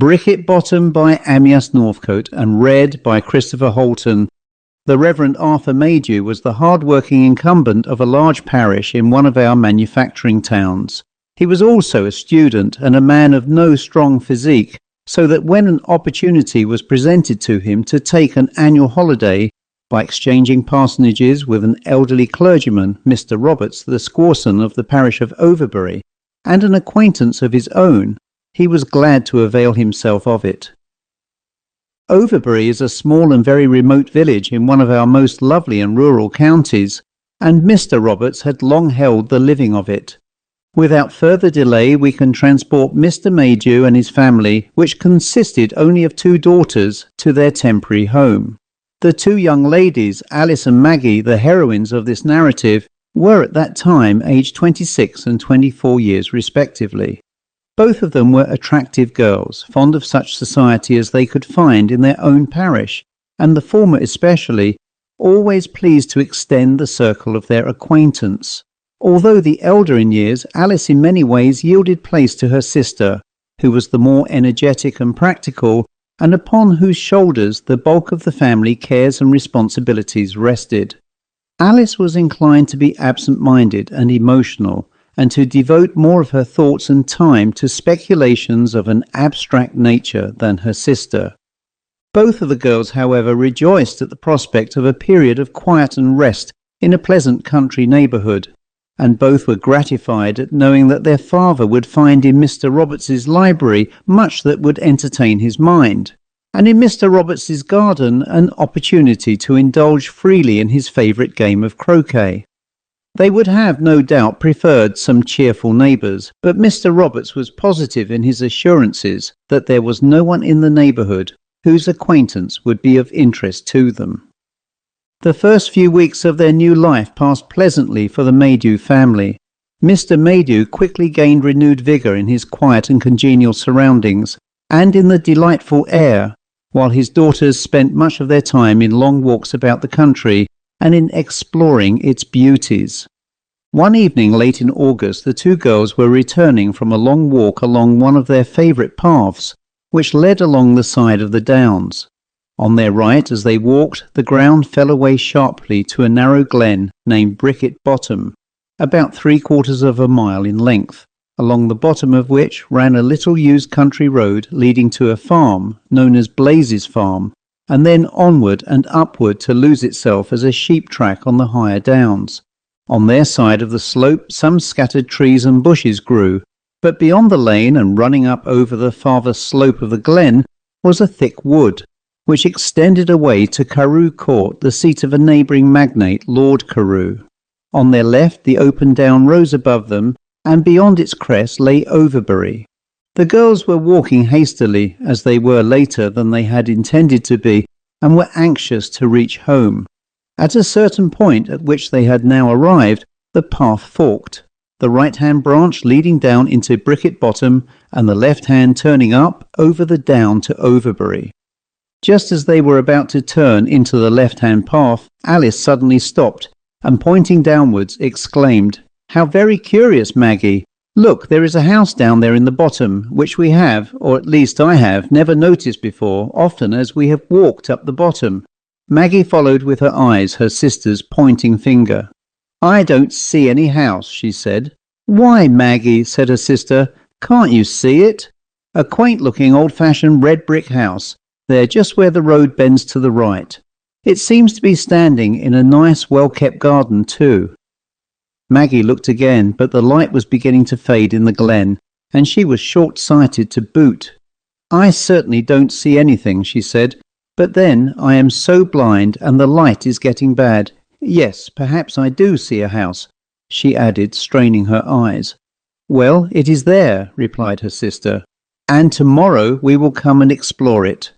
Brickett Bottom by Amyas Northcote and read by Christopher Holton. The Reverend Arthur Maydew was the hard-working incumbent of a large parish in one of our manufacturing towns. He was also a student and a man of no strong physique, so that when an opportunity was presented to him to take an annual holiday by exchanging parsonages with an elderly clergyman, Mr. Roberts, the squawson of the parish of Overbury, and an acquaintance of his own, he was glad to avail himself of it. Overbury is a small and very remote village in one of our most lovely and rural counties, and Mr. Roberts had long held the living of it. Without further delay we can transport Mr. Maydew and his family, which consisted only of 2 daughters, to their temporary home. The 2 young ladies, Alice and Maggie, the heroines of this narrative, were at that time aged 26 and 24 years respectively. Both of them were attractive girls, fond of such society as they could find in their own parish, and the former especially, always pleased to extend the circle of their acquaintance. Although the elder in years, Alice in many ways yielded place to her sister, who was the more energetic and practical, and upon whose shoulders the bulk of the family cares and responsibilities rested. Alice was inclined to be absent-minded and emotional, and to devote more of her thoughts and time to speculations of an abstract nature than her sister. Both of the girls, however, rejoiced at the prospect of a period of quiet and rest in a pleasant country neighbourhood, and both were gratified at knowing that their father would find in Mr. Roberts's library much that would entertain his mind, and in Mr. Roberts's garden an opportunity to indulge freely in his favourite game of croquet. They would have, no doubt, preferred some cheerful neighbours, but Mr. Roberts was positive in his assurances that there was no one in the neighbourhood whose acquaintance would be of interest to them. The first few weeks of their new life passed pleasantly for the Maydew family. Mr. Maydew quickly gained renewed vigour in his quiet and congenial surroundings, and in the delightful air, while his daughters spent much of their time in long walks about the country and in exploring its beauties. One evening late in August, the 2 girls were returning from a long walk along one of their favourite paths, which led along the side of the downs. On their right, as they walked, the ground fell away sharply to a narrow glen named Brickett Bottom, about 3/4 of a mile in length, along the bottom of which ran a little used country road leading to a farm known as Blazes Farm, and then onward and upward to lose itself as a sheep track on the higher downs. On their side of the slope some scattered trees and bushes grew, but beyond the lane and running up over the farther slope of the glen was a thick wood, which extended away to Carew Court, the seat of a neighbouring magnate, Lord Carew. On their left the open down rose above them, and beyond its crest lay Overbury. The girls were walking hastily, as they were later than they had intended to be, and were anxious to reach home. At a certain point at which they had now arrived, the path forked, the right-hand branch leading down into Brickett Bottom, and the left-hand turning up over the down to Overbury. Just as they were about to turn into the left-hand path, Alice suddenly stopped, and pointing downwards exclaimed, "How very curious, Maggie! Look, there is a house down there in the bottom, which we have, or at least I have, never noticed before, often as we have walked up the bottom." Maggie followed with her eyes her sister's pointing finger. "I don't see any house," she said. "Why, Maggie," said her sister, "can't you see it? A quaint-looking old-fashioned red brick house, there just where the road bends to the right. It seems to be standing in a nice well-kept garden too." Maggie looked again, but the light was beginning to fade in the glen, and she was short-sighted to boot. "I certainly don't see anything," she said, "but then I am so blind, and the light is getting bad. Yes, perhaps I do see a house," she added, straining her eyes. "Well, it is there," replied her sister, "and tomorrow we will come and explore it."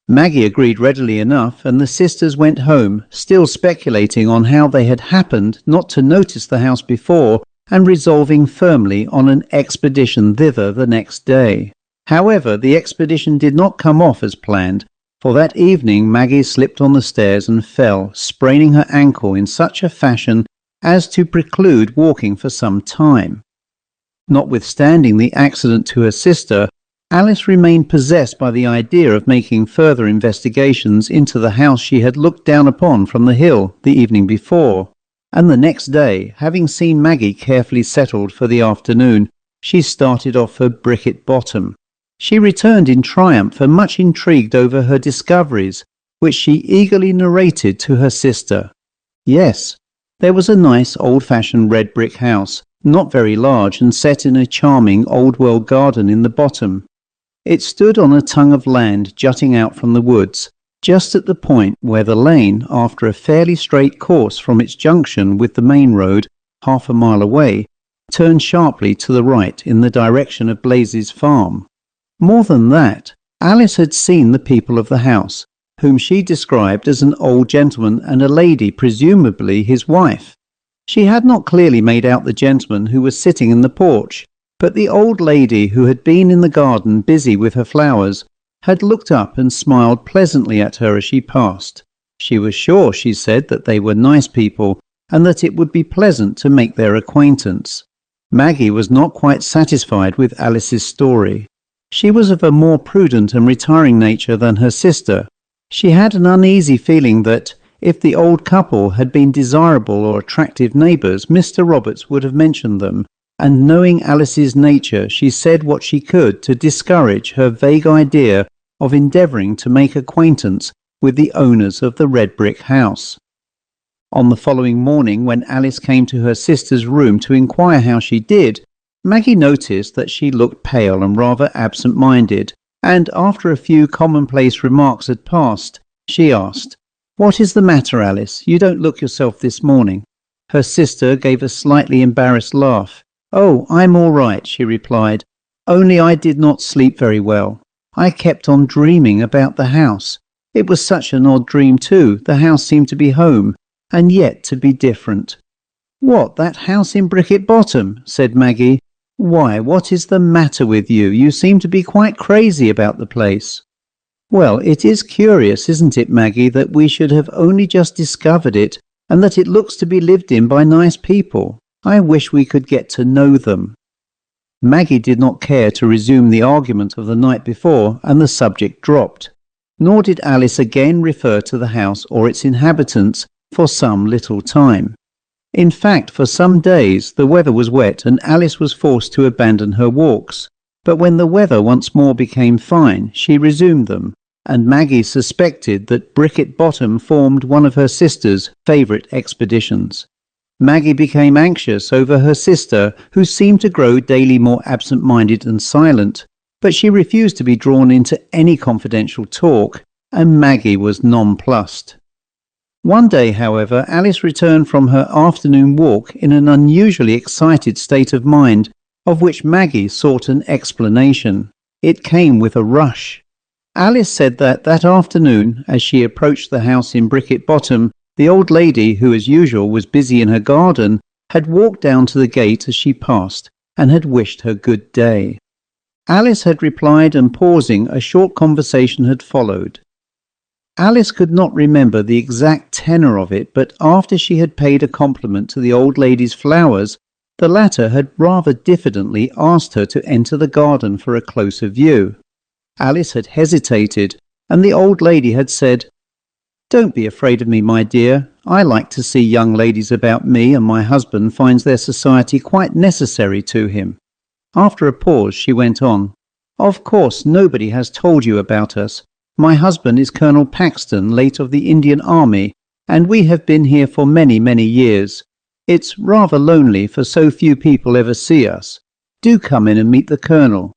Maggie agreed readily enough, and the sisters went home, still speculating on how they had happened not to notice the house before, and resolving firmly on an expedition thither the next day. However, the expedition did not come off as planned, for that evening Maggie slipped on the stairs and fell, spraining her ankle in such a fashion as to preclude walking for some time. Notwithstanding the accident to her sister, Alice remained possessed by the idea of making further investigations into the house she had looked down upon from the hill the evening before, and the next day, having seen Maggie carefully settled for the afternoon, she started off for Brickett Bottom. She returned in triumph and much intrigued over her discoveries, which she eagerly narrated to her sister. Yes, there was a nice old-fashioned red brick house, not very large and set in a charming old-world garden in the bottom. It stood on a tongue of land jutting out from the woods, just at the point where the lane, after a fairly straight course from its junction with the main road, half a mile away, turned sharply to the right in the direction of Blazes Farm. More than that, Alice had seen the people of the house, whom she described as an old gentleman and a lady, presumably his wife. She had not clearly made out the gentleman who was sitting in the porch, but the old lady who had been in the garden busy with her flowers had looked up and smiled pleasantly at her as she passed. She was sure, she said, that they were nice people and that it would be pleasant to make their acquaintance. Maggie was not quite satisfied with Alice's story. She was of a more prudent and retiring nature than her sister. She had an uneasy feeling that, if the old couple had been desirable or attractive neighbours, Mr. Roberts would have mentioned them, and knowing Alice's nature, she said what she could to discourage her vague idea of endeavouring to make acquaintance with the owners of the red brick house. On the following morning, when Alice came to her sister's room to inquire how she did, Maggie noticed that she looked pale and rather absent-minded, and after a few commonplace remarks had passed, she asked, "What is the matter, Alice? You don't look yourself this morning." Her sister gave a slightly embarrassed laugh. "Oh, I'm all right," she replied, "only I did not sleep very well. I kept on dreaming about the house. It was such an odd dream too. The house seemed to be home, and yet to be different." "What, that house in Brickett Bottom?" said Maggie. "Why, what is the matter with you? You seem to be quite crazy about the place." "Well, it is curious, isn't it, Maggie, that we should have only just discovered it, and that it looks to be lived in by nice people. I wish we could get to know them." Maggie did not care to resume the argument of the night before, and the subject dropped. Nor did Alice again refer to the house or its inhabitants for some little time. In fact, for some days the weather was wet and Alice was forced to abandon her walks. But when the weather once more became fine, she resumed them, and Maggie suspected that Brickett Bottom formed one of her sister's favourite expeditions. Maggie became anxious over her sister, who seemed to grow daily more absent-minded and silent, but she refused to be drawn into any confidential talk, and Maggie was nonplussed. One day, however, Alice returned from her afternoon walk in an unusually excited state of mind, of which Maggie sought an explanation. It came with a rush. Alice said that afternoon, as she approached the house in Brickett Bottom, the old lady, who as usual was busy in her garden, had walked down to the gate as she passed, and had wished her good day. Alice had replied, and pausing, a short conversation had followed. Alice could not remember the exact tenor of it, but after she had paid a compliment to the old lady's flowers, the latter had rather diffidently asked her to enter the garden for a closer view. Alice had hesitated, and the old lady had said, "Don't be afraid of me, my dear. I like to see young ladies about me, and my husband finds their society quite necessary to him." After a pause, she went on, "Of course, nobody has told you about us. My husband is Colonel Paxton, late of the Indian Army, and we have been here for many, many years. It's rather lonely, for so few people ever see us. Do come in and meet the Colonel."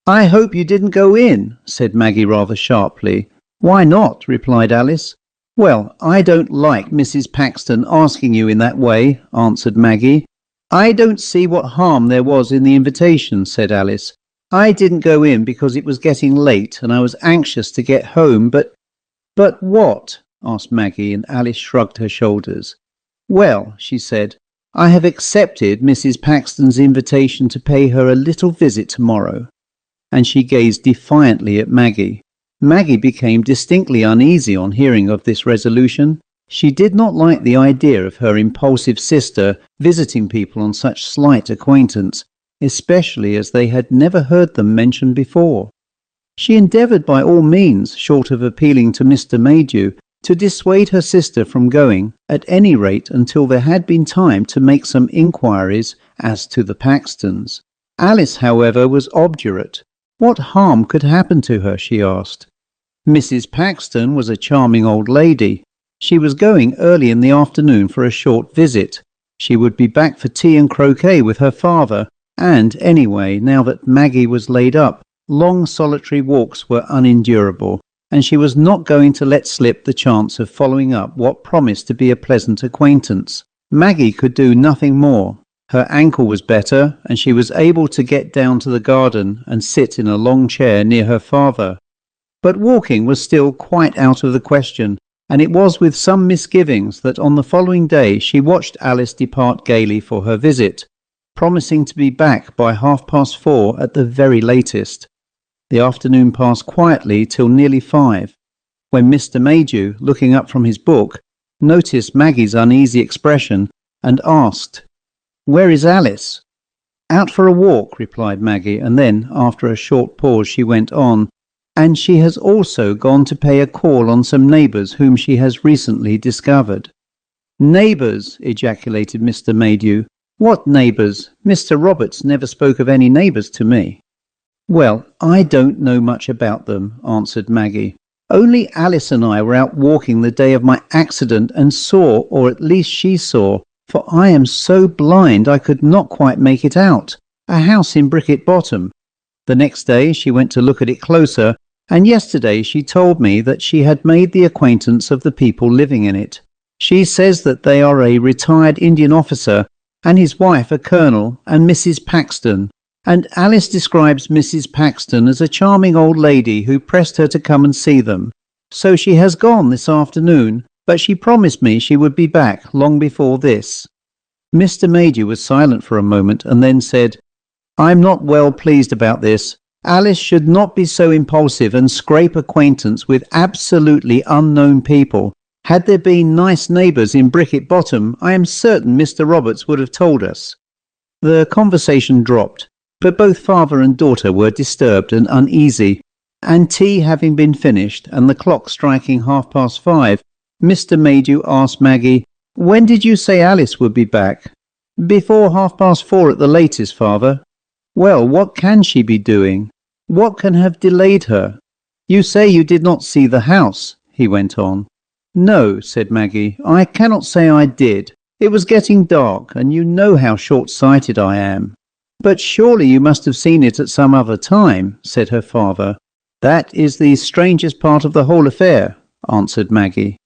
"I hope you didn't go in," said Maggie rather sharply. "Why not?" replied Alice. "Well, I don't like Mrs. Paxton asking you in that way," answered Maggie. "I don't see what harm there was in the invitation," said Alice. "I didn't go in because it was getting late and I was anxious to get home, but—" "But what?" asked Maggie, and Alice shrugged her shoulders. "Well," she said, "I have accepted Mrs. Paxton's invitation to pay her a little visit tomorrow." And she gazed defiantly at Maggie. Maggie became distinctly uneasy on hearing of this resolution. She did not like the idea of her impulsive sister visiting people on such slight acquaintance, especially as they had never heard them mentioned before. She endeavoured by all means, short of appealing to Mr. Maydew, to dissuade her sister from going, at any rate until there had been time to make some inquiries as to the Paxtons. Alice, however, was obdurate. What harm could happen to her, she asked. Mrs. Paxton was a charming old lady. She was going early in the afternoon for a short visit. She would be back for tea and croquet with her father, and anyway, now that Maggie was laid up, long solitary walks were unendurable, and she was not going to let slip the chance of following up what promised to be a pleasant acquaintance. Maggie could do nothing more. Her ankle was better, and she was able to get down to the garden and sit in a long chair near her father. But walking was still quite out of the question, and it was with some misgivings that on the following day she watched Alice depart gaily for her visit, promising to be back by 4:30 at the very latest. The afternoon passed quietly till nearly 5, when Mr. Maydew, looking up from his book, noticed Maggie's uneasy expression and asked, "Where is Alice?" "Out for a walk," replied Maggie, and then, after a short pause, she went on, "And she has also gone to pay a call on some neighbours whom she has recently discovered." "Neighbours!" ejaculated Mr. Maydew. "What neighbours? Mr. Roberts never spoke of any neighbours to me." "Well, I don't know much about them," answered Maggie. "Only Alice and I were out walking the day of my accident and saw, or at least she saw, for I am so blind I could not quite make it out, a house in Brickett Bottom. The next day she went to look at it closer, and yesterday she told me that she had made the acquaintance of the people living in it. She says that they are a retired Indian officer, and his wife a colonel, and Mrs. Paxton. And Alice describes Mrs. Paxton as a charming old lady who pressed her to come and see them. So she has gone this afternoon, but she promised me she would be back long before this." Mr. Maydew was silent for a moment and then said, "I'm not well pleased about this. Alice should not be so impulsive and scrape acquaintance with absolutely unknown people. Had there been nice neighbours in Brickett Bottom, I am certain Mr. Roberts would have told us." The conversation dropped, but both father and daughter were disturbed and uneasy, and tea having been finished and the clock striking 5:30, Mr. Maydew asked Maggie, "When did you say Alice would be back?" "Before 4:30 at the latest, father." "Well, what can she be doing? What can have delayed her? You say you did not see the house," he went on. "No," said Maggie, "I cannot say I did. It was getting dark, and you know how short-sighted I am." "But surely you must have seen it at some other time," said her father. "That is the strangest part of the whole affair," answered Maggie.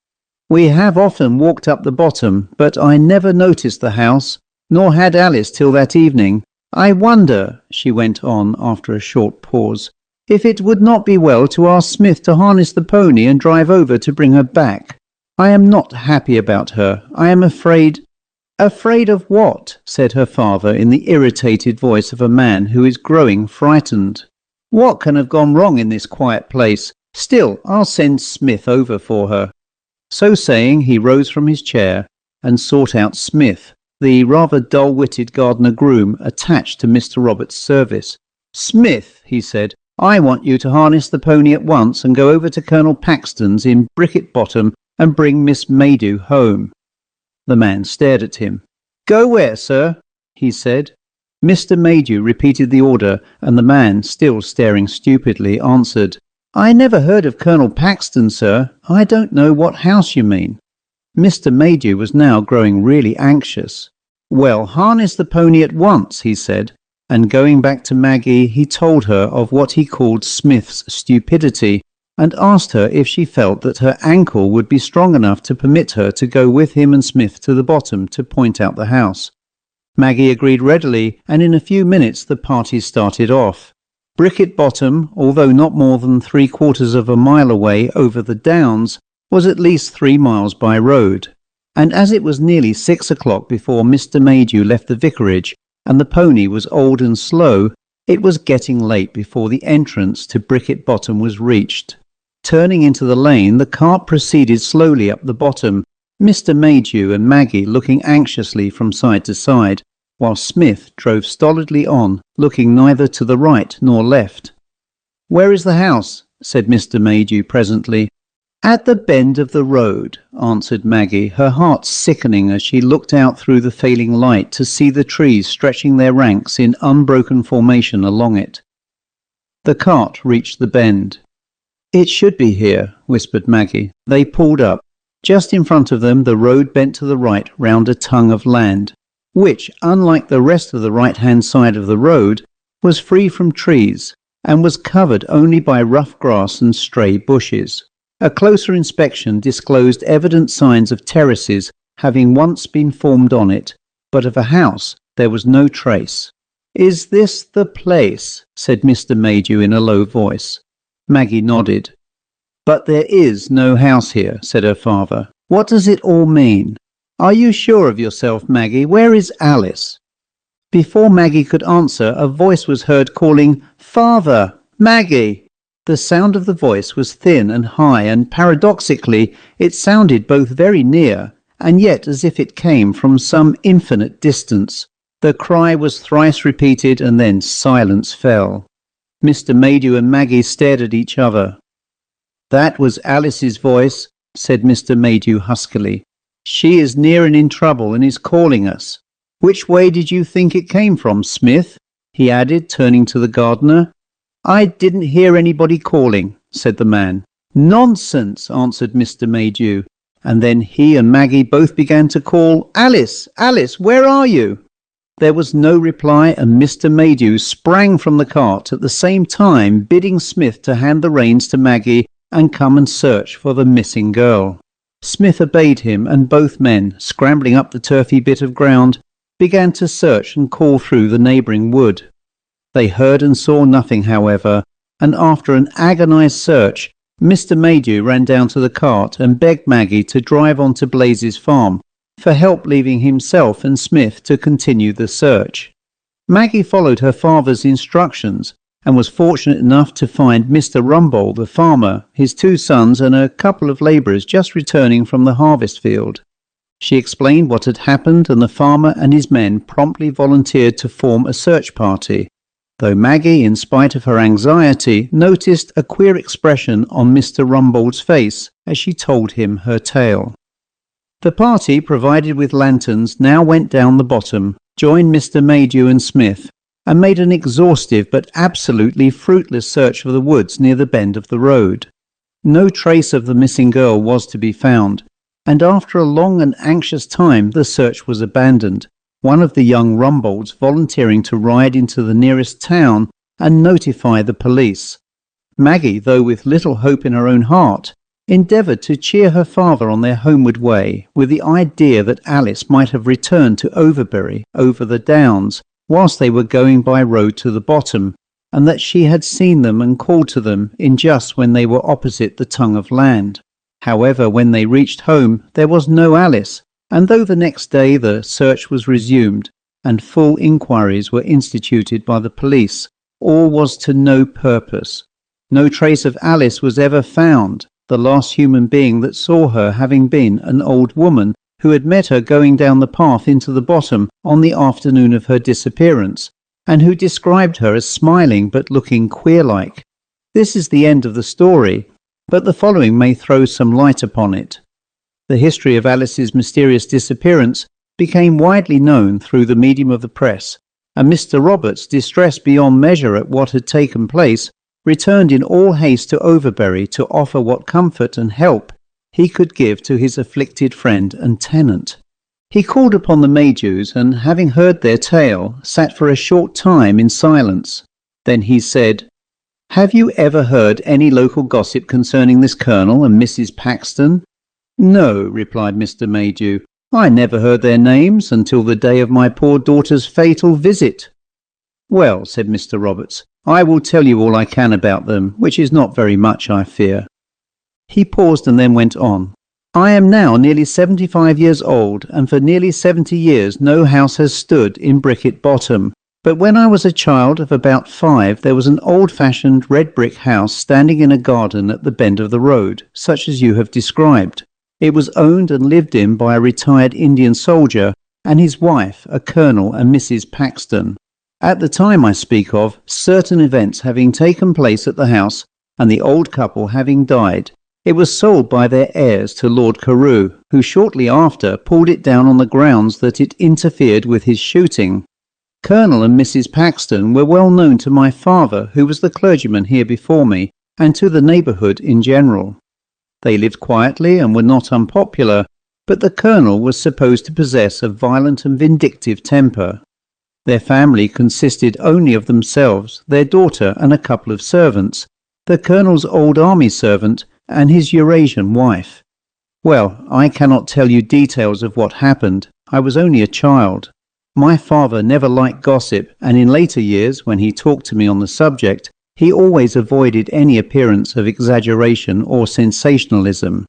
"We have often walked up the bottom, but I never noticed the house, nor had Alice till that evening. I wonder," she went on after a short pause, "if it would not be well to ask Smith to harness the pony and drive over to bring her back. I am not happy about her. I am afraid—" "Afraid of what?" said her father in the irritated voice of a man who is growing frightened. "What can have gone wrong in this quiet place? Still, I'll send Smith over for her." So saying, he rose from his chair and sought out Smith, the rather dull-witted gardener-groom attached to Mr. Roberts' service. "Smith," he said, "I want you to harness the pony at once and go over to Colonel Paxton's in Brickett Bottom and bring Miss Maydew home." The man stared at him. "Go where, sir?" he said. Mr. Maydew repeated the order, and the man, still staring stupidly, answered, "I never heard of Colonel Paxton, sir. I don't know what house you mean." Mr. Maydew was now growing really anxious. "Well, harness the pony at once," he said, and going back to Maggie, he told her of what he called Smith's stupidity, and asked her if she felt that her ankle would be strong enough to permit her to go with him and Smith to the bottom to point out the house. Maggie agreed readily, and in a few minutes the party started off. Brickett Bottom, although not more than 3/4 of a mile away over the downs, was at least 3 miles by road, and as it was nearly 6 o'clock before Mr. Maydew left the vicarage, and the pony was old and slow, it was getting late before the entrance to Brickett Bottom was reached. Turning into the lane, the cart proceeded slowly up the bottom, Mr. Maydew and Maggie looking anxiously from side to side. while Smith drove stolidly on, looking neither to the right nor left. "Where is the house?" said Mr. Maydew presently. "At the bend of the road," answered Maggie, her heart sickening as she looked out through the failing light to see the trees stretching their ranks in unbroken formation along it. The cart reached the bend. "It should be here," whispered Maggie. They pulled up. Just in front of them the road bent to the right round a tongue of land, which, unlike the rest of the right-hand side of the road, was free from trees, and was covered only by rough grass and stray bushes. A closer inspection disclosed evident signs of terraces having once been formed on it, but of a house there was no trace. "Is this the place?" said Mr. Maydew in a low voice. Maggie nodded. "But there is no house here," said her father. "What does it all mean? Are you sure of yourself, Maggie? Where is Alice?" Before Maggie could answer, a voice was heard calling, "Father! Maggie!" The sound of the voice was thin and high, and paradoxically it sounded both very near, and yet as if it came from some infinite distance. The cry was thrice repeated, and then silence fell. Mr. Maydew and Maggie stared at each other. "That was Alice's voice," said Mr. Maydew huskily. "She is near and in trouble, and is calling us. Which way did you think it came from, Smith?" he added, turning to the gardener. "I didn't hear anybody calling," said the man. "Nonsense," answered Mr. Maydew, and then he and Maggie both began to call, "Alice! Alice! Where are you?" There was no reply, and Mr. Maydew sprang from the cart, at the same time bidding Smith to hand the reins to Maggie and come and search for the missing girl. Smith obeyed him, and both men, scrambling up the turfy bit of ground, began to search and call through the neighbouring wood. They heard and saw nothing, however, and after an agonized search, Mr. Maydew ran down to the cart and begged Maggie to drive on to Blazes Farm for help, leaving himself and Smith to continue the search. Maggie followed her father's instructions and was fortunate enough to find Mr. Rumbold, the farmer, his 2 sons and a couple of labourers just returning from the harvest field. She explained what had happened, and the farmer and his men promptly volunteered to form a search party, though Maggie, in spite of her anxiety, noticed a queer expression on Mr. Rumbold's face as she told him her tale. The party, provided with lanterns, now went down the bottom, joined Mr. Maydew and Smith, and made an exhaustive but absolutely fruitless search of the woods near the bend of the road. No trace of the missing girl was to be found, and after a long and anxious time the search was abandoned, one of the young Rumbolds volunteering to ride into the nearest town and notify the police. Maggie, though with little hope in her own heart, endeavoured to cheer her father on their homeward way with the idea that Alice might have returned to Overbury over the downs whilst they were going by road to the bottom, and that she had seen them and called to them in just when they were opposite the tongue of land. However, when they reached home there was no Alice, and though the next day the search was resumed and full inquiries were instituted by the police, all was to no purpose. No trace of Alice was ever found, the last human being that saw her having been an old woman who had met her going down the path into the bottom on the afternoon of her disappearance, and who described her as smiling but looking queer-like. This is the end of the story, but the following may throw some light upon it. The history of Alice's mysterious disappearance became widely known through the medium of the press, and Mr. Roberts, distressed beyond measure at what had taken place, returned in all haste to Overbury to offer what comfort and help he could give to his afflicted friend and tenant. He called upon the Maydews, and having heard their tale, sat for a short time in silence. Then he said, "Have you ever heard any local gossip concerning this Colonel and Mrs. Paxton?" "No," replied Mr. Maydew. "I never heard their names until the day of my poor daughter's fatal visit." "Well," said Mr. Roberts, "I will tell you all I can about them, which is not very much, I fear." He paused and then went on. "I am now nearly 75 years old, and for nearly 70 years no house has stood in Brickett Bottom. But when I was a child of about 5, there was an old-fashioned red brick house standing in a garden at the bend of the road, such as you have described. It was owned and lived in by a retired Indian soldier, and his wife, a Colonel and Mrs. Paxton. At the time I speak of, certain events having taken place at the house, and the old couple having died, it was sold by their heirs to Lord Carew, who shortly after pulled it down on the grounds that it interfered with his shooting. Colonel and Mrs. Paxton were well known to my father, who was the clergyman here before me, and to the neighbourhood in general. They lived quietly and were not unpopular, but the Colonel was supposed to possess a violent and vindictive temper. Their family consisted only of themselves, their daughter and a couple of servants, the Colonel's old army servant and his Eurasian wife. Well, I cannot tell you details of what happened. I was only a child. My father never liked gossip, and in later years, when he talked to me on the subject, he always avoided any appearance of exaggeration or sensationalism.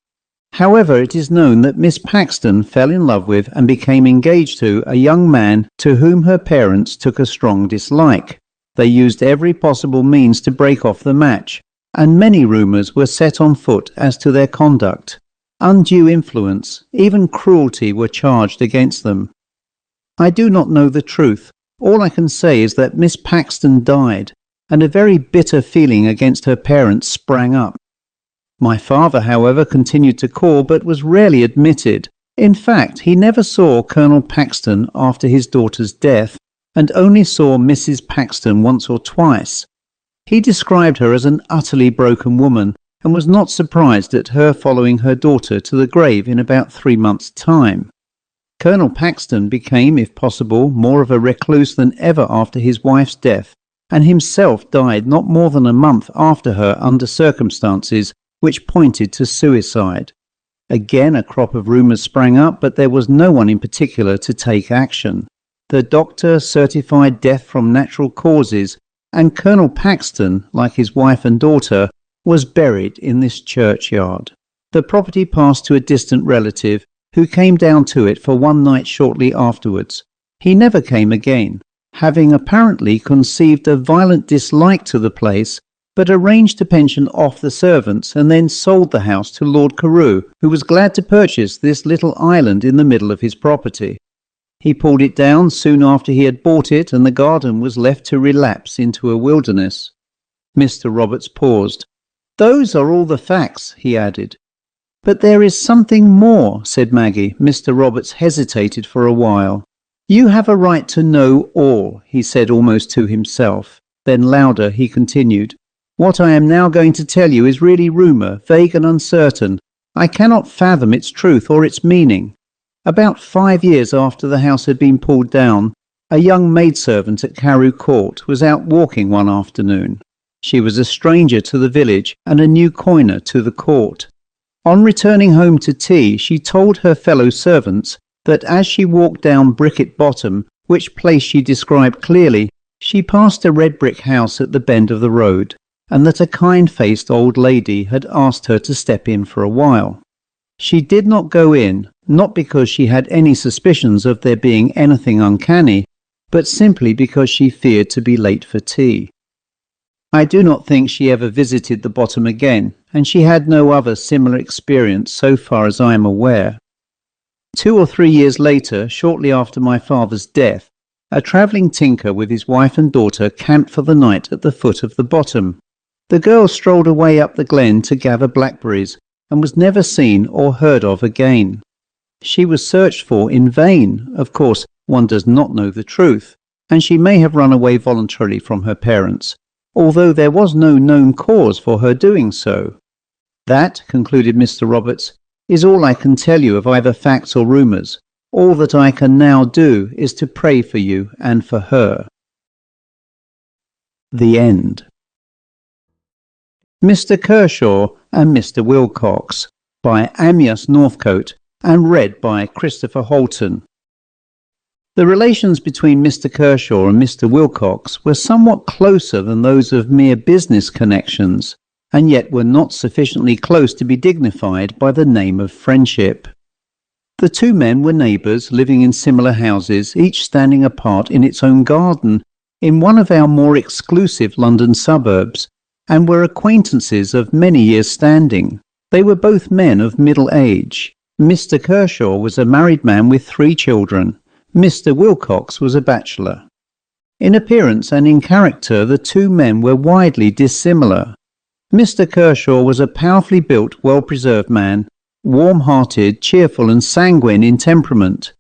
However, it is known that Miss Paxton fell in love with and became engaged to a young man to whom her parents took a strong dislike. They used every possible means to break off the match, and many rumours were set on foot as to their conduct. Undue influence, even cruelty were charged against them. I do not know the truth. All I can say is that Miss Paxton died, and a very bitter feeling against her parents sprang up. My father, however, continued to call, but was rarely admitted. In fact, he never saw Colonel Paxton after his daughter's death, and only saw Mrs. Paxton once or twice. He described her as an utterly broken woman, and was not surprised at her following her daughter to the grave in about 3 months' time. Colonel Paxton became, if possible, more of a recluse than ever after his wife's death, and himself died not more than a month after her under circumstances which pointed to suicide. Again a crop of rumours sprang up, but there was no one in particular to take action. The doctor certified death from natural causes, and Colonel Paxton, like his wife and daughter, was buried in this churchyard. The property passed to a distant relative, who came down to it for one night shortly afterwards. He never came again, having apparently conceived a violent dislike to the place, but arranged to pension off the servants and then sold the house to Lord Carew, who was glad to purchase this little island in the middle of his property. He pulled it down soon after he had bought it, and the garden was left to relapse into a wilderness. Mr. Roberts paused. "Those are all the facts," he added. "But there is something more," said Maggie. Mr. Roberts hesitated for a while. "You have a right to know all," he said almost to himself. Then louder he continued, "What I am now going to tell you is really rumour, vague and uncertain. I cannot fathom its truth or its meaning. About 5 years after the house had been pulled down, a young maidservant at Carew Court was out walking one afternoon. She was a stranger to the village and a new coiner to the court. On returning home to tea, she told her fellow servants that as she walked down Brickett Bottom, which place she described clearly, she passed a red brick house at the bend of the road, and that a kind-faced old lady had asked her to step in for a while. She did not go in, not because she had any suspicions of there being anything uncanny, but simply because she feared to be late for tea. I do not think she ever visited the bottom again, and she had no other similar experience so far as I am aware. 2 or 3 years later, shortly after my father's death, a travelling tinker with his wife and daughter camped for the night at the foot of the bottom. The girl strolled away up the glen to gather blackberries, and was never seen or heard of again. She was searched for in vain. Of course, one does not know the truth, and she may have run away voluntarily from her parents, although there was no known cause for her doing so. That, concluded Mr. Roberts, is all I can tell you of either facts or rumours. All that I can now do is to pray for you and for her. The End. Mr. Kershaw and Mr. Wilcox, by Amyas Northcote, and read by Christopher Holton. The relations between Mr. Kershaw and Mr. Wilcox were somewhat closer than those of mere business connections, and yet were not sufficiently close to be dignified by the name of friendship. The two men were neighbours living in similar houses, each standing apart in its own garden, in one of our more exclusive London suburbs, and were acquaintances of many years' standing. They were both men of middle age. Mr. Kershaw was a married man with 3 children. Mr. Wilcox was a bachelor. In appearance and in character, the two men were widely dissimilar. Mr. Kershaw was a powerfully built, well-preserved man, warm-hearted, cheerful and sanguine in temperament.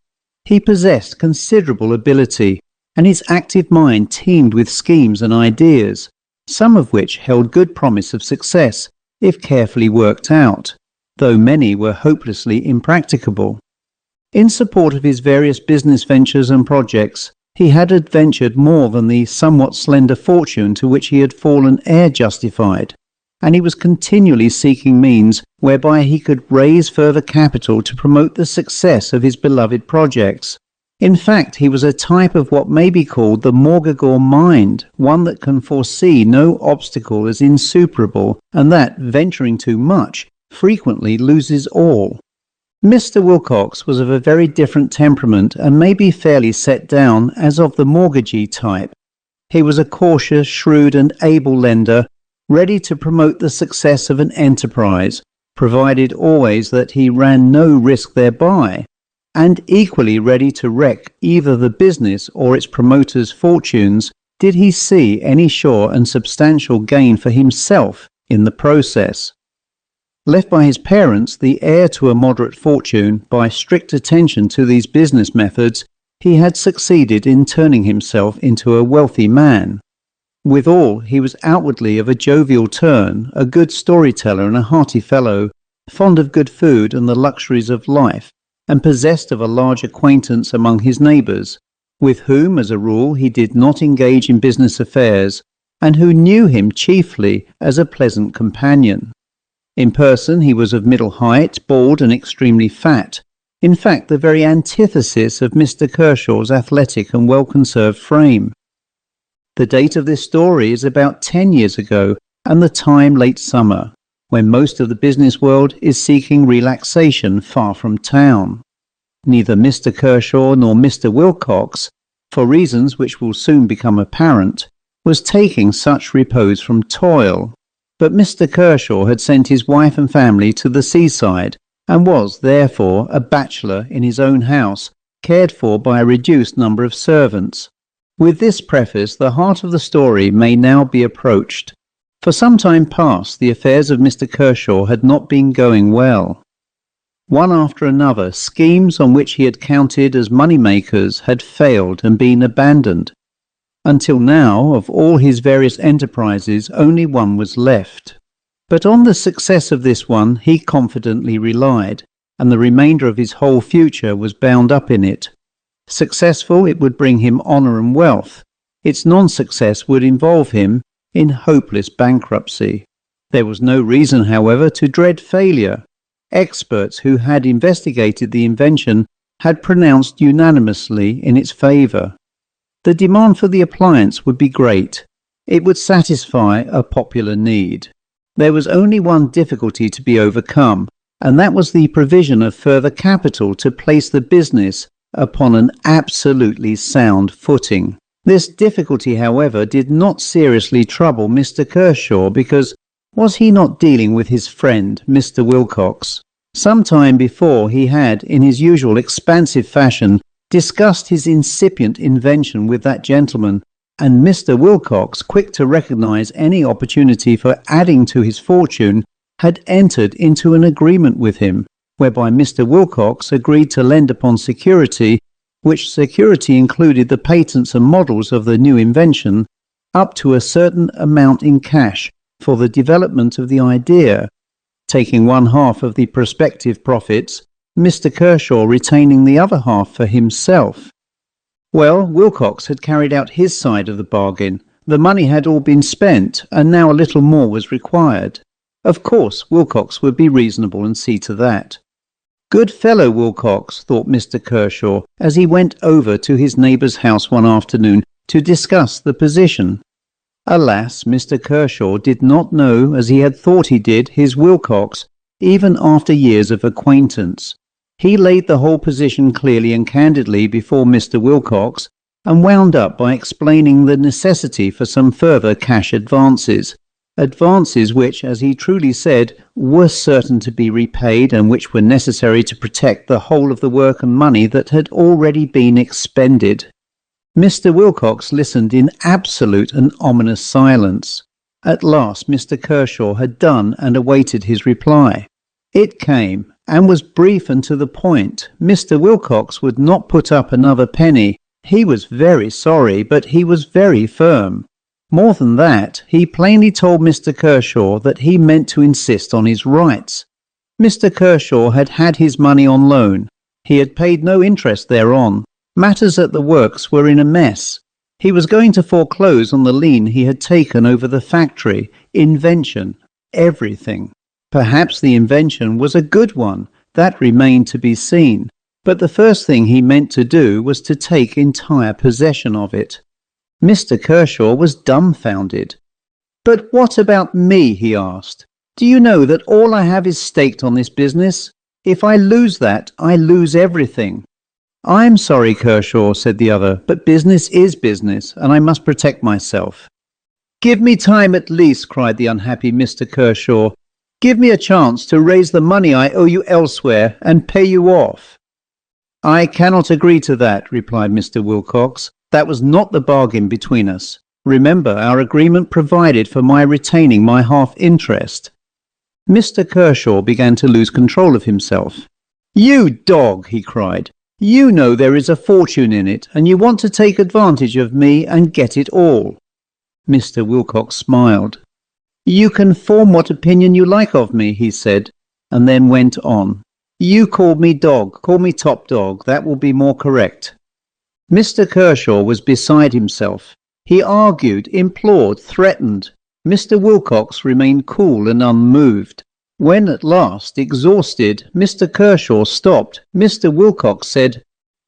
He possessed considerable ability, and his active mind teemed with schemes and ideas, some of which held good promise of success if carefully worked out, though many were hopelessly impracticable. In support of his various business ventures and projects, he had adventured more than the somewhat slender fortune to which he had fallen heir justified, and he was continually seeking means whereby he could raise further capital to promote the success of his beloved projects. In fact, he was a type of what may be called the morgagor mind, one that can foresee no obstacle as insuperable, and that, venturing too much, frequently loses all. Mr. Wilcox was of a very different temperament and may be fairly set down as of the mortgagee type. He was a cautious, shrewd and able lender, ready to promote the success of an enterprise, provided always that he ran no risk thereby, and equally ready to wreck either the business or its promoter's fortunes did he see any sure and substantial gain for himself in the process. Left by his parents, the heir to a moderate fortune, by strict attention to these business methods, he had succeeded in turning himself into a wealthy man. Withal, he was outwardly of a jovial turn, a good storyteller and a hearty fellow, fond of good food and the luxuries of life, and possessed of a large acquaintance among his neighbours, with whom, as a rule, he did not engage in business affairs, and who knew him chiefly as a pleasant companion. In person he was of middle height, bald and extremely fat, in fact the very antithesis of Mr. Kershaw's athletic and well-conserved frame. The date of this story is about 10 years ago, and the time late summer, when most of the business world is seeking relaxation far from town. Neither Mr. Kershaw nor Mr. Wilcox, for reasons which will soon become apparent, was taking such repose from toil. But Mr. Kershaw had sent his wife and family to the seaside, and was, therefore, a bachelor in his own house, cared for by a reduced number of servants. With this preface, the heart of the story may now be approached. For some time past, the affairs of Mr. Kershaw had not been going well. One after another, schemes on which he had counted as money-makers had failed and been abandoned. Until now, of all his various enterprises, only one was left. But on the success of this one he confidently relied, and the remainder of his whole future was bound up in it. Successful, it would bring him honour and wealth. Its non-success would involve him in hopeless bankruptcy. There was no reason, however, to dread failure. Experts who had investigated the invention had pronounced unanimously in its favour. The demand for the appliance would be great. It would satisfy a popular need. There was only one difficulty to be overcome, and that was the provision of further capital to place the business upon an absolutely sound footing. This difficulty, however, did not seriously trouble Mr. Kershaw, because was he not dealing with his friend, Mr. Wilcox? Some time before he had, in his usual expansive fashion, discussed his incipient invention with that gentleman, and Mr. Wilcox, quick to recognise any opportunity for adding to his fortune, had entered into an agreement with him, whereby Mr. Wilcox agreed to lend upon security, which security included the patents and models of the new invention, up to a certain amount in cash for the development of the idea, taking one half of the prospective profits, Mr. Kershaw retaining the other half for himself. Well, Wilcox had carried out his side of the bargain. The money had all been spent, and now a little more was required. Of course, Wilcox would be reasonable and see to that. Good fellow Wilcox, thought Mr. Kershaw, as he went over to his neighbour's house one afternoon to discuss the position. Alas, Mr. Kershaw did not know, as he had thought he did, his Wilcox, even after years of acquaintance. He laid the whole position clearly and candidly before Mr. Wilcox, and wound up by explaining the necessity for some further cash advances, advances which, as he truly said, were certain to be repaid and which were necessary to protect the whole of the work and money that had already been expended. Mr. Wilcox listened in absolute and ominous silence. At last Mr. Kershaw had done and awaited his reply. It came, and was brief and to the point. Mr. Wilcox would not put up another penny. He was very sorry, but he was very firm. More than that, he plainly told Mr. Kershaw that he meant to insist on his rights. Mr. Kershaw had had his money on loan. He had paid no interest thereon. Matters at the works were in a mess. He was going to foreclose on the lien he had taken over the factory, invention, everything. Perhaps the invention was a good one. That remained to be seen. But the first thing he meant to do was to take entire possession of it. Mr. Kershaw was dumbfounded. "But what about me?" he asked. "Do you know that all I have is staked on this business? If I lose that, I lose everything." "I'm sorry, Kershaw," said the other, "but business is business, and I must protect myself." "Give me time at least," cried the unhappy Mr. Kershaw. "Give me a chance to raise the money I owe you elsewhere and pay you off." "I cannot agree to that," replied Mr. Wilcox. "That was not the bargain between us. Remember, our agreement provided for my retaining my half-interest." Mr. Kershaw began to lose control of himself. "You dog!" he cried. "You know there is a fortune in it, and you want to take advantage of me and get it all." Mr. Wilcox smiled. "You can form what opinion you like of me," he said, and then went on. "You called me dog. Call me top dog. That will be more correct." Mr. Kershaw was beside himself. He argued, implored, threatened. Mr. Wilcox remained cool and unmoved. When at last, exhausted, Mr. Kershaw stopped, Mr. Wilcox said,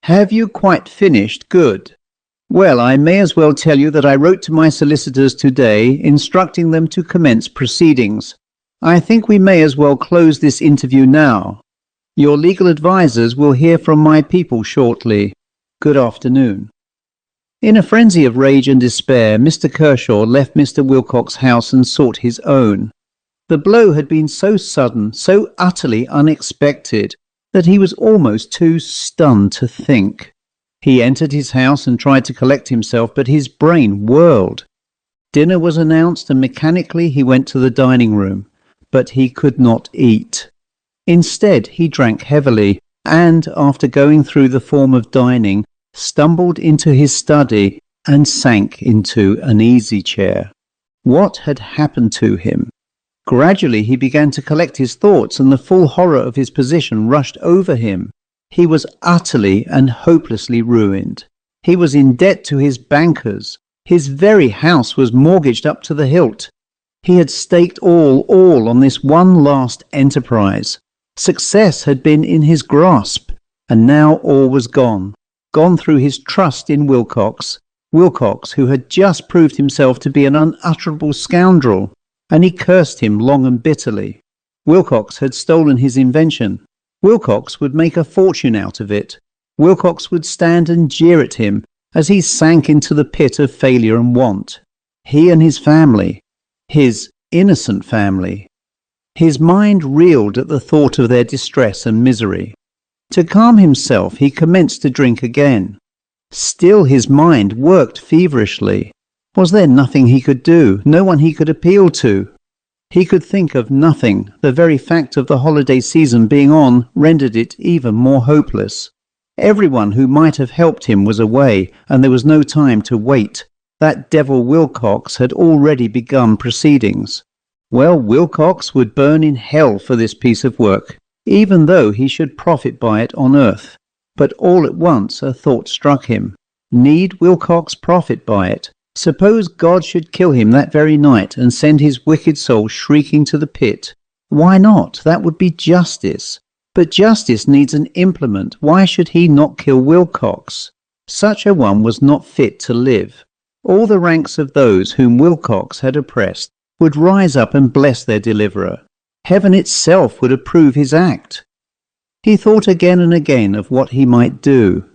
"Have you quite finished? Good. Well, I may as well tell you that I wrote to my solicitors today, instructing them to commence proceedings. I think we may as well close this interview now. Your legal advisers will hear from my people shortly. Good afternoon." In a frenzy of rage and despair, Mr. Kershaw left Mr. Wilcox's house and sought his own. The blow had been so sudden, so utterly unexpected, that he was almost too stunned to think. He entered his house and tried to collect himself, but his brain whirled. Dinner was announced, and mechanically he went to the dining room, but he could not eat. Instead, he drank heavily, and, after going through the form of dining, stumbled into his study and sank into an easy chair. What had happened to him? Gradually he began to collect his thoughts, and the full horror of his position rushed over him. He was utterly and hopelessly ruined. He was in debt to his bankers. His very house was mortgaged up to the hilt. He had staked all on this one last enterprise. Success had been in his grasp, and now all was gone. Gone through his trust in Wilcox. Wilcox, who had just proved himself to be an unutterable scoundrel, and he cursed him long and bitterly. Wilcox had stolen his invention. Wilcox would make a fortune out of it. Wilcox would stand and jeer at him as he sank into the pit of failure and want. He and his family, his innocent family. His mind reeled at the thought of their distress and misery. To calm himself, he commenced to drink again. Still his mind worked feverishly. Was there nothing he could do, no one he could appeal to? He could think of nothing. The very fact of the holiday season being on rendered it even more hopeless. Everyone who might have helped him was away, and there was no time to wait. That devil Wilcox had already begun proceedings. Well, Wilcox would burn in hell for this piece of work, even though he should profit by it on earth. But all at once a thought struck him. Need Wilcox profit by it? Suppose God should kill him that very night and send his wicked soul shrieking to the pit. Why not? That would be justice. But justice needs an implement. Why should he not kill Wilcox? Such a one was not fit to live. All the ranks of those whom Wilcox had oppressed would rise up and bless their deliverer. Heaven itself would approve his act. He thought again and again of what he might do.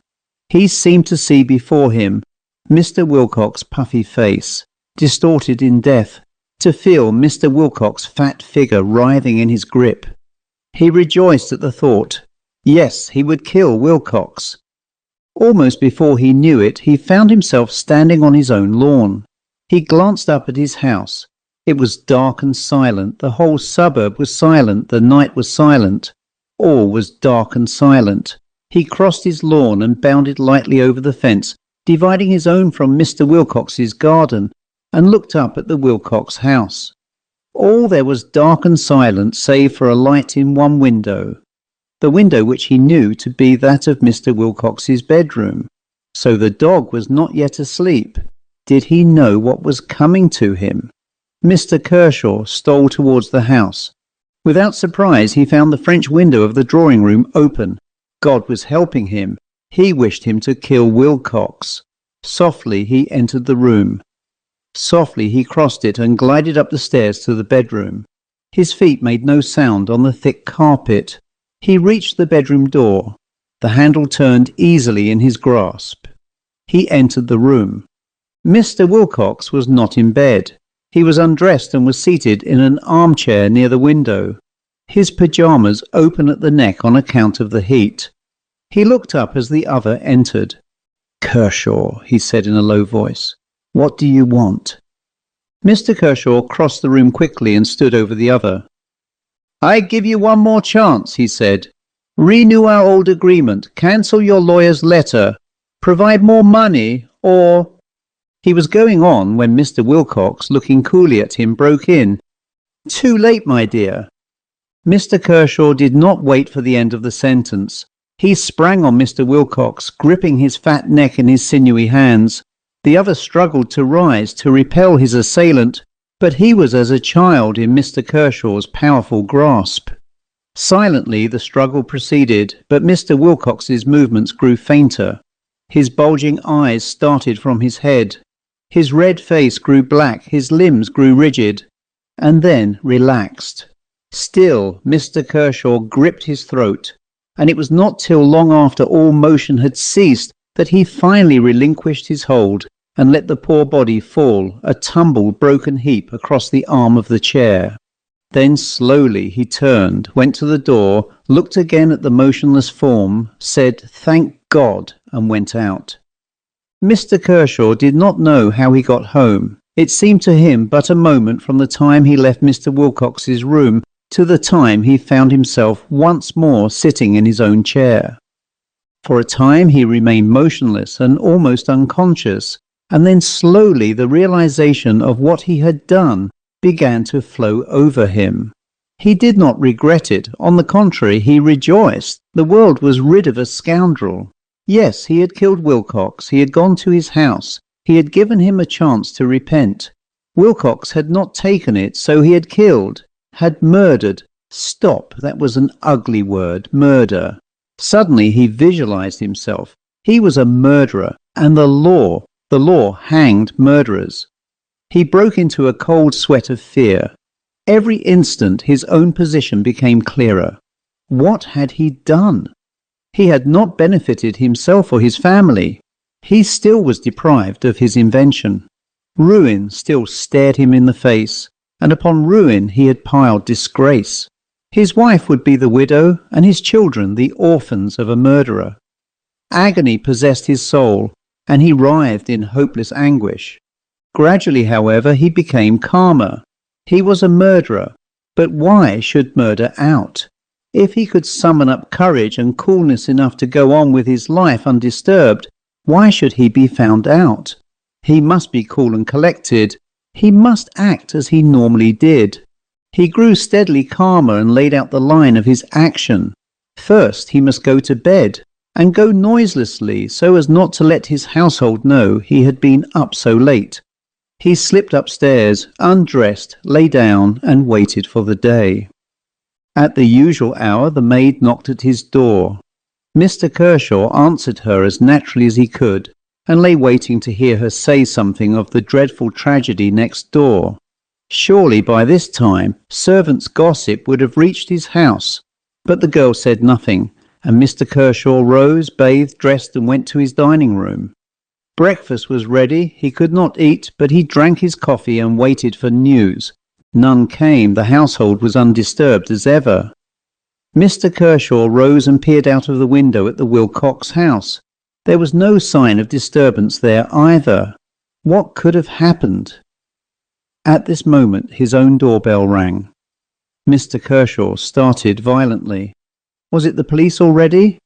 He seemed to see before him Mr. Wilcox's puffy face, distorted in death, to feel Mr. Wilcox's fat figure writhing in his grip. He rejoiced at the thought. Yes, he would kill Wilcox. Almost before he knew it, he found himself standing on his own lawn. He glanced up at his house. It was dark and silent. The whole suburb was silent. The night was silent. All was dark and silent. He crossed his lawn and bounded lightly over the fence, dividing his own from Mr. Wilcox's garden, and looked up at the Wilcox house. All there was dark and silent save for a light in one window, the window which he knew to be that of Mr. Wilcox's bedroom. So the dog was not yet asleep. Did he know what was coming to him? Mr. Kershaw stole towards the house. Without surprise he found the French window of the drawing-room open. God was helping him. He wished him to kill Wilcox. Softly he entered the room. Softly he crossed it and glided up the stairs to the bedroom. His feet made no sound on the thick carpet. He reached the bedroom door. The handle turned easily in his grasp. He entered the room. Mr. Wilcox was not in bed. He was undressed and was seated in an armchair near the window, his pyjamas open at the neck on account of the heat. He looked up as the other entered. "Kershaw," he said in a low voice, "what do you want?" Mr. Kershaw crossed the room quickly and stood over the other. "I give you one more chance," he said. "Renew our old agreement, cancel your lawyer's letter, provide more money, or—" He was going on when Mr. Wilcox, looking coolly at him, broke in. "Too late, my dear." Mr. Kershaw did not wait for the end of the sentence. He sprang on Mr. Wilcox, gripping his fat neck in his sinewy hands. The other struggled to rise, to repel his assailant, but he was as a child in Mr. Kershaw's powerful grasp. Silently the struggle proceeded, but Mr. Wilcox's movements grew fainter. His bulging eyes started from his head. His red face grew black, his limbs grew rigid, and then relaxed. Still Mr. Kershaw gripped his throat, and it was not till long after all motion had ceased that he finally relinquished his hold and let the poor body fall, a tumbled, broken heap, across the arm of the chair. Then slowly he turned, went to the door, looked again at the motionless form, said, "Thank God," and went out. Mr. Kershaw did not know how he got home. It seemed to him but a moment from the time he left Mr. Wilcox's room to the time he found himself once more sitting in his own chair. For a time he remained motionless and almost unconscious, and then slowly the realization of what he had done began to flow over him. He did not regret it. On the contrary, he rejoiced. The world was rid of a scoundrel. Yes, he had killed Wilcox. He had gone to his house. He had given him a chance to repent. Wilcox had not taken it, so he had killed, had murdered. Stop, that was an ugly word, murder. Suddenly he visualized himself. He was a murderer, and the law hanged murderers. He broke into a cold sweat of fear. Every instant his own position became clearer. What had he done? He had not benefited himself or his family. He still was deprived of his invention. Ruin still stared him in the face, and upon ruin he had piled disgrace. His wife would be the widow, and his children the orphans of a murderer. Agony possessed his soul, and he writhed in hopeless anguish. Gradually, however, he became calmer. He was a murderer, but why should murder out? If he could summon up courage and coolness enough to go on with his life undisturbed, why should he be found out? He must be cool and collected. He must act as he normally did. He grew steadily calmer and laid out the line of his action. First, he must go to bed, and go noiselessly so as not to let his household know he had been up so late. He slipped upstairs, undressed, lay down, and waited for the day. At the usual hour the maid knocked at his door. Mr. Kershaw answered her as naturally as he could, and lay waiting to hear her say something of the dreadful tragedy next door. Surely by this time servants' gossip would have reached his house, but the girl said nothing, and Mr. Kershaw rose, bathed, dressed, and went to his dining room. Breakfast was ready. He could not eat, but he drank his coffee and waited for news. None came. The household was undisturbed as ever. Mr. Kershaw rose and peered out of the window at the Wilcox house. There was no sign of disturbance there either. What could have happened? At this moment his own doorbell rang. Mr. Kershaw started violently. Was it the police already?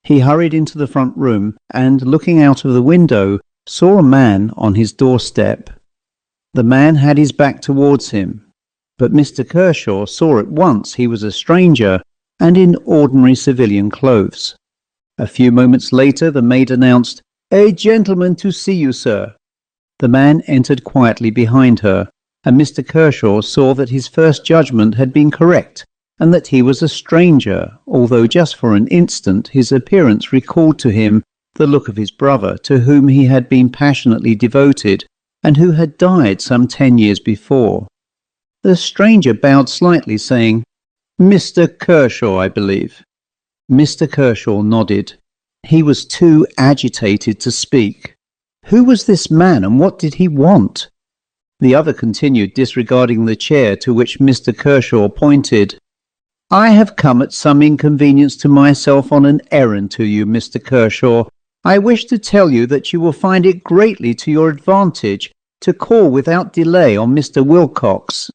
He hurried into the front room and, looking out of the window, saw a man on his doorstep. The man had his back towards him, but Mr. Kershaw saw at once he was a stranger and in ordinary civilian clothes. A few moments later the maid announced, "A gentleman to see you, sir." The man entered quietly behind her, and Mr. Kershaw saw that his first judgment had been correct, and that he was a stranger, although just for an instant his appearance recalled to him the look of his brother, to whom he had been passionately devoted, and who had died some 10 years before. The stranger bowed slightly, saying, "Mr. Kershaw, I believe." Mr. Kershaw nodded. He was too agitated to speak. Who was this man, and what did he want? The other continued, disregarding the chair to which Mr. Kershaw pointed. "I have come at some inconvenience to myself on an errand to you, Mr. Kershaw. I wish to tell you that you will find it greatly to your advantage to call without delay on Mr. Wilcox."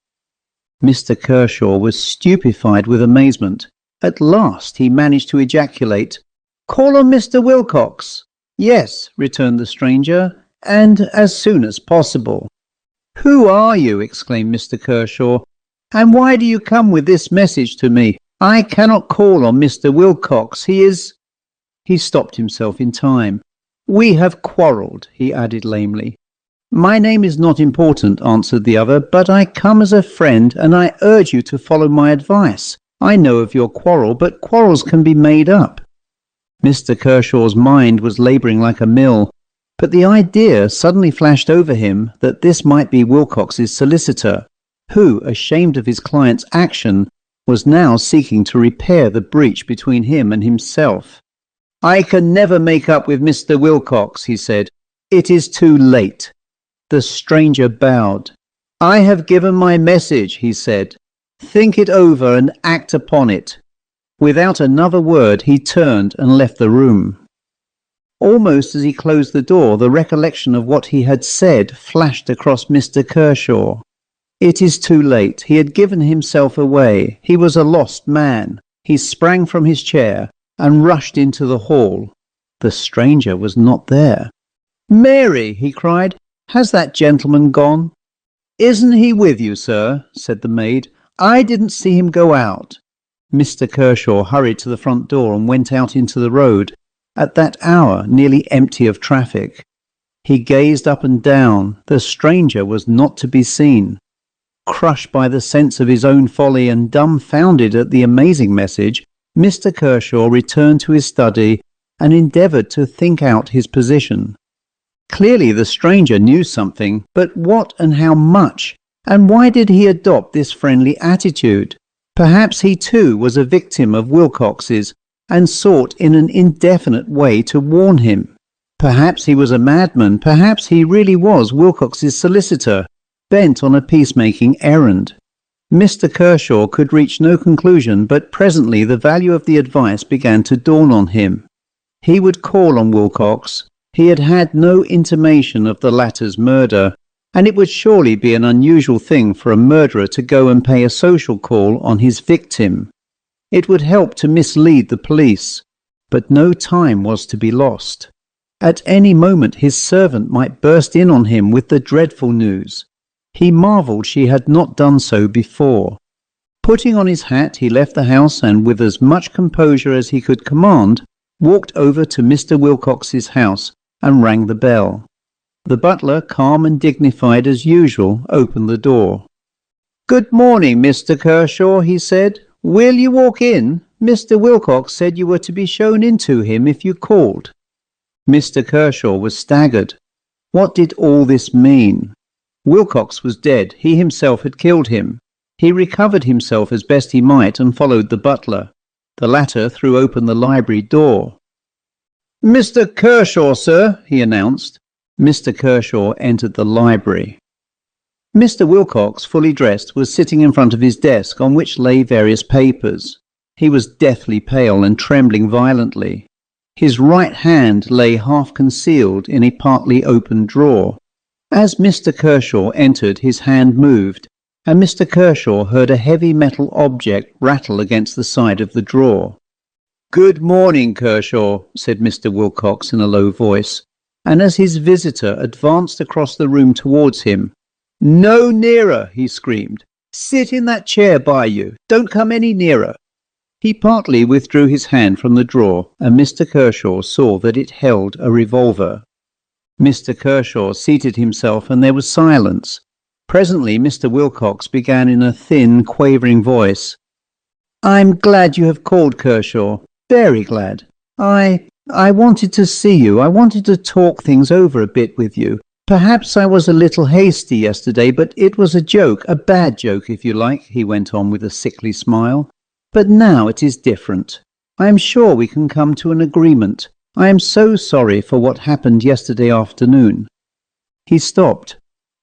Mr. Kershaw was stupefied with amazement. At last he managed to ejaculate, "Call on Mr. Wilcox." "Yes," returned the stranger, "and as soon as possible." "Who are you?" exclaimed Mr. Kershaw, "and why do you come with this message to me? I cannot call on Mr. Wilcox. He is—" He stopped himself in time. "We have quarrelled," he added lamely. "My name is not important," answered the other, "but I come as a friend, and I urge you to follow my advice. I know of your quarrel, but quarrels can be made up." Mr. Kershaw's mind was labouring like a mill, but the idea suddenly flashed over him that this might be Wilcox's solicitor, who, ashamed of his client's action, was now seeking to repair the breach between him and himself. "I can never make up with Mr. Wilcox," he said. "It is too late." The stranger bowed. "I have given my message," he said. "Think it over and act upon it." Without another word he turned and left the room. Almost as he closed the door, the recollection of what he had said flashed across Mr. Kershaw. It is too late. He had given himself away. He was a lost man. He sprang from his chair and rushed into the hall. The stranger was not there. "Mary!" he cried. "Has that gentleman gone?" "Isn't he with you, sir?" said the maid. "I didn't see him go out." Mr. Kershaw hurried to the front door and went out into the road, at that hour nearly empty of traffic. He gazed up and down. The stranger was not to be seen. Crushed by the sense of his own folly and dumbfounded at the amazing message, Mr. Kershaw returned to his study and endeavoured to think out his position. Clearly the stranger knew something, but what and how much? And why did he adopt this friendly attitude? Perhaps he too was a victim of Wilcox's and sought in an indefinite way to warn him. Perhaps he was a madman. Perhaps he really was Wilcox's solicitor, bent on a peacemaking errand. Mr. Kershaw could reach no conclusion, but presently the value of the advice began to dawn on him. He would call on Wilcox. He had had no intimation of the latter's murder, and it would surely be an unusual thing for a murderer to go and pay a social call on his victim. It would help to mislead the police, but no time was to be lost. At any moment his servant might burst in on him with the dreadful news. He marvelled she had not done so before. Putting on his hat, he left the house and, with as much composure as he could command, walked over to Mr. Wilcox's house and rang the bell. The butler, calm and dignified as usual, opened the door. "Good morning, Mr. Kershaw," he said. "Will you walk in? Mr. Wilcox said you were to be shown in to him if you called." Mr. Kershaw was staggered. What did all this mean? Wilcox was dead. He himself had killed him. He recovered himself as best he might and followed the butler. The latter threw open the library door. "Mr. Kershaw, sir," he announced. Mr. Kershaw entered the library. Mr. Wilcox, fully dressed, was sitting in front of his desk on which lay various papers. He was deathly pale and trembling violently. His right hand lay half concealed in a partly open drawer. As Mr. Kershaw entered, his hand moved, and Mr. Kershaw heard a heavy metal object rattle against the side of the drawer. "Good morning, Kershaw," said Mr. Wilcox in a low voice, and as his visitor advanced across the room towards him, "No nearer," he screamed. "Sit in that chair by you. Don't come any nearer." He partly withdrew his hand from the drawer, and Mr. Kershaw saw that it held a revolver. Mr. Kershaw seated himself, and there was silence. Presently Mr. Wilcox began in a thin, quavering voice. "I'm glad you have called, Kershaw. Very glad. I wanted to see you. I wanted to talk things over a bit with you. Perhaps I was a little hasty yesterday, but it was a joke, a bad joke, if you like," he went on with a sickly smile. "But now it is different. I am sure we can come to an agreement. I am so sorry for what happened yesterday afternoon." He stopped.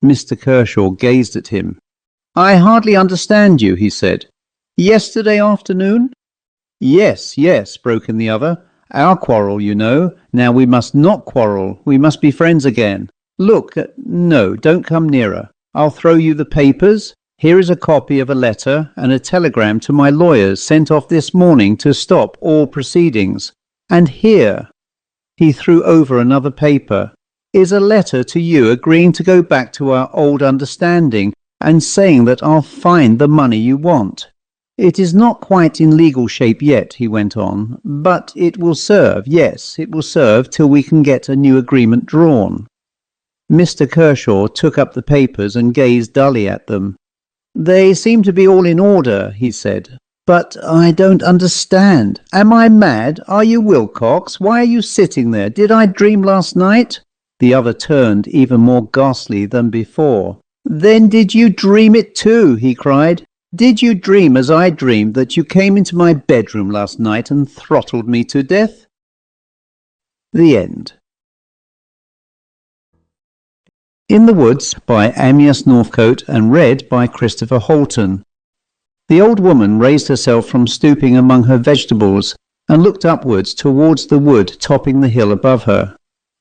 Mr. Kershaw gazed at him. "I hardly understand you," he said. "Yesterday afternoon?" Yes, broke in the other. "Our quarrel, you know. Now we must not quarrel. We must be friends again. Look, no, don't come nearer. I'll throw you the papers. Here is a copy of a letter and a telegram to my lawyers sent off this morning to stop all proceedings. And here," he threw over another paper, "is a letter to you agreeing to go back to our old understanding and saying that I'll find the money you want. It is not quite in legal shape yet," he went on, "but it will serve, yes, it will serve till we can get a new agreement drawn." Mr. Kershaw took up the papers and gazed dully at them. "They seem to be all in order," he said. "But I don't understand. Am I mad? Are you Wilcox? Why are you sitting there? Did I dream last night?" The other turned even more ghastly than before. "Then did you dream it too?" he cried. "Did you dream as I dreamed, that you came into my bedroom last night and throttled me to death?" The end. In the Woods by Amyas Northcote and read by Christopher Holton. The old woman raised herself from stooping among her vegetables and looked upwards towards the wood topping the hill above her.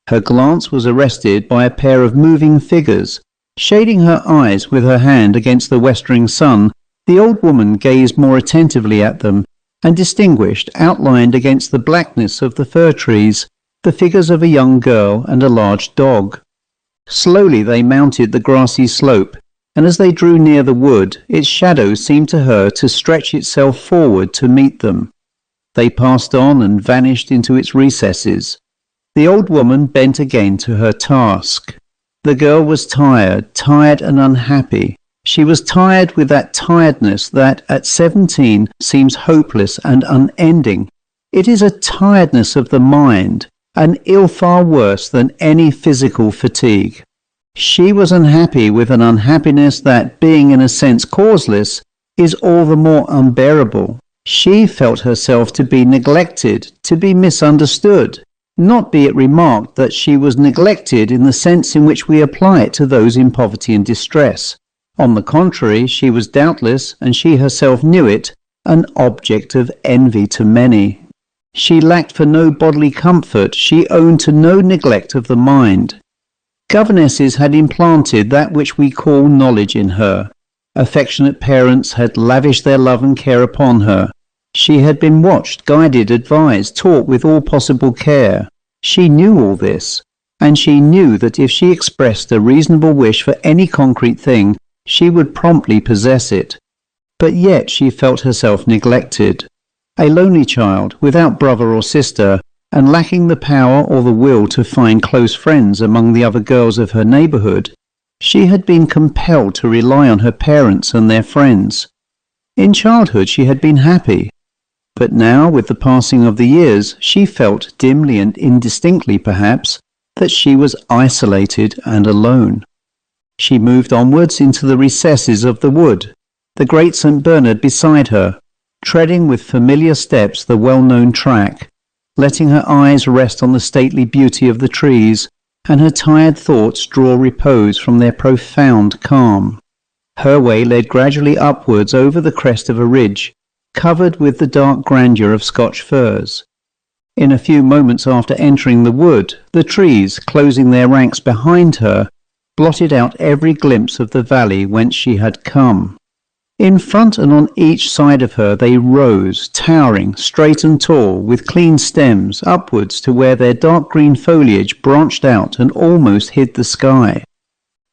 Her glance was arrested by a pair of moving figures. Shading her eyes with her hand against the westering sun, the old woman gazed more attentively at them and distinguished, outlined against the blackness of the fir trees, the figures of a young girl and a large dog. Slowly they mounted the grassy slope, and as they drew near the wood, its shadow seemed to her to stretch itself forward to meet them. They passed on and vanished into its recesses. The old woman bent again to her task. The girl was tired and unhappy. She was tired with that tiredness that at 17 seems hopeless and unending. It is a tiredness of the mind, an ill far worse than any physical fatigue. She was unhappy with an unhappiness that, being in a sense causeless, is all the more unbearable. She felt herself to be neglected, to be misunderstood. Not be it remarked that she was neglected in the sense in which we apply it to those in poverty and distress. On the contrary, she was doubtless, and she herself knew it, an object of envy to many. She lacked for no bodily comfort, she owned to no neglect of the mind. Governesses had implanted that which we call knowledge in her. Affectionate parents had lavished their love and care upon her. She had been watched, guided, advised, taught with all possible care. She knew all this, and she knew that if she expressed a reasonable wish for any concrete thing, she would promptly possess it. But yet she felt herself neglected. A lonely child, without brother or sister, and lacking the power or the will to find close friends among the other girls of her neighbourhood, she had been compelled to rely on her parents and their friends. In childhood she had been happy, but now, with the passing of the years, she felt, dimly and indistinctly perhaps, that she was isolated and alone. She moved onwards into the recesses of the wood, the great St Bernard beside her, treading with familiar steps the well-known track. letting her eyes rest on the stately beauty of the trees, and her tired thoughts draw repose from their profound calm. Her way led gradually upwards over the crest of a ridge, covered with the dark grandeur of Scotch firs. In a few moments after entering the wood, the trees, closing their ranks behind her, blotted out every glimpse of the valley whence she had come. In front and on each side of her they rose, towering, straight and tall, with clean stems, upwards to where their dark green foliage branched out and almost hid the sky.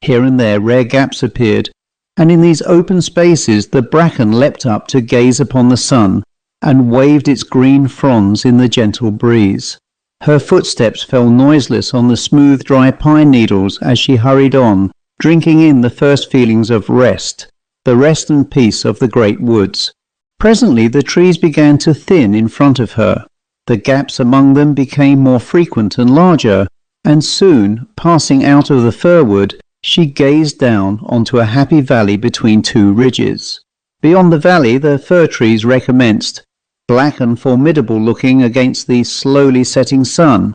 Here and there rare gaps appeared, and in these open spaces the bracken leapt up to gaze upon the sun, and waved its green fronds in the gentle breeze. Her footsteps fell noiseless on the smooth dry pine needles as she hurried on, drinking in the first feelings of rest, the rest and peace of the great woods. Presently the trees began to thin in front of her. The gaps among them became more frequent and larger, and soon, passing out of the fir-wood, she gazed down onto a happy valley between two ridges. Beyond the valley the fir trees recommenced, black and formidable looking against the slowly setting sun,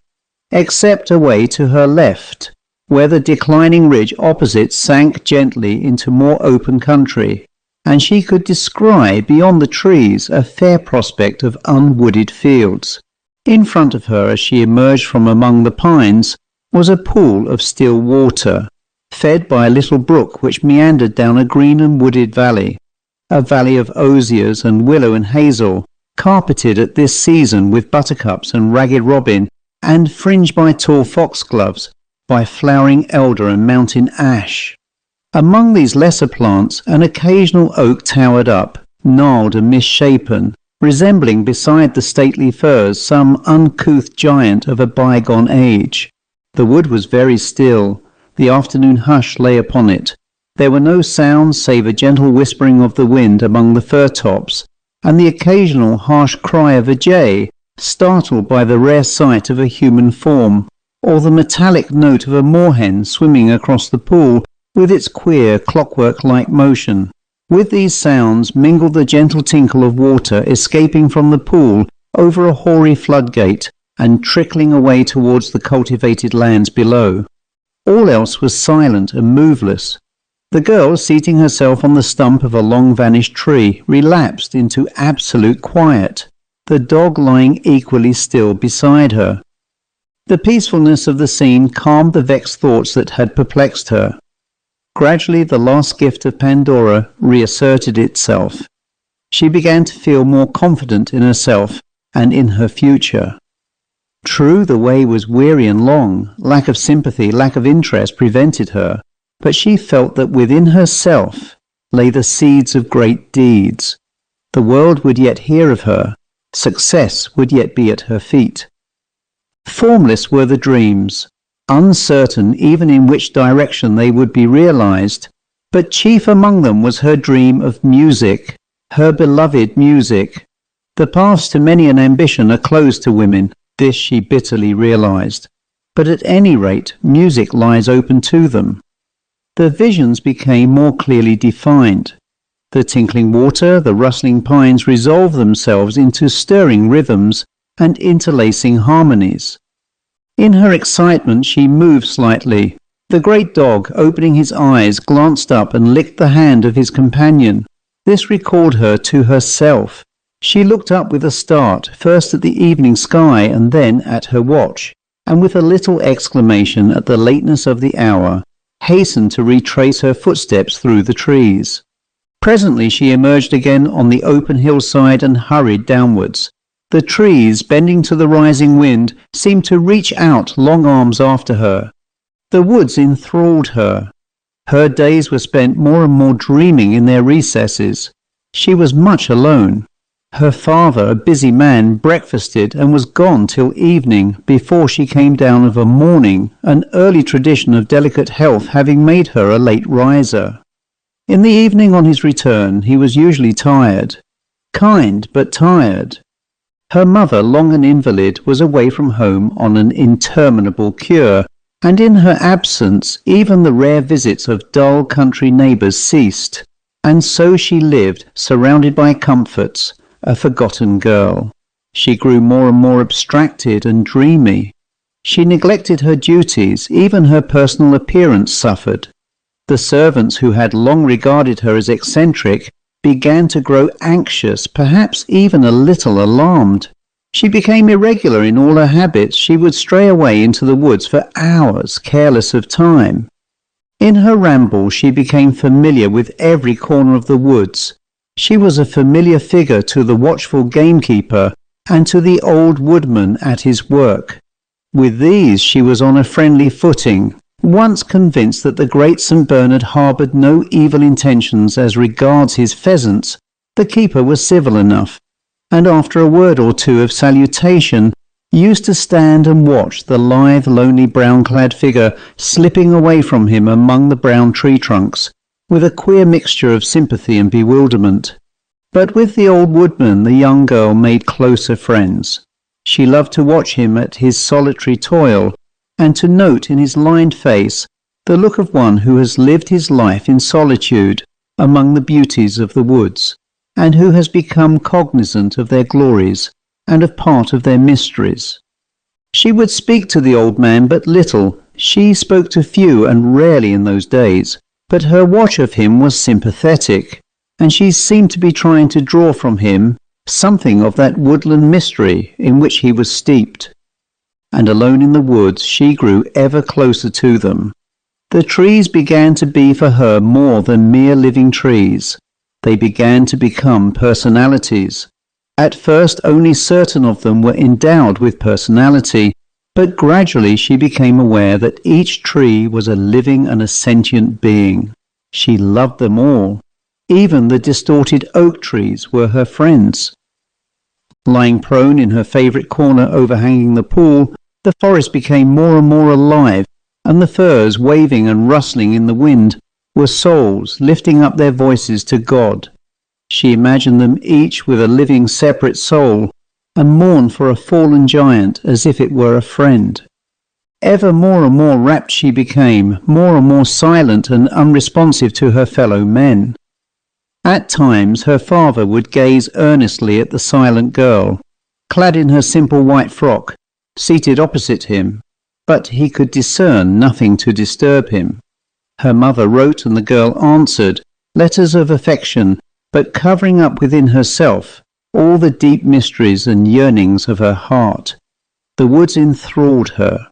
except away to her left, where the declining ridge opposite sank gently into more open country, and she could descry beyond the trees a fair prospect of unwooded fields. In front of her, as she emerged from among the pines, was a pool of still water, fed by a little brook which meandered down a green and wooded valley, a valley of osiers and willow and hazel, carpeted at this season with buttercups and ragged robin, and fringed by tall foxgloves, by flowering elder and mountain ash. Among these lesser plants an occasional oak towered up, gnarled and misshapen, resembling beside the stately firs some uncouth giant of a bygone age. The wood was very still. The afternoon hush lay upon it. There were no sounds save a gentle whispering of the wind among the fir tops, and the occasional harsh cry of a jay, startled by the rare sight of a human form, or the metallic note of a moorhen swimming across the pool with its queer clockwork-like motion. With these sounds mingled the gentle tinkle of water escaping from the pool over a hoary floodgate and trickling away towards the cultivated lands below. All else was silent and moveless. The girl, seating herself on the stump of a long-vanished tree, relapsed into absolute quiet, the dog lying equally still beside her. The peacefulness of the scene calmed the vexed thoughts that had perplexed her. Gradually the last gift of Pandora reasserted itself. She began to feel more confident in herself and in her future. True, the way was weary and long, lack of sympathy, lack of interest prevented her, but she felt that within herself lay the seeds of great deeds. The world would yet hear of her. Success would yet be at her feet. Formless were the dreams, uncertain even in which direction they would be realized, but chief among them was her dream of music, her beloved music. The paths to many an ambition are closed to women, this she bitterly realized, but at any rate music lies open to them. The visions became more clearly defined. The tinkling water, the rustling pines resolved themselves into stirring rhythms and interlacing harmonies. In her excitement she moved slightly. The great dog, opening his eyes, glanced up and licked the hand of his companion. This recalled her to herself. She looked up with a start, first at the evening sky and then at her watch, and with a little exclamation at the lateness of the hour, hastened to retrace her footsteps through the trees. Presently she emerged again on the open hillside and hurried downwards. The trees, bending to the rising wind, seemed to reach out long arms after her. The woods enthralled her. Her days were spent more and more dreaming in their recesses. She was much alone. Her father, a busy man, breakfasted and was gone till evening before she came down of a morning, an early tradition of delicate health having made her a late riser. In the evening on his return he was usually tired, kind but tired. Her mother, long an invalid, was away from home on an interminable cure, and in her absence even the rare visits of dull country neighbours ceased, and so she lived, surrounded by comforts, a forgotten girl. She grew more and more abstracted and dreamy. She neglected her duties, even her personal appearance suffered. The servants who had long regarded her as eccentric began to grow anxious, perhaps even a little alarmed. She became irregular in all her habits. She would stray away into the woods for hours, careless of time. In her rambles she became familiar with every corner of the woods. She was a familiar figure to the watchful gamekeeper and to the old woodman at his work. With these she was on a friendly footing. Once convinced that the great St Bernard harboured no evil intentions as regards his pheasants, the keeper was civil enough, and after a word or two of salutation, used to stand and watch the lithe, lonely, brown-clad figure slipping away from him among the brown tree trunks, with a queer mixture of sympathy and bewilderment. But with the old woodman the young girl made closer friends. She loved to watch him at his solitary toil, and to note in his lined face the look of one who has lived his life in solitude among the beauties of the woods, and who has become cognizant of their glories and of part of their mysteries. She would speak to the old man but little. She spoke to few and rarely in those days, but her watch of him was sympathetic, and she seemed to be trying to draw from him something of that woodland mystery in which he was steeped. And alone in the woods she grew ever closer to them. The trees began to be for her more than mere living trees. They began to become personalities. At first only certain of them were endowed with personality, but gradually she became aware that each tree was a living and a sentient being. She loved them all. Even the distorted oak trees were her friends. Lying prone in her favourite corner overhanging the pool, the forest became more and more alive, and the firs, waving and rustling in the wind, were souls lifting up their voices to God. She imagined them each with a living separate soul, and mourned for a fallen giant as if it were a friend. Ever more and more rapt she became, more and more silent and unresponsive to her fellow men. At times her father would gaze earnestly at the silent girl, clad in her simple white frock, seated opposite him, but he could discern nothing to disturb him. Her mother wrote and the girl answered, letters of affection, but covering up within herself all the deep mysteries and yearnings of her heart. The woods enthralled her.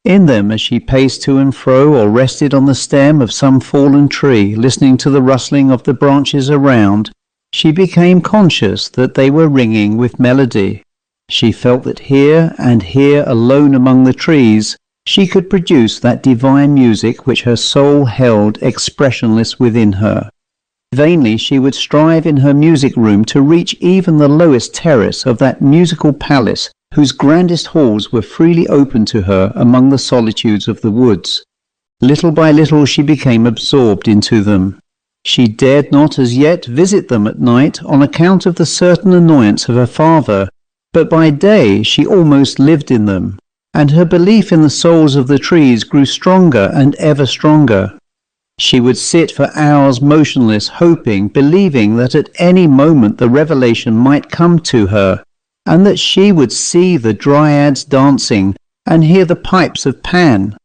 In them, as she paced to and fro or rested on the stem of some fallen tree, listening to the rustling of the branches around, she became conscious that they were ringing with melody. She felt that here and here alone among the trees she could produce that divine music which her soul held expressionless within her. Vainly she would strive in her music room to reach even the lowest terrace of that musical palace whose grandest halls were freely open to her among the solitudes of the woods. Little by little she became absorbed into them. She dared not as yet visit them at night on account of the certain annoyance of her father, but by day she almost lived in them, and her belief in the souls of the trees grew stronger and ever stronger. She would sit for hours motionless, hoping, believing that at any moment the revelation might come to her, and that she would see the dryads dancing and hear the pipes of Pan.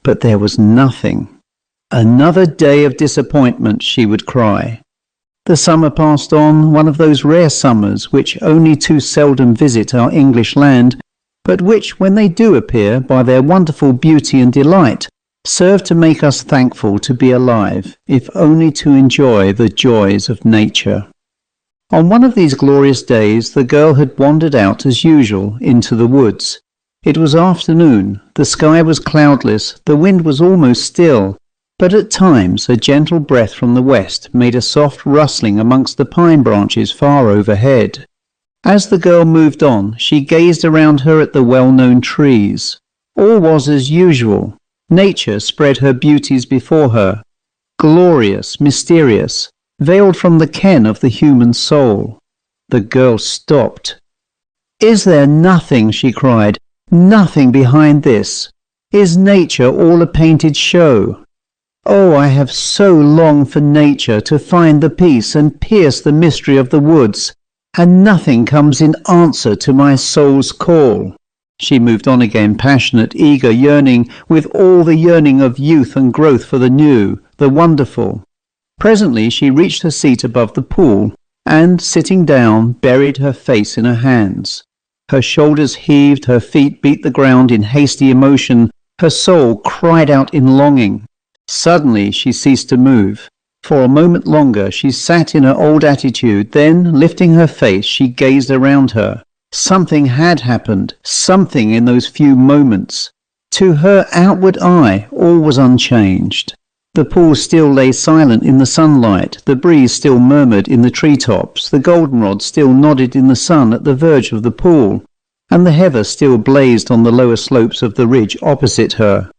But there was nothing. Another day of disappointment, she would cry. The summer passed on, one of those rare summers which only too seldom visit our English land, but which, when they do appear, by their wonderful beauty and delight, serve to make us thankful to be alive, if only to enjoy the joys of nature. On one of these glorious days the girl had wandered out as usual into the woods. It was afternoon, the sky was cloudless, the wind was almost still, but at times a gentle breath from the west made a soft rustling amongst the pine branches far overhead. As the girl moved on, she gazed around her at the well-known trees. All was as usual. Nature spread her beauties before her, glorious, mysterious, veiled from the ken of the human soul. The girl stopped. "Is there nothing," she cried, "nothing behind this? Is nature all a painted show? Oh, I have so longed for nature to find the peace and pierce the mystery of the woods, and nothing comes in answer to my soul's call." She moved on again, passionate, eager, yearning, with all the yearning of youth and growth for the new, the wonderful. Presently she reached her seat above the pool, and, sitting down, buried her face in her hands. Her shoulders heaved, her feet beat the ground in hasty emotion, her soul cried out in longing. Suddenly she ceased to move. For a moment longer she sat in her old attitude, then, lifting her face, she gazed around her. Something had happened, something in those few moments. To her outward eye all was unchanged. The pool still lay silent in the sunlight, the breeze still murmured in the tree-tops, the goldenrod still nodded in the sun at the verge of the pool, and the heather still blazed on the lower slopes of the ridge opposite her.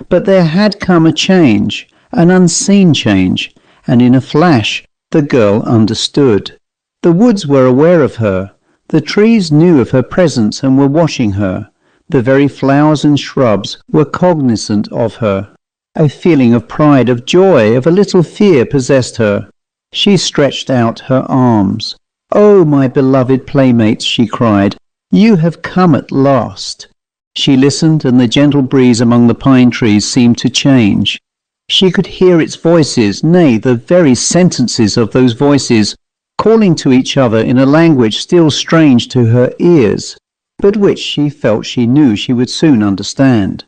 But there had come a change, an unseen change, and in a flash the girl understood. The woods were aware of her, the trees knew of her presence and were watching her, the very flowers and shrubs were cognizant of her. A feeling of pride, of joy, of a little fear possessed her. She stretched out her arms. "Oh, my beloved playmates," she cried, "you have come at last." She listened, and the gentle breeze among the pine trees seemed to change. She could hear its voices, nay, the very sentences of those voices, calling to each other in a language still strange to her ears, but which she felt she knew she would soon understand.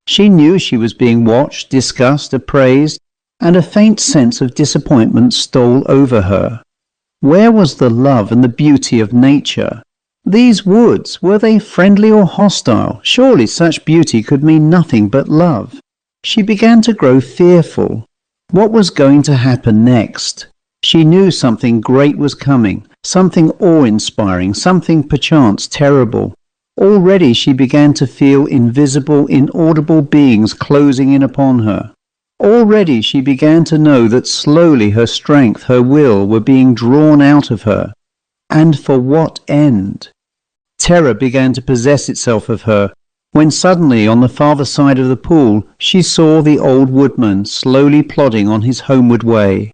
She knew she was being watched, discussed, appraised, and a faint sense of disappointment stole over her. Where was the love and the beauty of nature? These woods, were they friendly or hostile? Surely such beauty could mean nothing but love. She began to grow fearful. What was going to happen next? She knew something great was coming, something awe-inspiring, something perchance terrible. Already she began to feel invisible, inaudible beings closing in upon her. Already she began to know that slowly her strength, her will, were being drawn out of her. And for what end? Terror began to possess itself of her, when suddenly on the farther side of the pool she saw the old woodman slowly plodding on his homeward way.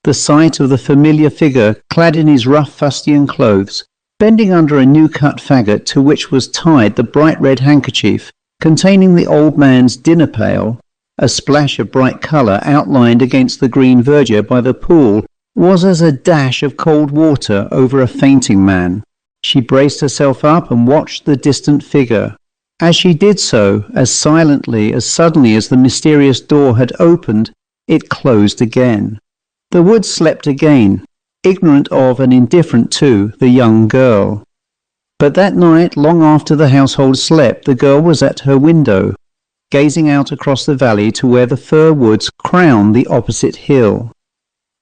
The sight of the familiar figure, clad in his rough fustian clothes, bending under a new-cut faggot to which was tied the bright red handkerchief containing the old man's dinner pail, a splash of bright colour outlined against the green verdure by the pool, was as a dash of cold water over a fainting man. She braced herself up and watched the distant figure. As she did so, as silently, as suddenly as the mysterious door had opened, it closed again. The woods slept again, ignorant of and indifferent to the young girl. But that night, long after the household slept, the girl was at her window, gazing out across the valley to where the fir woods crowned the opposite hill.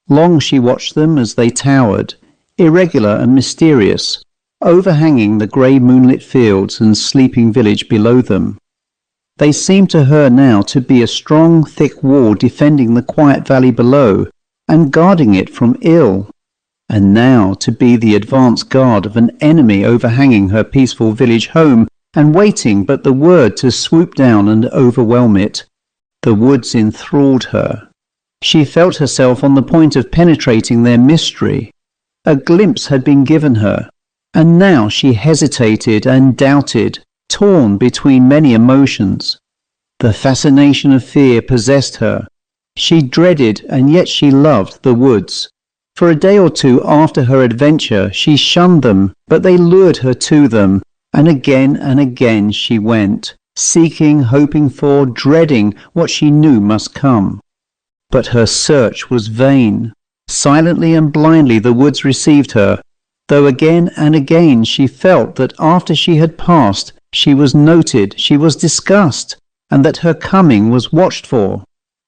Long she watched them as they towered, irregular and mysterious, overhanging the grey moonlit fields and sleeping village below them. They seemed to her now to be a strong, thick wall defending the quiet valley below, and guarding it from ill, and now to be the advance guard of an enemy overhanging her peaceful village home, and waiting but the word to swoop down and overwhelm it. The woods enthralled her. She felt herself on the point of penetrating their mystery. A glimpse had been given her, and now she hesitated and doubted, torn between many emotions. The fascination of fear possessed her. She dreaded, and yet she loved, the woods. For a day or two after her adventure she shunned them, but they lured her to them, and again she went, seeking, hoping for, dreading what she knew must come. But her search was vain. Silently and blindly the woods received her, though again and again she felt that after she had passed she was noted, she was discussed, and that her coming was watched for.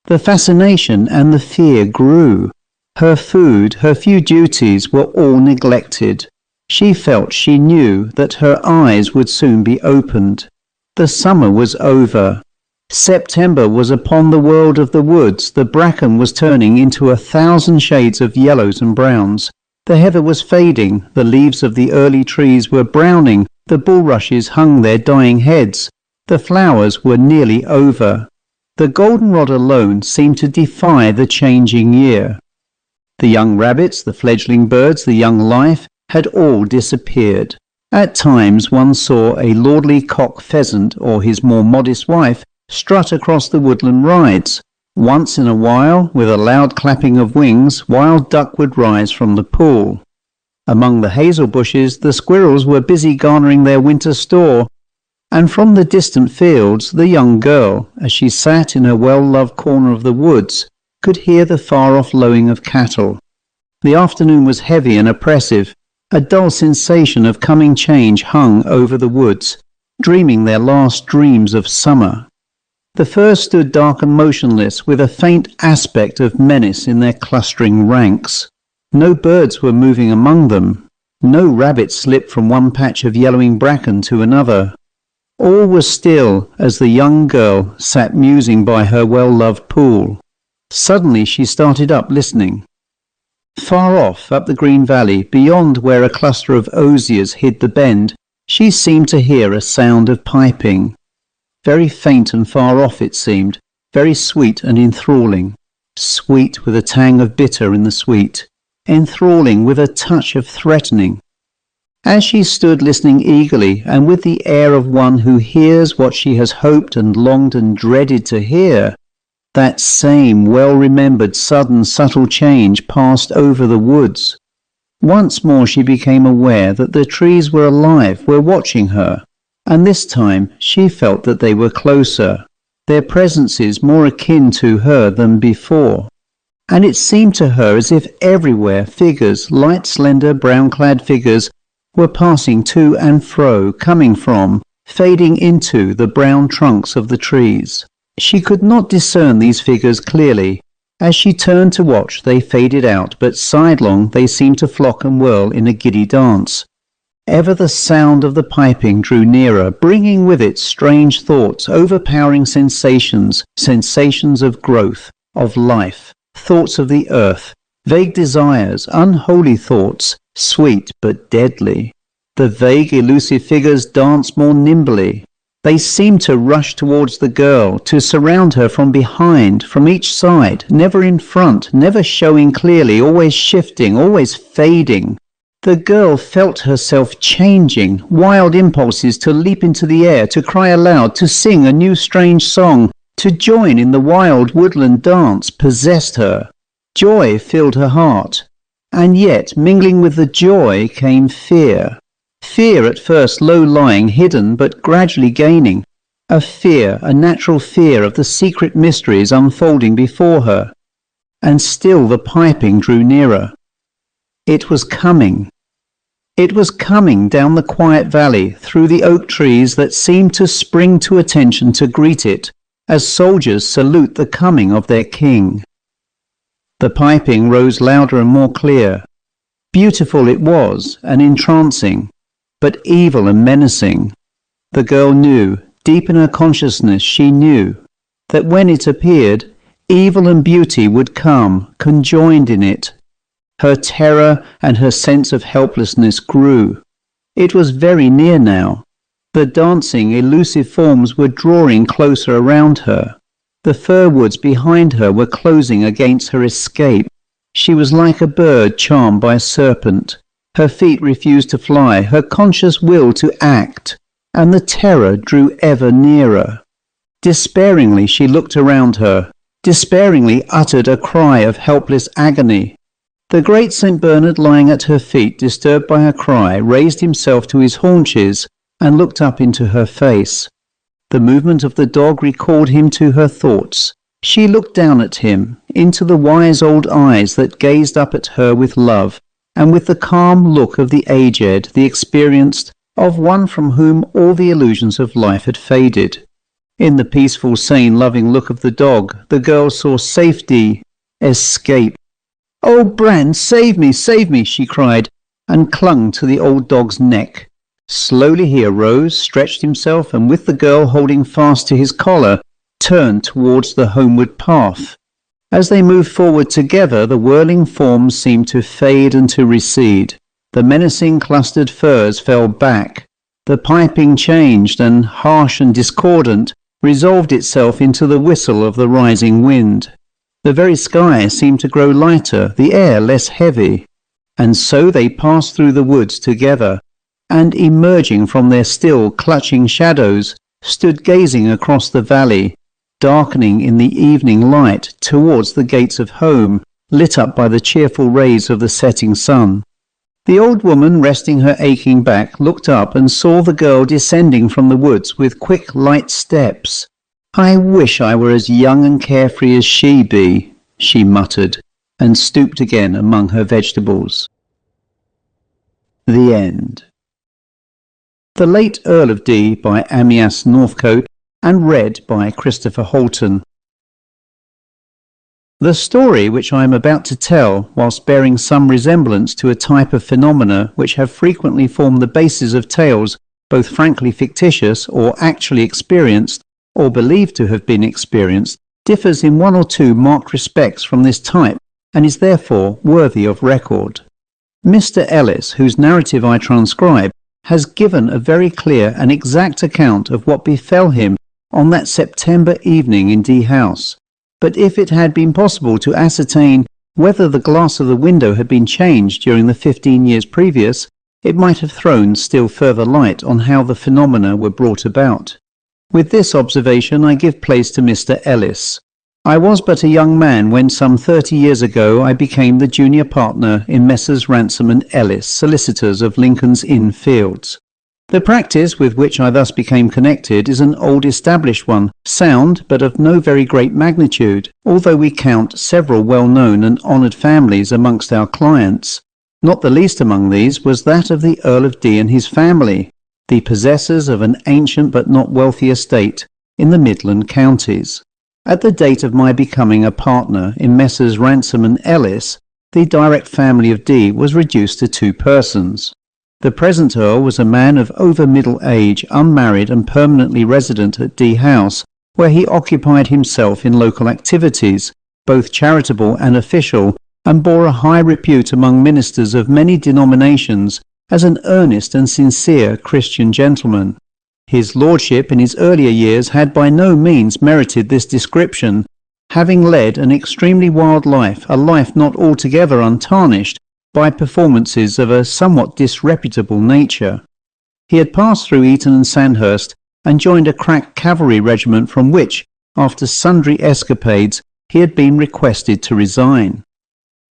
The fascination and the fear grew. Her food, her few duties were all neglected. She felt, she knew, that her eyes would soon be opened. The summer was over. September was upon the world of the woods. The bracken was turning into 1,000 shades of yellows and browns. The heather was fading. The leaves of the early trees were browning. The bulrushes hung their dying heads. The flowers were nearly over. The goldenrod alone seemed to defy the changing year. The young rabbits, the fledgling birds, the young life, had all disappeared. At times one saw a lordly cock pheasant or his more modest wife strut across the woodland rides. Once in a while, with a loud clapping of wings, wild duck would rise from the pool. Among the hazel bushes the squirrels were busy garnering their winter store, and from the distant fields the young girl, as she sat in her well-loved corner of the woods, could hear the far-off lowing of cattle. The afternoon was heavy and oppressive. A dull sensation of coming change hung over the woods, dreaming their last dreams of summer. The firs stood dark and motionless, with a faint aspect of menace in their clustering ranks. No birds were moving among them. No rabbit slipped from one patch of yellowing bracken to another. All was still as the young girl sat musing by her well-loved pool. Suddenly she started up, listening. Far off, up the green valley, beyond where a cluster of osiers hid the bend, she seemed to hear a sound of piping. Very faint and far off it seemed, very sweet and enthralling. Sweet with a tang of bitter in the sweet, enthralling with a touch of threatening. As she stood listening eagerly, and with the air of one who hears what she has hoped and longed and dreaded to hear, that same well-remembered sudden subtle change passed over the woods. Once more she became aware that the trees were alive, were watching her, and this time she felt that they were closer, their presences more akin to her than before. And it seemed to her as if everywhere figures, light, slender, brown-clad figures, were passing to and fro, coming from, fading into the brown trunks of the trees. She could not discern these figures clearly. As she turned to watch, they faded out, but sidelong they seemed to flock and whirl in a giddy dance. Ever the sound of the piping drew nearer, bringing with it strange thoughts, overpowering sensations, sensations of growth, of life, thoughts of the earth, vague desires, unholy thoughts, sweet but deadly. The vague, elusive figures danced more nimbly. They seemed to rush towards the girl, to surround her from behind, from each side, never in front, never showing clearly, always shifting, always fading. The girl felt herself changing, wild impulses to leap into the air, to cry aloud, to sing a new strange song, to join in the wild woodland dance possessed her. Joy filled her heart, and yet mingling with the joy came fear. Fear at first low-lying, hidden, but gradually gaining. A fear, a natural fear of the secret mysteries unfolding before her. And still the piping drew nearer. It was coming. It was coming down the quiet valley, through the oak trees that seemed to spring to attention to greet it, as soldiers salute the coming of their king. The piping rose louder and more clear. Beautiful it was, and entrancing, but evil and menacing. The girl knew, deep in her consciousness she knew, that when it appeared, evil and beauty would come, conjoined in it. Her terror and her sense of helplessness grew. It was very near now. The dancing, elusive forms were drawing closer around her. The fir woods behind her were closing against her escape. She was like a bird charmed by a serpent. Her feet refused to fly, her conscious will to act, and the terror drew ever nearer. Despairingly she looked around her, despairingly uttered a cry of helpless agony. The great St Bernard lying at her feet, disturbed by her cry, raised himself to his haunches and looked up into her face. The movement of the dog recalled him to her thoughts. She looked down at him, into the wise old eyes that gazed up at her with love, and with the calm look of the aged, the experienced, of one from whom all the illusions of life had faded. In the peaceful, sane, loving look of the dog, the girl saw safety, escape. "Oh, Bran, save me, she cried, and clung to the old dog's neck. Slowly he arose, stretched himself, and with the girl holding fast to his collar, turned towards the homeward path. As they moved forward together, the whirling forms seemed to fade and to recede. The menacing clustered firs fell back. The piping changed, and, harsh and discordant, resolved itself into the whistle of the rising wind. The very sky seemed to grow lighter, the air less heavy. and so they passed through the woods together, and emerging from their still clutching shadows, stood gazing across the valley, darkening in the evening light towards the gates of home, lit up by the cheerful rays of the setting sun. The old woman, resting her aching back, looked up and saw the girl descending from the woods with quick, light steps. "I wish I were as young and carefree as she be," she muttered, and stooped again among her vegetables. The End. The Late Earl of D by Amyas Northcote, and read by Christopher Holton. The story which I am about to tell, whilst bearing some resemblance to a type of phenomena which have frequently formed the basis of tales both frankly fictitious or actually experienced, or believed to have been experienced, differs in one or two marked respects from this type, and is therefore worthy of record. Mr. Ellis, whose narrative I transcribe, has given a very clear and exact account of what befell him on that September evening in D House. But if it had been possible to ascertain whether the glass of the window had been changed during the 15 years previous, it might have thrown still further light on how the phenomena were brought about. With this observation I give place to Mr. Ellis. I was but a young man when some 30 years ago I became the junior partner in Messrs. Ransom and Ellis, solicitors of Lincoln's Inn Fields. The practice with which I thus became connected is an old established one, sound but of no very great magnitude, although we count several well-known and honoured families amongst our clients. Not the least among these was that of the Earl of D and his family, the possessors of an ancient but not wealthy estate in the Midland counties. At the date of my becoming a partner in Messrs. Ransom and Ellis, the direct family of D was reduced to 2 persons. The present Earl was a man of over middle age, unmarried and permanently resident at D House, where he occupied himself in local activities, both charitable and official, and bore a high repute among ministers of many denominations as an earnest and sincere Christian gentleman. His lordship in his earlier years had by no means merited this description, having led an extremely wild life, a life not altogether untarnished by performances of a somewhat disreputable nature. He had passed through Eton and Sandhurst, and joined a crack cavalry regiment from which, after sundry escapades, he had been requested to resign.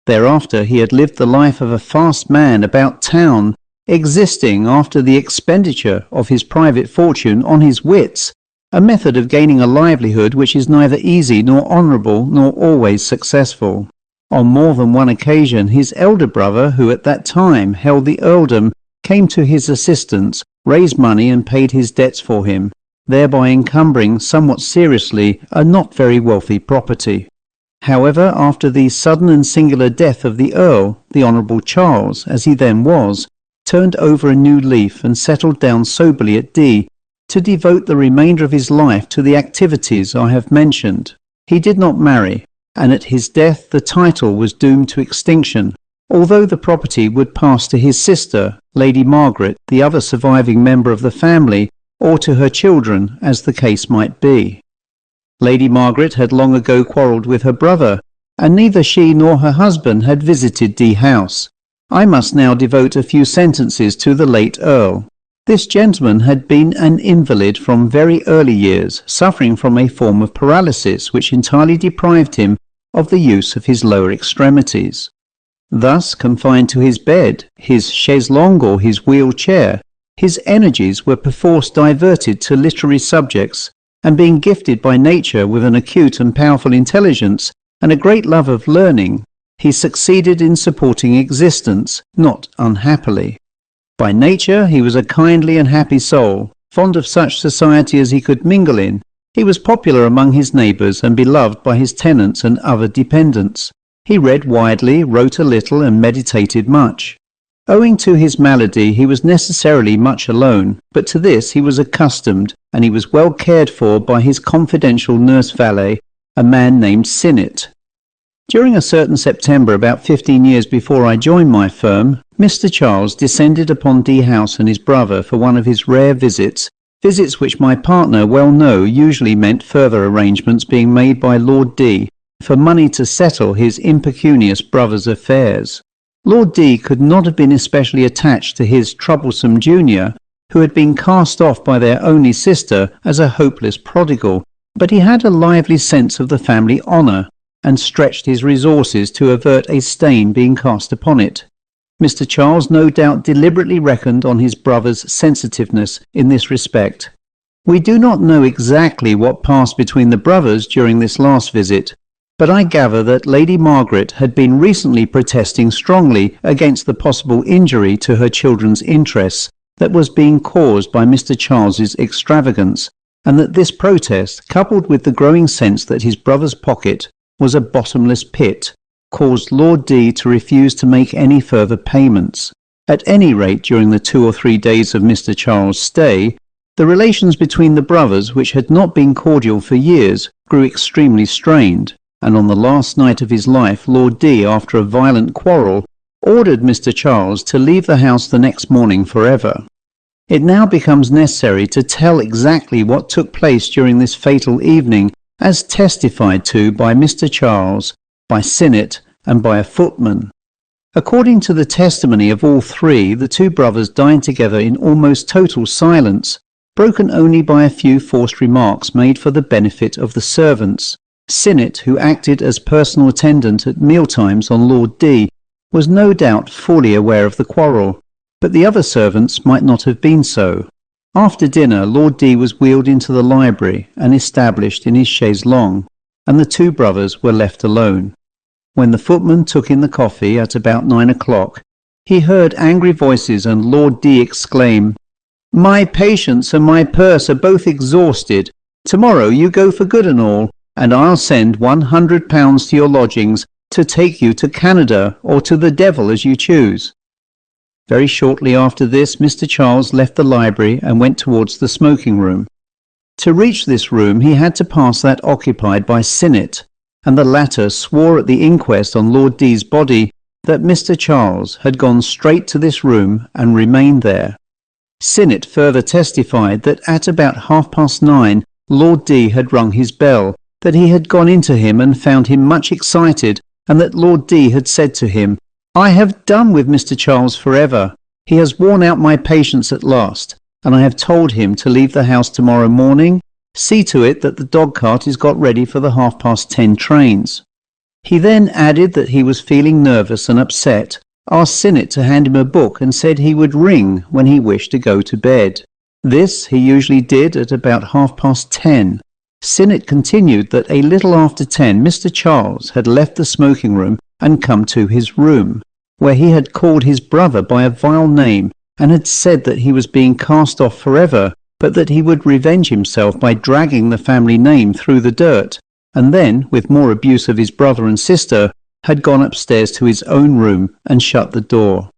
Thereafter he had lived the life of a fast man about town, existing after the expenditure of his private fortune on his wits, a method of gaining a livelihood which is neither easy nor honourable nor always successful. On more than one occasion his elder brother, who at that time held the earldom, came to his assistance, raised money and paid his debts for him, thereby encumbering somewhat seriously a not very wealthy property. However, after the sudden and singular death of the Earl, the Honourable Charles, as he then was, turned over a new leaf and settled down soberly at D, to devote the remainder of his life to the activities I have mentioned. He did not marry, and at his death the title was doomed to extinction, although the property would pass to his sister, Lady Margaret, the other surviving member of the family, or to her children, as the case might be. Lady Margaret had long ago quarrelled with her brother, and neither she nor her husband had visited D House. I must now devote a few sentences to the late Earl. This gentleman had been an invalid from very early years, suffering from a form of paralysis which entirely deprived him of the use of his lower extremities. Thus, confined to his bed, his chaise longue or his wheeled chair, his energies were perforce diverted to literary subjects, and being gifted by nature with an acute and powerful intelligence and a great love of learning, he succeeded in supporting existence, not unhappily. By nature he was a kindly and happy soul, fond of such society as he could mingle in. He was popular among his neighbours and beloved by his tenants and other dependents. He read widely, wrote a little, and meditated much. Owing to his malady he was necessarily much alone, but to this he was accustomed, and he was well cared for by his confidential nurse valet, a man named Sinnett. During a certain September about 15 years before I joined my firm, Mr. Charles descended upon D House and his brother for one of his rare visits which my partner well know usually meant further arrangements being made by Lord D for money to settle his impecunious brother's affairs. Lord D could not have been especially attached to his troublesome junior, who had been cast off by their only sister as a hopeless prodigal, but he had a lively sense of the family honour, and stretched his resources to avert a stain being cast upon it. Mr. Charles no doubt deliberately reckoned on his brother's sensitiveness in this respect. We do not know exactly what passed between the brothers during this last visit, but I gather that Lady Margaret had been recently protesting strongly against the possible injury to her children's interests that was being caused by Mr. Charles's extravagance, and that this protest, coupled with the growing sense that his brother's pocket was a bottomless pit, caused Lord D to refuse to make any further payments. At any rate, during the 2 or 3 days of Mr. Charles' stay, the relations between the brothers, which had not been cordial for years, grew extremely strained, and on the last night of his life Lord D, after a violent quarrel, ordered Mr. Charles to leave the house the next morning forever. It now becomes necessary to tell exactly what took place during this fatal evening, as testified to by Mr. Charles, by Sinnet, and by a footman. According to the testimony of all three, the two brothers dined together in almost total silence, broken only by a few forced remarks made for the benefit of the servants. Sinnet, who acted as personal attendant at mealtimes on Lord D, was no doubt fully aware of the quarrel, but the other servants might not have been so. After dinner, Lord D was wheeled into the library and established in his chaise longue, and the two brothers were left alone. When the footman took in the coffee at about 9 o'clock, he heard angry voices and Lord D exclaim, "My patience and my purse are both exhausted. Tomorrow you go for good and all, and I'll send £100 to your lodgings to take you to Canada or to the devil as you choose." Very shortly after this, Mr. Charles left the library and went towards the smoking room. To reach this room he had to pass that occupied by Sinnet, and the latter swore at the inquest on Lord D's body that Mr. Charles had gone straight to this room and remained there. Sinnet further testified that at about 9:30 Lord D had rung his bell, that he had gone into him and found him much excited, and that Lord D had said to him, "I have done with Mr. Charles forever. He has worn out my patience at last, and I have told him to leave the house tomorrow morning. See to it that the dog-cart is got ready for the 10:30 trains." He then added that he was feeling nervous and upset, asked Sinnet to hand him a book, and said he would ring when he wished to go to bed. This he usually did at about 10:30. Sinnet continued that a little after 10 Mr. Charles had left the smoking room and come to his room, where he had called his brother by a vile name and had said that he was being cast off forever, but that he would revenge himself by dragging the family name through the dirt, and then, with more abuse of his brother and sister, had gone upstairs to his own room and shut the door.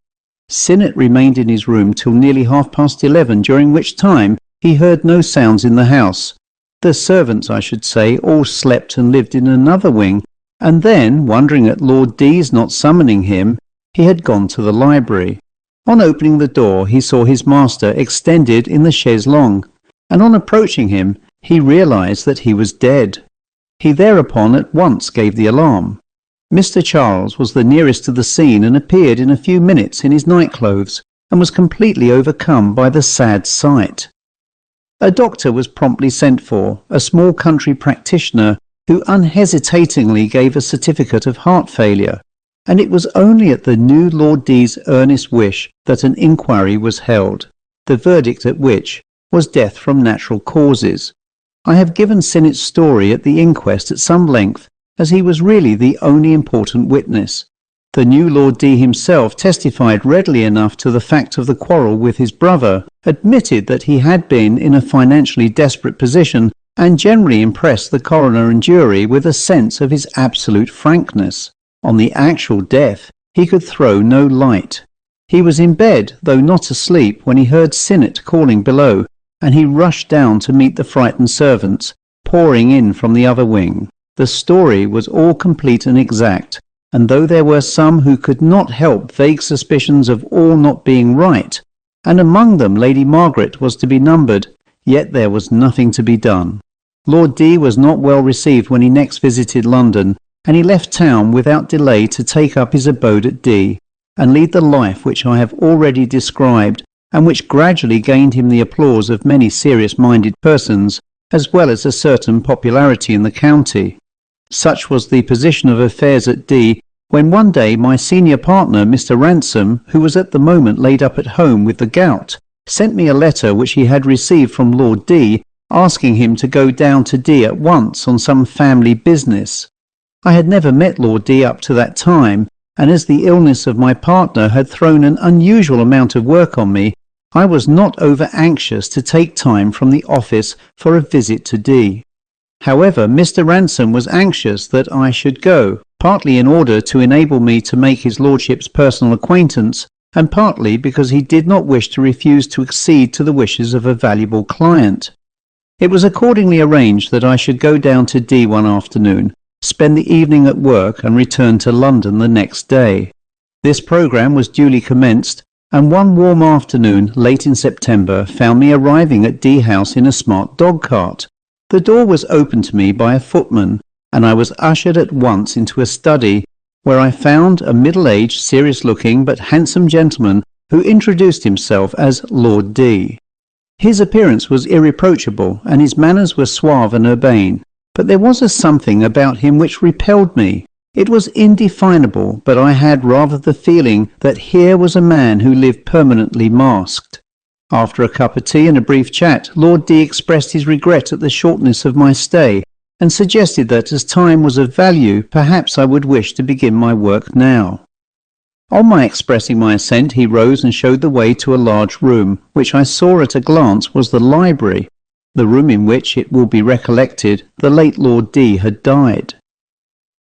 Sinnet remained in his room till nearly 11:30, during which time he heard no sounds in the house. The servants, I should say, all slept and lived in another wing, and then, wondering at Lord D's not summoning him, he had gone to the library. On opening the door he saw his master extended in the chaise longue, and on approaching him he realized that he was dead. He thereupon at once gave the alarm. Mr. Charles was the nearest to the scene and appeared in a few minutes in his night-clothes, and was completely overcome by the sad sight. A doctor was promptly sent for, a small country practitioner, who unhesitatingly gave a certificate of heart failure, and it was only at the new Lord D's earnest wish that an inquiry was held, the verdict at which was death from natural causes. I have given Sinnet's story at the inquest at some length, as he was really the only important witness. The new Lord D himself testified readily enough to the fact of the quarrel with his brother, admitted that he had been in a financially desperate position, and generally impressed the coroner and jury with a sense of his absolute frankness. On the actual death he could throw no light. He was in bed, though not asleep, when he heard Sinnet calling below, and he rushed down to meet the frightened servants, pouring in from the other wing. The story was all complete and exact, and though there were some who could not help vague suspicions of all not being right, and among them Lady Margaret was to be numbered, yet there was nothing to be done. Lord D was not well received when he next visited London, and he left town without delay to take up his abode at D. and lead the life which I have already described, and which gradually gained him the applause of many serious-minded persons, as well as a certain popularity in the county. Such was the position of affairs at D, when one day my senior partner, Mr. Ransom, who was at the moment laid up at home with the gout, sent me a letter which he had received from Lord D, asking him to go down to D at once on some family business. I had never met Lord D up to that time, and as the illness of my partner had thrown an unusual amount of work on me, I was not over anxious to take time from the office for a visit to D. However, Mr. Ransom was anxious that I should go, partly in order to enable me to make his lordship's personal acquaintance, and partly because he did not wish to refuse to accede to the wishes of a valuable client. It was accordingly arranged that I should go down to D one afternoon, spend the evening at work, and return to London the next day. This programme was duly commenced, and one warm afternoon late in September found me arriving at D House in a smart dog-cart. The door was opened to me by a footman, and I was ushered at once into a study, where I found a middle-aged, serious-looking but handsome gentleman who introduced himself as Lord D. His appearance was irreproachable, and his manners were suave and urbane, but there was a something about him which repelled me. It was indefinable, but I had rather the feeling that here was a man who lived permanently masked. After a cup of tea and a brief chat, Lord D expressed his regret at the shortness of my stay, and suggested that as time was of value, perhaps I would wish to begin my work now. On my expressing my assent, he rose and showed the way to a large room, which I saw at a glance was the library, the room in which, it will be recollected, the late Lord D had died.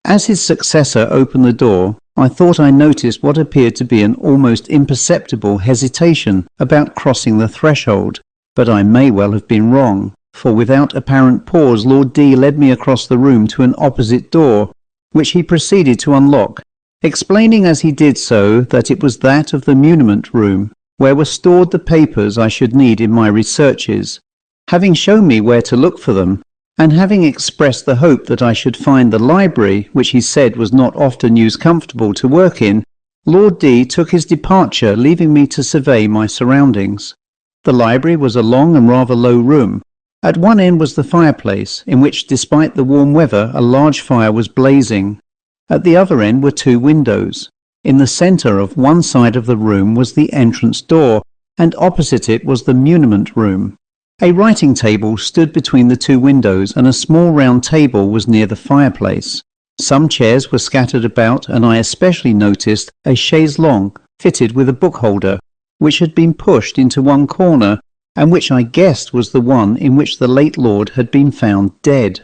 As his successor opened the door, I thought I noticed what appeared to be an almost imperceptible hesitation about crossing the threshold, but I may well have been wrong, for without apparent pause Lord D led me across the room to an opposite door, which he proceeded to unlock, explaining as he did so that it was that of the muniment room, where were stored the papers I should need in my researches. Having shown me where to look for them, and having expressed the hope that I should find the library, which he said was not often used comfortable to work in, Lord D took his departure, leaving me to survey my surroundings. The library was a long and rather low room. At one end was the fireplace, in which, despite the warm weather, a large fire was blazing. At the other end were two windows. In the centre of one side of the room was the entrance door, and opposite it was the muniment room. A writing table stood between the two windows, and a small round table was near the fireplace. Some chairs were scattered about, and I especially noticed a chaise longue fitted with a book holder, which had been pushed into one corner, and which I guessed was the one in which the late lord had been found dead.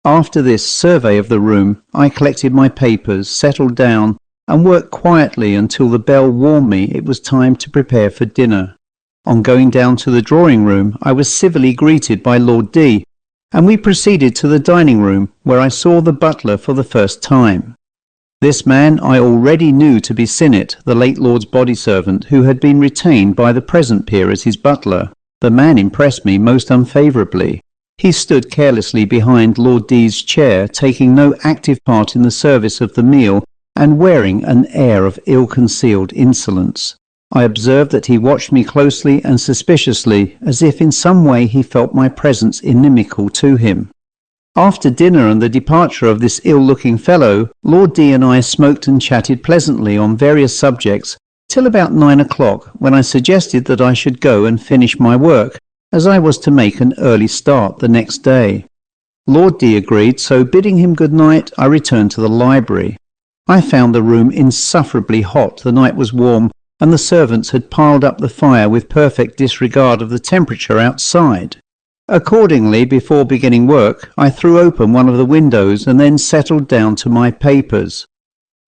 After this survey of the room, I collected my papers, settled down, and worked quietly until the bell warned me it was time to prepare for dinner. On going down to the drawing-room, I was civilly greeted by Lord D, and we proceeded to the dining-room, where I saw the butler for the first time. This man I already knew to be Sinnet, the late lord's body-servant, who had been retained by the present peer as his butler. The man impressed me most unfavourably. He stood carelessly behind Lord D's chair, taking no active part in the service of the meal, and wearing an air of ill-concealed insolence. I observed that he watched me closely and suspiciously, as if in some way he felt my presence inimical to him. After dinner and the departure of this ill-looking fellow, Lord D and I smoked and chatted pleasantly on various subjects till about 9 o'clock, when I suggested that I should go and finish my work, as I was to make an early start the next day. Lord D agreed, so bidding him good night, I returned to the library. I found the room insufferably hot. The night was warm, and the servants had piled up the fire with perfect disregard of the temperature outside. Accordingly, before beginning work, I threw open one of the windows and then settled down to my papers.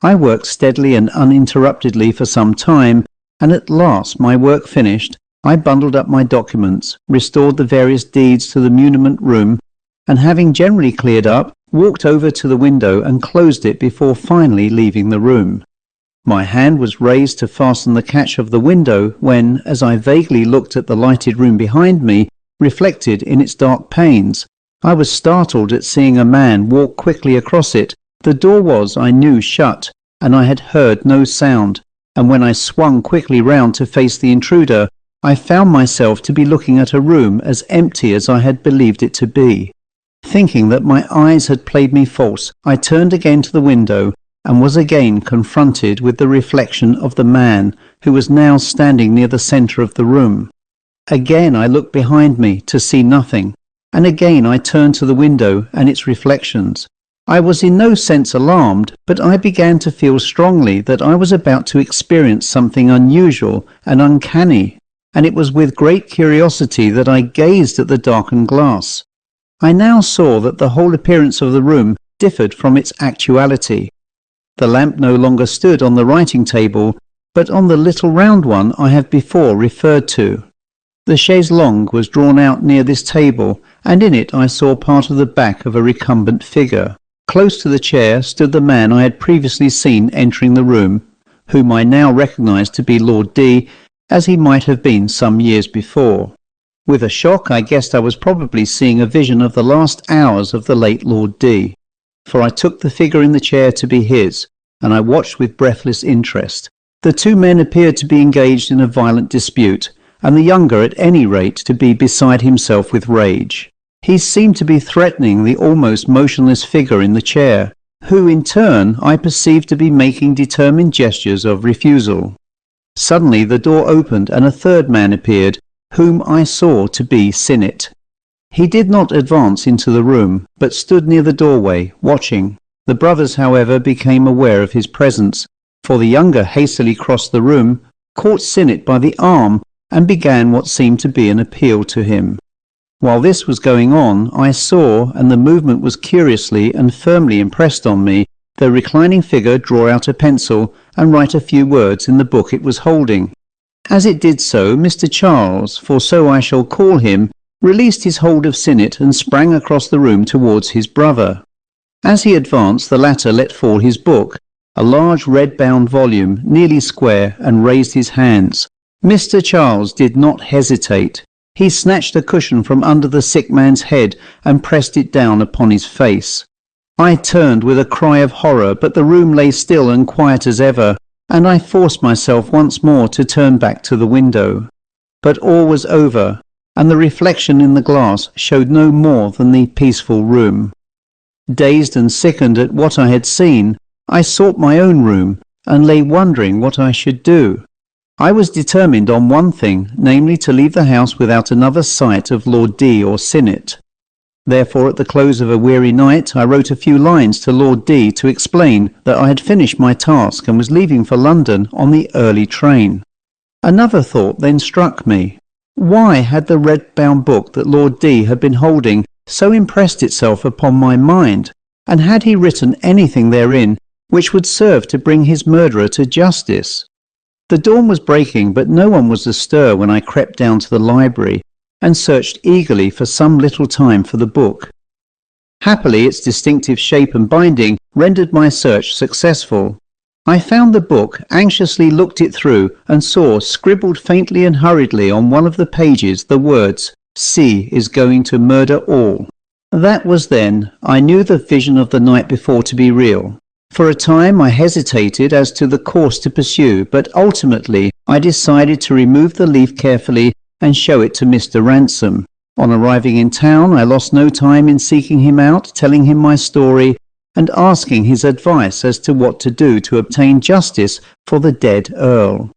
I worked steadily and uninterruptedly for some time, and at last, my work finished, I bundled up my documents, restored the various deeds to the muniment room, and having generally cleared up, walked over to the window and closed it before finally leaving the room. My hand was raised to fasten the catch of the window when, as I vaguely looked at the lighted room behind me, reflected in its dark panes, I was startled at seeing a man walk quickly across it. The door was, I knew, shut, and I had heard no sound, and when I swung quickly round to face the intruder, I found myself to be looking at a room as empty as I had believed it to be. Thinking that my eyes had played me false, I turned again to the window and was again confronted with the reflection of the man who was now standing near the centre of the room. Again I looked behind me to see nothing, and again I turned to the window and its reflections. I was in no sense alarmed, but I began to feel strongly that I was about to experience something unusual and uncanny, and it was with great curiosity that I gazed at the darkened glass. I now saw that the whole appearance of the room differed from its actuality. The lamp no longer stood on the writing table, but on the little round one I have before referred to. The chaise longue was drawn out near this table, and in it I saw part of the back of a recumbent figure. Close to the chair stood the man I had previously seen entering the room, whom I now recognised to be Lord D, as he might have been some years before. With a shock I guessed I was probably seeing a vision of the last hours of the late Lord D, for I took the figure in the chair to be his, and I watched with breathless interest. The two men appeared to be engaged in a violent dispute, and the younger at any rate to be beside himself with rage. He seemed to be threatening the almost motionless figure in the chair, who in turn I perceived to be making determined gestures of refusal. Suddenly the door opened and a third man appeared, whom I saw to be Sinnet. He did not advance into the room, but stood near the doorway, watching. The brothers, however, became aware of his presence, for the younger hastily crossed the room, caught Sinnet by the arm, and began what seemed to be an appeal to him. While this was going on, I saw, and the movement was curiously and firmly impressed on me, the reclining figure draw out a pencil and write a few words in the book it was holding. As it did so, Mr. Charles, for so I shall call him, released his hold of Sinnet and sprang across the room towards his brother. As he advanced, the latter let fall his book, a large red-bound volume, nearly square, and raised his hands. Mr. Charles did not hesitate. He snatched a cushion from under the sick man's head and pressed it down upon his face. I turned with a cry of horror, but the room lay still and quiet as ever, and I forced myself once more to turn back to the window. But all was over, and the reflection in the glass showed no more than the peaceful room. Dazed and sickened at what I had seen, I sought my own room, and lay wondering what I should do. I was determined on one thing, namely to leave the house without another sight of Lord D or Sinnet. Therefore, at the close of a weary night, I wrote a few lines to Lord D to explain that I had finished my task and was leaving for London on the early train. Another thought then struck me. Why had the red-bound book that Lord D had been holding so impressed itself upon my mind, and had he written anything therein which would serve to bring his murderer to justice? The dawn was breaking, but no one was astir when I crept down to the library and searched eagerly for some little time for the book. Happily, its distinctive shape and binding rendered my search successful. I found the book, anxiously looked it through, and saw, scribbled faintly and hurriedly on one of the pages, the words, "C is going to murder all." That was then. I knew the vision of the night before to be real. For a time I hesitated as to the course to pursue, but ultimately I decided to remove the leaf carefully and show it to Mr. Ransom. On arriving in town, I lost no time in seeking him out, telling him my story, and asking his advice as to what to do to obtain justice for the dead Earl.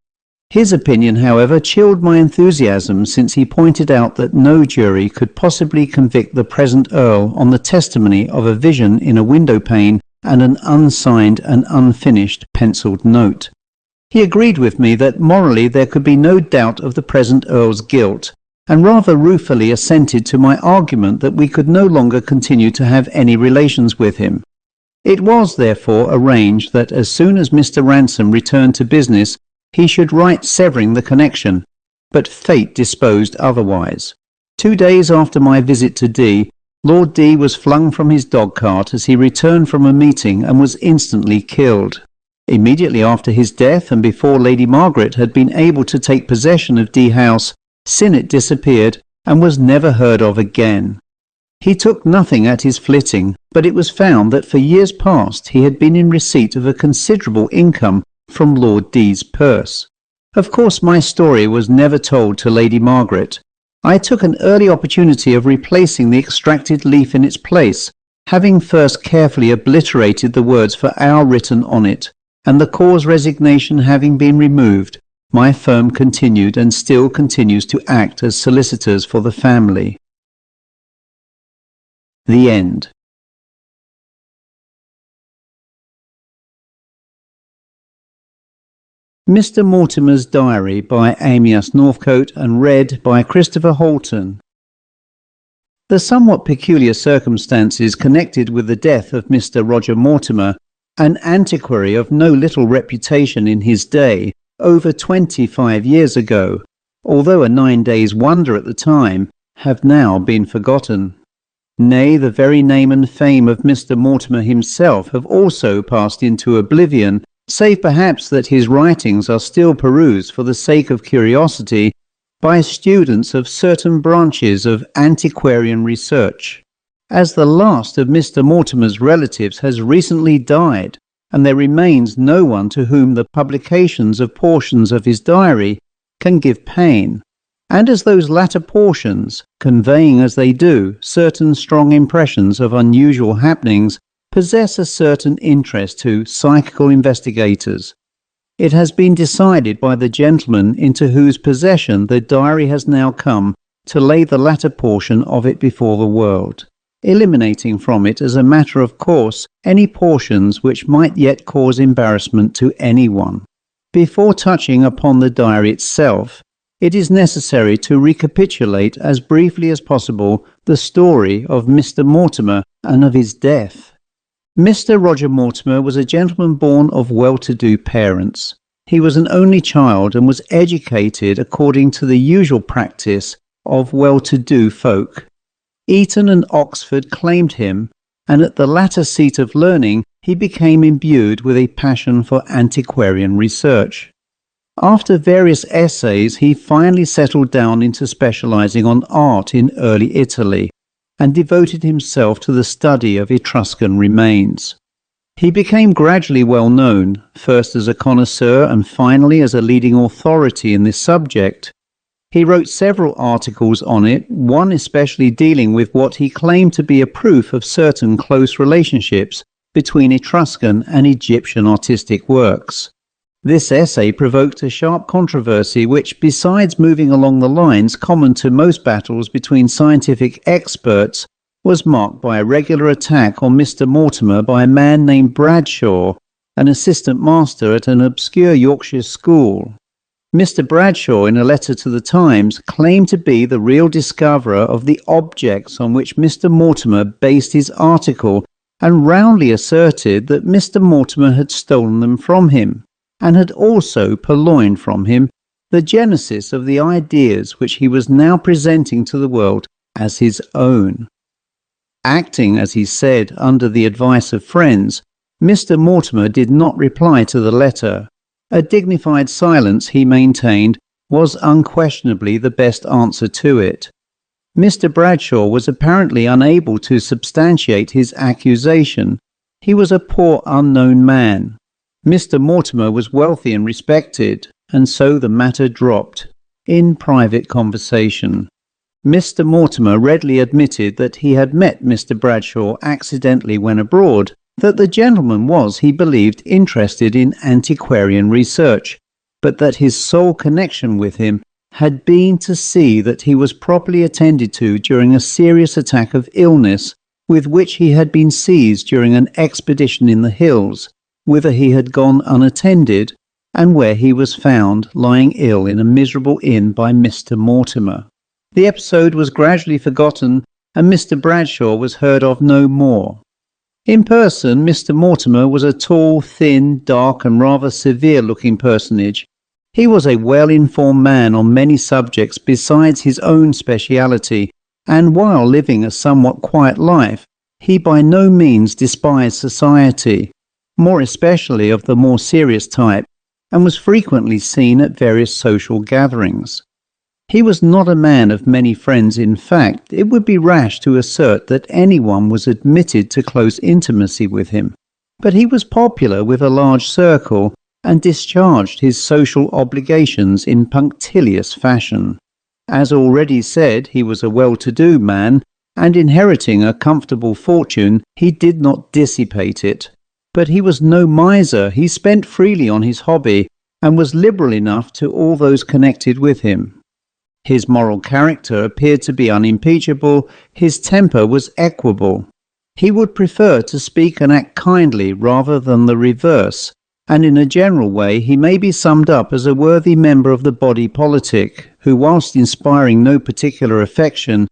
His opinion, however, chilled my enthusiasm, since he pointed out that no jury could possibly convict the present Earl on the testimony of a vision in a window-pane and an unsigned and unfinished pencilled note. He agreed with me that morally there could be no doubt of the present Earl's guilt, and rather ruefully assented to my argument that we could no longer continue to have any relations with him. It was, therefore, arranged that as soon as Mr. Ransom returned to business, he should write severing the connection, but fate disposed otherwise. 2 days after my visit to D, Lord D was flung from his dog-cart as he returned from a meeting and was instantly killed. Immediately after his death, and before Lady Margaret had been able to take possession of D House, Sinnet disappeared and was never heard of again. He took nothing at his flitting, but it was found that for years past he had been in receipt of a considerable income from Lord D.'s purse. Of course, my story was never told to Lady Margaret. I took an early opportunity of replacing the extracted leaf in its place, having first carefully obliterated the words for our written on it, and the cause resignation having been removed, my firm continued and still continues to act as solicitors for the family. The end. Mr. Mortimer's Diary by Amyas Northcote and read by Christopher Holton. The somewhat peculiar circumstances connected with the death of Mr. Roger Mortimer, an antiquary of no little reputation in his day, over 25 years ago, although a 9 days' wonder at the time, have now been forgotten. Nay, the very name and fame of Mr. Mortimer himself have also passed into oblivion, save perhaps that his writings are still perused for the sake of curiosity by students of certain branches of antiquarian research. As the last of Mr. Mortimer's relatives has recently died, and there remains no one to whom the publications of portions of his diary can give pain, and as those latter portions, conveying as they do certain strong impressions of unusual happenings, possess a certain interest to psychical investigators, it has been decided by the gentleman into whose possession the diary has now come to lay the latter portion of it before the world, eliminating from it as a matter of course any portions which might yet cause embarrassment to anyone. Before touching upon the diary itself, it is necessary to recapitulate as briefly as possible the story of Mr. Mortimer and of his death. Mr. Roger Mortimer was a gentleman born of well-to-do parents. He was an only child and was educated according to the usual practice of well-to-do folk. Eton and Oxford claimed him, and at the latter seat of learning he became imbued with a passion for antiquarian research. After various essays, he finally settled down into specializing on art in early Italy, and devoted himself to the study of Etruscan remains. He became gradually well known, first as a connoisseur and finally as a leading authority in this subject. He wrote several articles on it, one especially dealing with what he claimed to be a proof of certain close relationships between Etruscan and Egyptian artistic works. This essay provoked a sharp controversy which, besides moving along the lines common to most battles between scientific experts, was marked by a regular attack on Mr. Mortimer by a man named Bradshaw, an assistant master at an obscure Yorkshire school. Mr. Bradshaw, in a letter to the Times, claimed to be the real discoverer of the objects on which Mr. Mortimer based his article, and roundly asserted that Mr. Mortimer had stolen them from him, and had also purloined from him the genesis of the ideas which he was now presenting to the world as his own. Acting, as he said, under the advice of friends, Mr. Mortimer did not reply to the letter. A dignified silence, he maintained, was unquestionably the best answer to it. Mr. Bradshaw was apparently unable to substantiate his accusation. He was a poor unknown man. Mr. Mortimer was wealthy and respected, and so the matter dropped in private conversation. Mr. Mortimer readily admitted that he had met Mr. Bradshaw accidentally when abroad, that the gentleman was, he believed, interested in antiquarian research, but that his sole connection with him had been to see that he was properly attended to during a serious attack of illness with which he had been seized during an expedition in the hills, whither he had gone unattended, and where he was found lying ill in a miserable inn by Mr. Mortimer. The episode was gradually forgotten, and Mr. Bradshaw was heard of no more. In person, Mr. Mortimer was a tall, thin, dark, and rather severe-looking personage. He was a well-informed man on many subjects besides his own speciality, and while living a somewhat quiet life, he by no means despised society, more especially of the more serious type, and was frequently seen at various social gatherings. He was not a man of many friends. In fact, it would be rash to assert that anyone was admitted to close intimacy with him, but he was popular with a large circle, and discharged his social obligations in punctilious fashion. As already said, he was a well-to-do man, and inheriting a comfortable fortune, he did not dissipate it. But he was no miser. He spent freely on his hobby, and was liberal enough to all those connected with him. His moral character appeared to be unimpeachable. His temper was equable. He would prefer to speak and act kindly rather than the reverse, and in a general way he may be summed up as a worthy member of the body politic, who, whilst inspiring no particular affection,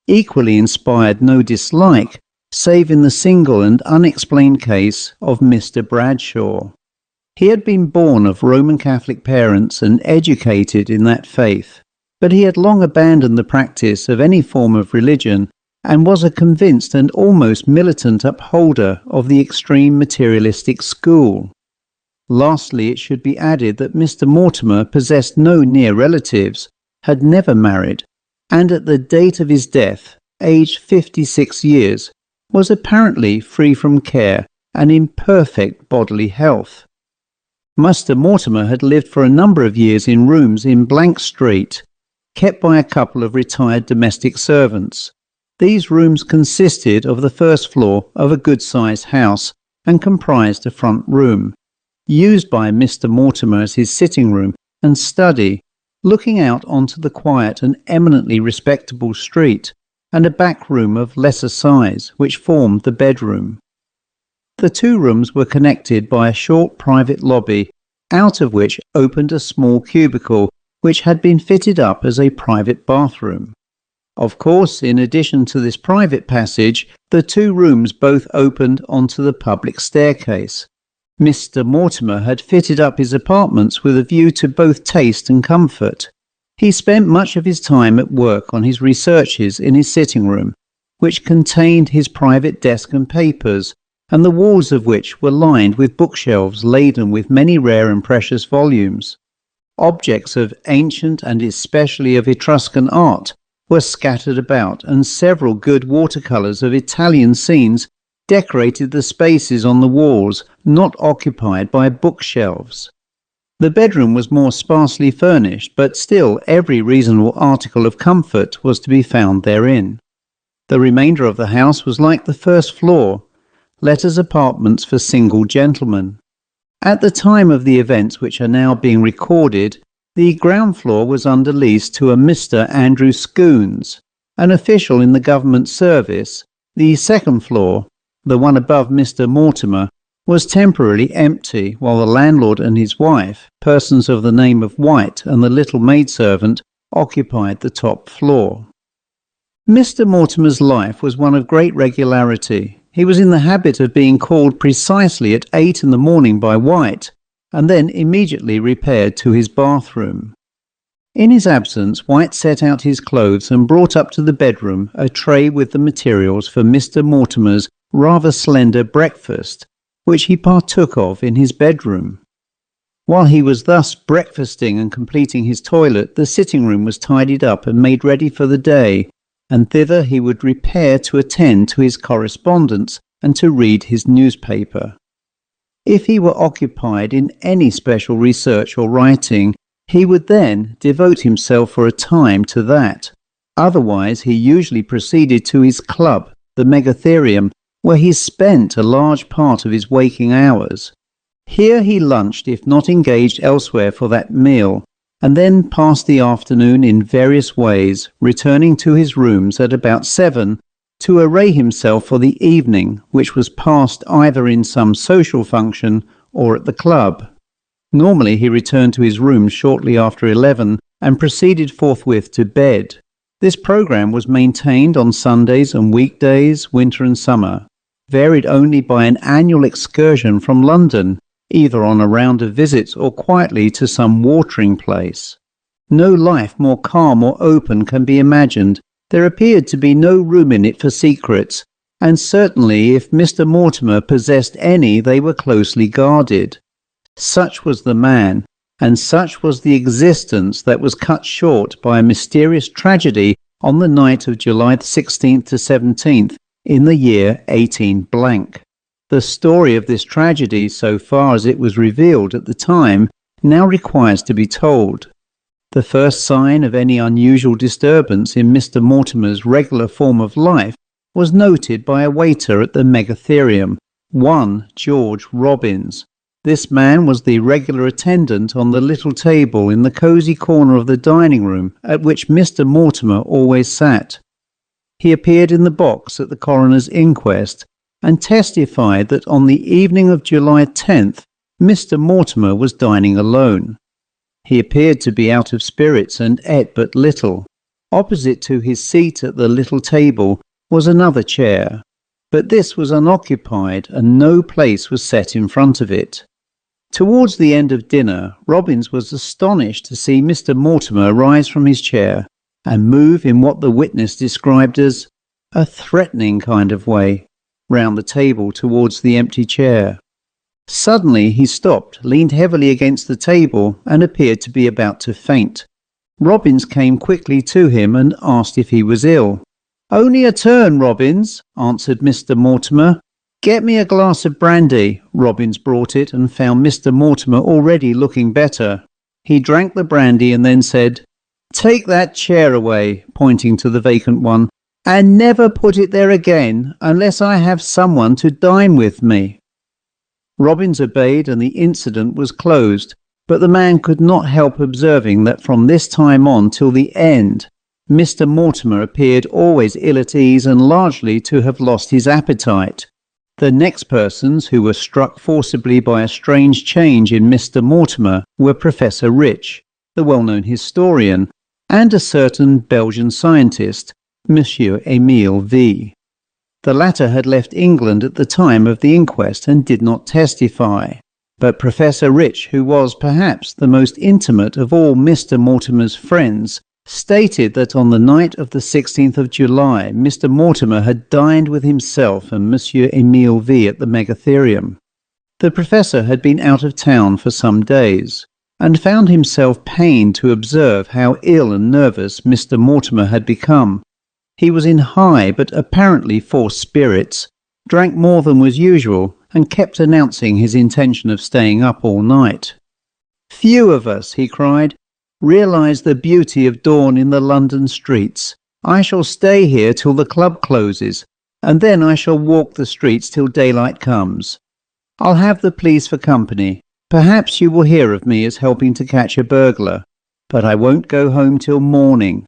equally inspired no dislike, save in the single and unexplained case of Mr. Bradshaw. He had been born of Roman Catholic parents and educated in that faith, but he had long abandoned the practice of any form of religion and was a convinced and almost militant upholder of the extreme materialistic school. Lastly, it should be added that Mr. Mortimer possessed no near relatives, had never married, and at the date of his death, aged 56 years, was apparently free from care and in perfect bodily health. Mr. Mortimer had lived for a number of years in rooms in Blank Street, kept by a couple of retired domestic servants. These rooms consisted of the first floor of a good-sized house and comprised a front room, used by Mr. Mortimer as his sitting room and study, looking out onto the quiet and eminently respectable street, and a back room of lesser size, which formed the bedroom. The two rooms were connected by a short private lobby, out of which opened a small cubicle, which had been fitted up as a private bathroom. Of course, in addition to this private passage, the two rooms both opened onto the public staircase. Mr. Mortimer had fitted up his apartments with a view to both taste and comfort. He spent much of his time at work on his researches in his sitting room, which contained his private desk and papers, and the walls of which were lined with bookshelves laden with many rare and precious volumes. Objects of ancient and especially of Etruscan art were scattered about, and several good watercolours of Italian scenes decorated the spaces on the walls not occupied by bookshelves. The bedroom was more sparsely furnished, but still every reasonable article of comfort was to be found therein. The remainder of the house was like the first floor, let as apartments for single gentlemen. At the time of the events which are now being recorded, the ground floor was under lease to a Mr. Andrew Scoons, an official in the government service. The second floor, the one above Mr. Mortimer, was temporarily empty, while the landlord and his wife, persons of the name of White, and the little maidservant occupied the top floor. Mr. Mortimer's life was one of great regularity. He was in the habit of being called precisely at 8 in the morning by White, and then immediately repaired to his bathroom. In his absence, White set out his clothes and brought up to the bedroom a tray with the materials for Mr. Mortimer's rather slender breakfast, which he partook of in his bedroom. While he was thus breakfasting and completing his toilet, the sitting room was tidied up and made ready for the day, and thither he would repair to attend to his correspondence and to read his newspaper. If he were occupied in any special research or writing, he would then devote himself for a time to that. Otherwise, he usually proceeded to his club, the Megatherium, where he spent a large part of his waking hours. Here he lunched if not engaged elsewhere for that meal, and then passed the afternoon in various ways, returning to his rooms at about 7 to array himself for the evening, which was passed either in some social function or at the club. Normally he returned to his room shortly after 11 and proceeded forthwith to bed. This programme was maintained on Sundays and weekdays, winter and summer, varied only by an annual excursion from London, either on a round of visits or quietly to some watering place. No life more calm or open can be imagined. There appeared to be no room in it for secrets, and certainly if Mr. Mortimer possessed any, they were closely guarded. Such was the man, and such was the existence that was cut short by a mysterious tragedy on the night of July 16th to 17th in the year 18 blank. The story of this tragedy, so far as it was revealed at the time, now requires to be told. The first sign of any unusual disturbance in Mr. Mortimer's regular form of life was noted by a waiter at the Megatherium, one George Robbins. This man was the regular attendant on the little table in the cosy corner of the dining room at which Mr. Mortimer always sat. He appeared in the box at the coroner's inquest and testified that on the evening of July 10th, Mr. Mortimer was dining alone. He appeared to be out of spirits and ate but little. Opposite to his seat at the little table was another chair, but this was unoccupied and no place was set in front of it. Towards the end of dinner, Robbins was astonished to see Mr. Mortimer rise from his chair and move in what the witness described as a threatening kind of way round the table towards the empty chair. Suddenly he stopped, leaned heavily against the table, and appeared to be about to faint. Robbins came quickly to him and asked if he was ill. "Only a turn, Robbins," answered Mr. Mortimer. "Get me a glass of brandy." Robbins brought it and found Mr. Mortimer already looking better. He drank the brandy and then said, "Take that chair away," pointing to the vacant one, "and never put it there again unless I have someone to dine with me." Robbins obeyed and the incident was closed, but the man could not help observing that from this time on till the end, Mr. Mortimer appeared always ill at ease and largely to have lost his appetite. The next persons who were struck forcibly by a strange change in Mr. Mortimer were Professor Rich, the well-known historian, and a certain Belgian scientist, Monsieur Emile V. The latter had left England at the time of the inquest and did not testify, but Professor Rich, who was perhaps the most intimate of all Mr. Mortimer's friends, stated that on the night of the 16th of July Mr. Mortimer had dined with himself and Monsieur Emile V at the Megatherium. The professor had been out of town for some days, and found himself pained to observe how ill and nervous Mr. Mortimer had become. He was in high but apparently forced spirits, drank more than was usual, and kept announcing his intention of staying up all night. "Few of us," he cried, "realise the beauty of dawn in the London streets. I shall stay here till the club closes, and then I shall walk the streets till daylight comes. I'll have the police for company. Perhaps you will hear of me as helping to catch a burglar, but I won't go home till morning."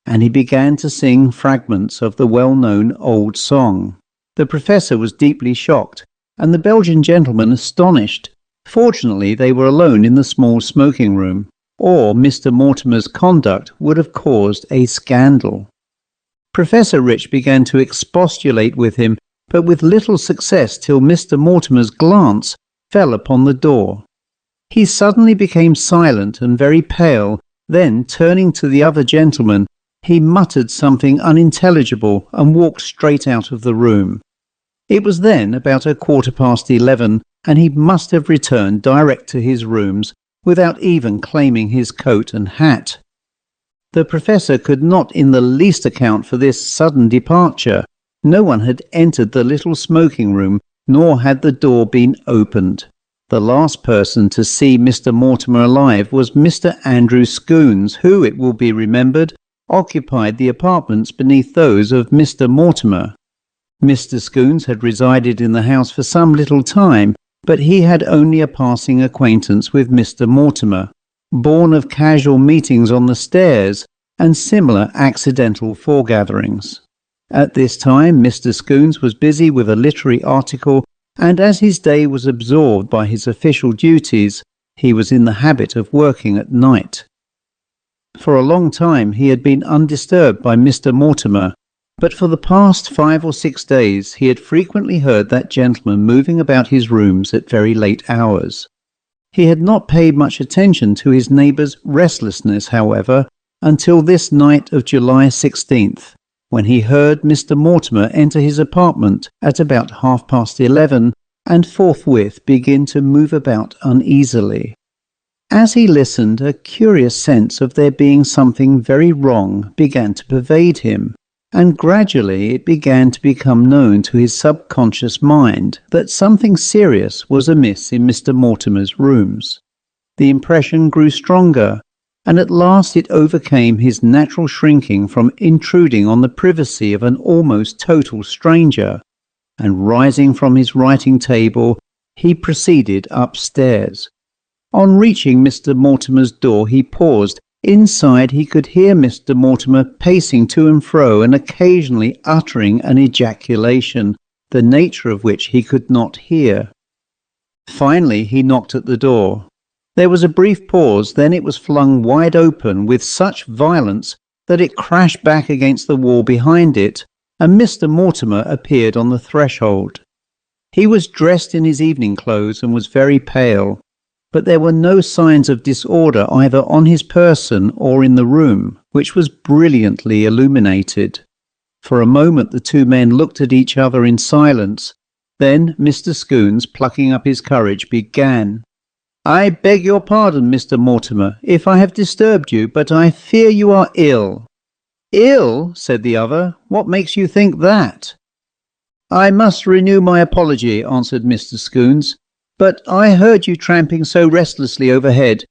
And he began to sing fragments of the well-known old song. The professor was deeply shocked, and the Belgian gentleman astonished. Fortunately, they were alone in the small smoking room, or Mr. Mortimer's conduct would have caused a scandal. Professor Rich began to expostulate with him, but with little success till Mr. Mortimer's glance fell upon the door. He suddenly became silent and very pale, then, turning to the other gentleman, he muttered something unintelligible and walked straight out of the room. It was then about 11:15, and he must have returned direct to his rooms without even claiming his coat and hat. The professor could not in the least account for this sudden departure. No one had entered the little smoking room, nor had the door been opened. The last person to see Mr. Mortimer alive was Mr. Andrew Scoons, who, it will be remembered, occupied the apartments beneath those of Mr. Mortimer. Mr. Scoons had resided in the house for some little time, but he had only a passing acquaintance with Mr. Mortimer, born of casual meetings on the stairs and similar accidental foregatherings. At this time Mr. Scoons was busy with a literary article, and as his day was absorbed by his official duties, he was in the habit of working at night. For a long time he had been undisturbed by Mr. Mortimer, but for the past 5 or 6 days he had frequently heard that gentleman moving about his rooms at very late hours. He had not paid much attention to his neighbour's restlessness, however, until this night of July 16th, when he heard Mr. Mortimer enter his apartment at about 11:30 and forthwith begin to move about uneasily. As he listened, a curious sense of there being something very wrong began to pervade him. and gradually it began to become known to his subconscious mind that something serious was amiss in Mr. Mortimer's rooms. The impression grew stronger, and at last it overcame his natural shrinking from intruding on the privacy of an almost total stranger, and rising from his writing table, he proceeded upstairs. On reaching Mr. Mortimer's door he paused. Inside he could hear Mr. Mortimer pacing to and fro and occasionally uttering an ejaculation, the nature of which he could not hear. Finally he knocked at the door. There was a brief pause, then it was flung wide open with such violence that it crashed back against the wall behind it, and Mr. Mortimer appeared on the threshold. He was dressed in his evening clothes and was very pale, but there were no signs of disorder either on his person or in the room, which was brilliantly illuminated. For a moment the two men looked at each other in silence. Then Mr. Scoons, plucking up his courage, began. "I beg your pardon, Mr. Mortimer, if I have disturbed you, but I fear you are ill." "Ill?" said the other. "What makes you think that?" "I must renew my apology," answered Mr. Scoons, "but I heard you tramping so restlessly overhead,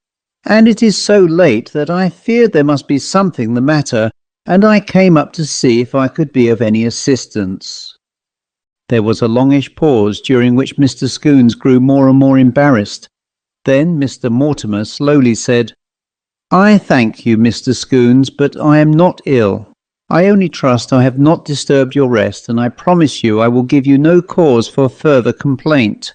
and it is so late that I feared there must be something the matter, and I came up to see if I could be of any assistance." There was a longish pause, during which Mr. Scoons grew more and more embarrassed. Then Mr. Mortimer slowly said, "I thank you, Mr. Scoons, but I am not ill. I only trust I have not disturbed your rest, and I promise you I will give you no cause for further complaint."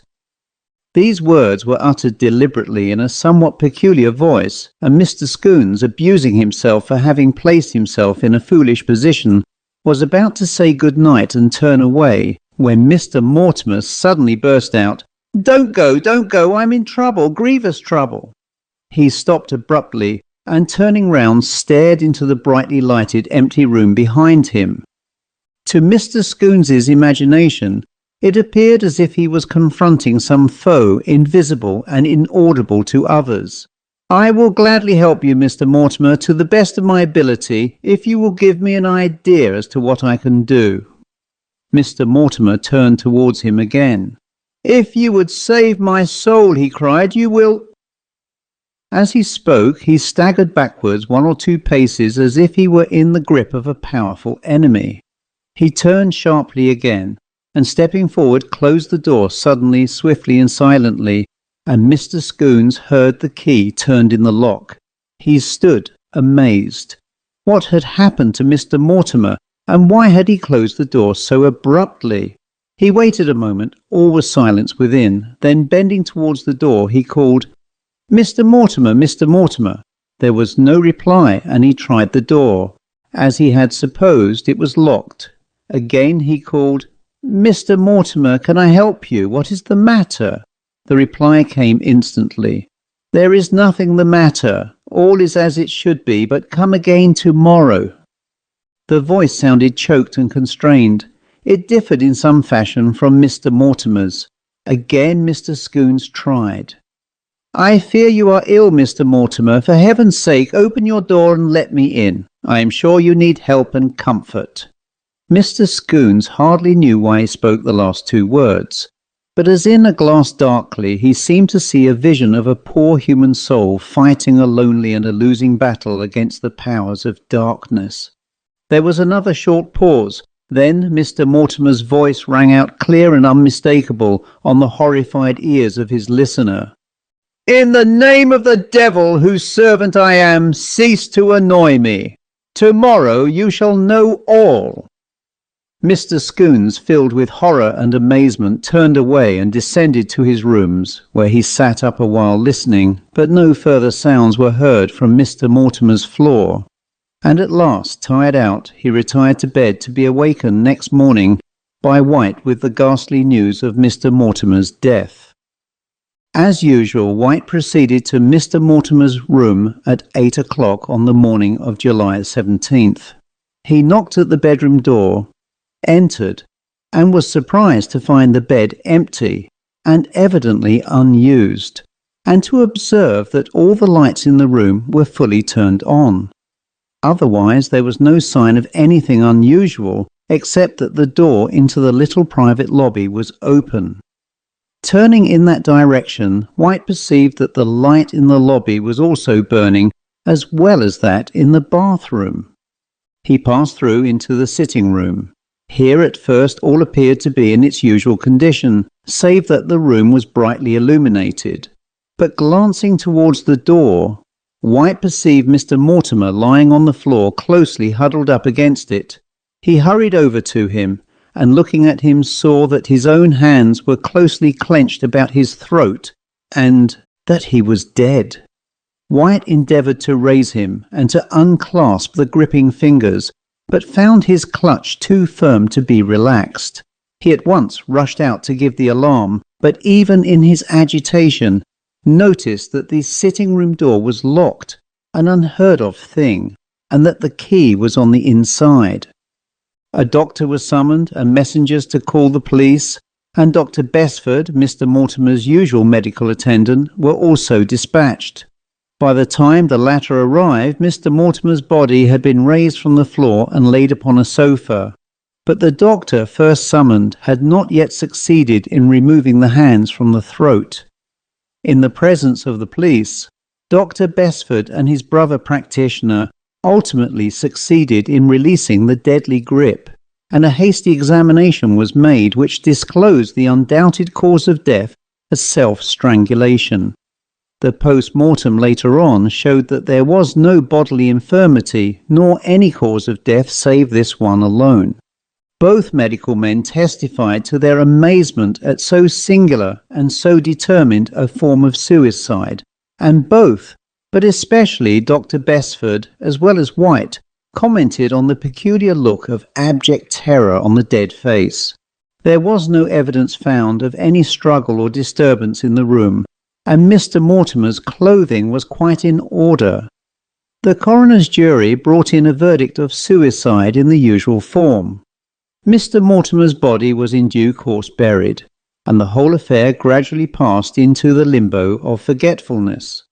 These words were uttered deliberately in a somewhat peculiar voice, and Mr. Scoons, abusing himself for having placed himself in a foolish position, was about to say good night and turn away, when Mr. Mortimer suddenly burst out, don't go, I'm in trouble, grievous trouble." He stopped abruptly, and turning round stared into the brightly lighted empty room behind him. To Mr. Scoons's imagination, it appeared as if he was confronting some foe invisible and inaudible to others. "I will gladly help you, Mr. Mortimer, to the best of my ability, if you will give me an idea as to what I can do." Mr. Mortimer turned towards him again. "If you would save my soul," he cried, "you will—" As he spoke, he staggered backwards 1 or 2 paces as if he were in the grip of a powerful enemy. He turned sharply again, and stepping forward closed the door suddenly, swiftly and silently, and Mr. Scoons heard the key turned in the lock. He stood amazed. What had happened to Mr. Mortimer, and why had he closed the door so abruptly? He waited a moment. All was silence within. Then bending towards the door he called, "Mr. Mortimer, Mr. Mortimer." There was no reply, and he tried the door. As he had supposed, it was locked. Again he called, "Mr. Mortimer, can I help you? What is the matter?" The reply came instantly. "There is nothing the matter. All is as it should be, but come again tomorrow." The voice sounded choked and constrained. It differed in some fashion from Mr. Mortimer's. Again Mr. Scoons tried. "I fear you are ill, Mr. Mortimer. For heaven's sake, open your door and let me in. I am sure you need help and comfort." Mr. Scoons hardly knew why he spoke the last 2 words, but as in a glass darkly, he seemed to see a vision of a poor human soul fighting a lonely and a losing battle against the powers of darkness. There was another short pause. Then Mr. Mortimer's voice rang out clear and unmistakable on the horrified ears of his listener. "In the name of the devil, whose servant I am, cease to annoy me. Tomorrow you shall know all." Mr. Scoons, filled with horror and amazement, turned away and descended to his rooms, where he sat up a while listening, but no further sounds were heard from Mr. Mortimer's floor. And at last, tired out, he retired to bed to be awakened next morning by White with the ghastly news of Mr. Mortimer's death. As usual, White proceeded to Mr. Mortimer's room at 8 o'clock on the morning of July 17th. He knocked at the bedroom door, entered, and was surprised to find the bed empty and evidently unused, and to observe that all the lights in the room were fully turned on. Otherwise, there was no sign of anything unusual, except that the door into the little private lobby was open. Turning in that direction, White perceived that the light in the lobby was also burning, as well as that in the bathroom. He passed through into the sitting room. Here at first all appeared to be in its usual condition, save that the room was brightly illuminated. But glancing towards the door, White perceived Mr. Mortimer lying on the floor, closely huddled up against it. He hurried over to him, and looking at him saw that his own hands were closely clenched about his throat, and that he was dead. White endeavoured to raise him and to unclasp the gripping fingers, but found his clutch too firm to be relaxed. He at once rushed out to give the alarm, but even in his agitation noticed that the sitting-room door was locked, an unheard-of thing, and that the key was on the inside. A doctor was summoned and messengers to call the police, and Dr. Besford, Mr. Mortimer's usual medical attendant, were also dispatched. By the time the latter arrived, Mr. Mortimer's body had been raised from the floor and laid upon a sofa, but the doctor first summoned had not yet succeeded in removing the hands from the throat. In the presence of the police, Dr. Besford and his brother practitioner ultimately succeeded in releasing the deadly grip, and a hasty examination was made which disclosed the undoubted cause of death as self-strangulation. The post-mortem later on showed that there was no bodily infirmity nor any cause of death save this one alone. Both medical men testified to their amazement at so singular and so determined a form of suicide, and both, but especially Dr. Besford as well as White, commented on the peculiar look of abject terror on the dead face. There was no evidence found of any struggle or disturbance in the room, and Mr. Mortimer's clothing was quite in order. The coroner's jury brought in a verdict of suicide in the usual form. Mr. Mortimer's body was in due course buried, and the whole affair gradually passed into the limbo of forgetfulness.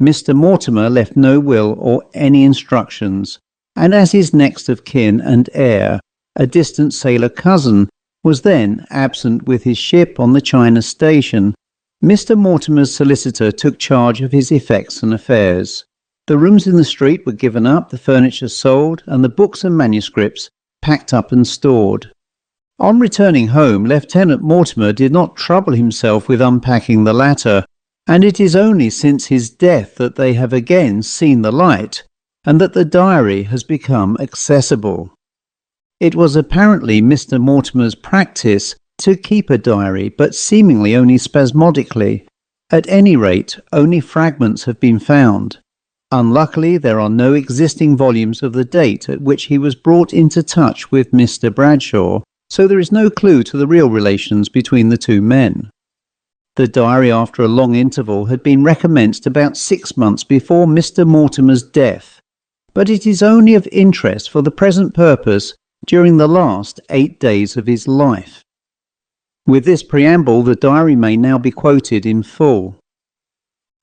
Mr. Mortimer left no will or any instructions, and as his next of kin and heir, a distant sailor cousin, was then absent with his ship on the China station, Mr. Mortimer's solicitor took charge of his effects and affairs. The rooms in the street were given up, the furniture sold, and the books and manuscripts packed up and stored. On returning home, Lieutenant Mortimer did not trouble himself with unpacking the latter, and it is only since his death that they have again seen the light, and that the diary has become accessible. It was apparently Mr. Mortimer's practice to keep a diary, but seemingly only spasmodically. At any rate, only fragments have been found. Unluckily, there are no existing volumes of the date at which he was brought into touch with Mr. Bradshaw, so there is no clue to the real relations between the two men. The diary, after a long interval, had been recommenced about 6 months before Mr. Mortimer's death, but it is only of interest for the present purpose during the last 8 days of his life. With this preamble, the diary may now be quoted in full.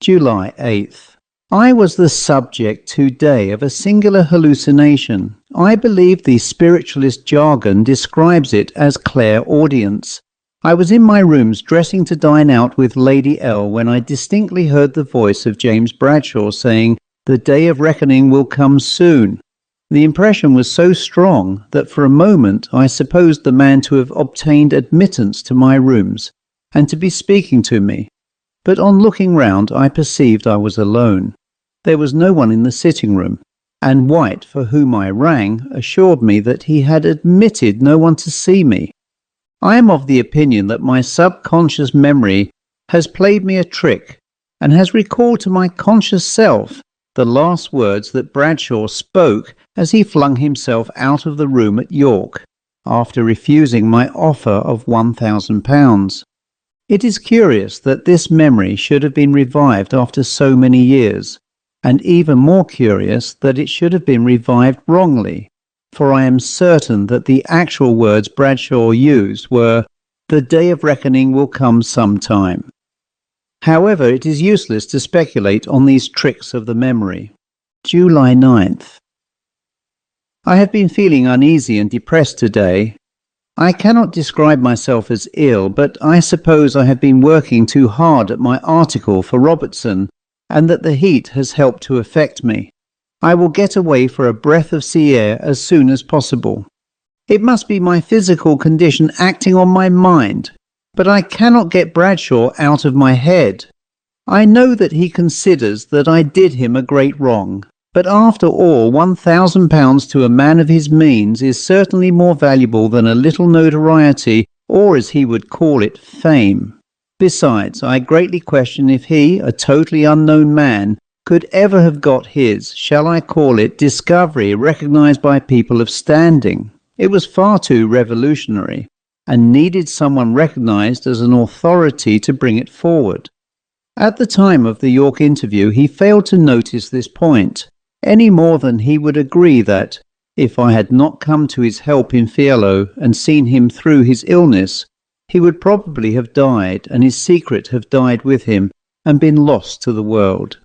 July 8th. I was the subject today of a singular hallucination. I believe the spiritualist jargon describes it as clairaudience. I was in my rooms dressing to dine out with Lady L when I distinctly heard the voice of James Bradshaw saying, "The day of reckoning will come soon." The impression was so strong that for a moment I supposed the man to have obtained admittance to my rooms and to be speaking to me. But on looking round I perceived I was alone. There was no one in the sitting-room, and White, for whom I rang, assured me that he had admitted no one to see me. I am of the opinion that my subconscious memory has played me a trick and has recalled to my conscious self the last words that Bradshaw spoke as he flung himself out of the room at York, after refusing my offer of £1,000. It is curious that this memory should have been revived after so many years, and even more curious that it should have been revived wrongly, for I am certain that the actual words Bradshaw used were, "The day of reckoning will come sometime." However, it is useless to speculate on these tricks of the memory. July 9th. I have been feeling uneasy and depressed today. I cannot describe myself as ill, but I suppose I have been working too hard at my article for Robertson, and that the heat has helped to affect me. I will get away for a breath of sea air as soon as possible. It must be my physical condition acting on my mind, but I cannot get Bradshaw out of my head. I know that he considers that I did him a great wrong, but after all, £1,000 to a man of his means is certainly more valuable than a little notoriety, or as he would call it, fame. Besides, I greatly question if he, a totally unknown man, could ever have got his, shall I call it, discovery recognised by people of standing. It was far too revolutionary, and needed someone recognised as an authority to bring it forward. At the time of the York interview, he failed to notice this point, any more than he would agree that, if I had not come to his help in Fiello and seen him through his illness, he would probably have died, and his secret have died with him, and been lost to the world.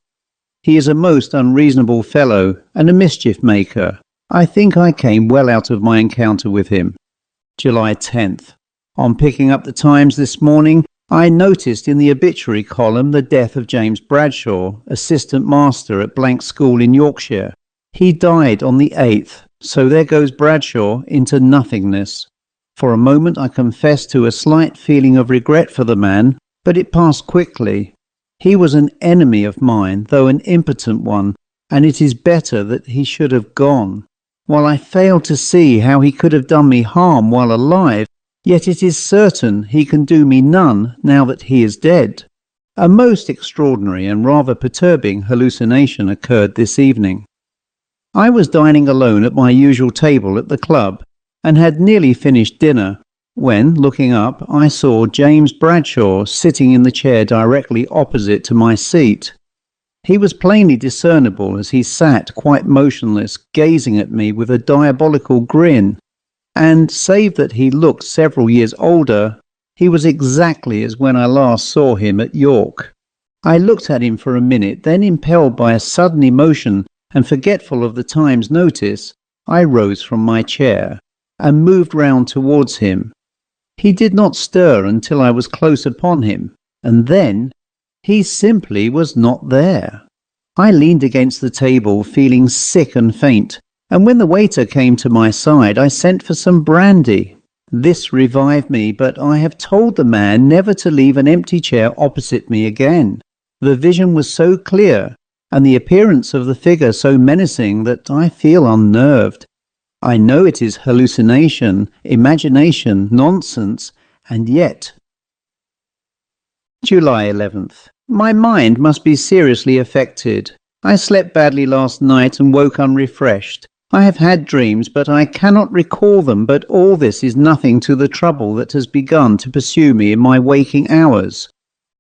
He is a most unreasonable fellow, and a mischief maker. I think I came well out of my encounter with him. July 10th. On picking up the Times this morning, I noticed in the obituary column the death of James Bradshaw, assistant master at Blank School in Yorkshire. He died on the 8th, so there goes Bradshaw into nothingness. For a moment I confessed to a slight feeling of regret for the man, but it passed quickly. He was an enemy of mine, though an impotent one, and it is better that he should have gone. While I fail to see how he could have done me harm while alive, yet it is certain he can do me none now that he is dead. A most extraordinary and rather perturbing hallucination occurred this evening. I was dining alone at my usual table at the club, and had nearly finished dinner, when, looking up, I saw James Bradshaw sitting in the chair directly opposite to my seat. He was plainly discernible as he sat quite motionless, gazing at me with a diabolical grin, and, save that he looked several years older, he was exactly as when I last saw him at York. I looked at him for a minute, then, impelled by a sudden emotion and forgetful of the Times notice, I rose from my chair and moved round towards him. He did not stir until I was close upon him, and then he simply was not there. I leaned against the table, feeling sick and faint, and when the waiter came to my side, I sent for some brandy. This revived me, but I have told the man never to leave an empty chair opposite me again. The vision was so clear, and the appearance of the figure so menacing, that I feel unnerved. I know it is hallucination, imagination, nonsense, and yet... July 11th. My mind must be seriously affected. I slept badly last night and woke unrefreshed. I have had dreams, but I cannot recall them, but all this is nothing to the trouble that has begun to pursue me in my waking hours.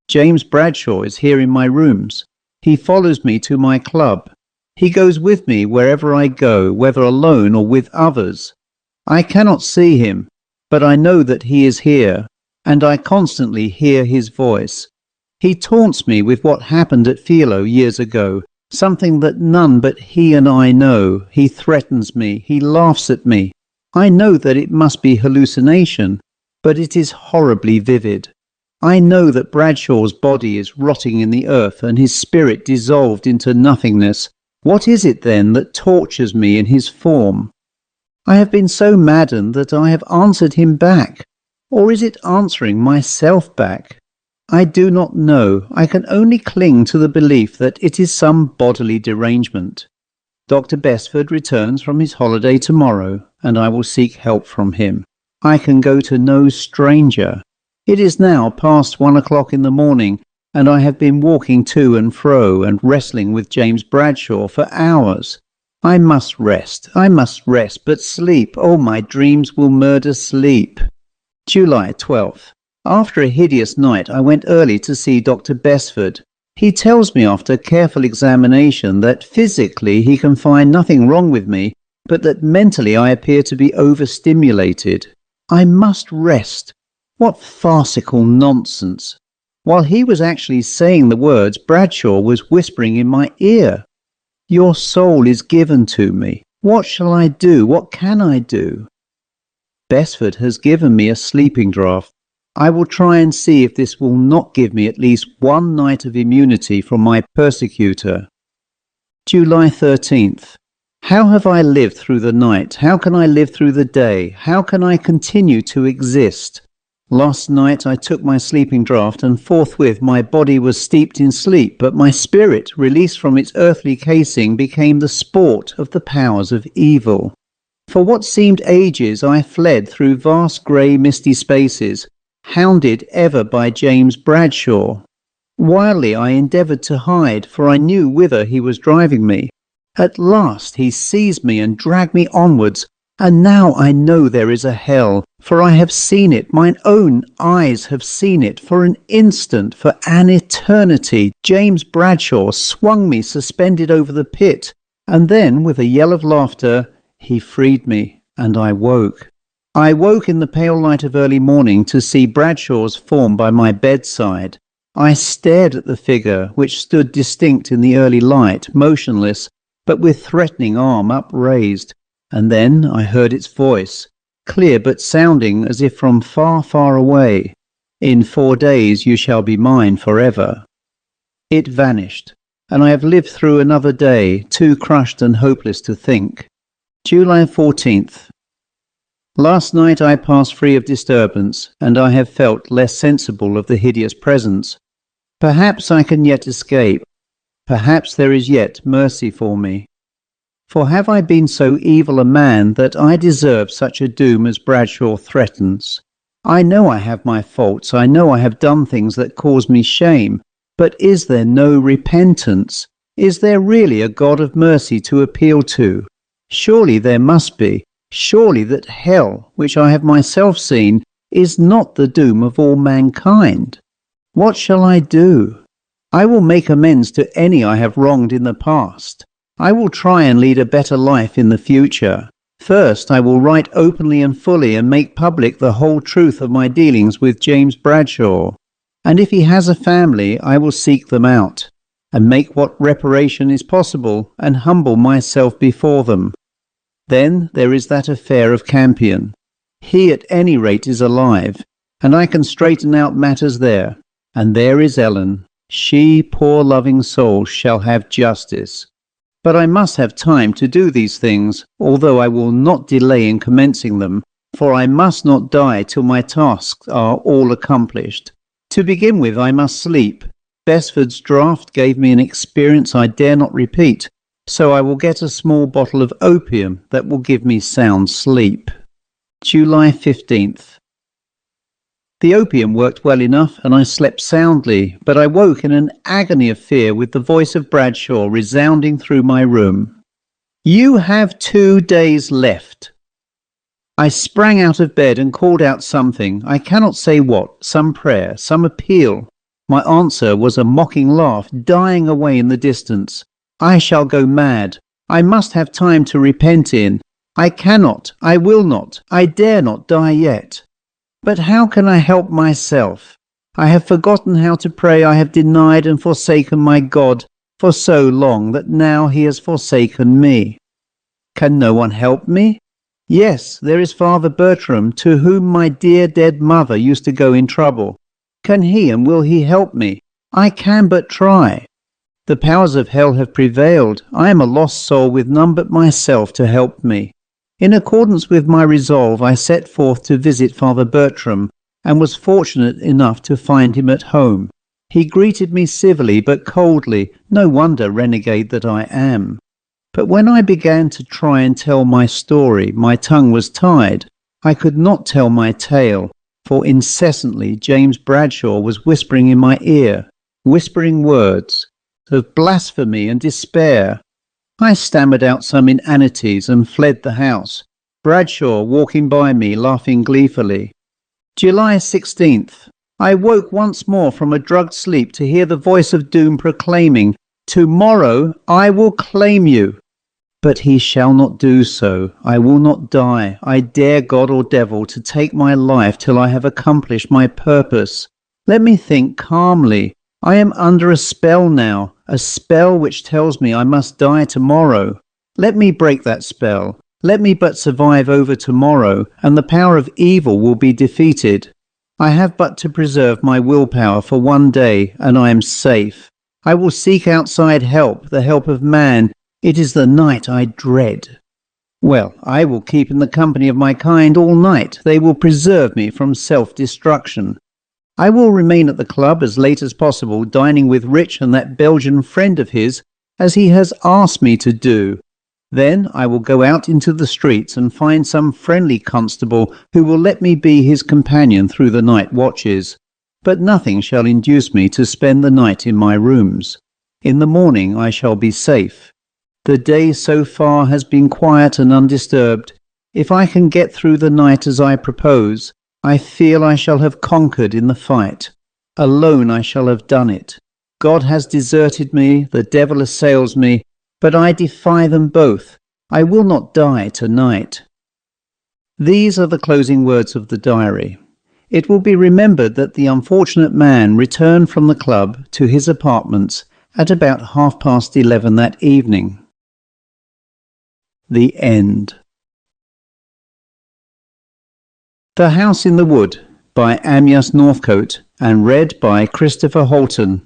James Bradshaw is here in my rooms. He follows me to my club. He goes with me wherever I go, whether alone or with others. I cannot see him, but I know that he is here, and I constantly hear his voice. He taunts me with what happened at Fiello years ago, something that none but he and I know. He threatens me, he laughs at me. I know that it must be hallucination, but it is horribly vivid. I know that Bradshaw's body is rotting in the earth and his spirit dissolved into nothingness. What is it then that tortures me in his form? I have been so maddened that I have answered him back. Or is it answering myself back? I do not know. I can only cling to the belief that it is some bodily derangement. Dr. Besford returns from his holiday tomorrow, and I will seek help from him. I can go to no stranger. It is now past 1 o'clock in the morning, and I have been walking to and fro and wrestling with James Bradshaw for hours. I must rest, but sleep, oh, my dreams will murder sleep. July 12th. After a hideous night, I went early to see Dr. Besford. He tells me after careful examination that physically he can find nothing wrong with me, but that mentally I appear to be overstimulated. I must rest. What farcical nonsense! While he was actually saying the words, Bradshaw was whispering in my ear, "Your soul is given to me. What shall I do? What can I do? Besford has given me a sleeping draught. I will try and see if this will not give me at least one night of immunity from my persecutor. July 13th. How have I lived through the night? How can I live through the day? How can I continue to exist? Last night I took my sleeping draught, and forthwith my body was steeped in sleep, but my spirit, released from its earthly casing, became the sport of the powers of evil. For what seemed ages I fled through vast grey misty spaces, hounded ever by James Bradshaw. Wildly I endeavoured to hide, for I knew whither he was driving me. At last he seized me and dragged me onwards, and now I know there is a hell, for I have seen it, mine own eyes have seen it, for an instant, for an eternity. James Bradshaw swung me suspended over the pit, and then, with a yell of laughter, he freed me, and I woke. I woke in the pale light of early morning to see Bradshaw's form by my bedside. I stared at the figure, which stood distinct in the early light, motionless, but with threatening arm upraised, and then I heard its voice, clear but sounding as if from far, far away. In 4 days you shall be mine forever. It vanished, and I have lived through another day, too crushed and hopeless to think. July 14th. Last night I passed free of disturbance, and I have felt less sensible of the hideous presence. Perhaps I can yet escape. Perhaps there is yet mercy for me. For have I been so evil a man that I deserve such a doom as Bradshaw threatens? I know I have my faults, I know I have done things that cause me shame, but is there no repentance? Is there really a God of mercy to appeal to? Surely there must be. Surely that hell, which I have myself seen, is not the doom of all mankind. What shall I do? I will make amends to any I have wronged in the past. I will try and lead a better life in the future. First, I will write openly and fully and make public the whole truth of my dealings with James Bradshaw. And if he has a family, I will seek them out, and make what reparation is possible, and humble myself before them. Then there is that affair of Campion. He at any rate is alive, and I can straighten out matters there. And there is Ellen. She, poor loving soul, shall have justice. But I must have time to do these things, although I will not delay in commencing them, for I must not die till my tasks are all accomplished. To begin with, I must sleep. Besford's draught gave me an experience I dare not repeat, so I will get a small bottle of opium that will give me sound sleep. July 15th. The opium worked well enough, and I slept soundly, but I woke in an agony of fear with the voice of Bradshaw resounding through my room. "You have 2 days left." I sprang out of bed and called out something, I cannot say what, some prayer, some appeal. My answer was a mocking laugh dying away in the distance. I shall go mad. I must have time to repent in. I cannot, I will not, I dare not die yet. But how can I help myself? I have forgotten how to pray. I have denied and forsaken my God for so long that now he has forsaken me. Can no one help me? Yes, there is Father Bertram, to whom my dear dead mother used to go in trouble. Can he and will he help me? I can but try. The powers of hell have prevailed. I am a lost soul with none but myself to help me. In accordance with my resolve, I set forth to visit Father Bertram, and was fortunate enough to find him at home. He greeted me civilly but coldly, no wonder, renegade that I am. But when I began to try and tell my story, my tongue was tied. I could not tell my tale, for incessantly James Bradshaw was whispering in my ear, whispering words of blasphemy and despair. I stammered out some inanities and fled the house, Bradshaw walking by me, laughing gleefully. July 16th. I woke once more from a drugged sleep to hear the voice of doom proclaiming, "Tomorrow I will claim you." But he shall not do so. I will not die. I dare God or devil to take my life till I have accomplished my purpose. Let me think calmly. I am under a spell now, a spell which tells me I must die tomorrow. Let me break that spell. Let me but survive over tomorrow, and the power of evil will be defeated. I have but to preserve my willpower for one day, and I am safe. I will seek outside help, the help of man. It is the night I dread. Well, I will keep in the company of my kind all night. They will preserve me from self-destruction. I will remain at the club as late as possible, dining with Rich and that Belgian friend of his, as he has asked me to do. Then I will go out into the streets and find some friendly constable who will let me be his companion through the night watches. But nothing shall induce me to spend the night in my rooms. In the morning I shall be safe. The day so far has been quiet and undisturbed. If I can get through the night as I propose, I feel I shall have conquered in the fight. Alone I shall have done it. God has deserted me, the devil assails me, but I defy them both. I will not die tonight. These are the closing words of the diary. It will be remembered that the unfortunate man returned from the club to his apartments at about 11:30 that evening. The end. The House in the Wood by Amyas Northcote and read by Christopher Holton.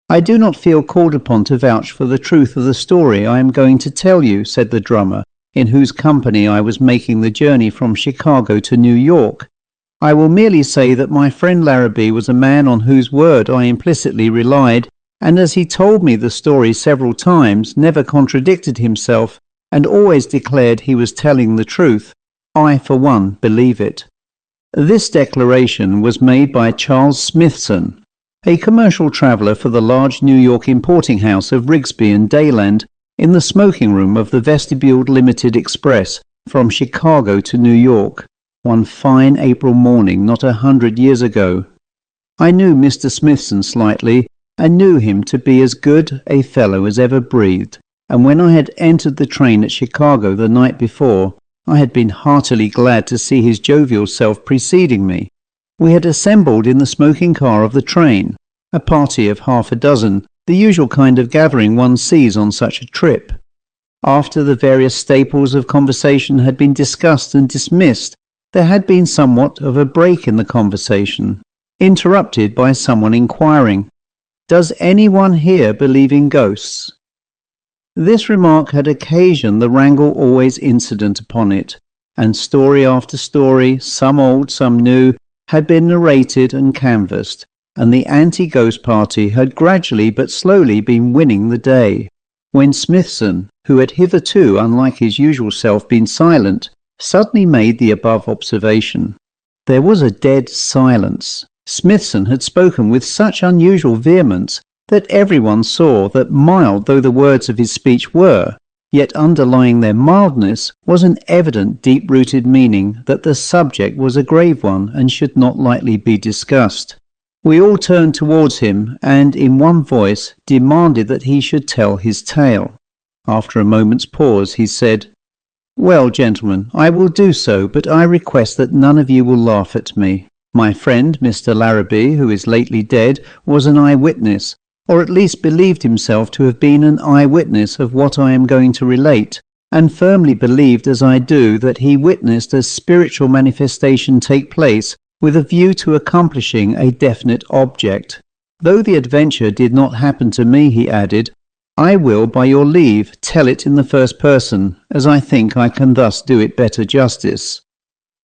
I do not feel called upon to vouch for the truth of the story I am going to tell you, said the drummer, in whose company I was making the journey from Chicago to New York. I will merely say that my friend Larrabee was a man on whose word I implicitly relied, and as he told me the story several times, never contradicted himself, and always declared he was telling the truth, I, for one, believe it. This declaration was made by Charles Smithson, a commercial traveller for the large New York importing house of Rigsby and Dayland, in the smoking room of the Vestibuled Limited Express from Chicago to New York, one fine April morning not 100 years ago. I knew Mr. Smithson slightly, and knew him to be as good a fellow as ever breathed, and when I had entered the train at Chicago the night before, I had been heartily glad to see his jovial self preceding me. We had assembled in the smoking car of the train, a party of half a dozen, the usual kind of gathering one sees on such a trip. After the various staples of conversation had been discussed and dismissed, there had been somewhat of a break in the conversation, interrupted by someone inquiring, "Does anyone here believe in ghosts?" This remark had occasioned the wrangle always incident upon it, and story after story, some old, some new, had been narrated and canvassed, and the anti-ghost party had gradually but slowly been winning the day, when Smithson, who had hitherto, unlike his usual self, been silent, suddenly made the above observation. There was a dead silence. Smithson had spoken with such unusual vehemence that everyone saw that, mild though the words of his speech were, yet underlying their mildness was an evident deep-rooted meaning that the subject was a grave one and should not lightly be discussed. We all turned towards him and, in one voice, demanded that he should tell his tale. After a moment's pause, he said, "Well, gentlemen, I will do so, but I request that none of you will laugh at me. My friend, Mr. Larrabee, who is lately dead, was an eyewitness, or at least believed himself to have been an eyewitness of what I am going to relate, and firmly believed as I do that he witnessed a spiritual manifestation take place with a view to accomplishing a definite object. Though the adventure did not happen to me," he added, "I will, by your leave, tell it in the first person, as I think I can thus do it better justice."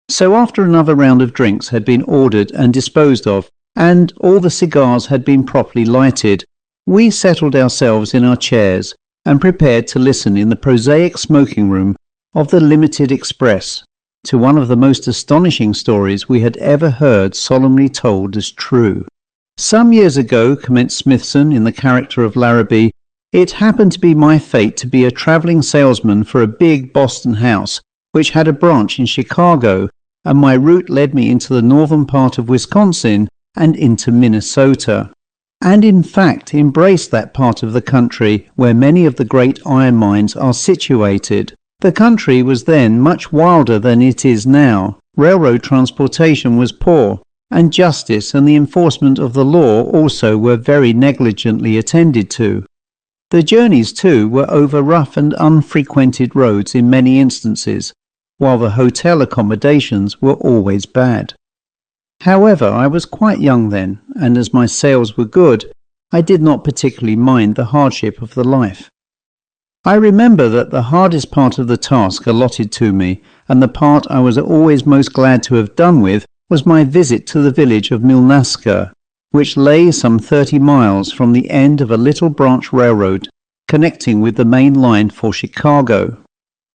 So after another round of drinks had been ordered and disposed of, and all the cigars had been properly lighted, we settled ourselves in our chairs and prepared to listen in the prosaic smoking room of the Limited Express to one of the most astonishing stories we had ever heard solemnly told as true. "Some years ago," commenced Smithson in the character of Larrabee, "it happened to be my fate to be a travelling salesman for a big Boston house, which had a branch in Chicago, and my route led me into the northern part of Wisconsin and into Minnesota, and in fact embraced that part of the country where many of the great iron mines are situated. The country was then much wilder than it is now. Railroad transportation was poor, and justice and the enforcement of the law also were very negligently attended to. The journeys, too, were over rough and unfrequented roads in many instances, while the hotel accommodations were always bad. However, I was quite young then, and as my sales were good, I did not particularly mind the hardship of the life. I remember that the hardest part of the task allotted to me, and the part I was always most glad to have done with, was my visit to the village of Milnaska, which lay some 30 miles from the end of a little branch railroad connecting with the main line for Chicago.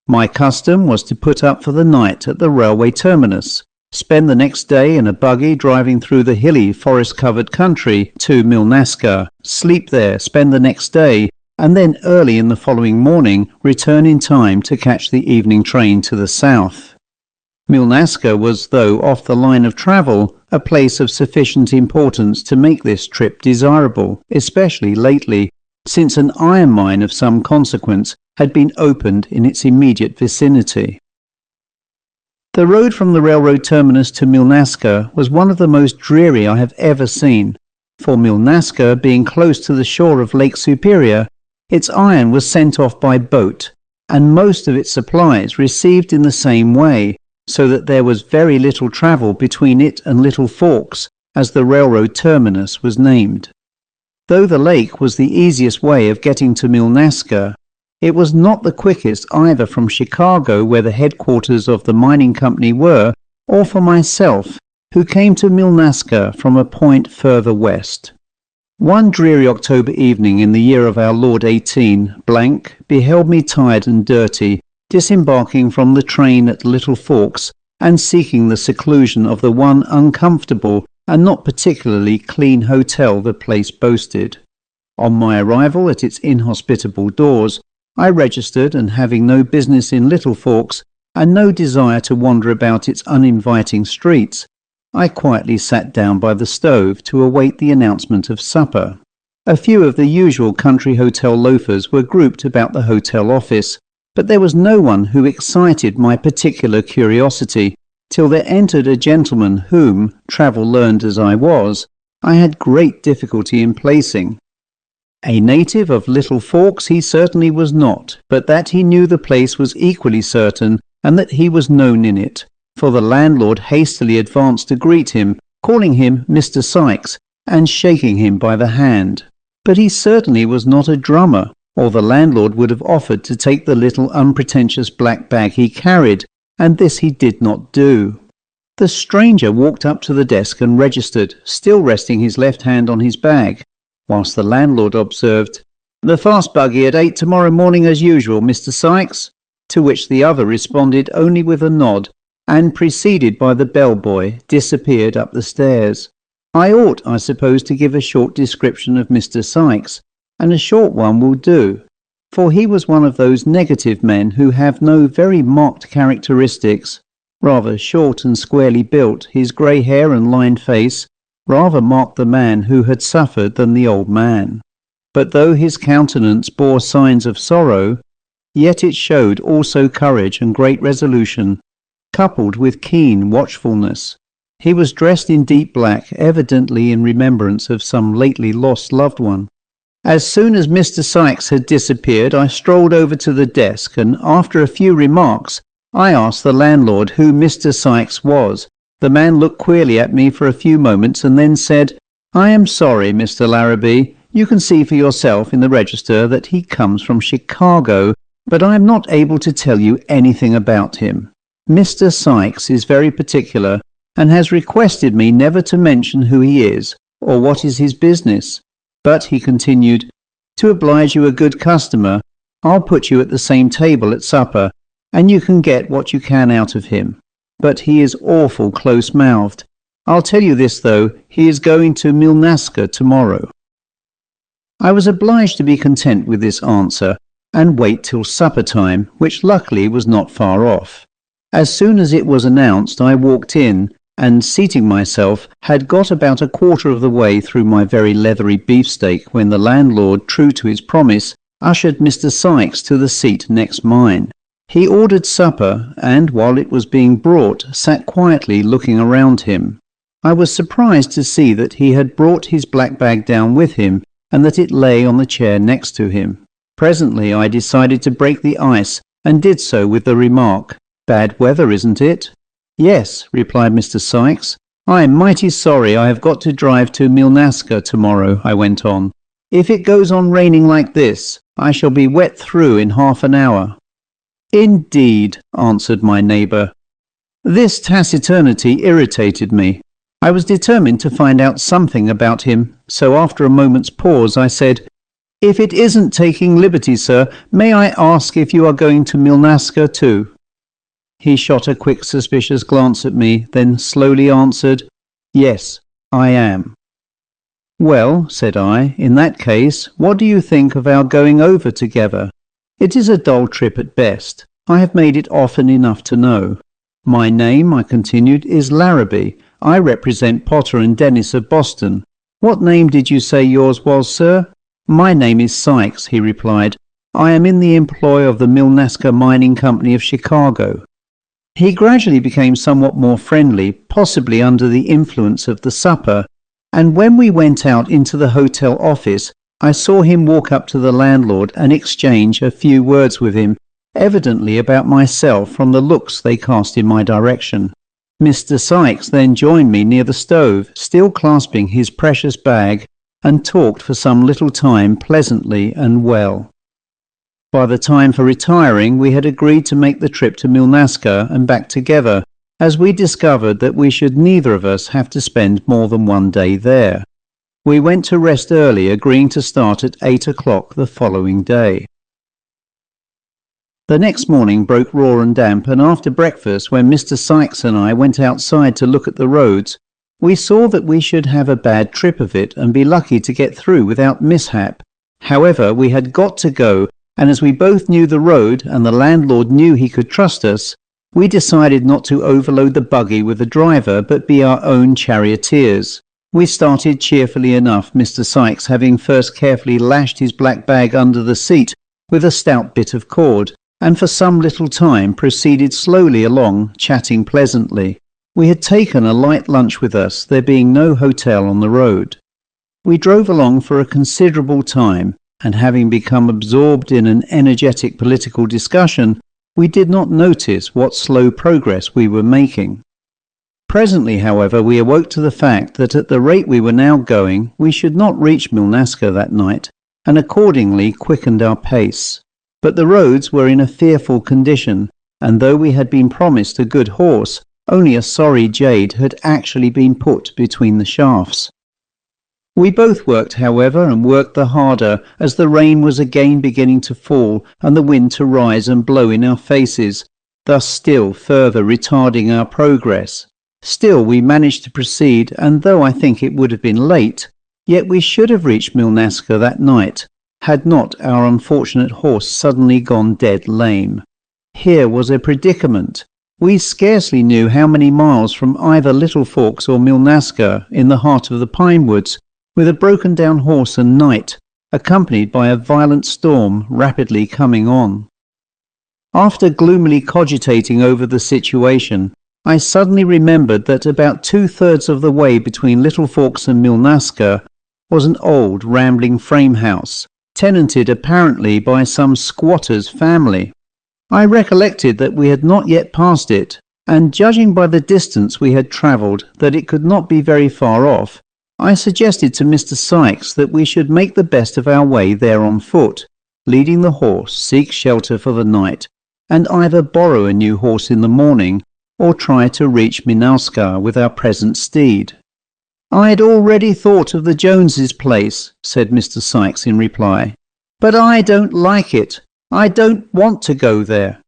My custom was to put up for the night at the railway terminus, spend the next day in a buggy driving through the hilly, forest-covered country to Milnaska, sleep there, spend the next day, and then early in the following morning return in time to catch the evening train to the south. Milnaska was, though off the line of travel, a place of sufficient importance to make this trip desirable, especially lately, since an iron mine of some consequence had been opened in its immediate vicinity. The road from the railroad terminus to Milnaska was one of the most dreary I have ever seen, for Milnaska being close to the shore of Lake Superior, its iron was sent off by boat, and most of its supplies received in the same way, so that there was very little travel between it and Little Forks, as the railroad terminus was named. Though the lake was the easiest way of getting to Milnaska, it was not the quickest either from Chicago, where the headquarters of the mining company were, or for myself, who came to Milnaska from a point further west. One dreary October evening in the year of our Lord 18 beheld me tired and dirty, disembarking from the train at Little Forks and seeking the seclusion of the one uncomfortable and not particularly clean hotel the place boasted. On my arrival at its inhospitable doors, I registered, and having no business in Little Forks and no desire to wander about its uninviting streets, I quietly sat down by the stove to await the announcement of supper. A few of the usual country hotel loafers were grouped about the hotel office, but there was no one who excited my particular curiosity, till there entered a gentleman whom, travel-learned as I was, I had great difficulty in placing. A native of Little Forks he certainly was not, but that he knew the place was equally certain, and that he was known in it, for the landlord hastily advanced to greet him, calling him Mr. Sykes, and shaking him by the hand. But he certainly was not a drummer, or the landlord would have offered to take the little unpretentious black bag he carried, and this he did not do. The stranger walked up to the desk and registered, still resting his left hand on his bag, whilst the landlord observed, "The fast buggy at 8 tomorrow morning as usual, Mr. Sykes," to which the other responded only with a nod, and, preceded by the bellboy, disappeared up the stairs. I ought, I suppose, to give a short description of Mr. Sykes, and a short one will do, for he was one of those negative men who have no very marked characteristics. Rather short and squarely built, his grey hair and lined face rather marked the man who had suffered than the old man. But though his countenance bore signs of sorrow, yet it showed also courage and great resolution, coupled with keen watchfulness. He was dressed in deep black, evidently in remembrance of some lately lost loved one. As soon as Mr. Sykes had disappeared, I strolled over to the desk, and after a few remarks, I asked the landlord who Mr. Sykes was. The man looked queerly at me for a few moments, and then said, "I am sorry, Mr. Larrabee, you can see for yourself in the register that he comes from Chicago, but I am not able to tell you anything about him. Mr. Sykes is very particular, and has requested me never to mention who he is, or what is his business. But," he continued, "to oblige you a good customer, I'll put you at the same table at supper, and you can get what you can out of him. But he is awful close-mouthed. I'll tell you this, though, he is going to Milnaska tomorrow." I was obliged to be content with this answer, and wait till supper time, which luckily was not far off. As soon as it was announced, I walked in, and, seating myself, had got about a quarter of the way through my very leathery beefsteak when the landlord, true to his promise, ushered Mr. Sykes to the seat next mine. He ordered supper, and, while it was being brought, sat quietly looking around him. I was surprised to see that he had brought his black bag down with him, and that it lay on the chair next to him. Presently I decided to break the ice, and did so with the remark, "Bad weather, isn't it?" "Yes," replied Mr. Sikes. "I am mighty sorry I have got to drive to Milnaska tomorrow," I went on. "If it goes on raining like this, I shall be wet through in half an hour." "Indeed," answered my neighbour. This taciturnity irritated me. I was determined to find out something about him, so after a moment's pause I said, "If it isn't taking liberties, sir, may I ask if you are going to Milnaska too?" He shot a quick suspicious glance at me, then slowly answered, "Yes, I am." "Well," said I, "in that case, what do you think of our going over together? It is a dull trip at best. I have made it often enough to know. My name," I continued, "is Larrabee. I represent Potter and Dennis of Boston. What name did you say yours was, sir?" "My name is Sikes," he replied. "I am in the employ of the Milnaska Mining Company of Chicago." He gradually became somewhat more friendly, possibly under the influence of the supper, and when we went out into the hotel office, I saw him walk up to the landlord and exchange a few words with him, evidently about myself from the looks they cast in my direction. Mr. Sikes then joined me near the stove, still clasping his precious bag, and talked for some little time pleasantly and well. By the time for retiring, we had agreed to make the trip to Milnaska and back together, as we discovered that we should neither of us have to spend more than one day there. We went to rest early, agreeing to start at 8 o'clock the following day. The next morning broke raw and damp, and after breakfast, when Mr. Sikes and I went outside to look at the roads, we saw that we should have a bad trip of it and be lucky to get through without mishap. However, we had got to go, and as we both knew the road and the landlord knew he could trust us, we decided not to overload the buggy with the driver but be our own charioteers. We started cheerfully enough, Mr. Sikes having first carefully lashed his black bag under the seat with a stout bit of cord, and for some little time proceeded slowly along, chatting pleasantly. We had taken a light lunch with us, there being no hotel on the road. We drove along for a considerable time, and having become absorbed in an energetic political discussion, we did not notice what slow progress we were making. Presently, however, we awoke to the fact that at the rate we were now going, we should not reach Milnaska that night, and accordingly quickened our pace. But the roads were in a fearful condition, and though we had been promised a good horse, only a sorry jade had actually been put between the shafts. We both worked, however, and worked the harder, as the rain was again beginning to fall and the wind to rise and blow in our faces, thus still further retarding our progress. Still we managed to proceed, and though I think it would have been late, yet we should have reached Milnaska that night, had not our unfortunate horse suddenly gone dead lame. Here was a predicament. We scarcely knew how many miles from either Little Forks or Milnaska, in the heart of the pine woods, with a broken-down horse and night, accompanied by a violent storm rapidly coming on. After gloomily cogitating over the situation, I suddenly remembered that about 2/3 of the way between Little Forks and Milnaska was an old rambling frame house, tenanted apparently by some squatter's family. I recollected that we had not yet passed it, and judging by the distance we had travelled that it could not be very far off, I suggested to Mr. Sikes that we should make the best of our way there on foot, leading the horse, seek shelter for the night, and either borrow a new horse in the morning, or try to reach Milnaska with our present steed. "I had already thought of the Joneses' place," said Mr. Sikes in reply, "but I don't like it. I don't want to go there."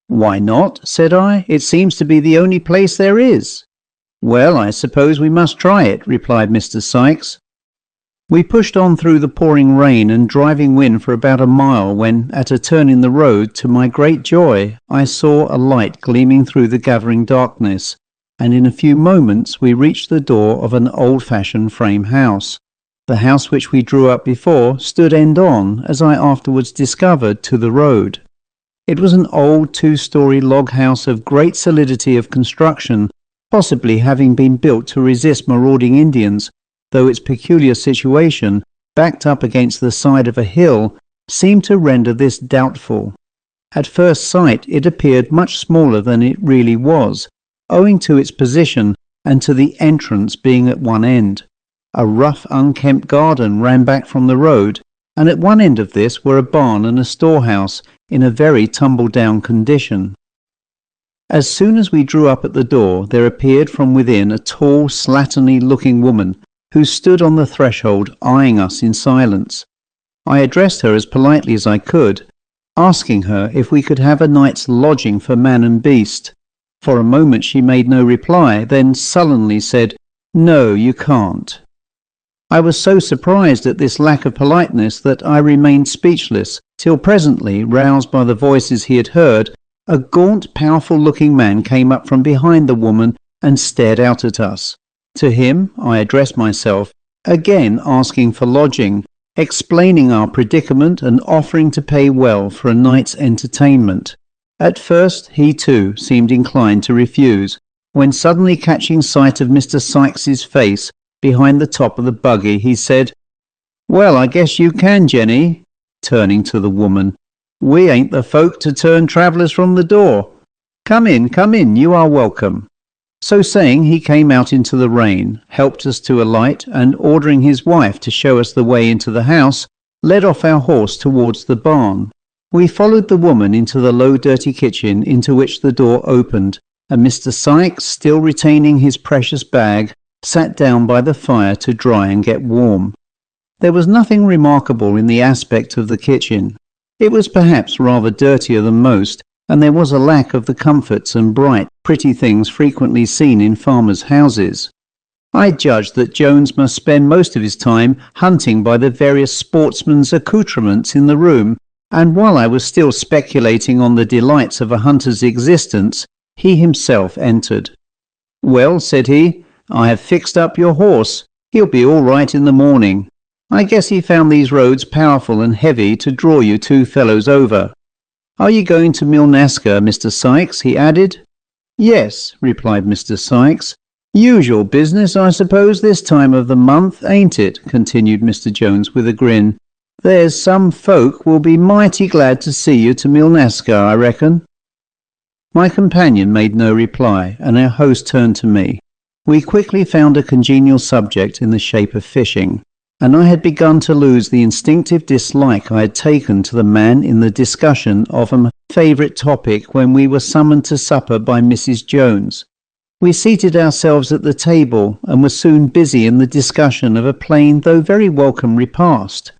"Why not?" said I. "It seems to be the only place there is." "Well, I suppose we must try it," replied Mr. Sikes. We pushed on through the pouring rain and driving wind for about a mile when, at a turn in the road, to my great joy, I saw a light gleaming through the gathering darkness, and in a few moments we reached the door of an old-fashioned frame house. The house which we drew up before stood end-on, as I afterwards discovered, to the road. It was an old 2-story log house of great solidity of construction, possibly having been built to resist marauding Indians, though its peculiar situation, backed up against the side of a hill, seemed to render this doubtful. At first sight it appeared much smaller than it really was, owing to its position and to the entrance being at one end. A rough, unkempt garden ran back from the road, and at one end of this were a barn and a storehouse in a very tumble-down condition. As soon as we drew up at the door, there appeared from within a tall, slatternly-looking woman, who stood on the threshold eyeing us in silence. I addressed her as politely as I could, asking her if we could have a night's lodging for man and beast. For a moment she made no reply, then sullenly said, "No, you can't." I was so surprised at this lack of politeness that I remained speechless, till presently, roused by the voices he had heard, a gaunt, powerful-looking man came up from behind the woman and stared out at us. To him I addressed myself, again asking for lodging, explaining our predicament and offering to pay well for a night's entertainment. At first he too seemed inclined to refuse, when suddenly catching sight of Mr. Sykes's face behind the top of the buggy, he said, "Well, I guess you can, Jenny," turning to the woman. "We ain't the folk to turn travellers from the door. Come in, you are welcome." So saying, he came out into the rain, helped us to alight, and ordering his wife to show us the way into the house, led off our horse towards the barn. We followed the woman into the low dirty kitchen, into which the door opened, and Mr. Sykes, still retaining his precious bag, sat down by the fire to dry and get warm. There was nothing remarkable in the aspect of the kitchen. It was perhaps rather dirtier than most, and there was a lack of the comforts and bright, pretty things frequently seen in farmers' houses. I judged that Jones must spend most of his time hunting by the various sportsmen's accoutrements in the room, and while I was still speculating on the delights of a hunter's existence, he himself entered. "Well," said he, "I have fixed up your horse. He'll be all right in the morning. I guess he found these roads powerful and heavy to draw you two fellows over. Are you going to Milnesca, Mr. Sykes?" he added. "Yes," replied Mr. Sykes. "Usual business, I suppose, this time of the month, ain't it?" continued Mr. Jones with a grin. "There's some folk will be mighty glad to see you to Milnesca, I reckon." My companion made no reply, and our host turned to me. We quickly found a congenial subject in the shape of fishing, and I had begun to lose the instinctive dislike I had taken to the man in the discussion of a favourite topic when we were summoned to supper by Mrs. Jones. We seated ourselves at the table and were soon busy in the discussion of a plain though very welcome repast.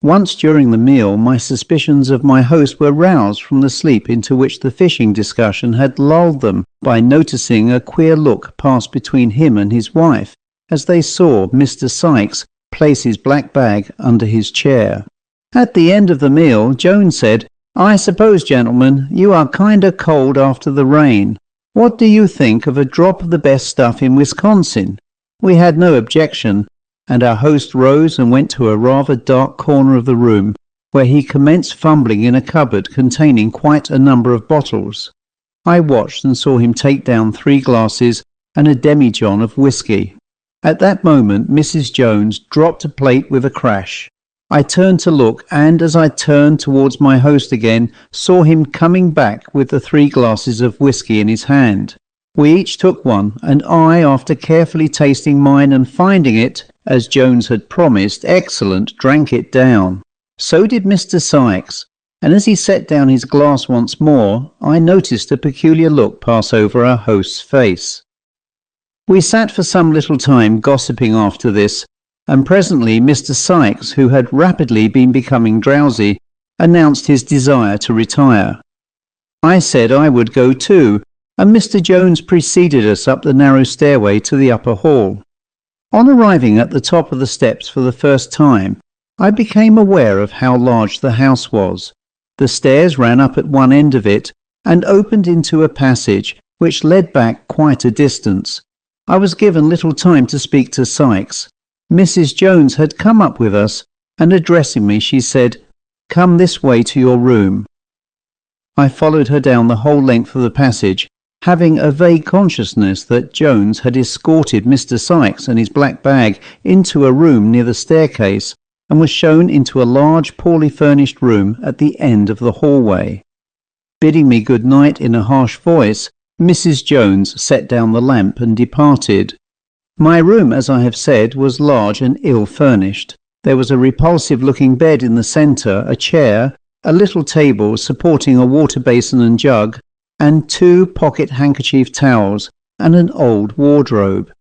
Once during the meal my suspicions of my host were roused from the sleep into which the fishing discussion had lulled them by noticing a queer look pass between him and his wife as they saw Mr. Sykes place his black bag under his chair. At the end of the meal Jones said, "I suppose, gentlemen, you are kinder cold after the rain. What do you think of a drop of the best stuff in Wisconsin?" We had no objection, and our host rose and went to a rather dark corner of the room, where he commenced fumbling in a cupboard containing quite a number of bottles. I watched and saw him take down 3 glasses and a demijohn of whisky. At that moment Mrs. Jones dropped a plate with a crash. I turned to look, and as I turned towards my host again, saw him coming back with the 3 glasses of whisky in his hand. We each took one, and I, after carefully tasting mine and finding it, as Jones had promised, excellent, drank it down. So did Mr. Sykes, and as he set down his glass once more, I noticed a peculiar look pass over our host's face. We sat for some little time gossiping after this, and presently Mr. Sykes, who had rapidly been becoming drowsy, announced his desire to retire. I said I would go too, and Mr. Jones preceded us up the narrow stairway to the upper hall. On arriving at the top of the steps for the first time, I became aware of how large the house was. The stairs ran up at one end of it, and opened into a passage which led back quite a distance. I was given little time to speak to Sykes. Mrs. Jones had come up with us, and addressing me she said, "Come this way to your room." I followed her down the whole length of the passage, having a vague consciousness that Jones had escorted Mr. Sykes and his black bag into a room near the staircase, and was shown into a large, poorly furnished room at the end of the hallway. Bidding me good night in a harsh voice, Mrs. Jones set down the lamp and departed. My room, as I have said, was large and ill-furnished. There was a repulsive-looking bed in the centre, a chair, a little table supporting a water basin and jug, and 2 pocket-handkerchief towels and an old wardrobe.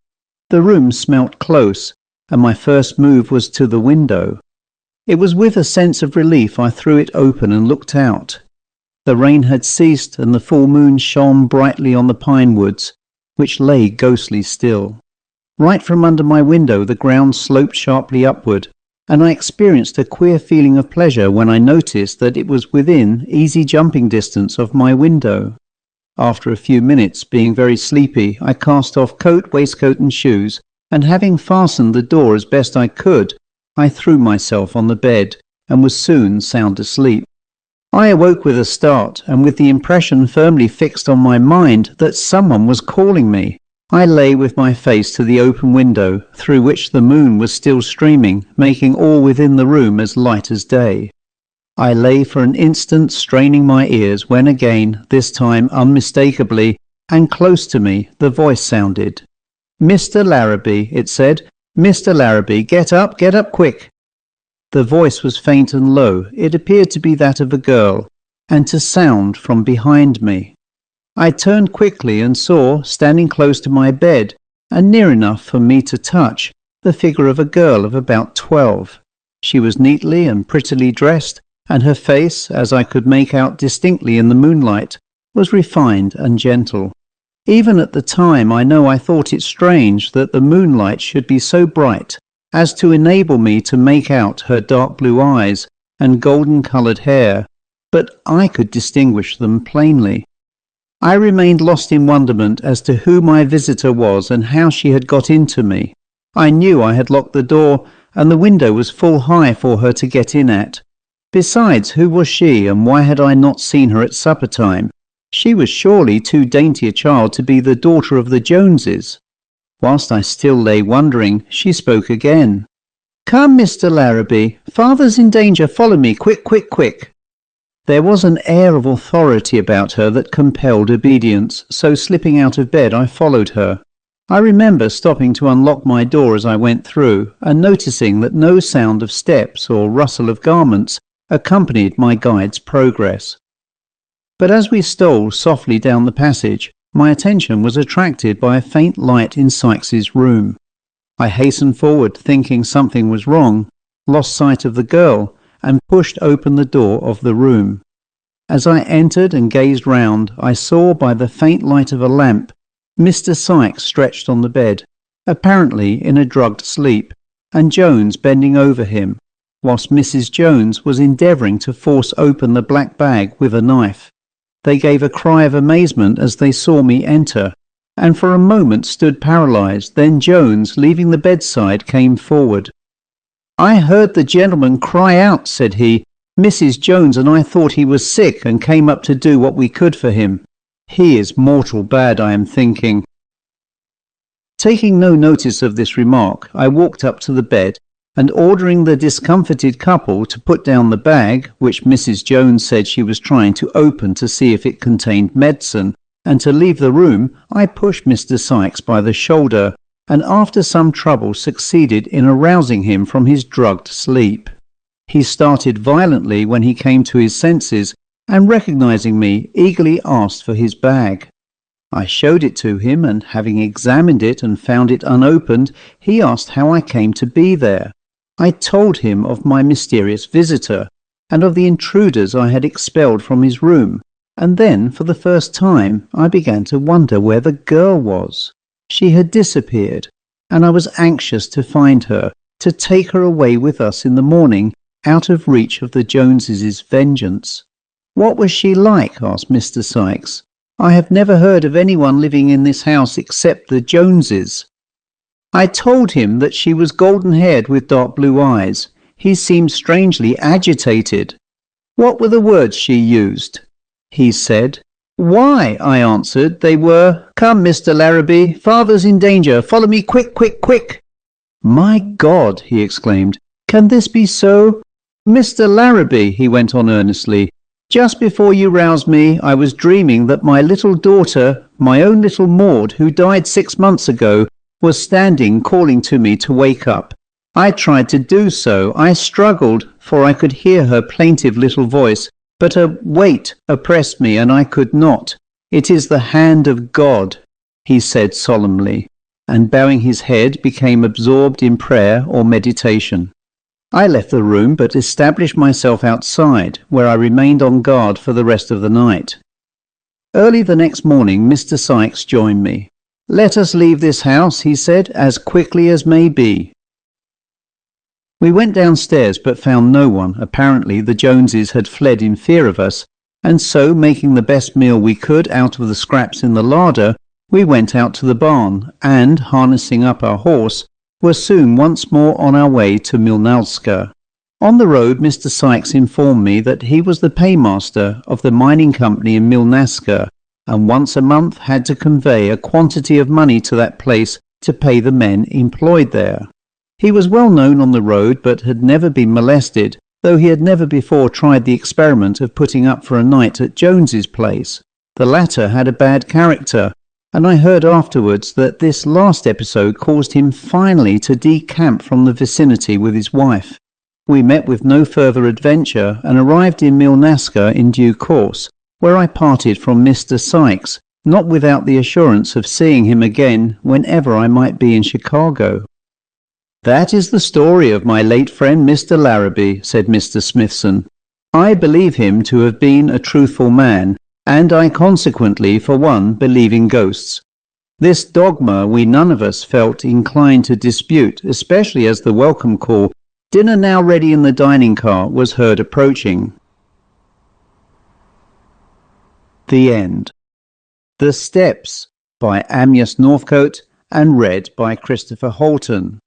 The room smelt close, and my first move was to the window. It was with a sense of relief I threw it open and looked out. The rain had ceased, and the full moon shone brightly on the pine woods, which lay ghostly still. Right from under my window the ground sloped sharply upward, and I experienced a queer feeling of pleasure when I noticed that it was within easy jumping distance of my window. After a few minutes, being very sleepy, I cast off coat, waistcoat and shoes, and having fastened the door as best I could, I threw myself on the bed, and was soon sound asleep. I awoke with a start, and with the impression firmly fixed on my mind that someone was calling me. I lay with my face to the open window, through which the moon was still streaming, making all within the room as light as day. I lay for an instant straining my ears when again, this time unmistakably, and close to me, the voice sounded. "Mr. Larrabee," it said, "Mr. Larrabee, get up quick." The voice was faint and low. It appeared to be that of a girl, and to sound from behind me. I turned quickly and saw, standing close to my bed, and near enough for me to touch, the figure of a girl of about 12. She was neatly and prettily dressed, and her face, as I could make out distinctly in the moonlight, was refined and gentle. Even at the time I know I thought it strange that the moonlight should be so bright as to enable me to make out her dark blue eyes and golden-coloured hair, but I could distinguish them plainly. I remained lost in wonderment as to who my visitor was and how she had got into me. I knew I had locked the door, and the window was full high for her to get in at. Besides, who was she, and why had I not seen her at supper time? She was surely too dainty a child to be the daughter of the Joneses. Whilst I still lay wondering, she spoke again. "Come, Mr. Larrabee, father's in danger, follow me, quick, quick, quick." There was an air of authority about her that compelled obedience, so slipping out of bed I followed her. I remember stopping to unlock my door as I went through, and noticing that no sound of steps or rustle of garments accompanied my guide's progress. But as we stole softly down the passage, my attention was attracted by a faint light in Sykes's room. I hastened forward, thinking something was wrong, lost sight of the girl, and pushed open the door of the room. As I entered and gazed round, I saw by the faint light of a lamp Mr. Sykes stretched on the bed, apparently in a drugged sleep, and Jones bending over him, whilst Mrs. Jones was endeavouring to force open the black bag with a knife. They gave a cry of amazement as they saw me enter, and for a moment stood paralysed. Then Jones, leaving the bedside, came forward. "I heard the gentleman cry out," said he. "Mrs. Jones and I thought he was sick, and came up to do what we could for him. He is mortal bad, I am thinking." Taking no notice of this remark, I walked up to the bed, and ordering the discomfited couple to put down the bag, which Mrs. Jones said she was trying to open to see if it contained medicine, and to leave the room, I pushed Mr. Sykes by the shoulder, and after some trouble succeeded in arousing him from his drugged sleep. He started violently when he came to his senses, and recognizing me, eagerly asked for his bag. I showed it to him, and having examined it and found it unopened, he asked how I came to be there. I told him of my mysterious visitor, and of the intruders I had expelled from his room, and then, for the first time, I began to wonder where the girl was. She had disappeared, and I was anxious to find her, to take her away with us in the morning, out of reach of the Joneses' vengeance. "What was she like?" asked Mr. Sykes. "I have never heard of anyone living in this house except the Joneses." I told him that she was golden-haired with dark blue eyes. He seemed strangely agitated. "What were the words she used?" He said. "Why," I answered, "they were, 'Come, Mr. Larrabee, father's in danger, follow me quick, quick, quick.'" "My God!" he exclaimed. Can this be so? Mr. Larrabee, he went on earnestly, just before you roused me, I was dreaming that my little daughter, my own little Maud, who died 6 months ago, was standing calling to me to wake up. I tried to do so. I struggled, for I could hear her plaintive little voice, but a weight oppressed me, and I could not. It is the hand of God, he said solemnly, and bowing his head became absorbed in prayer or meditation. I left the room, but established myself outside, where I remained on guard for the rest of the night. Early the next morning Mr. Sykes joined me. "Let us leave this house," he said, "as quickly as may be." We went downstairs but found no one. Apparently the Joneses had fled in fear of us, and so, making the best meal we could out of the scraps in the larder, we went out to the barn, and, harnessing up our horse, were soon once more on our way to Milnalska. On the road Mr. Sykes informed me that he was the paymaster of the mining company in Milnalska, and once a month had to convey a quantity of money to that place to pay the men employed there. He was well known on the road, but had never been molested, though he had never before tried the experiment of putting up for a night at Jones's place. The latter had a bad character, and I heard afterwards that this last episode caused him finally to decamp from the vicinity with his wife. We met with no further adventure, and arrived in Milnalska in due course, where I parted from Mr. Sykes, not without the assurance of seeing him again whenever I might be in Chicago. "That is the story of my late friend Mr. Larrabee," said Mr. Smithson. "I believe him to have been a truthful man, and I consequently, for one, believe in ghosts. This dogma we none of us felt inclined to dispute, especially as the welcome call, 'Dinner now ready in the dining car,' was heard approaching." The End. The Steps, by Amyas Northcote, and read by Christopher Holton.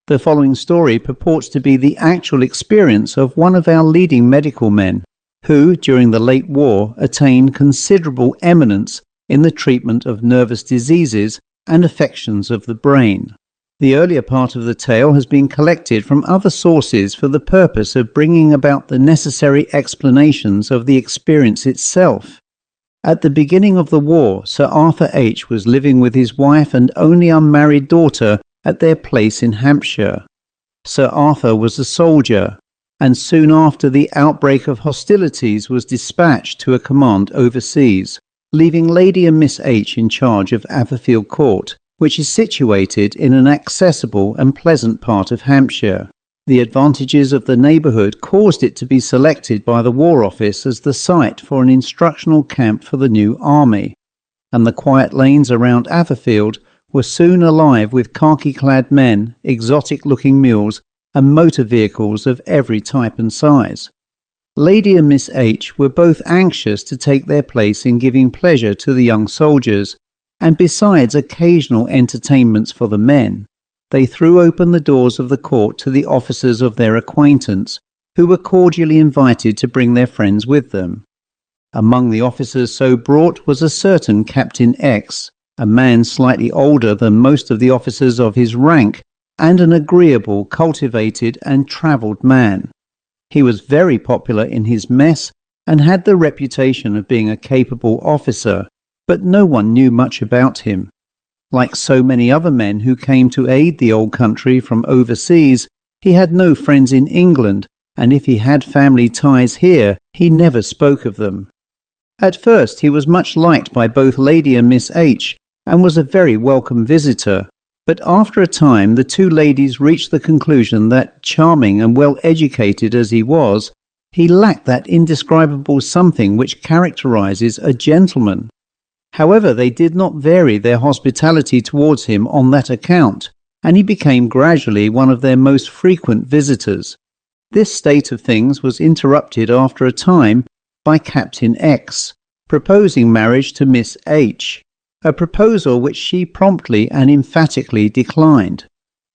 The following story purports to be the actual experience of one of our leading medical men, who, during the late war, attained considerable eminence in the treatment of nervous diseases and affections of the brain. The earlier part of the tale has been collected from other sources for the purpose of bringing about the necessary explanations of the experience itself. At the beginning of the war, Sir Arthur H. was living with his wife and only unmarried daughter at their place in Hampshire. Sir Arthur was a soldier, and soon after the outbreak of hostilities was dispatched to a command overseas, leaving Lady and Miss H. in charge of Atherfield Court, which is situated in an accessible and pleasant part of Hampshire. The advantages of the neighbourhood caused it to be selected by the War Office as the site for an instructional camp for the new army, and the quiet lanes around Atherfield were soon alive with khaki-clad men, exotic-looking mules, and motor vehicles of every type and size. Lady and Miss H. were both anxious to take their place in giving pleasure to the young soldiers, and besides occasional entertainments for the men, they threw open the doors of the court to the officers of their acquaintance, who were cordially invited to bring their friends with them. Among the officers so brought was a certain Captain X, a man slightly older than most of the officers of his rank, and an agreeable, cultivated, and travelled man. He was very popular in his mess, and had the reputation of being a capable officer, but no one knew much about him. Like so many other men who came to aid the old country from overseas, he had no friends in England, and if he had family ties here, he never spoke of them. At first he was much liked by both Lady and Miss H, and was a very welcome visitor, but after a time the two ladies reached the conclusion that, charming and well educated as he was, he lacked that indescribable something which characterizes a gentleman. However, they did not vary their hospitality towards him on that account, and he became gradually one of their most frequent visitors. This state of things was interrupted after a time by Captain X proposing marriage to Miss H, a proposal which she promptly and emphatically declined.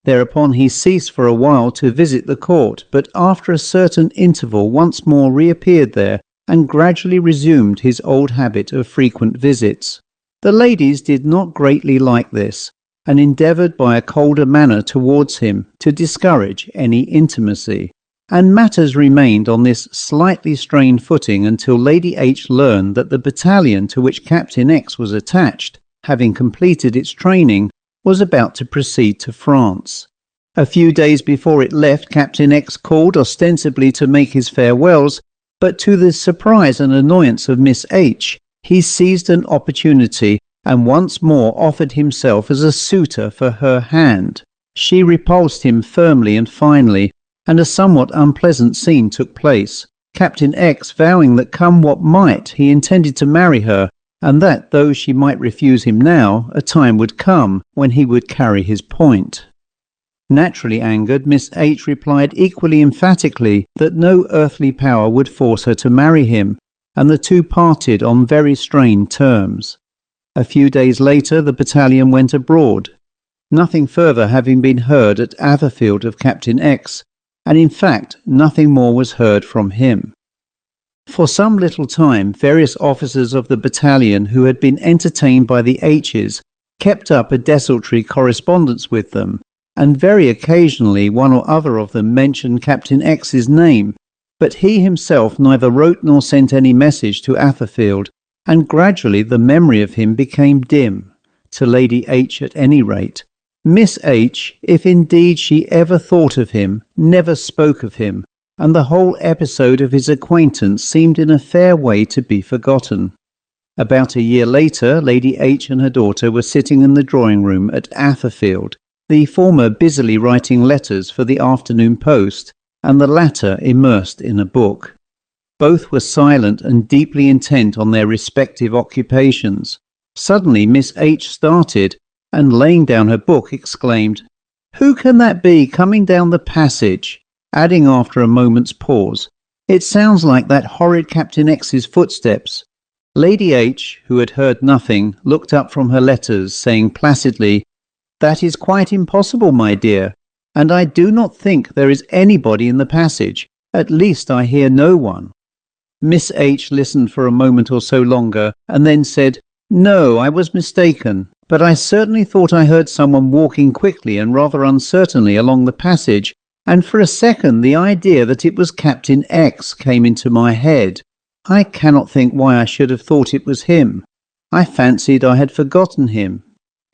Thereupon he ceased for a while to visit the court, but after a certain interval once more reappeared there, and gradually resumed his old habit of frequent visits. The ladies did not greatly like this, and endeavoured by a colder manner towards him to discourage any intimacy. And matters remained on this slightly strained footing until Lady H learned that the battalion to which Captain X was attached, having completed its training, was about to proceed to France. A few days before it left, Captain X called ostensibly to make his farewells, but to the surprise and annoyance of Miss H, he seized an opportunity and once more offered himself as a suitor for her hand. She repulsed him firmly and finally, and a somewhat unpleasant scene took place, Captain X vowing that come what might he intended to marry her, and that though she might refuse him now, a time would come when he would carry his point. Naturally angered, Miss H replied equally emphatically that no earthly power would force her to marry him, and the two parted on very strained terms. A few days later the battalion went abroad, nothing further having been heard at Atherfield of Captain X, and in fact nothing more was heard from him. For some little time various officers of the battalion who had been entertained by the H's kept up a desultory correspondence with them, and very occasionally one or other of them mentioned Captain X's name, but he himself neither wrote nor sent any message to Atherfield, and gradually the memory of him became dim, to Lady H at any rate. Miss H, if indeed she ever thought of him, never spoke of him, and the whole episode of his acquaintance seemed in a fair way to be forgotten. About a year later, Lady H and her daughter were sitting in the drawing-room at Atherfield, the former busily writing letters for the afternoon post, and the latter immersed in a book. Both were silent and deeply intent on their respective occupations. Suddenly Miss H started, and laying down her book exclaimed, "Who can that be coming down the passage?" adding after a moment's pause, "It sounds like that horrid Captain X's footsteps." Lady H, who had heard nothing, looked up from her letters, saying placidly, "That is quite impossible, my dear, and I do not think there is anybody in the passage. At least I hear no one." Miss H listened for a moment or so longer, and then said, "No, I was mistaken, but I certainly thought I heard someone walking quickly and rather uncertainly along the passage, and for a second the idea that it was Captain X came into my head. I cannot think why I should have thought it was him. I fancied I had forgotten him.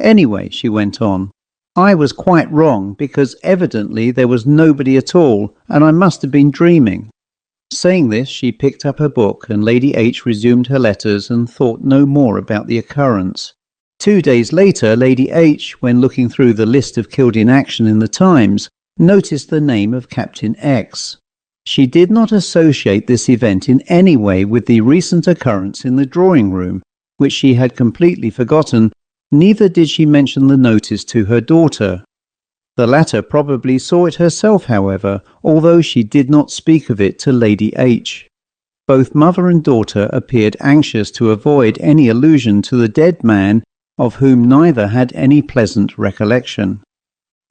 Anyway," she went on, "I was quite wrong, because evidently there was nobody at all, and I must have been dreaming." Saying this, she picked up her book, and Lady H resumed her letters and thought no more about the occurrence. 2 days later, Lady H, when looking through the list of killed in action in the Times, noticed the name of Captain X. She did not associate this event in any way with the recent occurrence in the drawing-room, which she had completely forgotten, neither did she mention the notice to her daughter. The latter probably saw it herself, however, although she did not speak of it to Lady H. Both mother and daughter appeared anxious to avoid any allusion to the dead man, of whom neither had any pleasant recollection.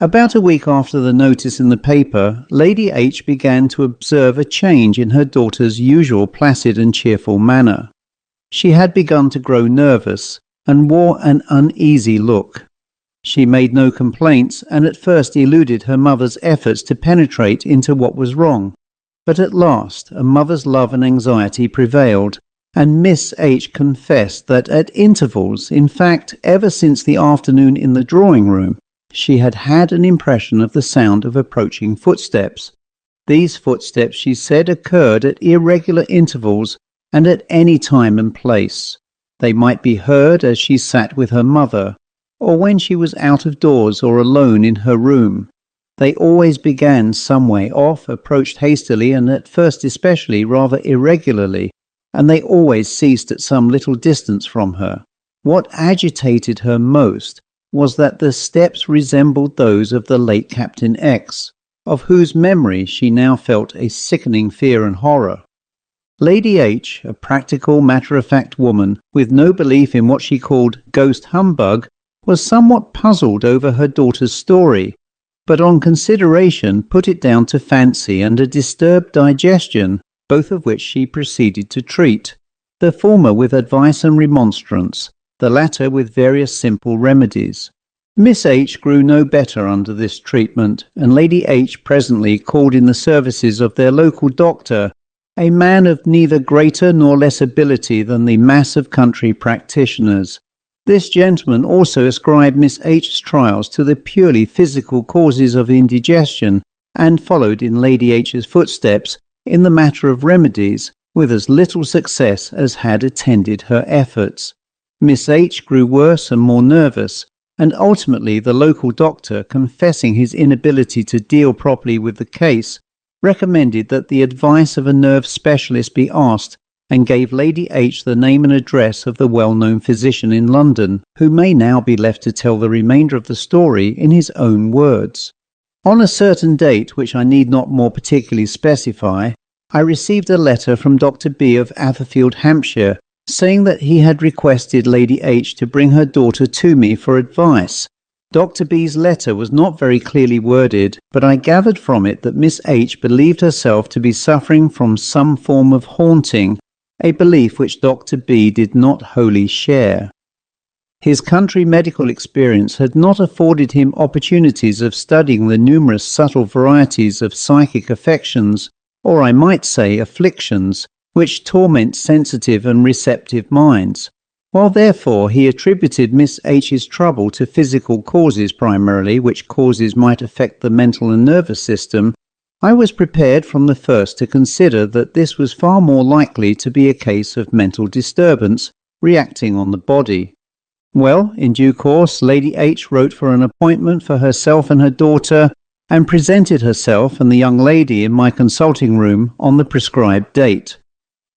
About a week after the notice in the paper, Lady H began to observe a change in her daughter's usual placid and cheerful manner. She had begun to grow nervous, and wore an uneasy look. She made no complaints, and at first eluded her mother's efforts to penetrate into what was wrong. But at last a mother's love and anxiety prevailed, and Miss H confessed that at intervals, in fact ever since the afternoon in the drawing-room, she had had an impression of the sound of approaching footsteps. These footsteps, she said, occurred at irregular intervals and at any time and place. They might be heard as she sat with her mother, or when she was out of doors or alone in her room. They always began some way off, approached hastily, and at first especially rather irregularly, and they always ceased at some little distance from her. What agitated her most was that the steps resembled those of the late Captain X, of whose memory she now felt a sickening fear and horror. Lady H, a practical, matter-of-fact woman, with no belief in what she called ghost humbug, was somewhat puzzled over her daughter's story, but on consideration put it down to fancy and a disturbed digestion, both of which she proceeded to treat, the former with advice and remonstrance, the latter with various simple remedies. Miss H grew no better under this treatment, and Lady H presently called in the services of their local doctor, a man of neither greater nor less ability than the mass of country practitioners. This gentleman also ascribed Miss H's trials to the purely physical causes of indigestion, and followed in Lady H's footsteps in the matter of remedies, with as little success as had attended her efforts. Miss H grew worse and more nervous, and ultimately the local doctor, confessing his inability to deal properly with the case, recommended that the advice of a nerve specialist be asked, and gave Lady H the name and address of the well-known physician in London, who may now be left to tell the remainder of the story in his own words. On a certain date, which I need not more particularly specify, I received a letter from Dr. B of Atherfield, Hampshire, saying that he had requested Lady H to bring her daughter to me for advice. Dr. B's letter was not very clearly worded, but I gathered from it that Miss H believed herself to be suffering from some form of haunting, a belief which Dr. B did not wholly share. His country medical experience had not afforded him opportunities of studying the numerous subtle varieties of psychic affections, or I might say afflictions, which torment sensitive and receptive minds. While therefore he attributed Miss H's trouble to physical causes primarily, which causes might affect the mental and nervous system, I was prepared from the first to consider that this was far more likely to be a case of mental disturbance reacting on the body. Well, in due course, Lady H wrote for an appointment for herself and her daughter, and presented herself and the young lady in my consulting room on the prescribed date.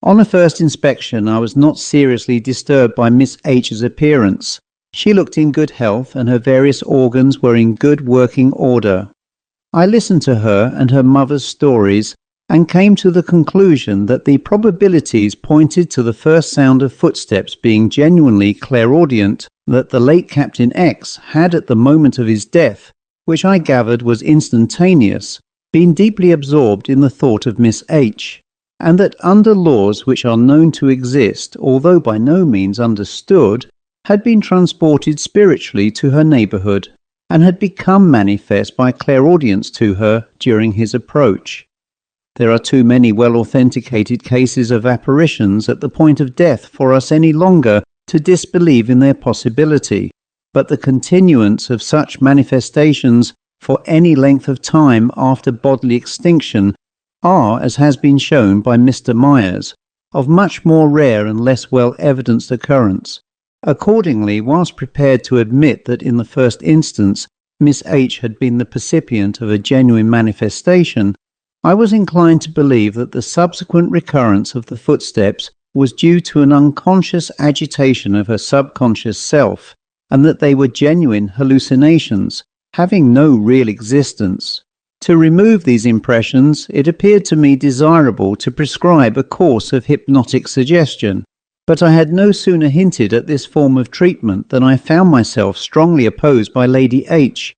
On a first inspection, I was not seriously disturbed by Miss H's appearance. She looked in good health, and her various organs were in good working order. I listened to her and her mother's stories, and came to the conclusion that the probabilities pointed to the first sound of footsteps being genuinely clairaudient that the late Captain X had at the moment of his death, which I gathered was instantaneous, been deeply absorbed in the thought of Miss H, and that under laws which are known to exist, although by no means understood, had been transported spiritually to her neighbourhood, and had become manifest by clairaudience to her during his approach. There are too many well-authenticated cases of apparitions at the point of death for us any longer to disbelieve in their possibility, but the continuance of such manifestations for any length of time after bodily extinction are, as has been shown by Mr. Myers, of much more rare and less well-evidenced occurrence. Accordingly, whilst prepared to admit that in the first instance Miss H had been the percipient of a genuine manifestation, I was inclined to believe that the subsequent recurrence of the footsteps was due to an unconscious agitation of her subconscious self, and that they were genuine hallucinations, having no real existence. To remove these impressions, it appeared to me desirable to prescribe a course of hypnotic suggestion, but I had no sooner hinted at this form of treatment than I found myself strongly opposed by Lady H,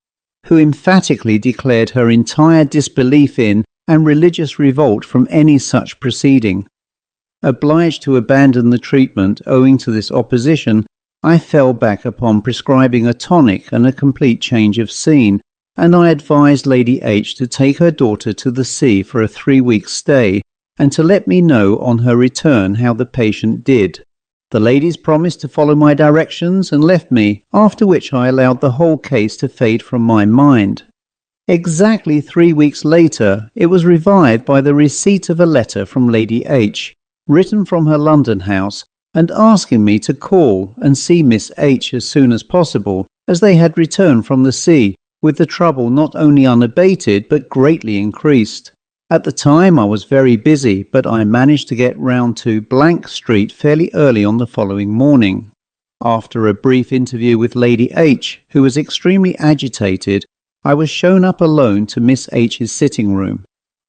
who emphatically declared her entire disbelief in and religious revolt from any such proceeding. Obliged to abandon the treatment owing to this opposition, I fell back upon prescribing a tonic and a complete change of scene, and I advised Lady H to take her daughter to the sea for a 3-week stay, and to let me know on her return how the patient did. The ladies promised to follow my directions and left me, after which I allowed the whole case to fade from my mind. Exactly 3 weeks later, it was revived by the receipt of a letter from Lady H, written from her London house, and asking me to call and see Miss H as soon as possible, as they had returned from the sea, with the trouble not only unabated but greatly increased. At the time I was very busy, but I managed to get round to Street fairly early on the following morning. After a brief interview with Lady H, who was extremely agitated, I was shown up alone to Miss H's sitting room,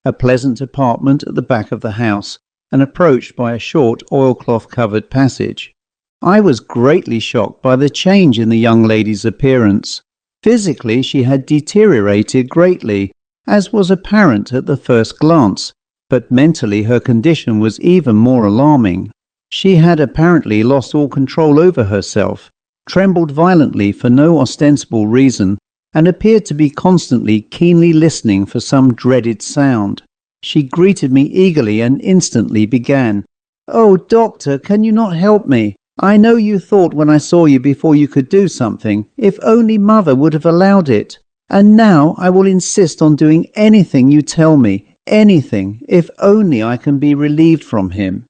a pleasant apartment at the back of the house, and approached by a short oilcloth-covered passage. I was greatly shocked by the change in the young lady's appearance. Physically she had deteriorated greatly, as was apparent at the first glance, but mentally her condition was even more alarming. She had apparently lost all control over herself, trembled violently for no ostensible reason, and appeared to be constantly keenly listening for some dreaded sound. She greeted me eagerly and instantly began, "Oh, Doctor, can you not help me? I know you thought when I saw you before you could do something, if only Mother would have allowed it. And now I will insist on doing anything you tell me, anything, if only I can be relieved from him."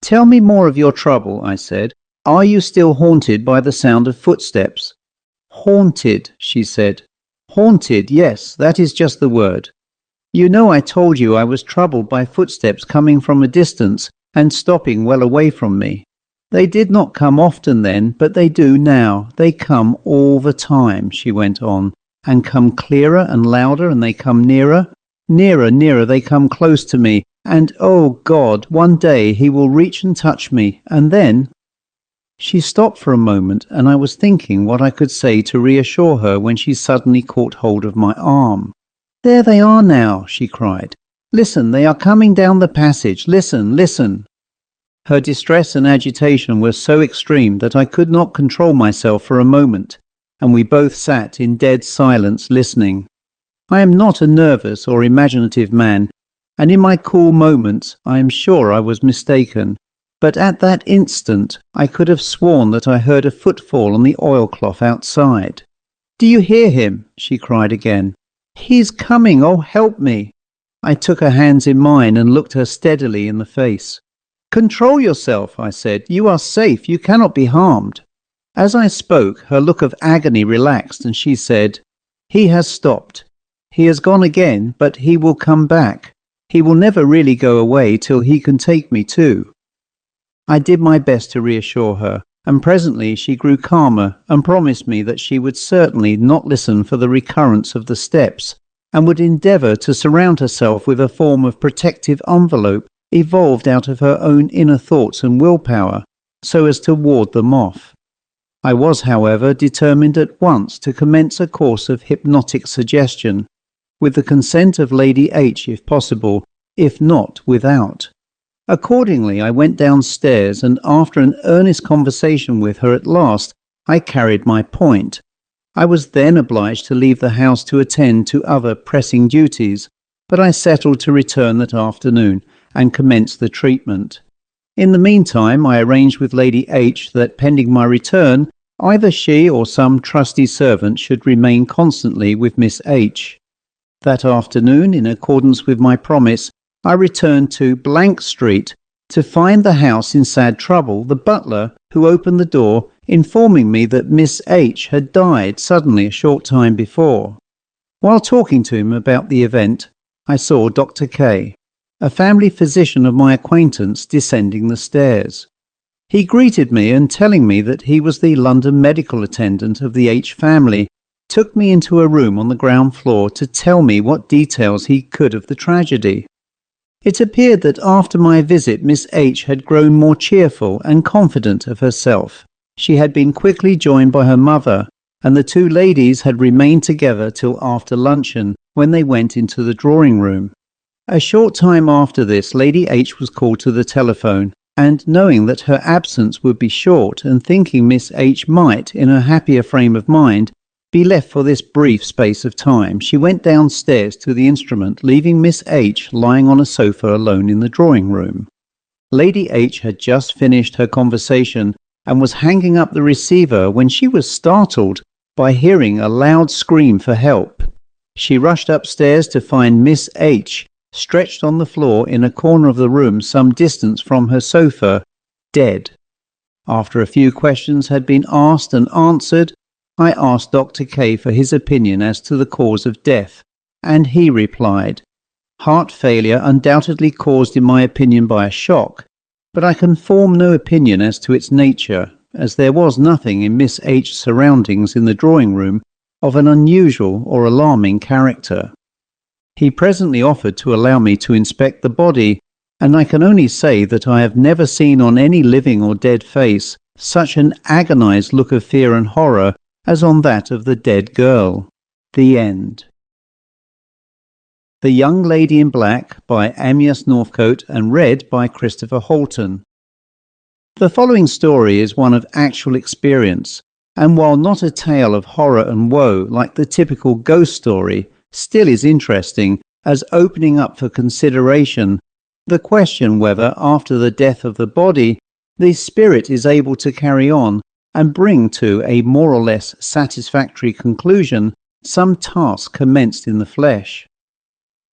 "Tell me more of your trouble," I said. "Are you still haunted by the sound of footsteps?" "Haunted," she said. "Haunted, yes, that is just the word. You know I told you I was troubled by footsteps coming from a distance and stopping well away from me. They did not come often then, but they do now. They come all the time," she went on, "and come clearer and louder, and they come nearer. Nearer, nearer, they come close to me, and, oh God, one day he will reach and touch me, and then—" She stopped for a moment, and I was thinking what I could say to reassure her when she suddenly caught hold of my arm. "There they are now," she cried. "Listen, they are coming down the passage. Listen, listen." Her distress and agitation were so extreme that I could not control myself for a moment, and we both sat in dead silence listening. I am not a nervous or imaginative man, and in my cool moments I am sure I was mistaken, but at that instant I could have sworn that I heard a footfall on the oilcloth outside. "Do you hear him?" she cried again. "He's coming, oh help me!" I took her hands in mine and looked her steadily in the face. "Control yourself," I said. "You are safe, you cannot be harmed." As I spoke, her look of agony relaxed, and she said, "He has stopped. He has gone again, but he will come back. He will never really go away till he can take me too." I did my best to reassure her, and presently she grew calmer and promised me that she would certainly not listen for the recurrence of the steps, and would endeavour to surround herself with a form of protective envelope evolved out of her own inner thoughts and willpower, so as to ward them off. I was, however, determined at once to commence a course of hypnotic suggestion, with the consent of Lady H if possible, if not without. Accordingly, I went downstairs, and after an earnest conversation with her at last, I carried my point. I was then obliged to leave the house to attend to other pressing duties, but I settled to return that afternoon and commence the treatment. In the meantime, I arranged with Lady H that, pending my return, either she or some trusty servant should remain constantly with Miss H. That afternoon, in accordance with my promise, I returned to Street to find the house in sad trouble, the butler, who opened the door, informing me that Miss H had died suddenly a short time before. While talking to him about the event, I saw Dr. K, a family physician of my acquaintance, descending the stairs. He greeted me, and telling me that he was the London medical attendant of the H family, took me into a room on the ground floor to tell me what details he could of the tragedy. It appeared that after my visit Miss H had grown more cheerful and confident of herself. She had been quickly joined by her mother, and the two ladies had remained together till after luncheon, when they went into the drawing-room. A short time after this, Lady H was called to the telephone, and knowing that her absence would be short, and thinking Miss H might, in a happier frame of mind, be left for this brief space of time, she went downstairs to the instrument, leaving Miss H lying on a sofa alone in the drawing-room. Lady H had just finished her conversation and was hanging up the receiver when she was startled by hearing a loud scream for help. She rushed upstairs to find Miss H stretched on the floor in a corner of the room some distance from her sofa, dead. After a few questions had been asked and answered, I asked Dr. K for his opinion as to the cause of death, and he replied, "Heart failure undoubtedly caused in my opinion by a shock, but I can form no opinion as to its nature, as there was nothing in Miss H.'s surroundings in the drawing-room of an unusual or alarming character." He presently offered to allow me to inspect the body, and I can only say that I have never seen on any living or dead face such an agonized look of fear and horror as on that of the dead girl. The end. The Young Lady in Black by Amyas Northcote, and read by Christopher Holton. The following story is one of actual experience, and while not a tale of horror and woe like the typical ghost story, still is interesting as opening up for consideration the question whether, after the death of the body, the spirit is able to carry on and bring to a more or less satisfactory conclusion some task commenced in the flesh.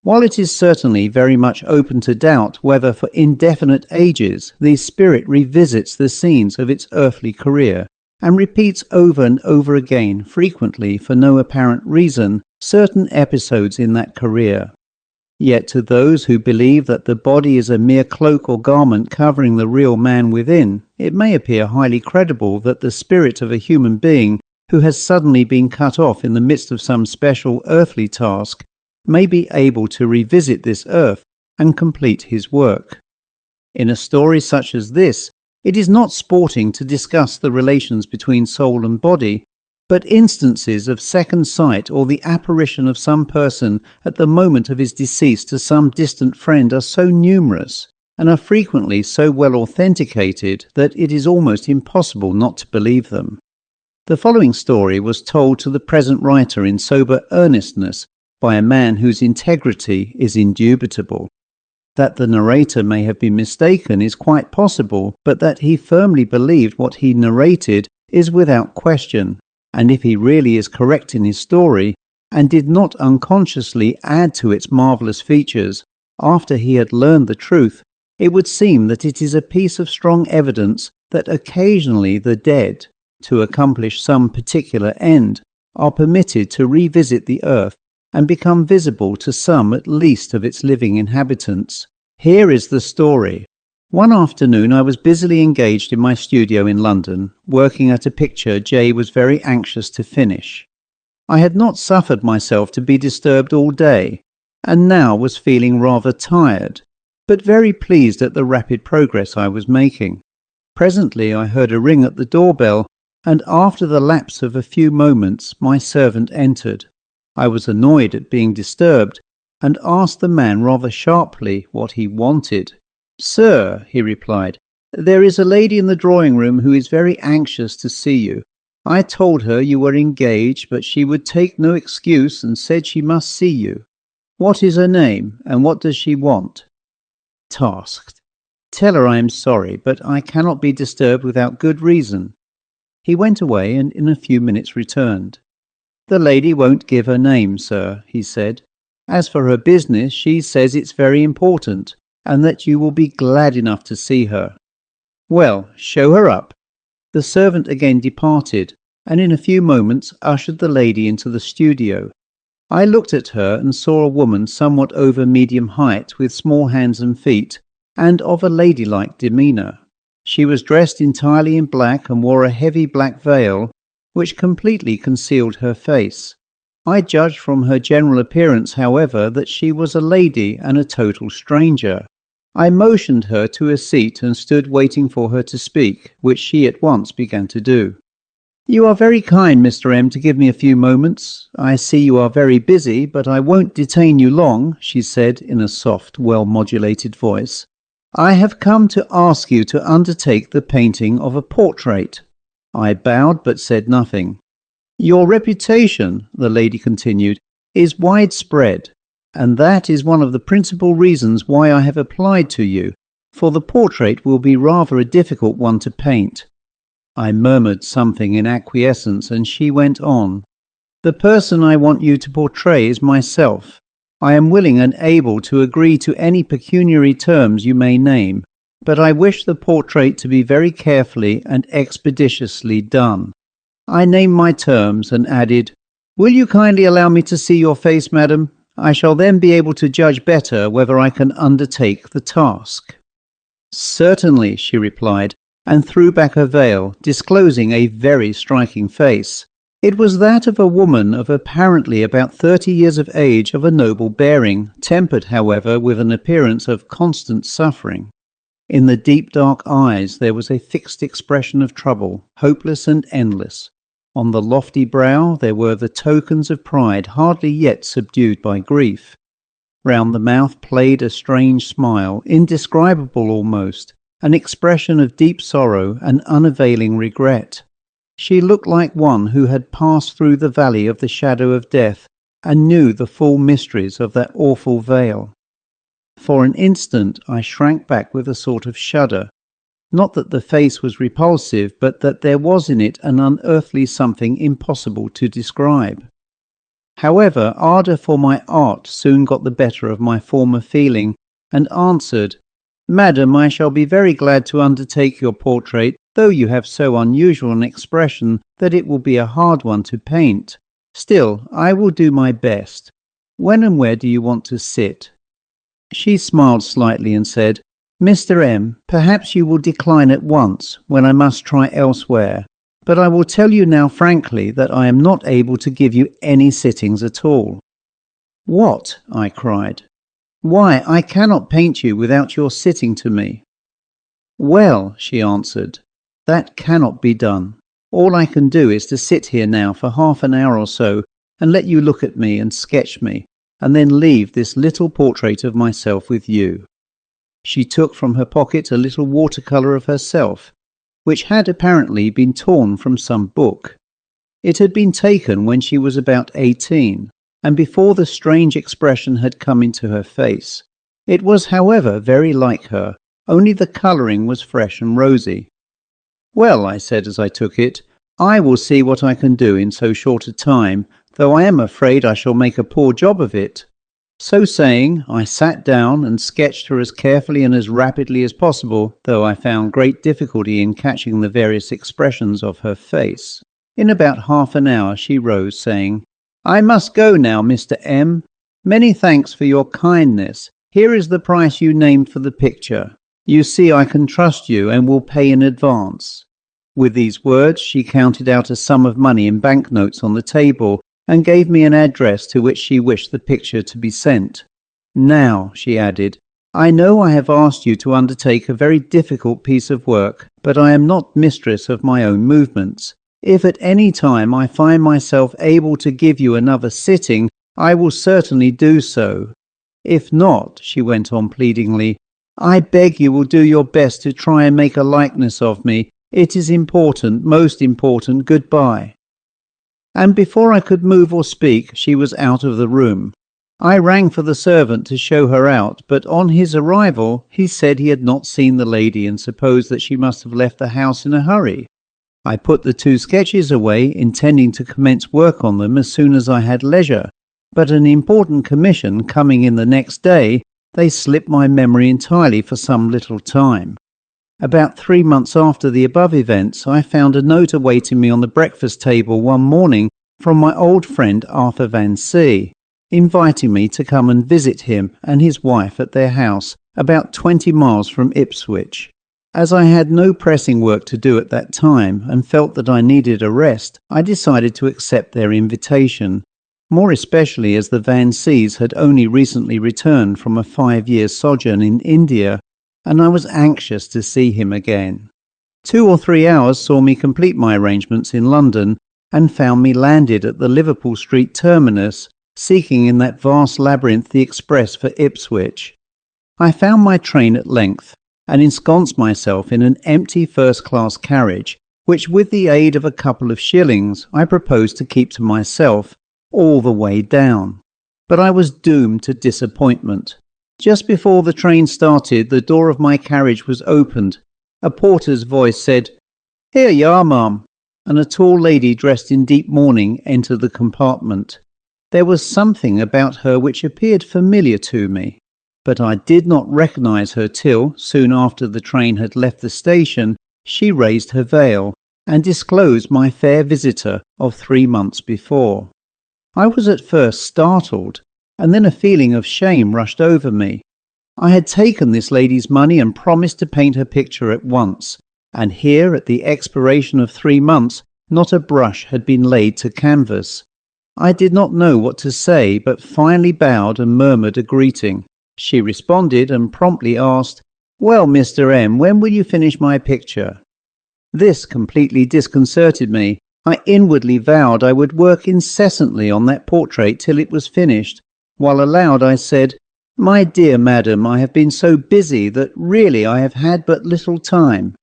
While it is certainly very much open to doubt whether for indefinite ages the spirit revisits the scenes of its earthly career and repeats over and over again, frequently for no apparent reason, certain episodes in that career, yet to those who believe that the body is a mere cloak or garment covering the real man within, it may appear highly credible that the spirit of a human being who has suddenly been cut off in the midst of some special earthly task may be able to revisit this earth and complete his work. In a story such as this, it is not sporting to discuss the relations between soul and body, but instances of second sight or the apparition of some person at the moment of his decease to some distant friend are so numerous and are frequently so well authenticated that it is almost impossible not to believe them. The following story was told to the present writer in sober earnestness by a man whose integrity is indubitable. That the narrator may have been mistaken is quite possible, but that he firmly believed what he narrated is without question, and if he really is correct in his story, and did not unconsciously add to its marvellous features after he had learned the truth, it would seem that it is a piece of strong evidence that occasionally the dead, to accomplish some particular end, are permitted to revisit the earth and become visible to some at least of its living inhabitants. Here is the story. One afternoon I was busily engaged in my studio in London, working at a picture J was very anxious to finish. I had not suffered myself to be disturbed all day, and now was feeling rather tired, but very pleased at the rapid progress I was making. Presently I heard a ring at the doorbell, and after the lapse of a few moments my servant entered. I was annoyed at being disturbed, and asked the man rather sharply what he wanted. "Sir," he replied, "there is a lady in the drawing-room who is very anxious to see you. I told her you were engaged, but she would take no excuse and said she must see you. What is her name, and what does she want?" Tasked. "Tell her I am sorry, but I cannot be disturbed without good reason." He went away and in a few minutes returned. "The lady won't give her name, sir," he said. "As for her business, she says it's very important, and that you will be glad enough to see her." "Well, show her up." The servant again departed, and in a few moments ushered the lady into the studio. I looked at her and saw a woman somewhat over medium height, with small hands and feet, and of a ladylike demeanour. She was dressed entirely in black and wore a heavy black veil, which completely concealed her face. I judged from her general appearance, however, that she was a lady and a total stranger. I motioned her to a seat and stood waiting for her to speak, which she at once began to do. "You are very kind, Mr. M, to give me a few moments. I see you are very busy, but I won't detain you long," she said in a soft, well-modulated voice. "I have come to ask you to undertake the painting of a portrait." I bowed but said nothing. "Your reputation," the lady continued, "is widespread, and that is one of the principal reasons why I have applied to you, for the portrait will be rather a difficult one to paint." I murmured something in acquiescence, and she went on. "The person I want you to portray is myself. I am willing and able to agree to any pecuniary terms you may name, but I wish the portrait to be very carefully and expeditiously done." I named my terms and added, "Will you kindly allow me to see your face, madam? I shall then be able to judge better whether I can undertake the task." "Certainly," she replied, and threw back her veil, disclosing a very striking face. It was that of a woman of apparently about 30 years of age, of a noble bearing, tempered, however, with an appearance of constant suffering. In the deep dark eyes there was a fixed expression of trouble, hopeless and endless. On the lofty brow there were the tokens of pride hardly yet subdued by grief. Round the mouth played a strange smile, indescribable almost, an expression of deep sorrow and unavailing regret. She looked like one who had passed through the valley of the shadow of death and knew the full mysteries of that awful veil. For an instant I shrank back with a sort of shudder. Not that the face was repulsive, but that there was in it an unearthly something impossible to describe. However, ardour for my art soon got the better of my former feeling, and answered, "Madam, I shall be very glad to undertake your portrait, though you have so unusual an expression that it will be a hard one to paint. Still, I will do my best. When and where do you want to sit?" She smiled slightly and said, "Mr. M, perhaps you will decline at once, when I must try elsewhere. But I will tell you now frankly that I am not able to give you any sittings at all." "What?" I cried. "Why, I cannot paint you without your sitting to me." "Well," she answered, "that cannot be done. All I can do is to sit here now for half an hour or so and let you look at me and sketch me, and then leave this little portrait of myself with you." She took from her pocket a little watercolour of herself, which had apparently been torn from some book. It had been taken when she was about 18, and before the strange expression had come into her face. It was, however, very like her, only the colouring was fresh and rosy. "Well," I said as I took it, "I will see what I can do in so short a time, though I am afraid I shall make a poor job of it." So saying, I sat down and sketched her as carefully and as rapidly as possible, though I found great difficulty in catching the various expressions of her face. In about half an hour she rose, saying, "I must go now, Mr. M. Many thanks for your kindness. Here is the price you named for the picture. You see I can trust you and will pay in advance." With these words she counted out a sum of money in banknotes on the table, and gave me an address to which she wished the picture to be sent. "Now," she added, "I know I have asked you to undertake a very difficult piece of work, but I am not mistress of my own movements. If at any time I find myself able to give you another sitting, I will certainly do so. If not," she went on pleadingly, "I beg you will do your best to try and make a likeness of me. It is important, most important. Goodbye." And before I could move or speak, she was out of the room. I rang for the servant to show her out, but on his arrival he said he had not seen the lady and supposed that she must have left the house in a hurry. I put the two sketches away, intending to commence work on them as soon as I had leisure, but an important commission coming in the next day, they slipped my memory entirely for some little time. About 3 months after the above events, I found a note awaiting me on the breakfast table one morning from my old friend Arthur Van C, inviting me to come and visit him and his wife at their house, about 20 miles from Ipswich. As I had no pressing work to do at that time and felt that I needed a rest, I decided to accept their invitation, more especially as the Van C's had only recently returned from a 5-year sojourn in India, and I was anxious to see him again. 2 or 3 hours saw me complete my arrangements in London, and found me landed at the Liverpool Street terminus, seeking in that vast labyrinth the express for Ipswich. I found my train at length, and ensconced myself in an empty first-class carriage, which with the aid of a couple of shillings I proposed to keep to myself all the way down. But I was doomed to disappointment. Just before the train started, the door of my carriage was opened. A porter's voice said, "Here you are, ma'am," and a tall lady dressed in deep mourning entered the compartment. There was something about her which appeared familiar to me, but I did not recognize her till, soon after the train had left the station, she raised her veil and disclosed my fair visitor of 3 months before. I was at first startled, and then a feeling of shame rushed over me. I had taken this lady's money and promised to paint her picture at once, and here at the expiration of 3 months not a brush had been laid to canvas. I did not know what to say, but finally bowed and murmured a greeting. She responded and promptly asked, "Well, Mr. M, when will you finish my picture?" This completely disconcerted me. I inwardly vowed I would work incessantly on that portrait till it was finished, while aloud I said, "My dear madam, I have been so busy that really I have had but little time."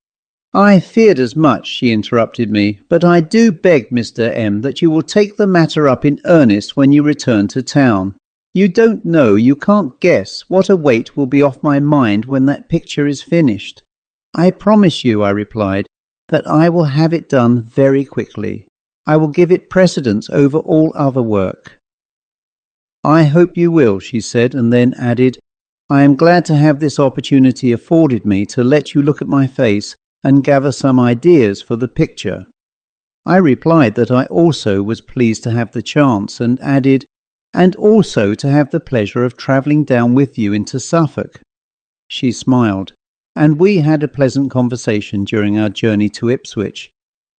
"I feared as much," she interrupted me, "but I do beg, Mr. M., that you will take the matter up in earnest when you return to town. You don't know, you can't guess, what a weight will be off my mind when that picture is finished." "I promise you," I replied, "that I will have it done very quickly. I will give it precedence over all other work." "I hope you will," she said, and then added, "I am glad to have this opportunity afforded me to let you look at my face and gather some ideas for the picture." I replied that I also was pleased to have the chance, and added, "and also to have the pleasure of travelling down with you into Suffolk." She smiled, and we had a pleasant conversation during our journey to Ipswich,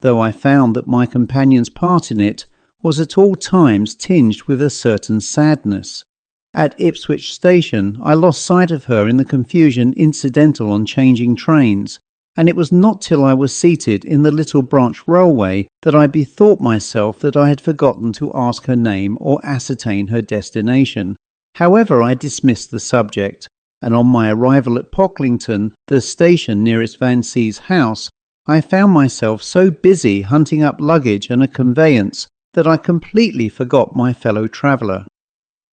though I found that my companion's part in it was at all times tinged with a certain sadness. At Ipswich station I lost sight of her in the confusion incidental on changing trains, and it was not till I was seated in the little branch railway that I bethought myself that I had forgotten to ask her name or ascertain her destination. However, I dismissed the subject, and on my arrival at Pocklington, the station nearest Vansea's house, I found myself so busy hunting up luggage and a conveyance that I completely forgot my fellow traveller.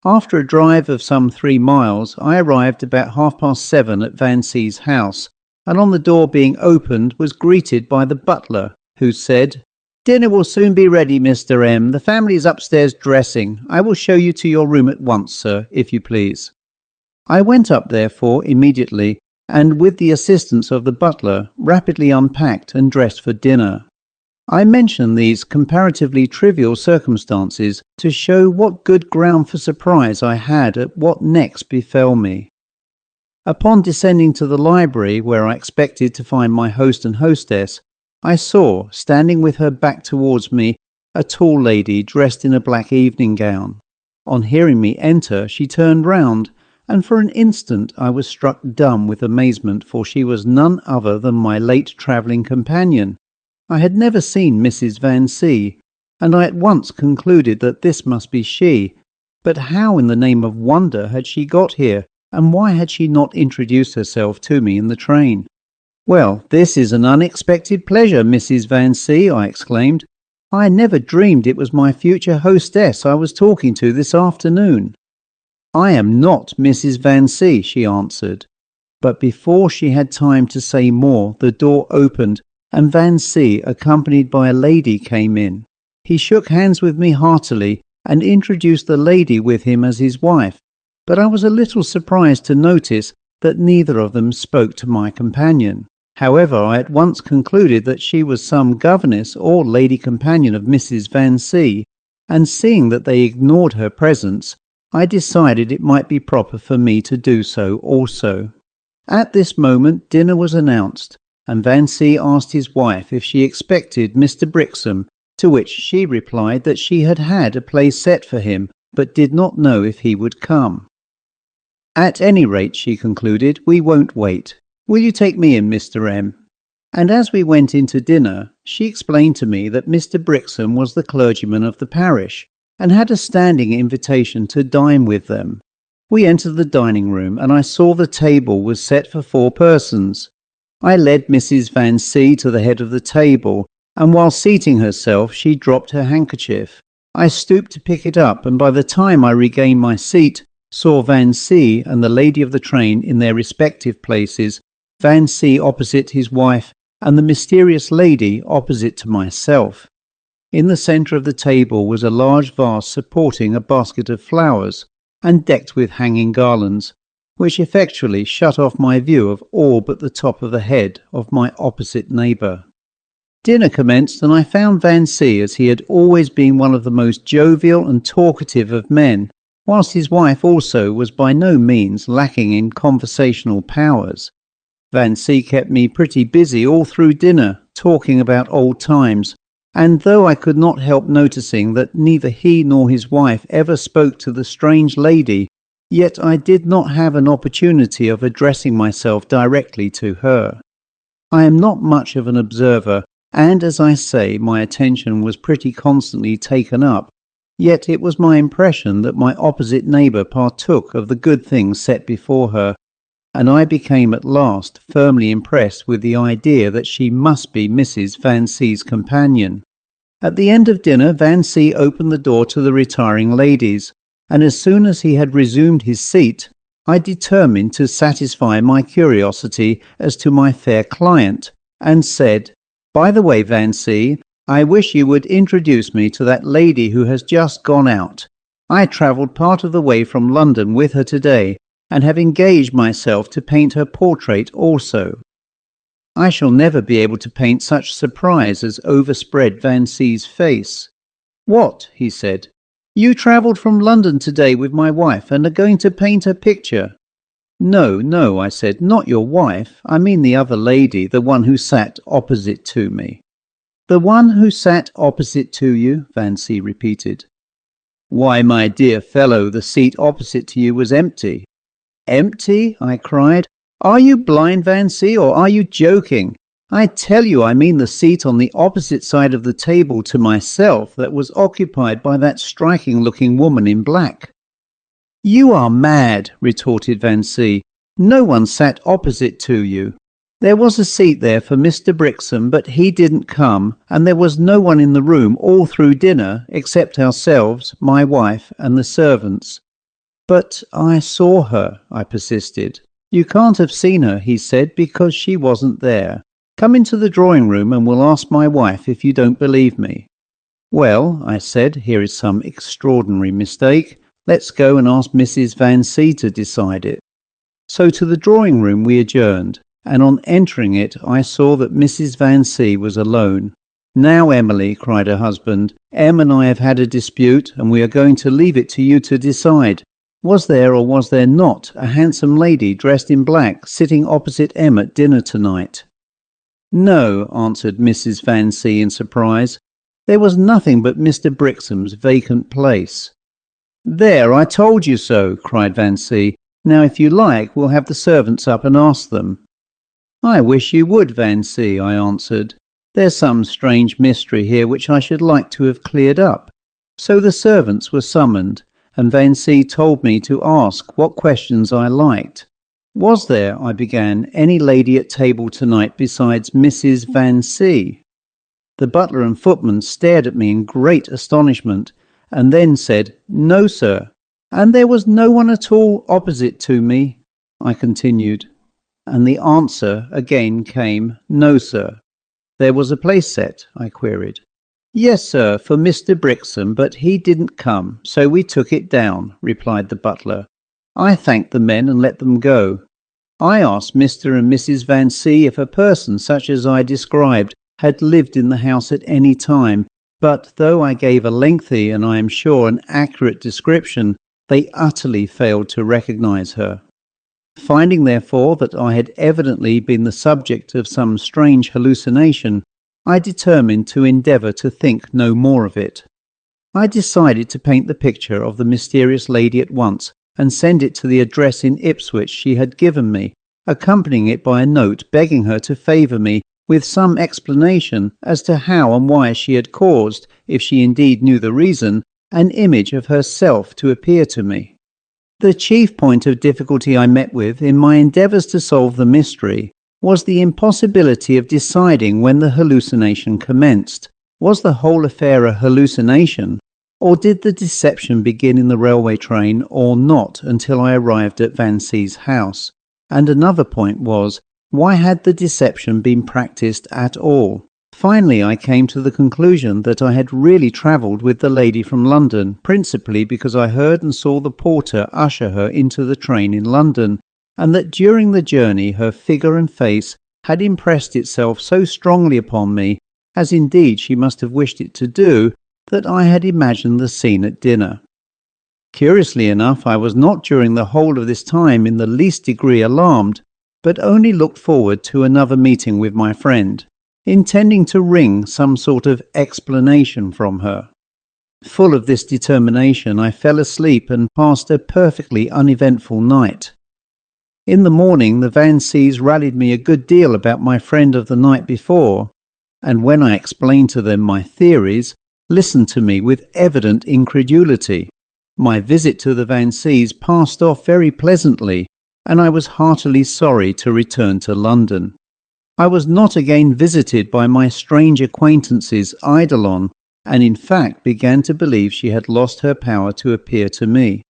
After a drive of some 3 miles, I arrived about 7:30 at Vansea's house, and on the door being opened was greeted by the butler, who said, "Dinner will soon be ready, Mr. M. The family is upstairs dressing. I will show you to your room at once, sir, if you please." I went up, therefore, immediately, and with the assistance of the butler, rapidly unpacked and dressed for dinner. I mention these comparatively trivial circumstances to show what good ground for surprise I had at what next befell me. Upon descending to the library, where I expected to find my host and hostess, I saw, standing with her back towards me, a tall lady dressed in a black evening gown. On hearing me enter, she turned round, and for an instant I was struck dumb with amazement, for she was none other than my late travelling companion. I had never seen Mrs. Vansea, and I at once concluded that this must be she. But how in the name of wonder had she got here, and why had she not introduced herself to me in the train? "Well, this is an unexpected pleasure, Mrs. Vansea," I exclaimed. "I never dreamed it was my future hostess I was talking to this afternoon." "I am not Mrs. Vansea," she answered. But before she had time to say more, the door opened, and Vansea, accompanied by a lady, came in. He shook hands with me heartily, and introduced the lady with him as his wife, but I was a little surprised to notice that neither of them spoke to my companion. However, I at once concluded that she was some governess or lady companion of Mrs. Vansea, and seeing that they ignored her presence, I decided it might be proper for me to do so also. At this moment dinner was announced, and Vansea asked his wife if she expected Mr. Brixham, to which she replied that she had had a place set for him, but did not know if he would come. "At any rate," she concluded, "we won't wait. Will you take me in, Mr. M?" And as we went into dinner, she explained to me that Mr. Brixham was the clergyman of the parish, and had a standing invitation to dine with them. We entered the dining room, and I saw the table was set for 4 persons. I led Mrs. Vansea to the head of the table, and while seating herself she dropped her handkerchief. I stooped to pick it up, and by the time I regained my seat, saw Vansea and the lady of the train in their respective places, Vansea opposite his wife, and the mysterious lady opposite to myself. In the centre of the table was a large vase supporting a basket of flowers, and decked with hanging garlands, which effectually shut off my view of all but the top of the head of my opposite neighbour. Dinner commenced, and I found Vansea as he had always been, one of the most jovial and talkative of men, whilst his wife also was by no means lacking in conversational powers. Vansea kept me pretty busy all through dinner, talking about old times, and though I could not help noticing that neither he nor his wife ever spoke to the strange lady, yet I did not have an opportunity of addressing myself directly to her. I am not much of an observer, and as I say, my attention was pretty constantly taken up, Yet it was my impression that my opposite neighbour partook of the good things set before her, and I became at last firmly impressed with the idea that she must be Mrs. Van C.'s companion. At the end of dinner, Van C. opened the door to the retiring ladies, and as soon as he had resumed his seat, I determined to satisfy my curiosity as to my fair client, and said, "By the way, Van C., I wish you would introduce me to that lady who has just gone out. I travelled part of the way from London with her today, and have engaged myself to paint her portrait also." I shall never be able to paint such surprise as overspread Van C.'s face. "What?" he said. "You travelled from London today with my wife and are going to paint her picture?" No, I said, "not your wife. I mean the other lady, the one who sat opposite to me." "The one who sat opposite to you?" Van C. repeated. "Why, my dear fellow, the seat opposite to you was empty." "Empty?" I cried. "Are you blind, Van C., or are you joking? I tell you I mean the seat on the opposite side of the table to myself that was occupied by that striking-looking woman in black." "You are mad," retorted Van C. "No one sat opposite to you. There was a seat there for Mr. Brixham, but he didn't come, and there was no one in the room all through dinner except ourselves, my wife, and the servants." "But I saw her," I persisted. "You can't have seen her," he said, "because she wasn't there. Come into the drawing-room and we'll ask my wife if you don't believe me." "Well," I said, "here is some extraordinary mistake. Let's go and ask Mrs. Van C. to decide it." So to the drawing-room we adjourned, and on entering it I saw that Mrs. Van C. was alone. "Now, Emily," cried her husband, "Em and I have had a dispute, and we are going to leave it to you to decide. Was there or was there not a handsome lady dressed in black sitting opposite Em at dinner tonight?" "No," answered Mrs. Van C. in surprise. "There was nothing but Mr. Brixham's vacant place." "There, I told you so," cried Van C. "Now, if you like, we'll have the servants up and ask them." "I wish you would, Van C.," I answered. "There's some strange mystery here which I should like to have cleared up." So the servants were summoned, and Van C. told me to ask what questions I liked. "Was there," I began, "any lady at table tonight besides Mrs. Van C.?" The butler and footman stared at me in great astonishment, and then said, "No, sir." "And there was no one at all opposite to me?" I continued. And the answer again came, "No, sir." "There was a place set?" I queried. "Yes, sir, for Mr. Brixham, but he didn't come, so we took it down," replied the butler. I thanked the men and let them go. I asked Mr. and Mrs. Van C. if a person such as I described had lived in the house at any time, but though I gave a lengthy and I am sure an accurate description, they utterly failed to recognize her. Finding therefore that I had evidently been the subject of some strange hallucination, I determined to endeavour to think no more of it. I decided to paint the picture of the mysterious lady at once and send it to the address in Ipswich she had given me, accompanying it by a note begging her to favour me with some explanation as to how and why she had caused, if she indeed knew the reason, an image of herself to appear to me. The chief point of difficulty I met with in my endeavours to solve the mystery was the impossibility of deciding when the hallucination commenced. Was the whole affair a hallucination, or did the deception begin in the railway train or not until I arrived at Van C.'s house? And another point was, why had the deception been practised at all? Finally, I came to the conclusion that I had really travelled with the lady from London, principally because I heard and saw the porter usher her into the train in London, and that during the journey her figure and face had impressed itself so strongly upon me, as indeed she must have wished it to do, that I had imagined the scene at dinner. Curiously enough, I was not during the whole of this time in the least degree alarmed, but only looked forward to another meeting with my friend, intending to wring some sort of explanation from her. Full of this determination, I fell asleep and passed a perfectly uneventful night. In the morning, the Van C.'s rallied me a good deal about my friend of the night before, and when I explained to them my theories, listened to me with evident incredulity. My visit to the Vanseas passed off very pleasantly, and I was heartily sorry to return to London. I was not again visited by my strange acquaintance's eidolon, and in fact began to believe she had lost her power to appear to me.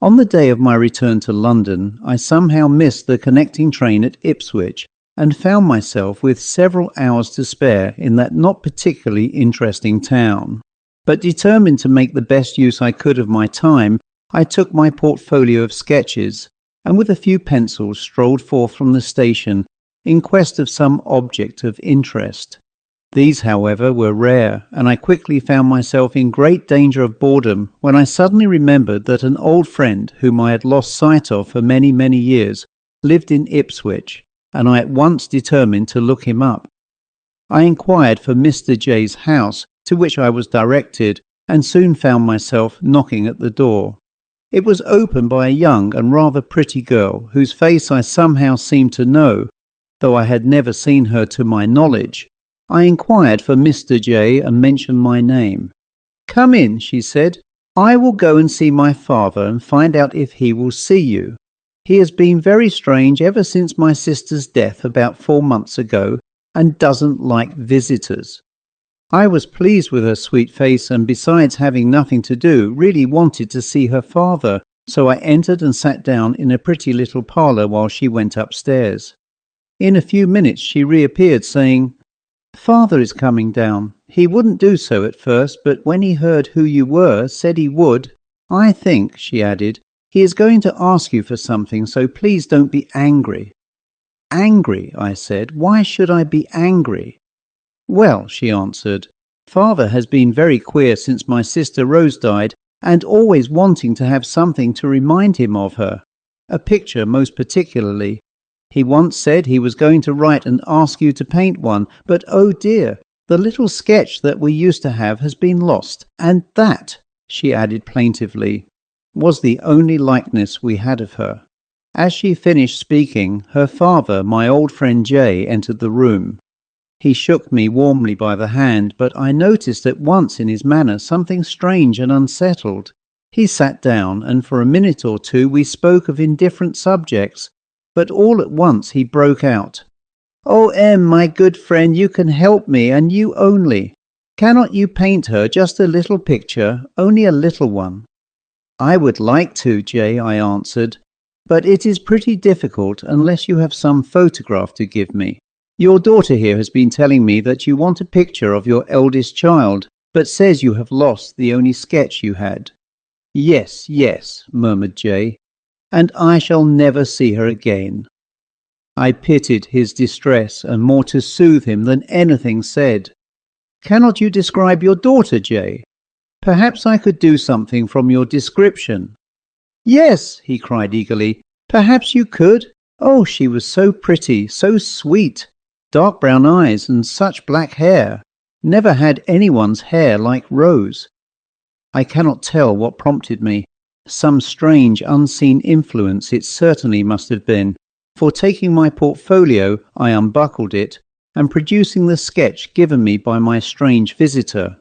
On the day of my return to London, I somehow missed the connecting train at Ipswich, and found myself with several hours to spare in that not particularly interesting town. But determined to make the best use I could of my time, I took my portfolio of sketches, and with a few pencils strolled forth from the station in quest of some object of interest. These, however, were rare, and I quickly found myself in great danger of boredom when I suddenly remembered that an old friend whom I had lost sight of for many, many years lived in Ipswich, and I at once determined to look him up. I inquired for Mr. J.'s house, to which I was directed, and soon found myself knocking at the door. It was opened by a young and rather pretty girl, whose face I somehow seemed to know, though I had never seen her to my knowledge. I inquired for Mr. J. and mentioned my name. "Come in," she said. "I will go and see my father and find out if he will see you. He has been very strange ever since my sister's death about 4 months ago, and doesn't like visitors." I was pleased with her sweet face, and besides having nothing to do, really wanted to see her father, so I entered and sat down in a pretty little parlour while she went upstairs. In a few minutes she reappeared, saying, "Father is coming down. He wouldn't do so at first, but when he heard who you were, said he would. I think," she added, "he is going to ask you for something, so please don't be angry." "Angry?" I said. "Why should I be angry?" "Well," she answered, "Father has been very queer since my sister Rose died, and always wanting to have something to remind him of her. A picture most particularly. He once said he was going to write and ask you to paint one, but oh dear, the little sketch that we used to have has been lost, and that," she added plaintively, "was the only likeness we had of her." As she finished speaking, her father, my old friend J., entered the room. He shook me warmly by the hand, but I noticed at once in his manner something strange and unsettled. He sat down, and for a minute or two we spoke of indifferent subjects, but all at once he broke out, "Oh, Em, my good friend, you can help me, and you only. Cannot you paint her just a little picture, only a little one?" "I would like to, J," I answered, "but it is pretty difficult unless you have some photograph to give me. Your daughter here has been telling me that you want a picture of your eldest child, but says you have lost the only sketch you had." "Yes, yes," murmured J, "and I shall never see her again." I pitied his distress, and more to soothe him than anything said, "Cannot you describe your daughter, J? Perhaps I could do something from your description." "Yes," he cried eagerly, "perhaps you could. Oh, she was so pretty, so sweet. Dark brown eyes and such black hair. Never had anyone's hair like Rose." I cannot tell what prompted me. Some strange unseen influence it certainly must have been, for taking my portfolio I unbuckled it, and producing the sketch given me by my strange visitor.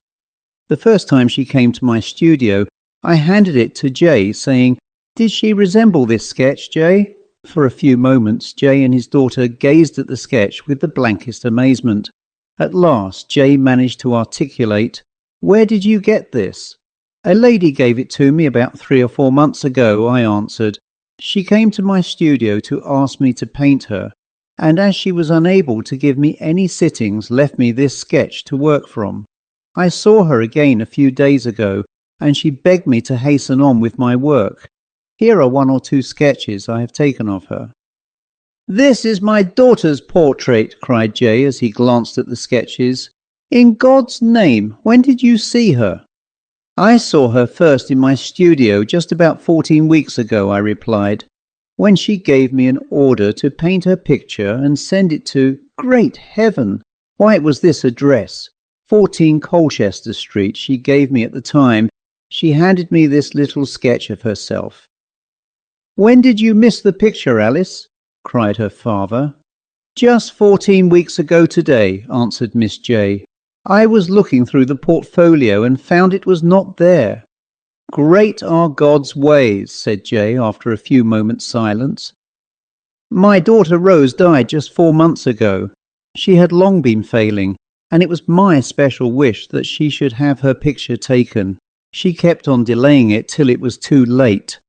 The first time she came to my studio, I handed it to J, saying, "Did she resemble this sketch, J?" For a few moments J and his daughter gazed at the sketch with the blankest amazement. At last J managed to articulate, "Where did you get this?" "A lady gave it to me about 3 or 4 months ago," I answered. "She came to my studio to ask me to paint her, and as she was unable to give me any sittings, left me this sketch to work from. I saw her again a few days ago, and she begged me to hasten on with my work. Here are 1 or 2 sketches I have taken of her." "This is my daughter's portrait," cried J as he glanced at the sketches. "In God's name, when did you see her?" "I saw her first in my studio just about 14 weeks ago," I replied, "when she gave me an order to paint her picture and send it to, great heaven, why it was this address, 14 Colchester Street, she gave me at the time. She handed me this little sketch of herself." "When did you miss the picture, Alice?" cried her father. "Just 14 weeks ago today," answered Miss J. I was looking through the portfolio and found it was not there." "Great are God's ways," said Jay after a few moments' silence. "My daughter Rose died just 4 months ago. She had long been failing, and it was my special wish that she should have her picture taken. She kept on delaying it till it was too late."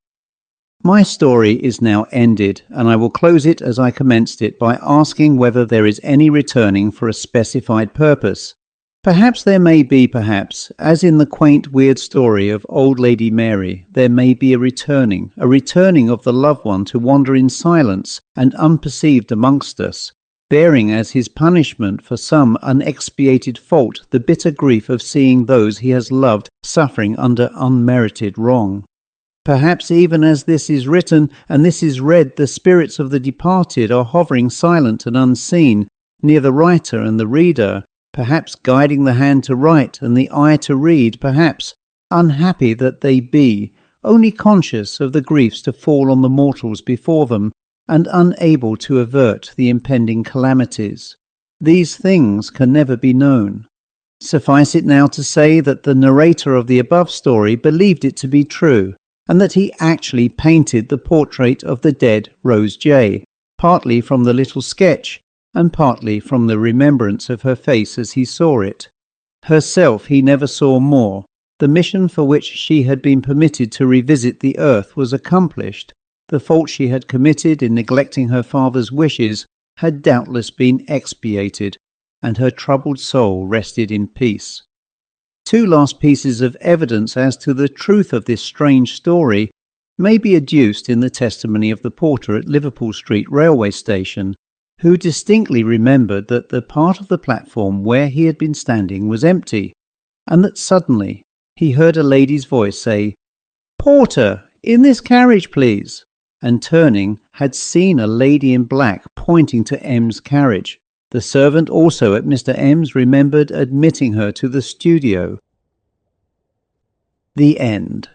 My story is now ended, and I will close it as I commenced it by asking whether there is any returning for a specified purpose. Perhaps there may be, perhaps, as in the quaint weird story of Old Lady Mary, there may be a returning of the loved one to wander in silence and unperceived amongst us, bearing as his punishment for some unexpiated fault the bitter grief of seeing those he has loved suffering under unmerited wrong. Perhaps even as this is written and this is read, the spirits of the departed are hovering silent and unseen, near the writer and the reader, perhaps guiding the hand to write and the eye to read, perhaps, unhappy that they be, only conscious of the griefs to fall on the mortals before them, and unable to avert the impending calamities. These things can never be known. Suffice it now to say that the narrator of the above story believed it to be true, and that he actually painted the portrait of the dead Rose J, partly from the little sketch, and partly from the remembrance of her face as he saw it. Herself he never saw more. The mission for which she had been permitted to revisit the earth was accomplished. The fault she had committed in neglecting her father's wishes had doubtless been expiated, and her troubled soul rested in peace. 2 last pieces of evidence as to the truth of this strange story may be adduced in the testimony of the porter at Liverpool Street Railway Station, who distinctly remembered that the part of the platform where he had been standing was empty, and that suddenly he heard a lady's voice say, "Porter, in this carriage, please," and turning, had seen a lady in black pointing to M's carriage. The servant also at Mr. M's remembered admitting her to the studio. The end.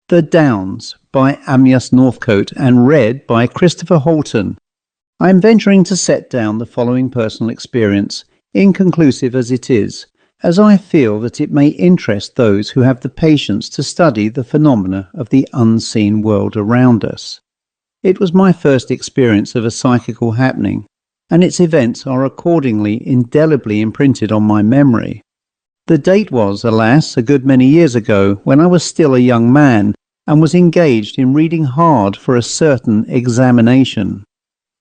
The Downs by Amyas Northcote and read by Christopher Holton. I am venturing to set down the following personal experience, inconclusive as it is, as I feel that it may interest those who have the patience to study the phenomena of the unseen world around us. It was my first experience of a psychical happening, and its events are accordingly indelibly imprinted on my memory. The date was, alas, a good many years ago, when I was still a young man, and was engaged in reading hard for a certain examination.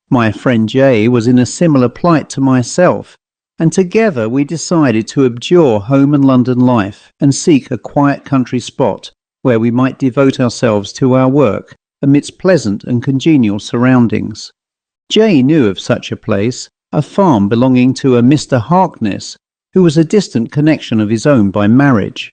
My friend J was in a similar plight to myself, and together we decided to abjure home and London life, and seek a quiet country spot, where we might devote ourselves to our work, amidst pleasant and congenial surroundings. J knew of such a place, a farm belonging to a Mr. Harkness, who was a distant connection of his own by marriage.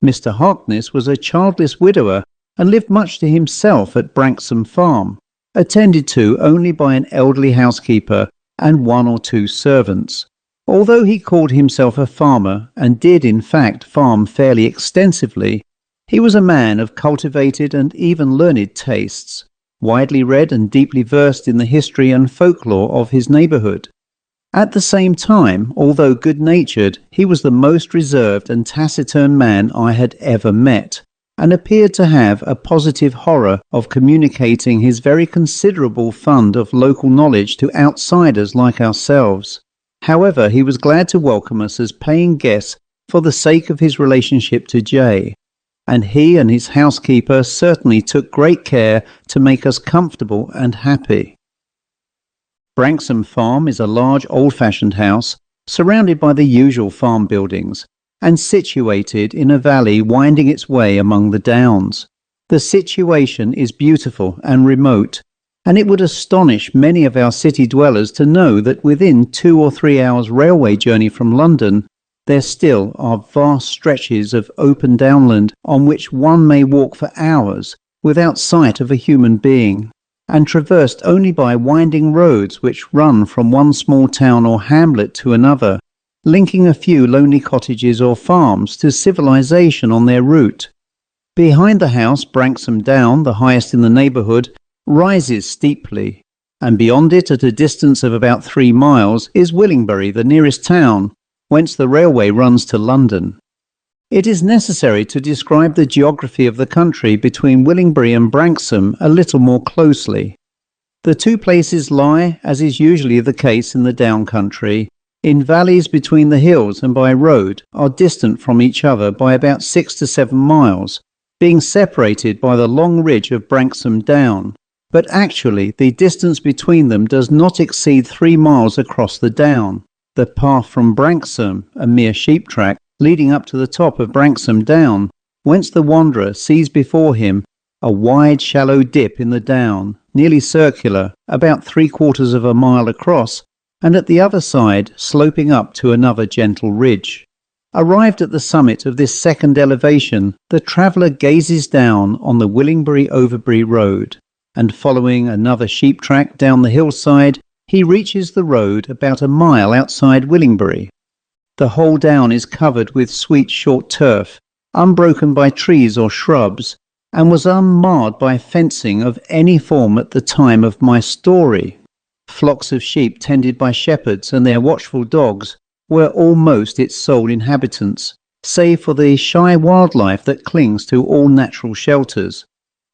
Mr. Harkness was a childless widower, and lived much to himself at Branksome Farm, attended to only by an elderly housekeeper and 1 or 2 servants. Although he called himself a farmer, and did in fact farm fairly extensively, he was a man of cultivated and even learned tastes, widely read and deeply versed in the history and folklore of his neighbourhood. At the same time, although good-natured, he was the most reserved and taciturn man I had ever met, and appeared to have a positive horror of communicating his very considerable fund of local knowledge to outsiders like ourselves. However, he was glad to welcome us as paying guests for the sake of his relationship to J, and he and his housekeeper certainly took great care to make us comfortable and happy. Branksome Farm is a large old-fashioned house, surrounded by the usual farm buildings, and situated in a valley winding its way among the downs. The situation is beautiful and remote, and it would astonish many of our city dwellers to know that within 2 or 3 hours' railway journey from London, there still are vast stretches of open downland on which one may walk for hours without sight of a human being, and traversed only by winding roads which run from one small town or hamlet to another, linking a few lonely cottages or farms to civilization on their route. Behind the house, Branksome Down, the highest in the neighbourhood, rises steeply, and beyond it at a distance of about 3 miles is Willingbury, the nearest town, whence the railway runs to London. It is necessary to describe the geography of the country between Willingbury and Branksome a little more closely. The two places lie, as is usually the case in the down country, in valleys between the hills, and by road are distant from each other by about 6 to 7 miles, being separated by the long ridge of Branksome Down, but actually the distance between them does not exceed 3 miles across the down. The path from Branksome, a mere sheep track, leading up to the top of Branksome Down, whence the wanderer sees before him a wide shallow dip in the down, nearly circular, about 3/4 of a mile across, and at the other side sloping up to another gentle ridge. Arrived at the summit of this second elevation, the traveller gazes down on the Willingbury-Overbury road, and following another sheep track down the hillside, he reaches the road about a mile outside Willingbury. The whole down is covered with sweet short turf, unbroken by trees or shrubs, and was unmarred by fencing of any form at the time of my story. Flocks of sheep tended by shepherds and their watchful dogs were almost its sole inhabitants, save for the shy wildlife that clings to all natural shelters.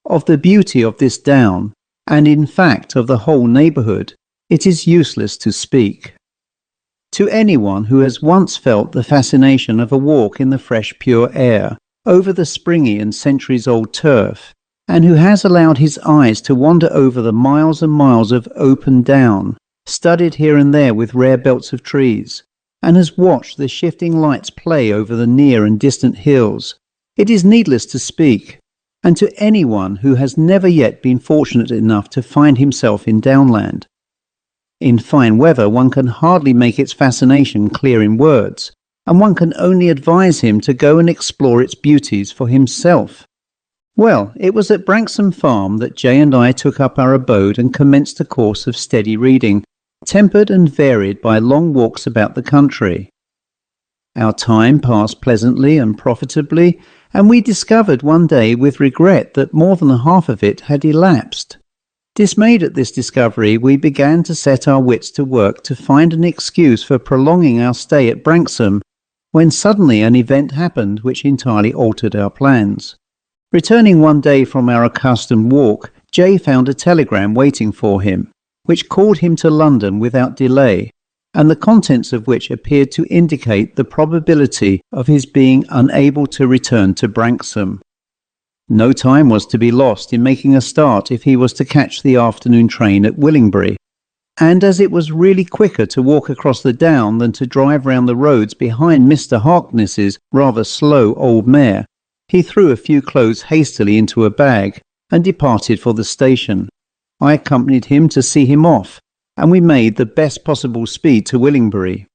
Of the beauty of this down, and in fact of the whole neighbourhood, it is useless to speak. To anyone who has once felt the fascination of a walk in the fresh pure air, over the springy and centuries-old turf, and who has allowed his eyes to wander over the miles and miles of open down, studded here and there with rare belts of trees, and has watched the shifting lights play over the near and distant hills, it is needless to speak, and to anyone who has never yet been fortunate enough to find himself in downland. In fine weather one can hardly make its fascination clear in words, and one can only advise him to go and explore its beauties for himself. Well, it was at Branksome Farm that J and I took up our abode and commenced a course of steady reading, tempered and varied by long walks about the country. Our time passed pleasantly and profitably, and we discovered one day with regret that more than half of it had elapsed. Dismayed at this discovery, we began to set our wits to work to find an excuse for prolonging our stay at Branksome, when suddenly an event happened which entirely altered our plans. Returning one day from our accustomed walk, J found a telegram waiting for him, which called him to London without delay, and the contents of which appeared to indicate the probability of his being unable to return to Branksome. No time was to be lost in making a start if he was to catch the afternoon train at Willingbury, and as it was really quicker to walk across the down than to drive round the roads behind Mr. Harkness's rather slow old mare, he threw a few clothes hastily into a bag and departed for the station. I accompanied him to see him off, and we made the best possible speed to Willingbury.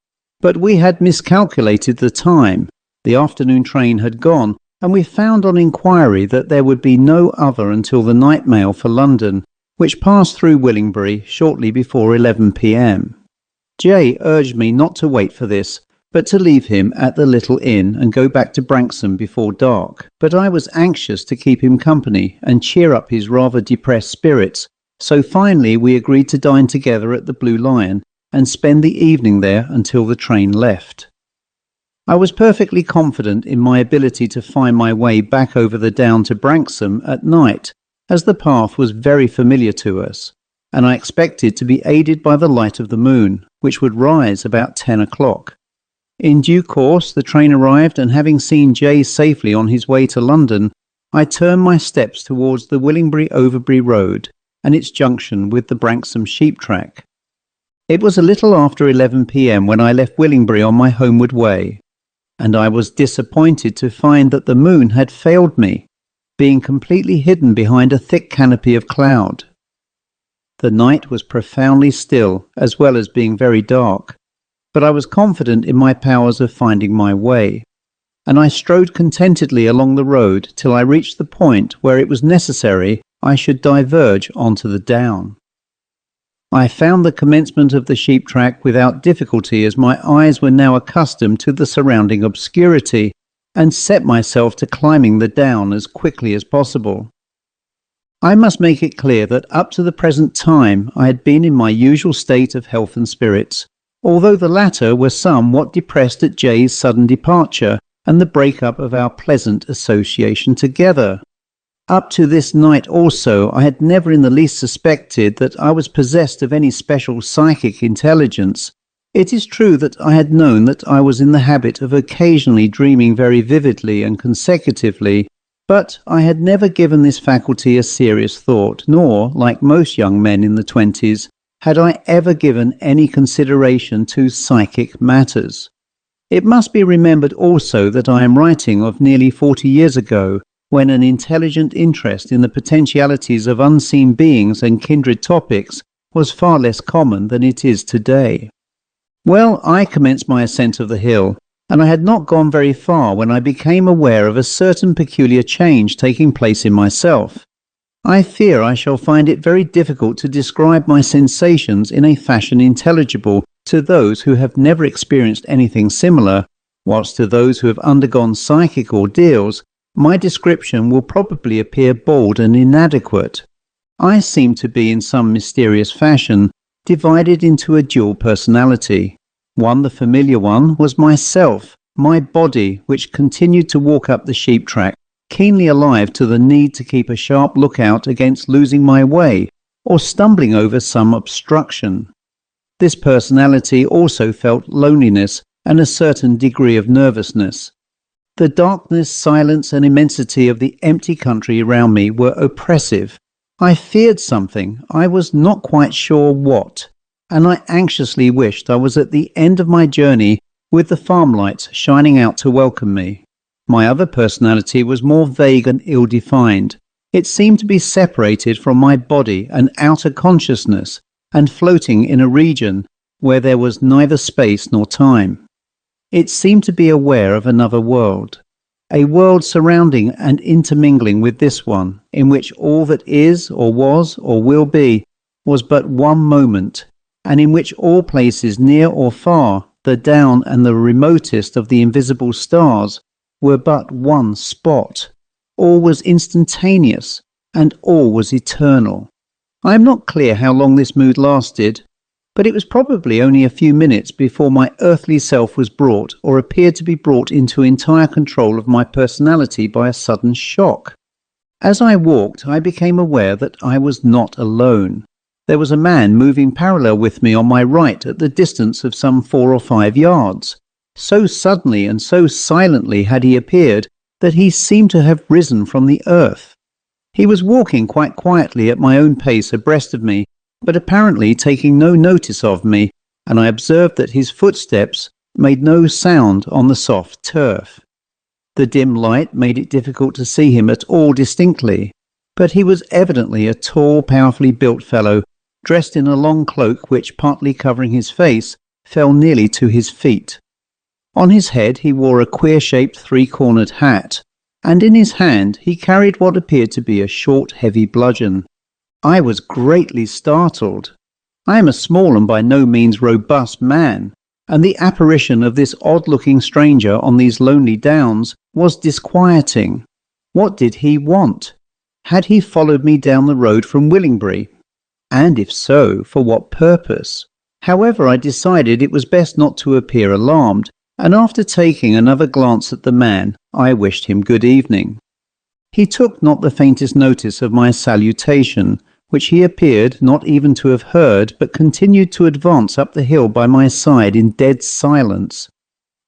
But we had miscalculated the time. The afternoon train had gone, and we found on inquiry that there would be no other until the night mail for London, which passed through Willingbury shortly before 11 p.m. J urged me not to wait for this, but to leave him at the little inn and go back to Branksome before dark, but I was anxious to keep him company and cheer up his rather depressed spirits, so finally we agreed to dine together at the Blue Lion and spend the evening there until the train left. I was perfectly confident in my ability to find my way back over the down to Branksome at night, as the path was very familiar to us, and I expected to be aided by the light of the moon, which would rise about 10 o'clock. In due course the train arrived, and having seen J safely on his way to London, I turned my steps towards the Willingbury-Overbury road and its junction with the Branksome sheep track. It was a little after 11 p.m. when I left Willingbury on my homeward way, and I was disappointed to find that the moon had failed me, being completely hidden behind a thick canopy of cloud. The night was profoundly still, as well as being very dark, but I was confident in my powers of finding my way, and I strode contentedly along the road till I reached the point where it was necessary I should diverge onto the down. I found the commencement of the sheep track without difficulty, as my eyes were now accustomed to the surrounding obscurity, and set myself to climbing the down as quickly as possible. I must make it clear that up to the present time I had been in my usual state of health and spirits, although the latter were somewhat depressed at Jay's sudden departure and the break-up of our pleasant association together. Up to this night also, I had never in the least suspected that I was possessed of any special psychic intelligence. It is true that I had known that I was in the habit of occasionally dreaming very vividly and consecutively, but I had never given this faculty a serious thought, nor, like most young men in the 20s, had I ever given any consideration to psychic matters. It must be remembered also that I am writing of nearly 40 years ago, when an intelligent interest in the potentialities of unseen beings and kindred topics was far less common than it is today. Well, I commenced my ascent of the hill, and I had not gone very far when I became aware of a certain peculiar change taking place in myself. I fear I shall find it very difficult to describe my sensations in a fashion intelligible to those who have never experienced anything similar, whilst to those who have undergone psychic ordeals, my description will probably appear bald and inadequate. I seem to be, in some mysterious fashion, divided into a dual personality. One, the familiar one, was myself, my body, which continued to walk up the sheep track, keenly alive to the need to keep a sharp lookout against losing my way or stumbling over some obstruction. This personality also felt loneliness and a certain degree of nervousness. The darkness, silence, and immensity of the empty country around me were oppressive. I feared something, I was not quite sure what, and I anxiously wished I was at the end of my journey with the farm lights shining out to welcome me. My other personality was more vague and ill-defined. It seemed to be separated from my body and outer consciousness, and floating in a region where there was neither space nor time. It seemed to be aware of another world, a world surrounding and intermingling with this one, in which all that is or was or will be was but one moment, and in which all places near or far, the down and the remotest of the invisible stars, were but one spot. All was instantaneous, and all was eternal. I am not clear how long this mood lasted, but it was probably only a few minutes before my earthly self was brought, or appeared to be brought, into entire control of my personality by a sudden shock. As I walked, I became aware that I was not alone. There was a man moving parallel with me on my right at the distance of some 4 or 5 yards. So suddenly and so silently had he appeared that he seemed to have risen from the earth. He was walking quite quietly at my own pace abreast of me, but apparently taking no notice of me, and I observed that his footsteps made no sound on the soft turf. The dim light made it difficult to see him at all distinctly, but he was evidently a tall, powerfully built fellow, dressed in a long cloak which, partly covering his face, fell nearly to his feet. On his head he wore a queer-shaped 3-cornered hat, and in his hand he carried what appeared to be a short, heavy bludgeon. I was greatly startled. I am a small and by no means robust man, and the apparition of this odd-looking stranger on these lonely downs was disquieting. What did he want? Had he followed me down the road from Willingbury? And if so, for what purpose? However, I decided it was best not to appear alarmed, and after taking another glance at the man, I wished him good evening. He took not the faintest notice of my salutation, which he appeared not even to have heard, but continued to advance up the hill by my side in dead silence.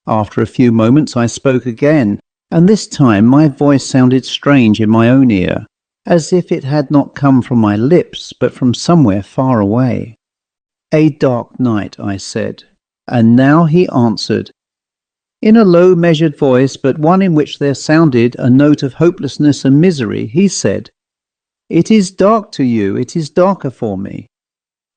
After a few moments I spoke again, and this time my voice sounded strange in my own ear, as if it had not come from my lips, but from somewhere far away. "A dark night," I said, and now he answered. In a low, measured voice, but one in which there sounded a note of hopelessness and misery, he said, "It is dark to you, it is darker for me."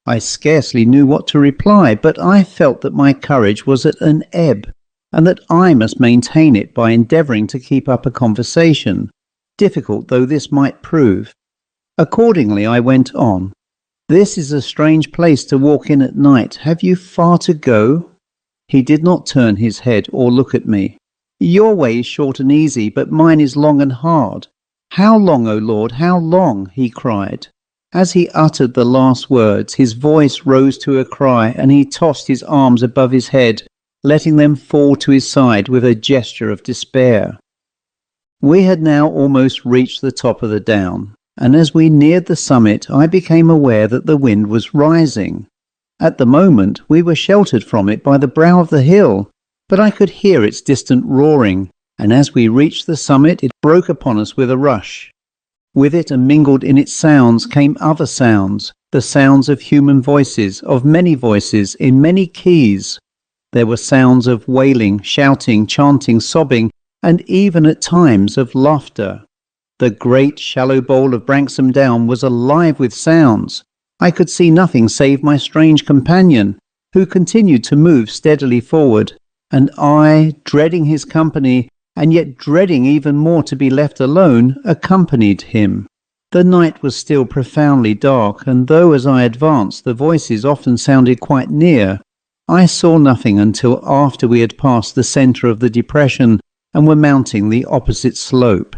I scarcely knew what to reply, but I felt that my courage was at an ebb, and that I must maintain it by endeavouring to keep up a conversation, difficult though this might prove. Accordingly I went on. "This is a strange place to walk in at night. Have you far to go?" He did not turn his head or look at me. "Your way is short and easy, but mine is long and hard." "How long, O Lord, how long?" he cried. As he uttered the last words, his voice rose to a cry, and he tossed his arms above his head, letting them fall to his side with a gesture of despair. We had now almost reached the top of the down, and as we neared the summit, I became aware that the wind was rising. At the moment, we were sheltered from it by the brow of the hill, but I could hear its distant roaring, and as we reached the summit, it broke upon us with a rush. With it and mingled in its sounds came other sounds, the sounds of human voices, of many voices, in many keys. There were sounds of wailing, shouting, chanting, sobbing, and even at times of laughter. The great shallow bowl of Branksome Down was alive with sounds. I could see nothing save my strange companion, who continued to move steadily forward, and I, dreading his company, and yet dreading even more to be left alone, accompanied him. The night was still profoundly dark, and though as I advanced the voices often sounded quite near, I saw nothing until after we had passed the centre of the depression and were mounting the opposite slope.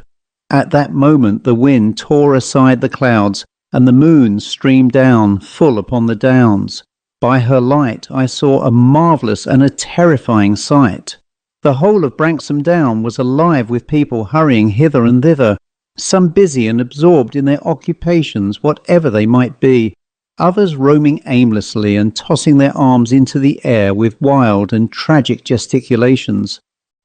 At that moment the wind tore aside the clouds, and the moon streamed down full upon the downs. By her light I saw a marvellous and a terrifying sight. The whole of Branksome Down was alive with people hurrying hither and thither, some busy and absorbed in their occupations, whatever they might be, others roaming aimlessly and tossing their arms into the air with wild and tragic gesticulations.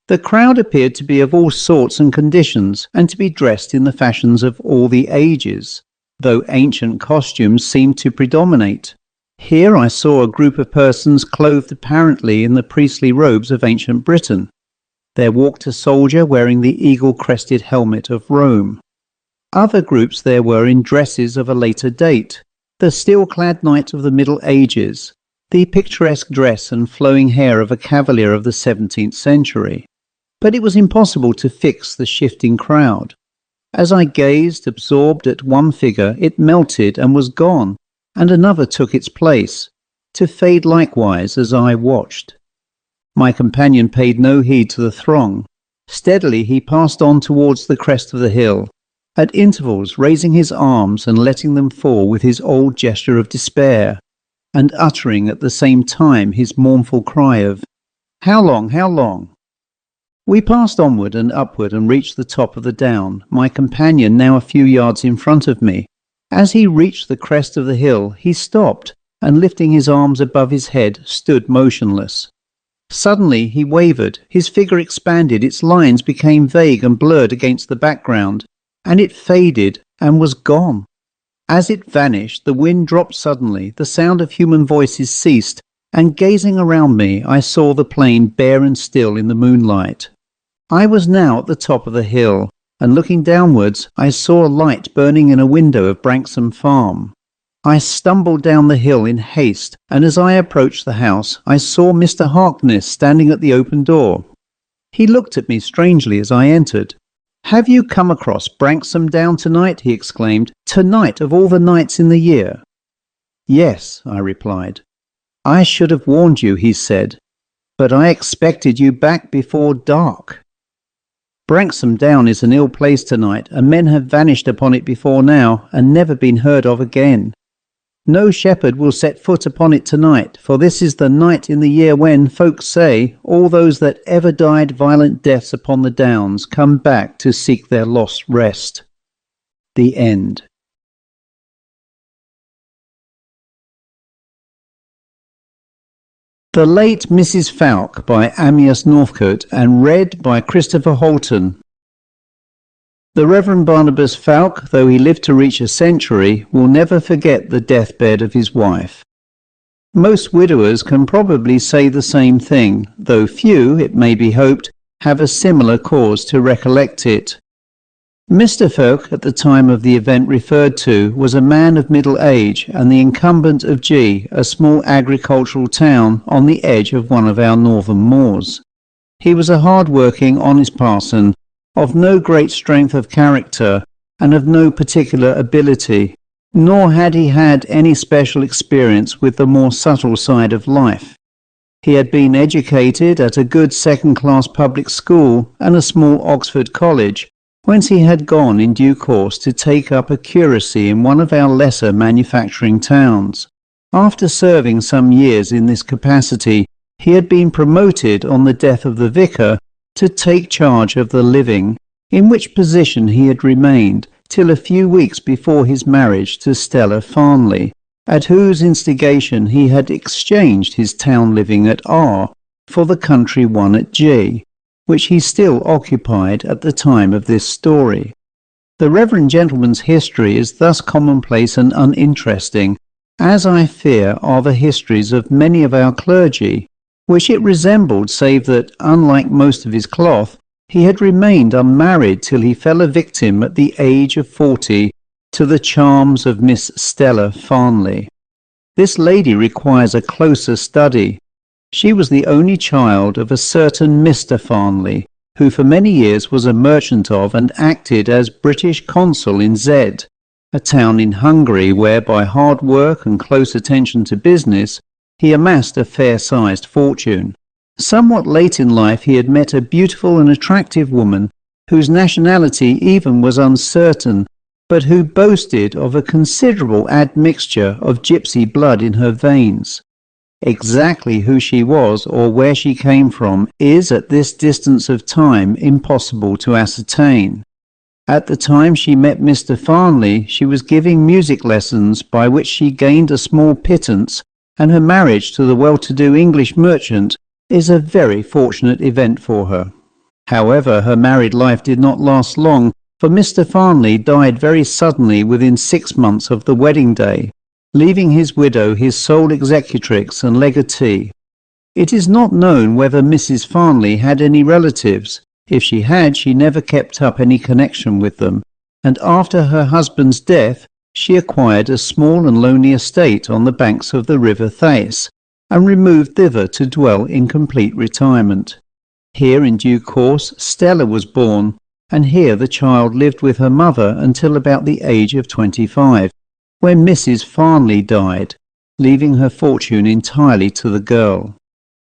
The crowd appeared to be of all sorts and conditions, and to be dressed in the fashions of all the ages, though ancient costumes seemed to predominate. Here I saw a group of persons clothed apparently in the priestly robes of ancient Britain. There walked a soldier wearing the eagle-crested helmet of Rome. Other groups there were in dresses of a later date, the steel-clad knight of the Middle Ages, the picturesque dress and flowing hair of a cavalier of the 17th century. But it was impossible to fix the shifting crowd. As I gazed, absorbed at one figure, it melted and was gone, and another took its place, to fade likewise as I watched. My companion paid no heed to the throng. Steadily he passed on towards the crest of the hill, at intervals raising his arms and letting them fall with his old gesture of despair, and uttering at the same time his mournful cry of, "How long, how long?" We passed onward and upward and reached the top of the down, my companion now a few yards in front of me. As he reached the crest of the hill, he stopped, and lifting his arms above his head, stood motionless. Suddenly he wavered, his figure expanded, its lines became vague and blurred against the background, and it faded and was gone. As it vanished, the wind dropped suddenly, the sound of human voices ceased, and gazing around me, I saw the plain bare and still in the moonlight. I was now at the top of the hill, and looking downwards, I saw a light burning in a window of Branksome Farm. I stumbled down the hill in haste, and as I approached the house, I saw Mr. Harkness standing at the open door. He looked at me strangely as I entered. "Have you come across Branksome Down tonight?" he exclaimed. "Tonight of all the nights in the year?" "Yes," I replied. "I should have warned you," he said, "but I expected you back before dark. Branksome Down is an ill place tonight, and men have vanished upon it before now, and never been heard of again. No shepherd will set foot upon it tonight, for this is the night in the year when, folk say, all those that ever died violent deaths upon the downs come back to seek their lost rest." The end. The Late Mrs. Fowke by Amyas Northcote, and read by Christopher Holton. The Reverend Barnabas Fowke, though he lived to reach a century, will never forget the deathbed of his wife. Most widowers can probably say the same thing, though few, it may be hoped, have a similar cause to recollect it. Mr. Fowke, at the time of the event referred to, was a man of middle age and the incumbent of G, a small agricultural town on the edge of one of our northern moors. He was a hard-working, honest parson, of no great strength of character and of no particular ability, nor had he had any special experience with the more subtle side of life. He had been educated at a good second-class public school and a small Oxford college, whence he had gone in due course to take up a curacy in one of our lesser manufacturing towns. After serving some years in this capacity, he had been promoted on the death of the vicar to take charge of the living, in which position he had remained till a few weeks before his marriage to Stella Farnley, at whose instigation he had exchanged his town living at R for the country one at G, which he still occupied at the time of this story. The reverend gentleman's history is thus commonplace and uninteresting, as I fear are the histories of many of our clergy, which it resembled, save that, unlike most of his cloth, he had remained unmarried till he fell a victim at the age of 40 to the charms of Miss Stella Farnley. This lady requires a closer study. She was the only child of a certain Mr. Farnley, who for many years was a merchant of and acted as British consul in Z, a town in Hungary where by hard work and close attention to business he amassed a fair-sized fortune. Somewhat late in life he had met a beautiful and attractive woman whose nationality even was uncertain, but who boasted of a considerable admixture of gypsy blood in her veins. Exactly who she was or where she came from is at this distance of time impossible to ascertain. At the time she met Mr. Farnley she was giving music lessons by which she gained a small pittance, and her marriage to the well-to-do English merchant is a very fortunate event for her. However, her married life did not last long, for Mr. Farnley died very suddenly within 6 months of the wedding day, leaving his widow his sole executrix and legatee. It is not known whether Mrs. Farnley had any relatives. If she had, she never kept up any connection with them, and after her husband's death she acquired a small and lonely estate on the banks of the river Theiss, and removed thither to dwell in complete retirement. Here in due course Stella was born, and here the child lived with her mother until about the age of 25, when Mrs. Farnley died, leaving her fortune entirely to the girl.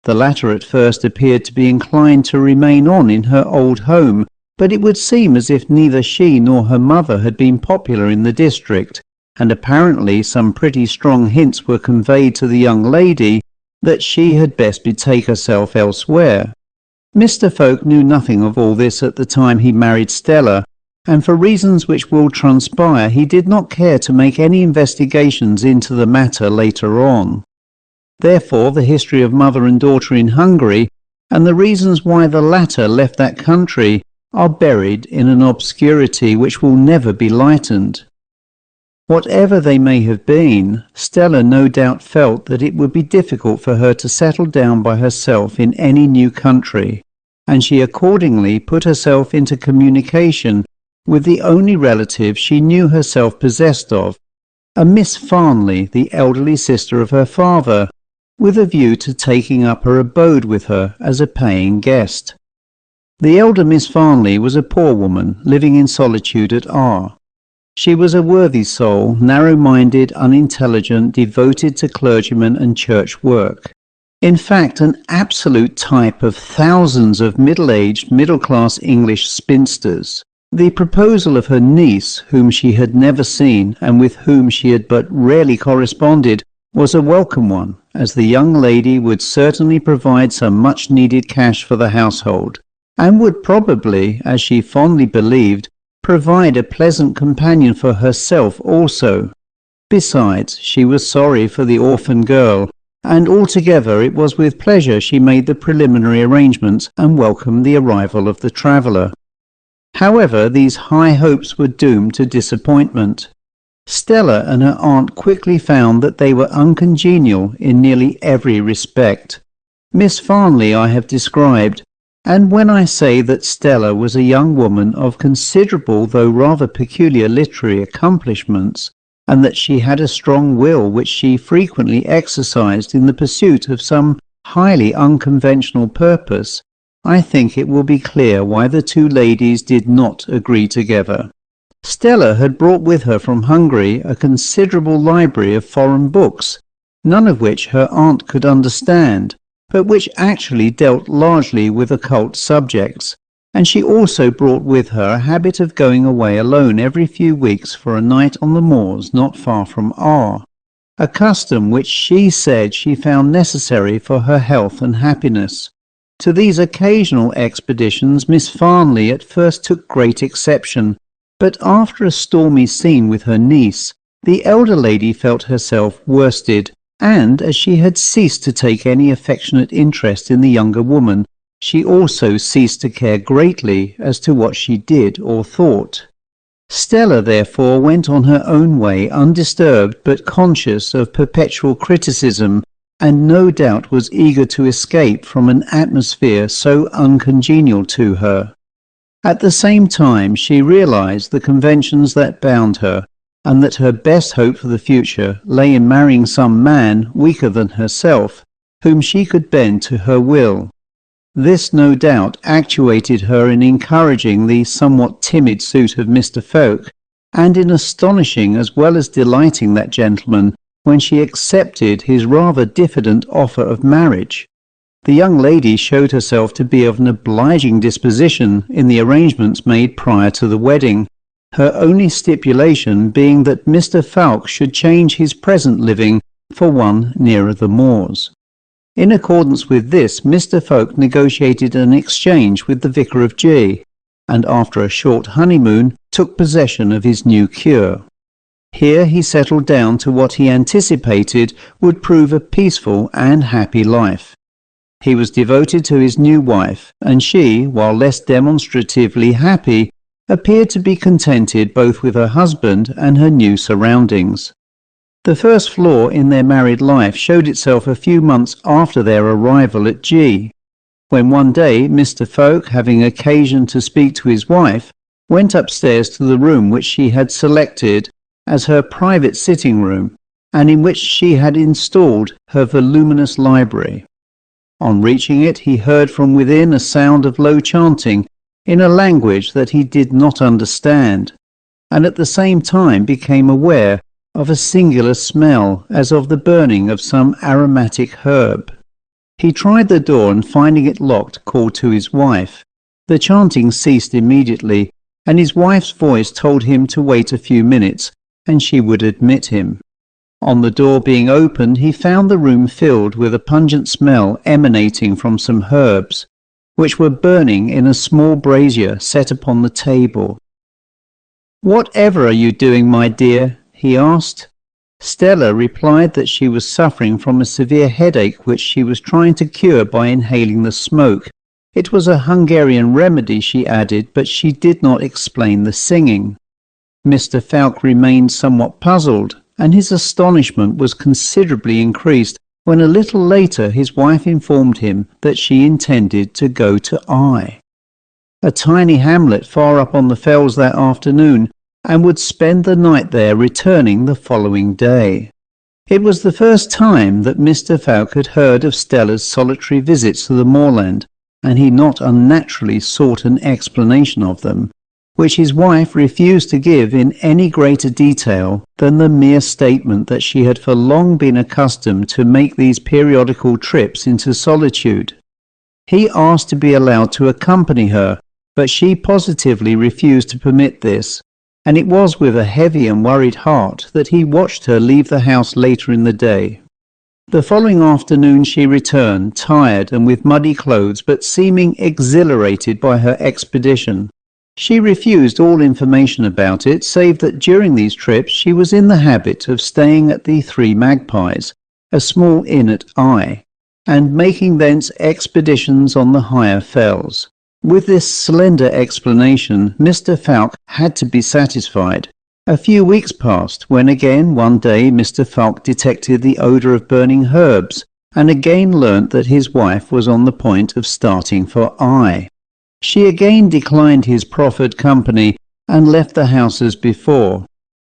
The latter at first appeared to be inclined to remain on in her old home, but it would seem as if neither she nor her mother had been popular in the district, and apparently some pretty strong hints were conveyed to the young lady that she had best betake herself elsewhere. Mr. FOWKE knew nothing of all this at the time he married Stella, and for reasons which will transpire he did not care to make any investigations into the matter later on. Therefore the history of mother and daughter in Hungary, and the reasons why the latter left that country, are buried in an obscurity which will never be lightened. Whatever they may have been, Stella no doubt felt that it would be difficult for her to settle down by herself in any new country, and she accordingly put herself into communication with the only relative she knew herself possessed of, a Miss Farnley, the elderly sister of her father, with a view to taking up her abode with her as a paying guest. The elder Miss Farnley was a poor woman living in solitude at R. She was a worthy soul, narrow-minded, unintelligent, devoted to clergymen and church work. In fact, an absolute type of thousands of middle-aged, middle-class English spinsters. The proposal of her niece, whom she had never seen and with whom she had but rarely corresponded, was a welcome one, as the young lady would certainly provide some much-needed cash for the household, and would probably, as she fondly believed, provide a pleasant companion for herself also. Besides, she was sorry for the orphan girl, and altogether it was with pleasure she made the preliminary arrangements and welcomed the arrival of the traveller. However, these high hopes were doomed to disappointment. Stella and her aunt quickly found that they were uncongenial in nearly every respect. Miss Farnley I have described, and when I say that Stella was a young woman of considerable though rather peculiar literary accomplishments, and that she had a strong will which she frequently exercised in the pursuit of some highly unconventional purpose, I think it will be clear why the two ladies did not agree together. Stella had brought with her from Hungary a considerable library of foreign books, none of which her aunt could understand, but which actually dealt largely with occult subjects, and she also brought with her a habit of going away alone every few weeks for a night on the moors not far from R, a custom which she said she found necessary for her health and happiness. To these occasional expeditions Miss Farnley at first took great exception, but after a stormy scene with her niece, the elder lady felt herself worsted, and as she had ceased to take any affectionate interest in the younger woman, she also ceased to care greatly as to what she did or thought. Stella therefore went on her own way undisturbed but conscious of perpetual criticism, and no doubt was eager to escape from an atmosphere so uncongenial to her. At the same time she realized the conventions that bound her, and that her best hope for the future lay in marrying some man weaker than herself, whom she could bend to her will. This no doubt actuated her in encouraging the somewhat timid suit of Mr. FOWKE, and in astonishing as well as delighting that gentleman when she accepted his rather diffident offer of marriage. The young lady showed herself to be of an obliging disposition in the arrangements made prior to the wedding, her only stipulation being that Mr. FOWKE should change his present living for one nearer the moors. In accordance with this, Mr. FOWKE negotiated an exchange with the Vicar of G, and after a short honeymoon took possession of his new cure. Here he settled down to what he anticipated would prove a peaceful and happy life. He was devoted to his new wife, and she, while less demonstratively happy, appeared to be contented both with her husband and her new surroundings. The first flaw in their married life showed itself a few months after their arrival at G, when one day Mr. FOWKE, having occasion to speak to his wife, went upstairs to the room which she had selected as her private sitting room, and in which she had installed her voluminous library. On reaching it, he heard from within a sound of low chanting in a language that he did not understand, and at the same time became aware of a singular smell as of the burning of some aromatic herb. He tried the door, and finding it locked, called to his wife. The chanting ceased immediately, and his wife's voice told him to wait a few minutes, and she would admit him. On the door being opened, he found the room filled with a pungent smell emanating from some herbs, which were burning in a small brazier set upon the table. "Whatever are you doing, my dear?" he asked. Stella replied that she was suffering from a severe headache which she was trying to cure by inhaling the smoke. It was a Hungarian remedy, she added, but she did not explain the singing. Mr. FOWKE remained somewhat puzzled, and his astonishment was considerably increased when a little later his wife informed him that she intended to go to I, a tiny hamlet far up on the fells that afternoon, and would spend the night there, returning the following day. It was the first time that Mr. FOWKE had heard of Stella's solitary visits to the moorland, and he not unnaturally sought an explanation of them, which his wife refused to give in any greater detail than the mere statement that she had for long been accustomed to make these periodical trips into solitude. He asked to be allowed to accompany her, but she positively refused to permit this, and it was with a heavy and worried heart that he watched her leave the house later in the day. The following afternoon she returned, tired and with muddy clothes, but seeming exhilarated by her expedition. She refused all information about it, save that during these trips she was in the habit of staying at the Three Magpies, a small inn at I, and making thence expeditions on the higher fells. With this slender explanation, Mr. FOWKE had to be satisfied. A few weeks passed, when again one day Mr. FOWKE detected the odour of burning herbs, and again learnt that his wife was on the point of starting for I. She again declined his proffered company, and left the house as before.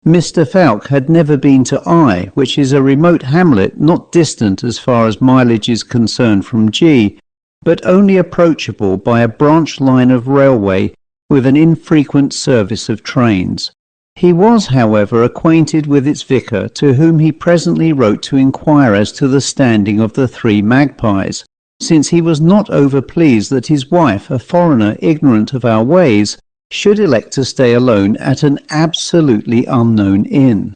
Mr. FOWKE had never been to I, which is a remote hamlet not distant as far as mileage is concerned from G, but only approachable by a branch line of railway with an infrequent service of trains. He was, however, acquainted with its vicar, to whom he presently wrote to inquire as to the standing of the Three Magpies, since he was not overpleased that his wife, a foreigner ignorant of our ways, should elect to stay alone at an absolutely unknown inn.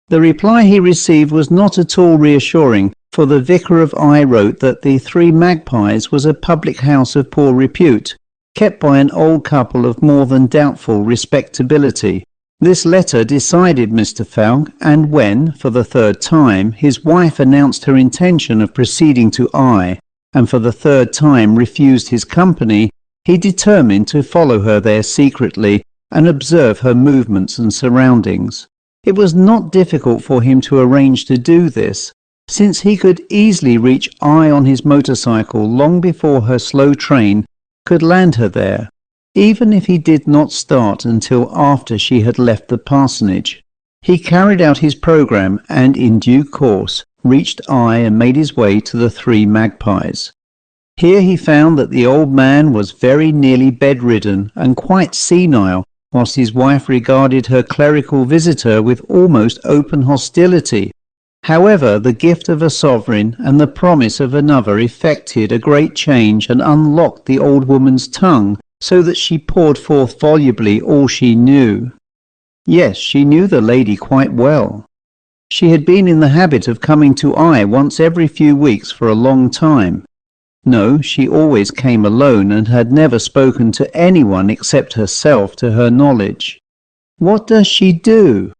The reply he received was not at all reassuring, for the Vicar of Eye wrote that the Three Magpies was a public house of poor repute, kept by an old couple of more than doubtful respectability. This letter decided Mr. Fowke, and when, for the third time, his wife announced her intention of proceeding to Eye, and for the third time refused his company, he determined to follow her there secretly and observe her movements and surroundings. It was not difficult for him to arrange to do this, since he could easily reach Eye on his motorcycle long before her slow train could land her there, even if he did not start until after she had left the parsonage. He carried out his programme and, in due course, reached Eye and made his way to the Three Magpies. Here he found that the old man was very nearly bedridden and quite senile, whilst his wife regarded her clerical visitor with almost open hostility. However, the gift of a sovereign and the promise of another effected a great change and unlocked the old woman's tongue, so that she poured forth volubly all she knew. Yes, she knew the lady quite well. She had been in the habit of coming to Eye once every few weeks for a long time. No, she always came alone and had never spoken to anyone except herself to her knowledge. What does she do?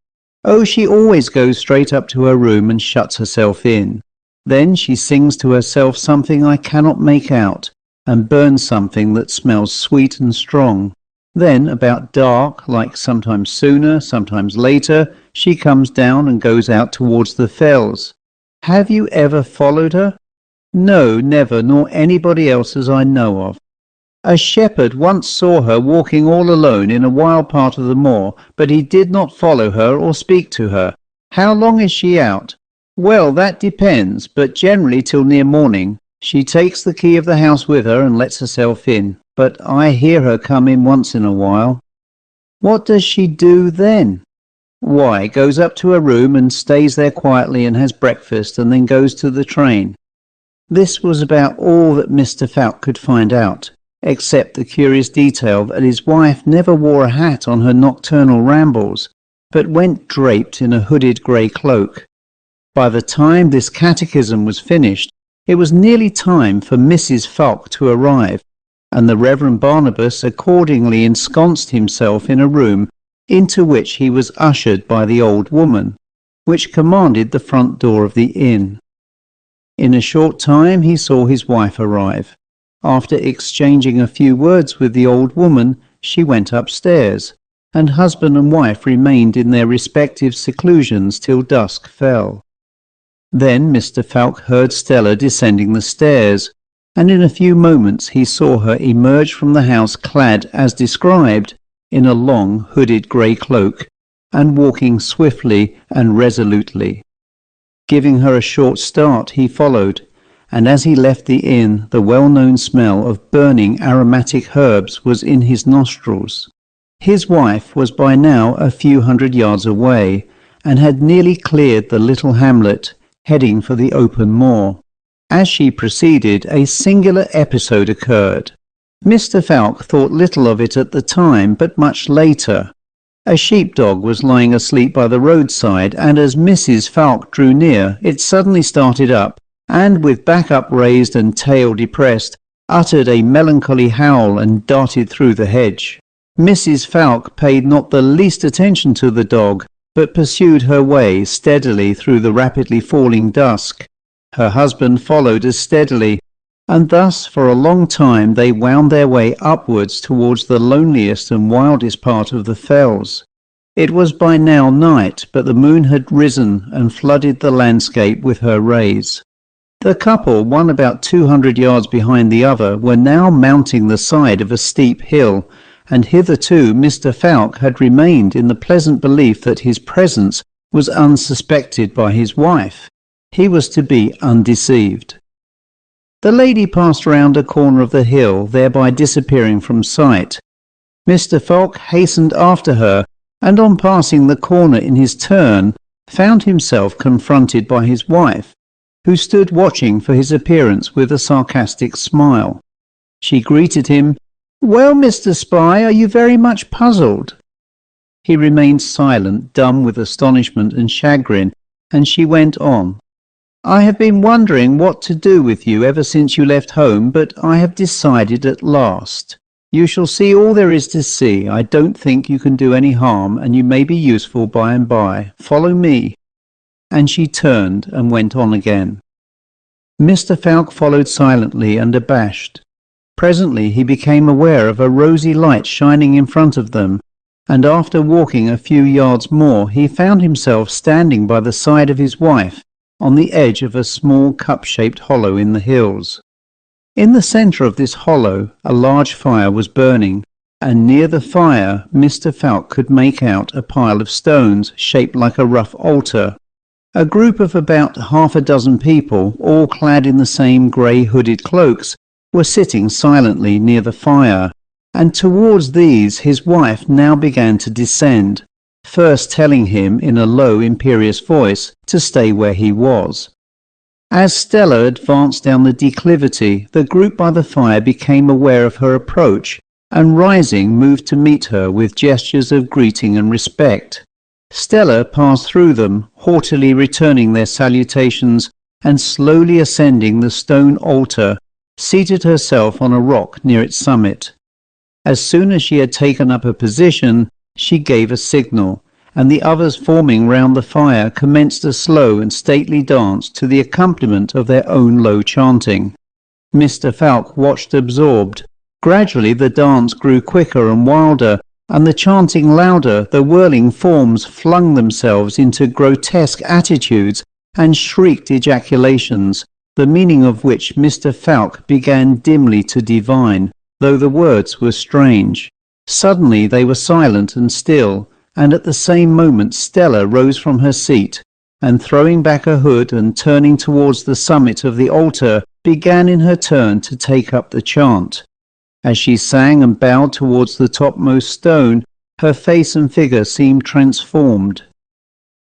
Oh, she always goes straight up to her room and shuts herself in. Then she sings to herself something I cannot make out, and burns something that smells sweet and strong. Then, about dark, like sometimes sooner, sometimes later, she comes down and goes out towards the fells. Have you ever followed her? No, never, nor anybody else as I know of. A shepherd once saw her walking all alone in a wild part of the moor, but he did not follow her or speak to her. How long is she out? Well, that depends, but generally till near morning. She takes the key of the house with her and lets herself in, but I hear her come in once in a while. What does she do then? Why, goes up to her room and stays there quietly and has breakfast and then goes to the train. This was about all that Mr. Fowke could find out, except the curious detail that his wife never wore a hat on her nocturnal rambles, but went draped in a hooded grey cloak. By the time this catechism was finished, it was nearly time for Mrs. Fowke to arrive, and the Reverend Barnabas accordingly ensconced himself in a room into which he was ushered by the old woman, which commanded the front door of the inn. In a short time he saw his wife arrive. After exchanging a few words with the old woman, she went upstairs, and husband and wife remained in their respective seclusions till dusk fell. Then Mr. Fowke heard Stella descending the stairs, and in a few moments he saw her emerge from the house clad, as described, in a long hooded grey cloak, and walking swiftly and resolutely. Giving her a short start, he followed, and as he left the inn, the well-known smell of burning aromatic herbs was in his nostrils. His wife was by now a few hundred yards away, and had nearly cleared the little hamlet, heading for the open moor. As she proceeded, a singular episode occurred. Mr. Fowke thought little of it at the time, but much later. A sheepdog was lying asleep by the roadside, and as Mrs. Fowke drew near, it suddenly started up, and with back upraised and tail depressed, uttered a melancholy howl and darted through the hedge. Mrs. Fowke paid not the least attention to the dog, but pursued her way steadily through the rapidly falling dusk. Her husband followed as steadily, and thus for a long time they wound their way upwards towards the loneliest and wildest part of the fells. It was by now night, but the moon had risen and flooded the landscape with her rays. The couple, one about 200 yards behind the other, were now mounting the side of a steep hill, and hitherto Mr. Fowke had remained in the pleasant belief that his presence was unsuspected by his wife. He was to be undeceived. The lady passed round a corner of the hill, thereby disappearing from sight. Mr. Fowke hastened after her, and on passing the corner in his turn, found himself confronted by his wife, who stood watching for his appearance with a sarcastic smile. She greeted him, "Well, Mr. Spy, are you very much puzzled?" He remained silent, dumb with astonishment and chagrin, and she went on, "I have been wondering what to do with you ever since you left home, but I have decided at last. You shall see all there is to see. I don't think you can do any harm, and you may be useful by and by. Follow me." And she turned and went on again. Mr. Fowke followed silently and abashed. Presently he became aware of a rosy light shining in front of them, and after walking a few yards more he found himself standing by the side of his wife on the edge of a small cup-shaped hollow in the hills. In the centre of this hollow a large fire was burning, and near the fire Mr. Fowke could make out a pile of stones shaped like a rough altar. A group of about half a dozen people, all clad in the same grey hooded cloaks, were sitting silently near the fire, and towards these his wife now began to descend, first telling him in a low imperious voice to stay where he was. As Stella advanced down the declivity, the group by the fire became aware of her approach, and rising moved to meet her with gestures of greeting and respect. Stella passed through them, haughtily returning their salutations, and slowly ascending the stone altar, seated herself on a rock near its summit. As soon as she had taken up a position, she gave a signal, and the others forming round the fire commenced a slow and stately dance to the accompaniment of their own low chanting. Mr. Fowke watched absorbed. Gradually the dance grew quicker and wilder, and the chanting louder. The whirling forms flung themselves into grotesque attitudes and shrieked ejaculations, the meaning of which Mr. Fowke began dimly to divine, though the words were strange. Suddenly they were silent and still, and at the same moment Stella rose from her seat, and throwing back her hood and turning towards the summit of the altar, began in her turn to take up the chant. As she sang and bowed towards the topmost stone, her face and figure seemed transformed.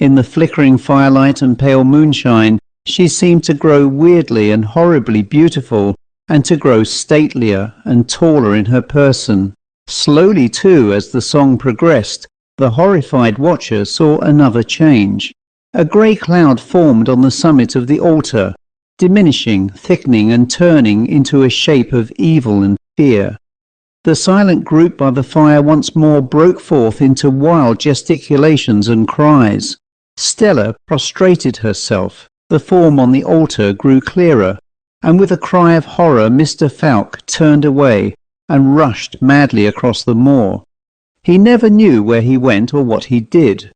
In the flickering firelight and pale moonshine, she seemed to grow weirdly and horribly beautiful, and to grow statelier and taller in her person. Slowly, too, as the song progressed, the horrified watcher saw another change. A grey cloud formed on the summit of the altar, diminishing, thickening, and turning into a shape of evil and fear. The silent group by the fire once more broke forth into wild gesticulations and cries. Stella prostrated herself. The form on the altar grew clearer, and with a cry of horror Mr. Fowke turned away and rushed madly across the moor. He never knew where he went or what he did.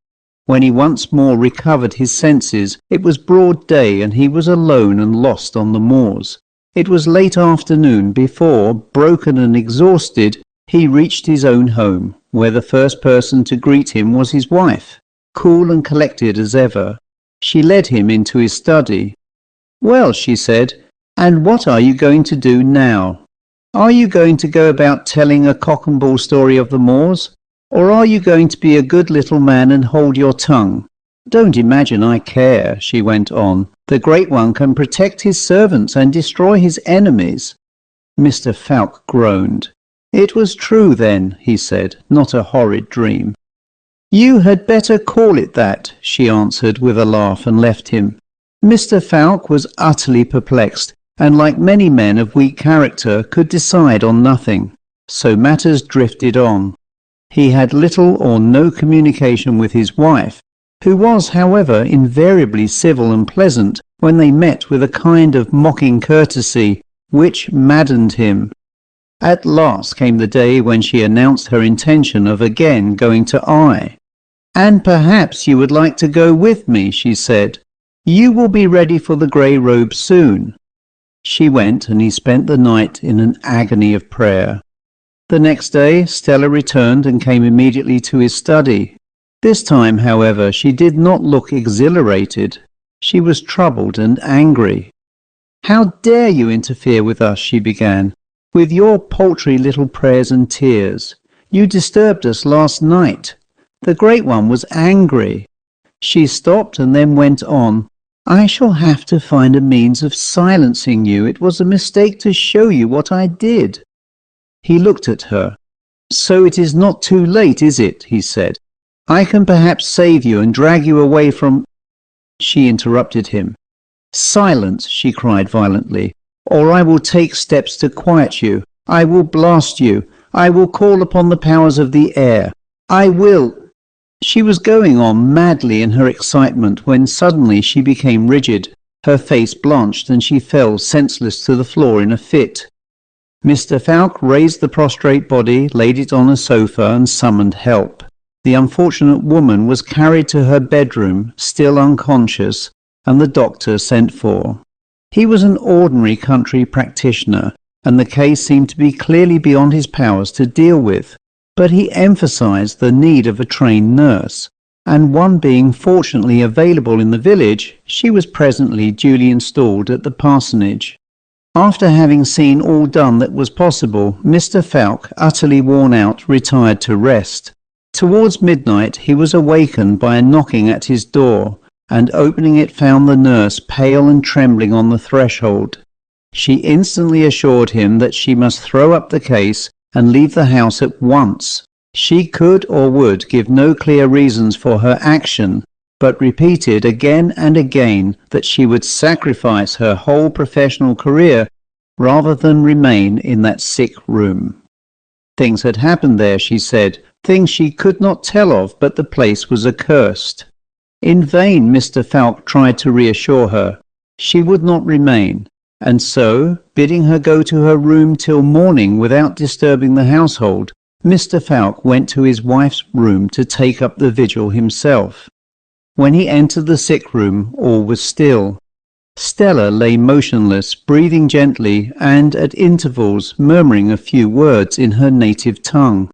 When he once more recovered his senses, it was broad day, and he was alone and lost on the moors. It was late afternoon before, broken and exhausted, he reached his own home, where the first person to greet him was his wife, cool and collected as ever. She led him into his study. "Well," she said, "and what are you going to do now? Are you going to go about telling a cock and bull story of the moors? Or are you going to be a good little man and hold your tongue? Don't imagine I care," she went on. "The Great One can protect his servants and destroy his enemies." Mr. Fowke groaned. "It was true then," he said, "not a horrid dream." "You had better call it that," she answered with a laugh, and left him. Mr. Fowke was utterly perplexed, and like many men of weak character could decide on nothing. So matters drifted on. He had little or no communication with his wife, who was, however, invariably civil and pleasant when they met, with a kind of mocking courtesy which maddened him. At last came the day when she announced her intention of again going to Eye. "And perhaps you would like to go with me," she said. "You will be ready for the grey robe soon." She went, and he spent the night in an agony of prayer. The next day Stella returned and came immediately to his study. This time, however, she did not look exhilarated. She was troubled and angry. "How dare you interfere with us?" she began, "with your paltry little prayers and tears. You disturbed us last night. The Great One was angry." She stopped and then went on. I shall have to find a means of silencing you. It was a mistake to show you what I did." He looked at her. "So it is not too late, is it?" he said. "I can perhaps save you and drag you away from—" She interrupted him. "Silence," she cried violently, "or I will take steps to quiet you. I will blast you. I will call upon the powers of the air. I will—" She was going on madly in her excitement when suddenly she became rigid. Her face blanched and she fell senseless to the floor in a fit. Mr. FOWKE raised the prostrate body, laid it on a sofa and summoned help. The unfortunate woman was carried to her bedroom, still unconscious, and the doctor sent for. He was an ordinary country practitioner, and the case seemed to be clearly beyond his powers to deal with, but he emphasized the need of a trained nurse, and one being fortunately available in the village, she was presently duly installed at the parsonage. After having seen all done that was possible, Mr. FOWKE, utterly worn out, retired to rest. Towards midnight he was awakened by a knocking at his door, and opening it found the nurse pale and trembling on the threshold. She instantly assured him that she must throw up the case and leave the house at once. She could or would give no clear reasons for her action, but repeated again and again that she would sacrifice her whole professional career rather than remain in that sick room. Things had happened there, she said, things she could not tell of, but the place was accursed. In vain Mr. FOWKE tried to reassure her. She would not remain, and so, bidding her go to her room till morning without disturbing the household, Mr. FOWKE went to his wife's room to take up the vigil himself. When he entered the sick room, all was still. Stella lay motionless, breathing gently, and at intervals murmuring a few words in her native tongue.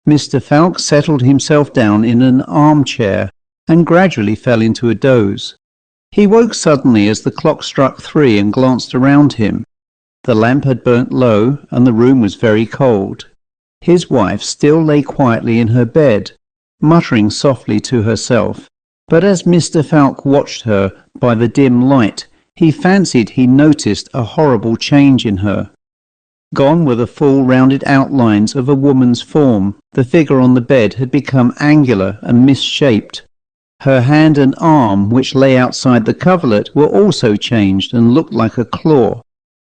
Mr. FOWKE settled himself down in an armchair, and gradually fell into a doze. He woke suddenly as the clock struck 3 and glanced around him. The lamp had burnt low, and the room was very cold. His wife still lay quietly in her bed, muttering softly to herself, but as Mr. FOWKE watched her by the dim light, he fancied he noticed a horrible change in her. Gone were the full rounded outlines of a woman's form. The figure on the bed had become angular and misshaped. Her hand and arm, which lay outside the coverlet, were also changed and looked like a claw.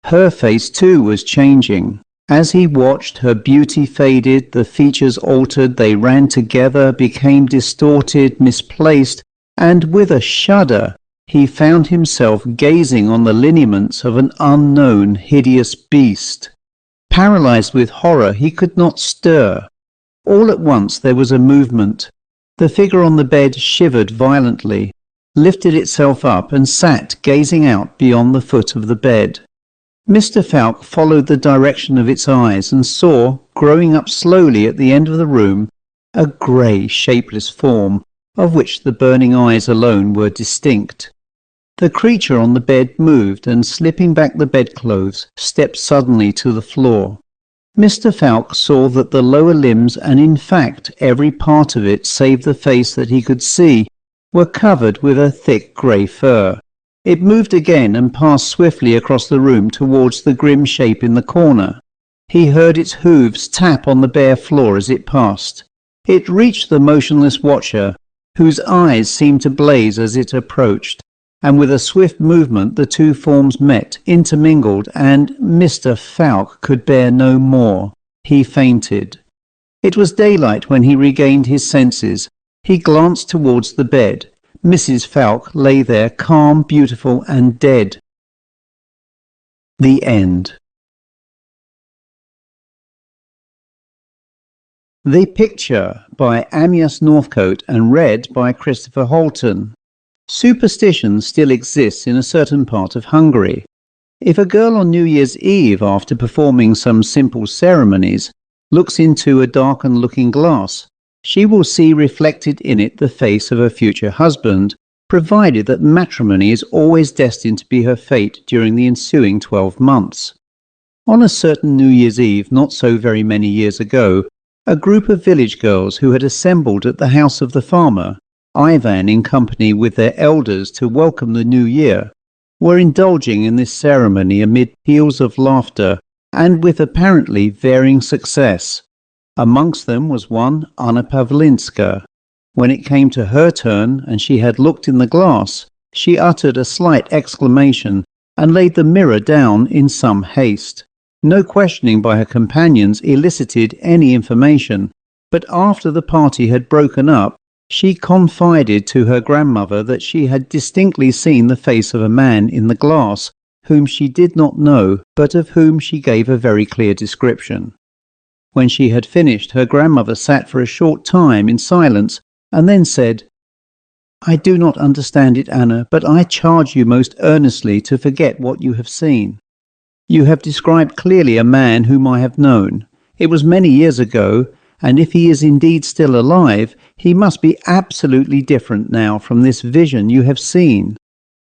Her face too was changing. As he watched, her beauty faded, the features altered, they ran together, became distorted, misplaced, and with a shudder he found himself gazing on the lineaments of an unknown, hideous beast. Paralyzed with horror, he could not stir. All at once there was a movement. The figure on the bed shivered violently, lifted itself up, and sat gazing out beyond the foot of the bed. Mr. FOWKE followed the direction of its eyes and saw, growing up slowly at the end of the room, a grey, shapeless form, of which the burning eyes alone were distinct. The creature on the bed moved, and slipping back the bedclothes, stepped suddenly to the floor. Mr. FOWKE saw that the lower limbs, and in fact every part of it save the face that he could see, were covered with a thick grey fur. It moved again and passed swiftly across the room towards the grim shape in the corner. He heard its hooves tap on the bare floor as it passed. It reached the motionless watcher, whose eyes seemed to blaze as it approached, and with a swift movement the two forms met, intermingled, and Mr. FOWKE could bear no more. He fainted. It was daylight when he regained his senses. He glanced towards the bed. Mrs. FOWKE lay there, calm, beautiful, and dead. The end. The Picture by Amyas Northcote and read by Christopher Holton. Superstition still exists in a certain part of Hungary. If a girl on New Year's Eve, after performing some simple ceremonies, looks into a darkened looking glass, she will see reflected in it the face of her future husband, provided that matrimony is always destined to be her fate during the ensuing 12 months. On a certain New Year's Eve, not so very many years ago, a group of village girls who had assembled at the house of the farmer Ivan in company with their elders to welcome the new year, were indulging in this ceremony amid peals of laughter and with apparently varying success. Amongst them was one Anna Pavlinska. When it came to her turn and she had looked in the glass, she uttered a slight exclamation and laid the mirror down in some haste. No questioning by her companions elicited any information, but after the party had broken up, she confided to her grandmother that she had distinctly seen the face of a man in the glass, whom she did not know, but of whom she gave a very clear description. When she had finished, her grandmother sat for a short time in silence, and then said, "I do not understand it, Anna, but I charge you most earnestly to forget what you have seen. You have described clearly a man whom I have known. It was many years ago, and if he is indeed still alive, he must be absolutely different now from this vision you have seen.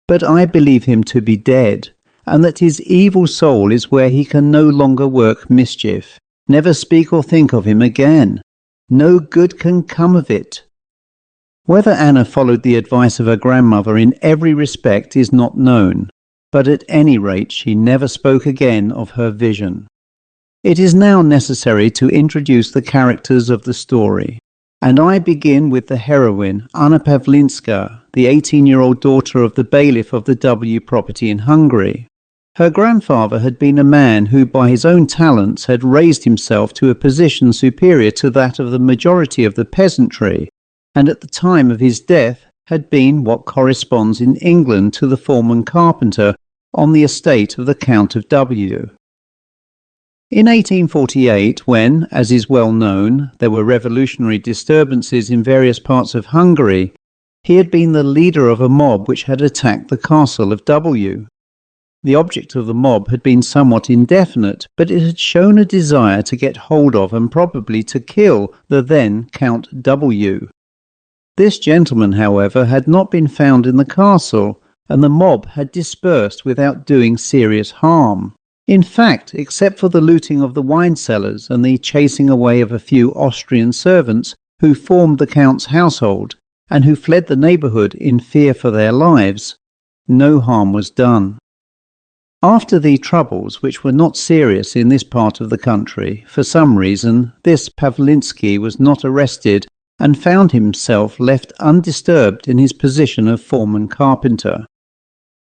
But I believe him to be dead, and that his evil soul is where he can no longer work mischief. Never speak or think of him again. No good can come of it." Whether Anna followed the advice of her grandmother in every respect is not known, but at any rate she never spoke again of her vision. It is now necessary to introduce the characters of the story, and I begin with the heroine, Anna Pavlinska, the 18-year-old daughter of the bailiff of the W property in Hungary. Her grandfather had been a man who by his own talents had raised himself to a position superior to that of the majority of the peasantry, and at the time of his death had been what corresponds in England to the foreman carpenter on the estate of the Count of W. In 1848, when, as is well known, there were revolutionary disturbances in various parts of Hungary, he had been the leader of a mob which had attacked the castle of W. The object of the mob had been somewhat indefinite, but it had shown a desire to get hold of and probably to kill the then Count W. This gentleman, however, had not been found in the castle, and the mob had dispersed without doing serious harm. In fact, except for the looting of the wine cellars and the chasing away of a few Austrian servants who formed the Count's household, and who fled the neighbourhood in fear for their lives, no harm was done. After the troubles, which were not serious in this part of the country, for some reason, this Pavlinsky was not arrested and found himself left undisturbed in his position of foreman carpenter.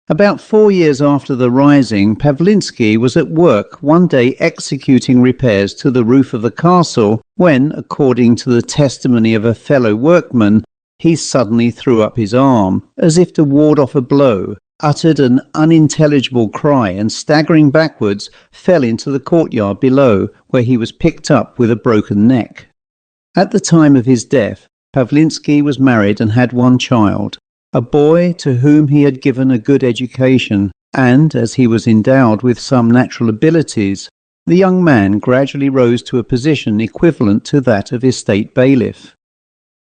About 4 years after the rising, Pavlinsky was at work one day executing repairs to the roof of the castle when, according to the testimony of a fellow workman, he suddenly threw up his arm, as if to ward off a blow, uttered an unintelligible cry and, staggering backwards, fell into the courtyard below, where he was picked up with a broken neck. At the time of his death, Pavlinsky was married and had one child, a boy to whom he had given a good education, and, as he was endowed with some natural abilities, the young man gradually rose to a position equivalent to that of estate bailiff.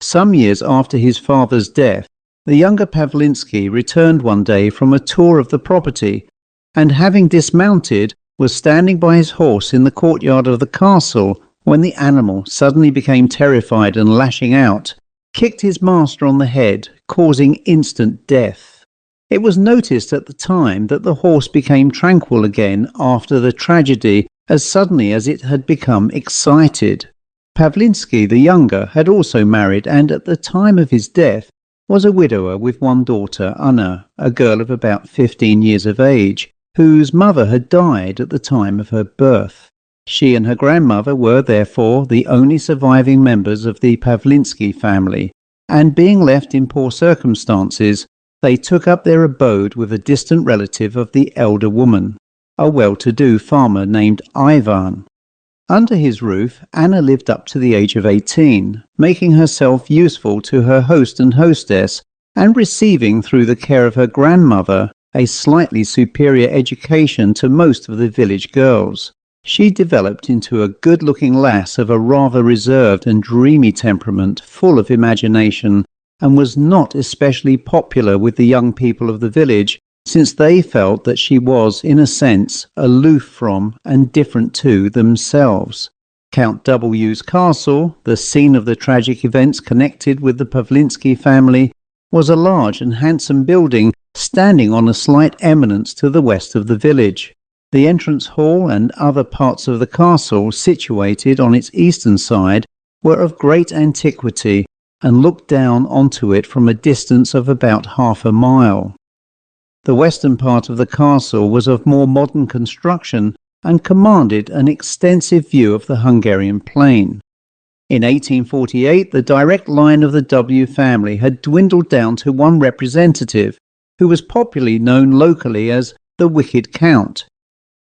Some years after his father's death, the younger Pavlinsky returned one day from a tour of the property, and having dismounted, was standing by his horse in the courtyard of the castle when the animal suddenly became terrified and, lashing out, kicked his master on the head, causing instant death. It was noticed at the time that the horse became tranquil again after the tragedy as suddenly as it had become excited. Pavlinsky the younger had also married and at the time of his death was a widower with one daughter, Anna, a girl of about 15 years of age, whose mother had died at the time of her birth. She and her grandmother were, therefore, the only surviving members of the Pavlinsky family, and being left in poor circumstances, they took up their abode with a distant relative of the elder woman, a well-to-do farmer named Ivan. Under his roof, Anna lived up to the age of 18, making herself useful to her host and hostess, and receiving through the care of her grandmother a slightly superior education to most of the village girls. She developed into a good-looking lass of a rather reserved and dreamy temperament, full of imagination, and was not especially popular with the young people of the village, since they felt that she was, in a sense, aloof from and different to themselves. Count W's castle, the scene of the tragic events connected with the Pawlinski family, was a large and handsome building standing on a slight eminence to the west of the village. The entrance hall and other parts of the castle situated on its eastern side were of great antiquity and looked down onto it from a distance of about half a mile. The western part of the castle was of more modern construction and commanded an extensive view of the Hungarian plain. In 1848, the direct line of the W family had dwindled down to one representative, who was popularly known locally as the Wicked Count.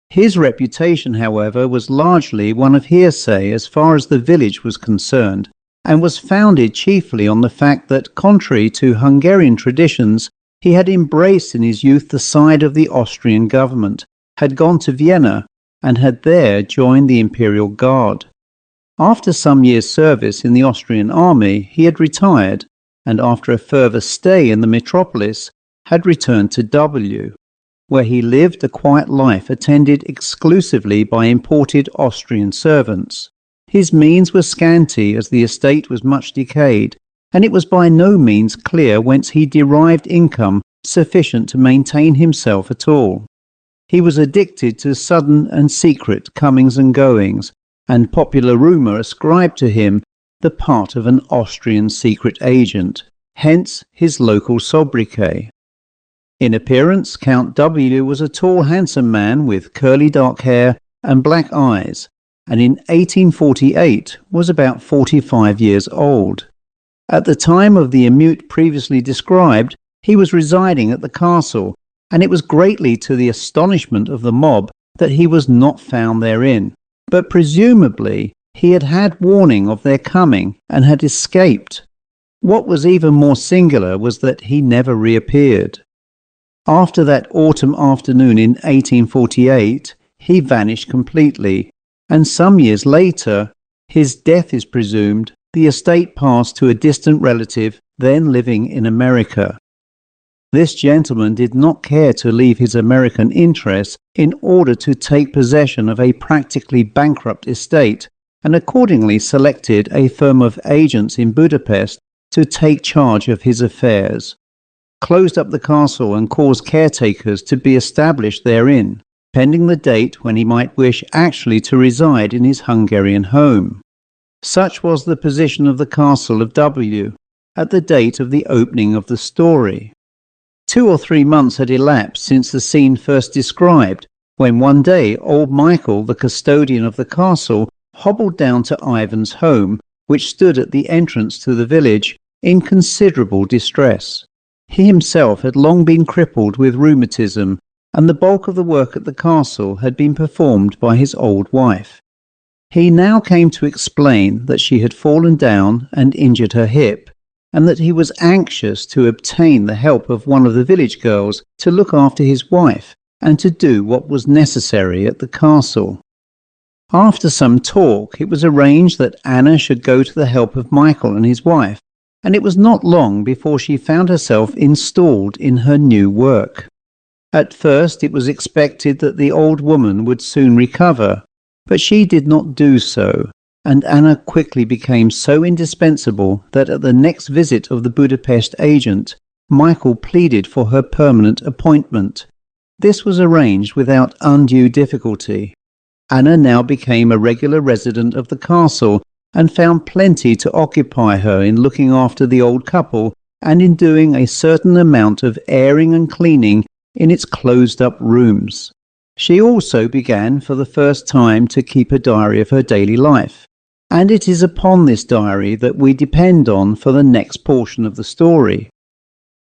His reputation, however, was largely one of hearsay as far as the village was concerned, and was founded chiefly on the fact that, contrary to Hungarian traditions, he had embraced in his youth the side of the Austrian government, had gone to Vienna, and had there joined the Imperial Guard. After some years' service in the Austrian army, he had retired, and after a further stay in the metropolis, had returned to W, where he lived a quiet life attended exclusively by imported Austrian servants. His means were scanty, as the estate was much decayed, and it was by no means clear whence he derived income sufficient to maintain himself at all. He was addicted to sudden and secret comings and goings, and popular rumour ascribed to him the part of an Austrian secret agent, hence his local sobriquet. In appearance, Count W was a tall, handsome man with curly dark hair and black eyes, and in 1848 was about 45 years old. At the time of the emeute previously described, he was residing at the castle, and it was greatly to the astonishment of the mob that he was not found therein, but presumably he had had warning of their coming and had escaped. What was even more singular was that he never reappeared. After that autumn afternoon in 1848, he vanished completely, and some years later, his death is presumed, the estate passed to a distant relative then living in America. This gentleman did not care to leave his American interests in order to take possession of a practically bankrupt estate, and accordingly selected a firm of agents in Budapest to take charge of his affairs, closed up the castle and caused caretakers to be established therein, pending the date when he might wish actually to reside in his Hungarian home. Such was the position of the castle of W at the date of the opening of the story. 2 or 3 months had elapsed since the scene first described, when one day old Michael, the custodian of the castle, hobbled down to Ivan's home, which stood at the entrance to the village, in considerable distress. He himself had long been crippled with rheumatism, and the bulk of the work at the castle had been performed by his old wife. He now came to explain that she had fallen down and injured her hip, and that he was anxious to obtain the help of one of the village girls to look after his wife and to do what was necessary at the castle. After some talk, it was arranged that Anna should go to the help of Michael and his wife, and it was not long before she found herself installed in her new work. At first it was expected that the old woman would soon recover, but she did not do so, and Anna quickly became so indispensable that at the next visit of the Budapest agent, Michael pleaded for her permanent appointment. This was arranged without undue difficulty. Anna now became a regular resident of the castle and found plenty to occupy her in looking after the old couple and in doing a certain amount of airing and cleaning in its closed-up rooms. She also began for the first time to keep a diary of her daily life, and it is upon this diary that we depend on for the next portion of the story.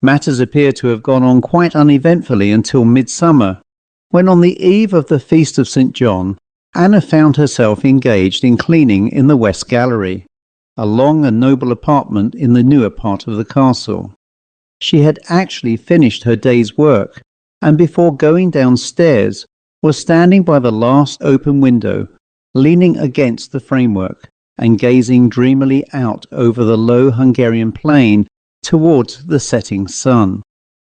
Matters appear to have gone on quite uneventfully until midsummer, when on the eve of the feast of St John, Anna found herself engaged in cleaning in the West Gallery, a long and noble apartment in the newer part of the castle. She had actually finished her day's work, and before going downstairs was standing by the last open window, leaning against the framework and gazing dreamily out over the low Hungarian plain towards the setting sun.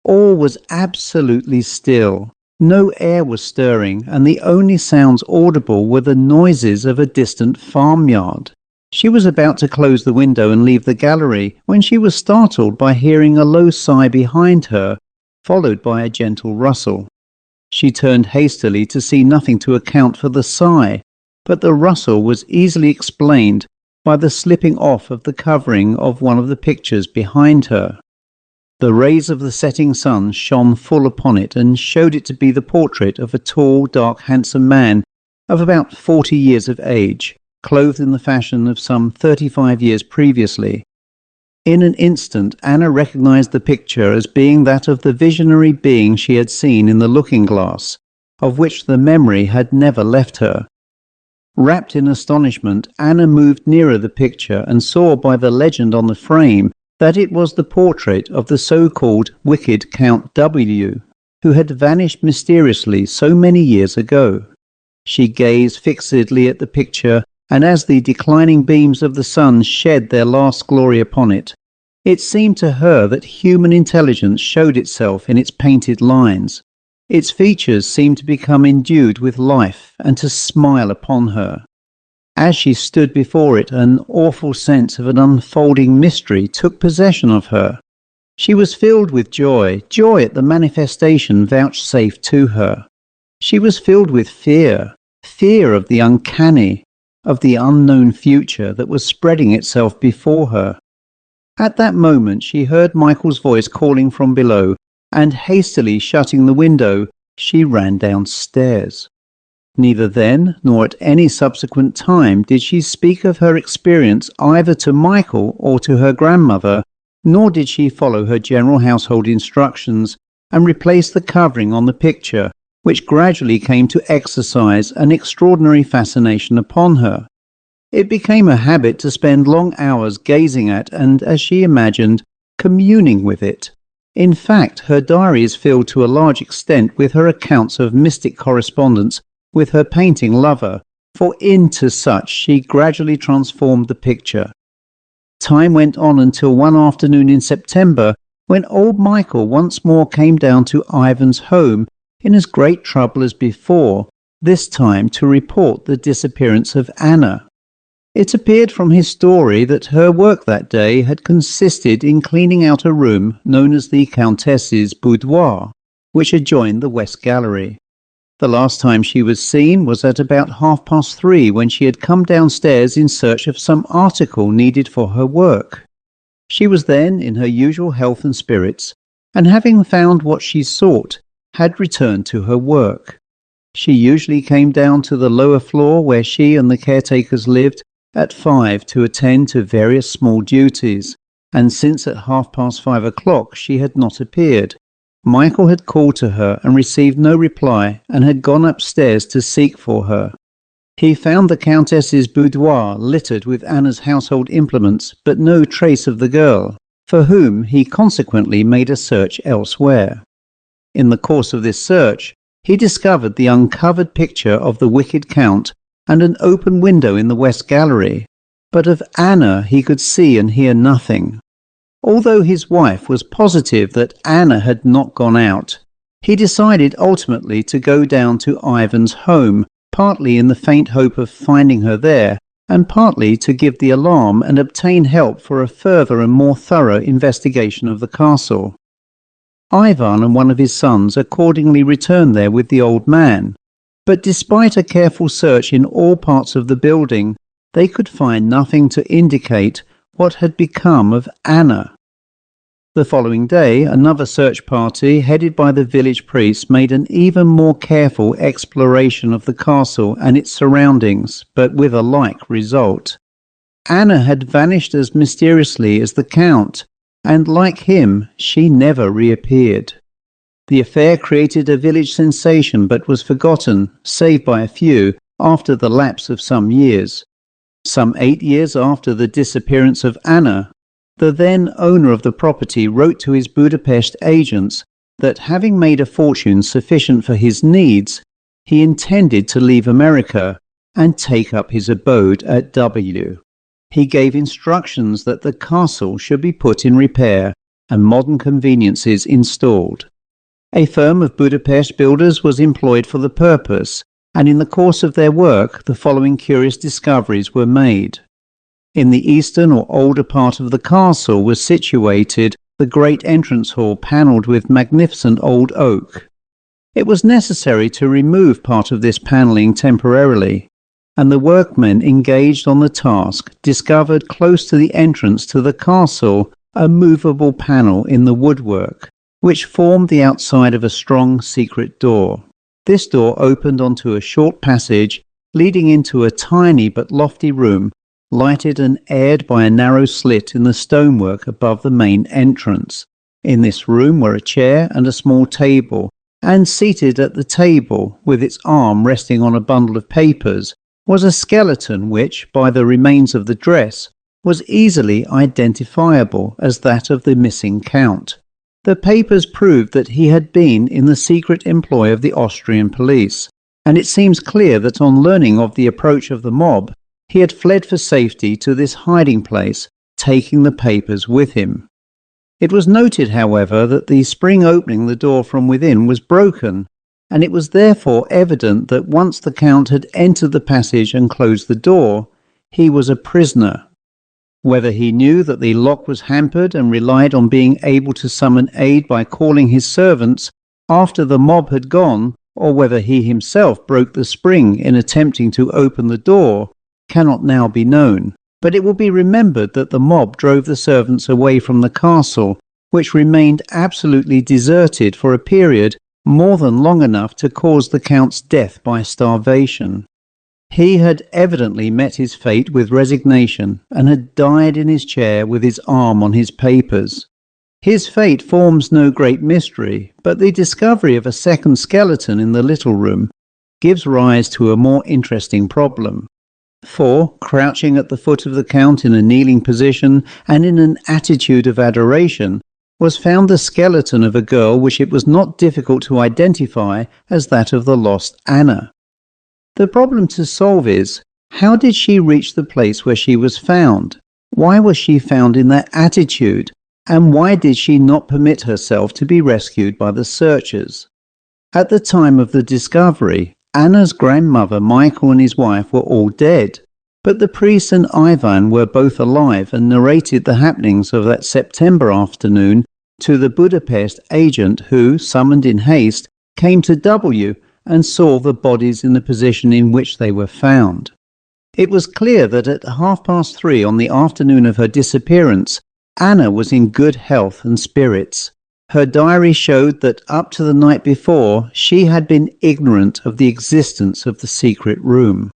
All was absolutely still, No air was stirring, and the only sounds audible were the noises of a distant farmyard. She was about to close the window and leave the gallery when she was startled by hearing a low sigh behind her, followed by a gentle rustle. She turned hastily to see nothing to account for the sigh, but the rustle was easily explained by the slipping off of the covering of one of the pictures behind her. The rays of the setting sun shone full upon it and showed it to be the portrait of a tall, dark, handsome man of about 40 years of age, clothed in the fashion of some 35 years previously. In an instant Anna recognized the picture as being that of the visionary being she had seen in the looking-glass, of which the memory had never left her. Wrapped in astonishment, Anna moved nearer the picture and saw by the legend on the frame that it was the portrait of the so-called wicked Count W, who had vanished mysteriously so many years ago. She gazed fixedly at the picture, and as the declining beams of the sun shed their last glory upon it, it seemed to her that human intelligence showed itself in its painted lines. Its features seemed to become endued with life and to smile upon her. As she stood before it, an awful sense of an unfolding mystery took possession of her. She was filled with joy at the manifestation vouchsafed to her. She was filled with fear of the uncanny, of the unknown future that was spreading itself before her. At that moment she heard Michael's voice calling from below, and hastily shutting the window, she ran downstairs. Neither then nor at any subsequent time did she speak of her experience either to Michael or to her grandmother, nor did she follow her general household instructions and replace the covering on the picture, which gradually came to exercise an extraordinary fascination upon her. It became a habit to spend long hours gazing at and, as she imagined, communing with it. In fact, her diary is filled to a large extent with her accounts of mystic correspondence with her painting lover, for into such she gradually transformed the picture. Time went on until one afternoon in September, when old Michael once more came down to Ivan's home in as great trouble as before, this time to report the disappearance of Anna. It appeared from his story that her work that day had consisted in cleaning out a room known as the Countess's boudoir, which adjoined the West Gallery. The last time she was seen was at about 3:30, when she had come downstairs in search of some article needed for her work. She was then in her usual health and spirits, and having found what she sought, had returned to her work. She usually came down to the lower floor where she and the caretakers lived at 5 to attend to various small duties, and since at 5:30 she had not appeared. Michael had called to her and received no reply, and had gone upstairs to seek for her. He found the Countess's boudoir littered with Anna's household implements, but no trace of the girl, for whom he consequently made a search elsewhere. In the course of this search, he discovered the uncovered picture of the wicked Count and an open window in the West Gallery, but of Anna he could see and hear nothing. Although his wife was positive that Anna had not gone out, he decided ultimately to go down to Ivan's home, partly in the faint hope of finding her there, and partly to give the alarm and obtain help for a further and more thorough investigation of the castle. Ivan and one of his sons accordingly returned there with the old man, but despite a careful search in all parts of the building, they could find nothing to indicate what had become of Anna. The following day, another search party, headed by the village priest, made an even more careful exploration of the castle and its surroundings, but with a like result. Anna had vanished as mysteriously as the Count, and like him, she never reappeared. The affair created a village sensation, but was forgotten, save by a few, after the lapse of some years. Some 8 years after the disappearance of Anna, the then owner of the property wrote to his Budapest agents that, having made a fortune sufficient for his needs, he intended to leave America and take up his abode at W. He gave instructions that the castle should be put in repair and modern conveniences installed. A firm of Budapest builders was employed for the purpose, and in the course of their work the following curious discoveries were made. In the eastern or older part of the castle was situated the great entrance hall panelled with magnificent old oak. It was necessary to remove part of this panelling temporarily, and the workmen engaged on the task discovered close to the entrance to the castle a movable panel in the woodwork, which formed the outside of a strong secret door. This door opened onto a short passage leading into a tiny but lofty room, lighted and aired by a narrow slit in the stonework above the main entrance. In this room were a chair and a small table, and seated at the table, with its arm resting on a bundle of papers, was a skeleton which, by the remains of the dress, was easily identifiable as that of the missing count. The papers proved that he had been in the secret employ of the Austrian police, and it seems clear that on learning of the approach of the mob, he had fled for safety to this hiding place, taking the papers with him. It was noted, however, that the spring opening the door from within was broken, and it was therefore evident that once the Count had entered the passage and closed the door, he was a prisoner. Whether he knew that the lock was hampered and relied on being able to summon aid by calling his servants after the mob had gone, or whether he himself broke the spring in attempting to open the door, cannot now be known, but it will be remembered that the mob drove the servants away from the castle, which remained absolutely deserted for a period more than long enough to cause the Count's death by starvation. He had evidently met his fate with resignation and had died in his chair with his arm on his papers. His fate forms no great mystery, but the discovery of a second skeleton in the little room gives rise to a more interesting problem. For, crouching at the foot of the Count in a kneeling position and in an attitude of adoration, was found the skeleton of a girl which it was not difficult to identify as that of the lost Anna. The problem to solve is, how did she reach the place where she was found? Why was she found in that attitude? And why did she not permit herself to be rescued by the searchers? At the time of the discovery, Anna's grandmother Michael and his wife were all dead, but the priest and Ivan were both alive and narrated the happenings of that September afternoon to the Budapest agent who, summoned in haste, came to W and saw the bodies in the position in which they were found. It was clear that at 3:30 on the afternoon of her disappearance, Anna was in good health and spirits. Her diary showed that up to the night before, she had been ignorant of the existence of the secret room.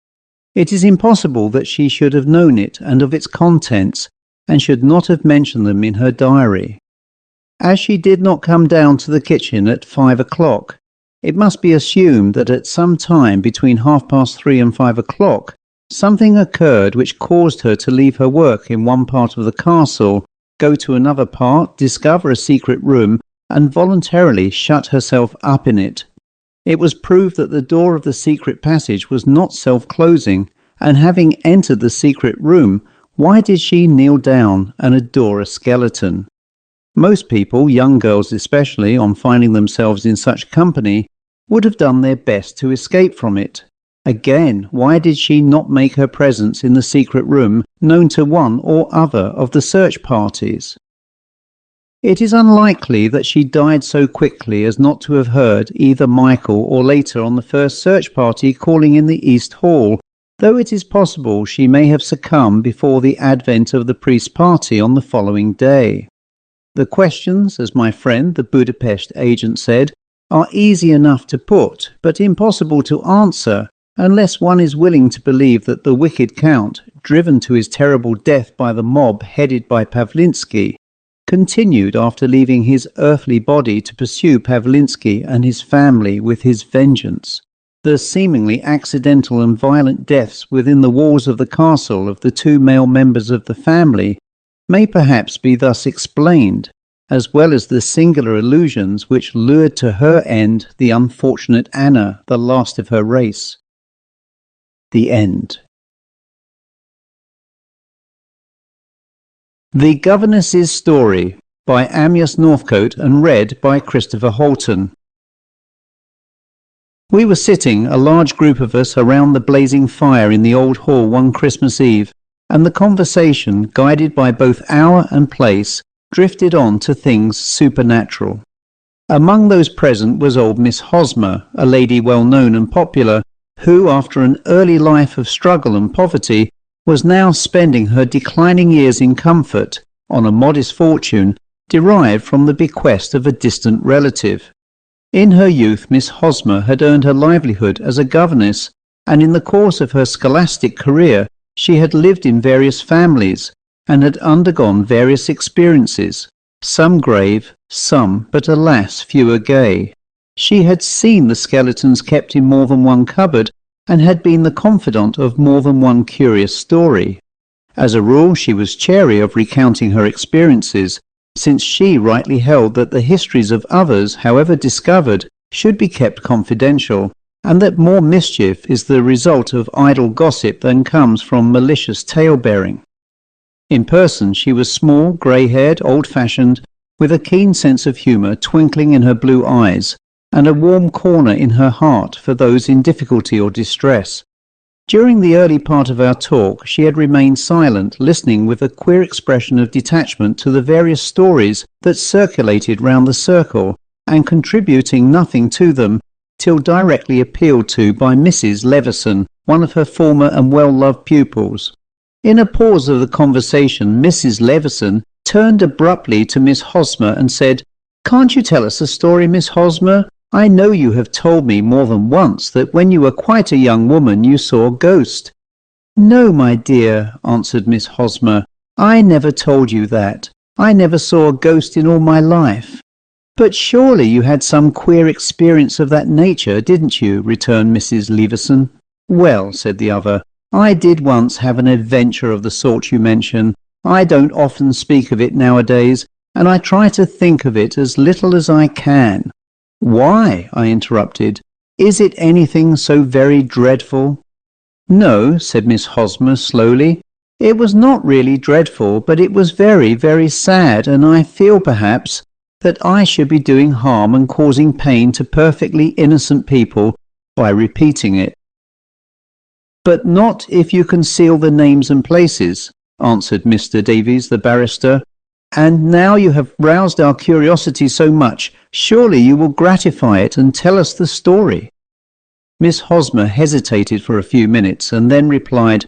It is impossible that she should have known it and of its contents, and should not have mentioned them in her diary. As she did not come down to the kitchen at 5 o'clock, it must be assumed that at some time between 3:30 and 5 o'clock, something occurred which caused her to leave her work in one part of the castle, go to another part, discover a secret room, and voluntarily shut herself up in it. It was proved that the door of the secret passage was not self-closing, and having entered the secret room, why did she kneel down and adore a skeleton? Most people, young girls especially, on finding themselves in such company, would have done their best to escape from it. Again, why did she not make her presence in the secret room known to one or other of the search parties? It is unlikely that she died so quickly as not to have heard either Michael or later on the first search party calling in the East Hall, though it is possible she may have succumbed before the advent of the priest's party on the following day. The questions, as my friend the Budapest agent said, are easy enough to put, but impossible to answer, unless one is willing to believe that the wicked Count, driven to his terrible death by the mob headed by Pawlinski, continued after leaving his earthly body to pursue Pawlinski and his family with his vengeance. The seemingly accidental and violent deaths within the walls of the castle of the two male members of the family may perhaps be thus explained, as well as the singular illusions which lured to her end the unfortunate Anna, the last of her race. The end. The Governess's Story by Amyas Northcote and read by Christopher Holton. We were sitting, a large group of us, around the blazing fire in the old hall one Christmas Eve, and the conversation, guided by both hour and place, drifted on to things supernatural. Among those present was old Miss Hosmer, a lady well known and popular, who, after an early life of struggle and poverty, was now spending her declining years in comfort on a modest fortune derived from the bequest of a distant relative. In her youth, Miss Hosmer had earned her livelihood as a governess, and in the course of her scholastic career she had lived in various families and had undergone various experiences, some grave, some, but alas, fewer gay. She had seen the skeletons kept in more than one cupboard, and had been the confidant of more than one curious story. As a rule, she was chary of recounting her experiences, since she rightly held that the histories of others, however discovered, should be kept confidential, and that more mischief is the result of idle gossip than comes from malicious tale-bearing. In person she was small, grey-haired, old-fashioned, with a keen sense of humour twinkling in her blue eyes, and a warm corner in her heart for those in difficulty or distress. During the early part of our talk she had remained silent, listening with a queer expression of detachment to the various stories that circulated round the circle, and contributing nothing to them, till directly appealed to by Mrs. Leveson, one of her former and well-loved pupils. In a pause of the conversation, Mrs. Leveson turned abruptly to Miss Hosmer and said, "Can't you tell us a story, Miss Hosmer? I know you have told me more than once that when you were quite a young woman you saw a ghost." "No, my dear," answered Miss Hosmer, "I never told you that. I never saw a ghost in all my life." "But surely you had some queer experience of that nature, didn't you?" returned Mrs. Leveson. "Well," said the other, "I did once have an adventure of the sort you mention. I don't often speak of it nowadays, and I try to think of it as little as I can." "Why?" I interrupted. "Is it anything so very dreadful?" "No," said Miss Hosmer slowly. "It was not really dreadful, but it was very, very sad, and I feel, perhaps, that I should be doing harm and causing pain to perfectly innocent people by repeating it." "But not if you conceal the names and places," answered Mr. Davies, the barrister. "And now you have roused our curiosity so much, surely you will gratify it and tell us the story." Miss Hosmer hesitated for a few minutes and then replied,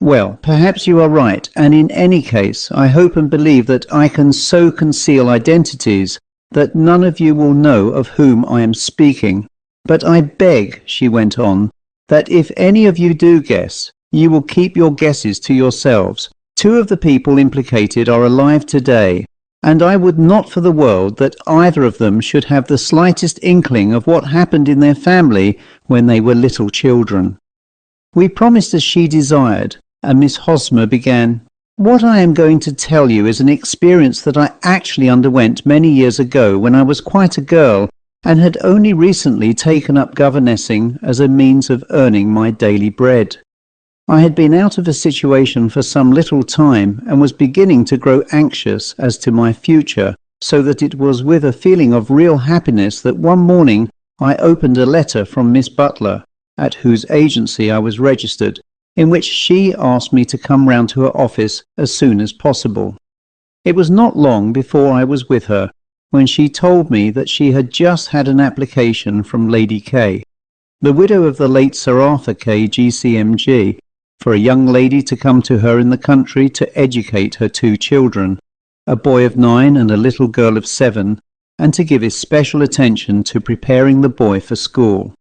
"Well, perhaps you are right, and in any case I hope and believe that I can so conceal identities that none of you will know of whom I am speaking. But I beg," she went on, "that if any of you do guess, you will keep your guesses to yourselves. Two of the people implicated are alive today, and I would not for the world that either of them should have the slightest inkling of what happened in their family when they were little children." We promised as she desired, and Miss Hosmer began, "What I am going to tell you is an experience that I actually underwent many years ago when I was quite a girl, and had only recently taken up governessing as a means of earning my daily bread. I had been out of a situation for some little time, and was beginning to grow anxious as to my future, so that it was with a feeling of real happiness that one morning I opened a letter from Miss Butler, at whose agency I was registered, in which she asked me to come round to her office as soon as possible. It was not long before I was with her, when she told me that she had just had an application from Lady K, the widow of the late Sir Arthur K, GCMG, for a young lady to come to her in the country to educate her two children, a boy of 9 and a little girl of 7, and to give especial attention to preparing the boy for school.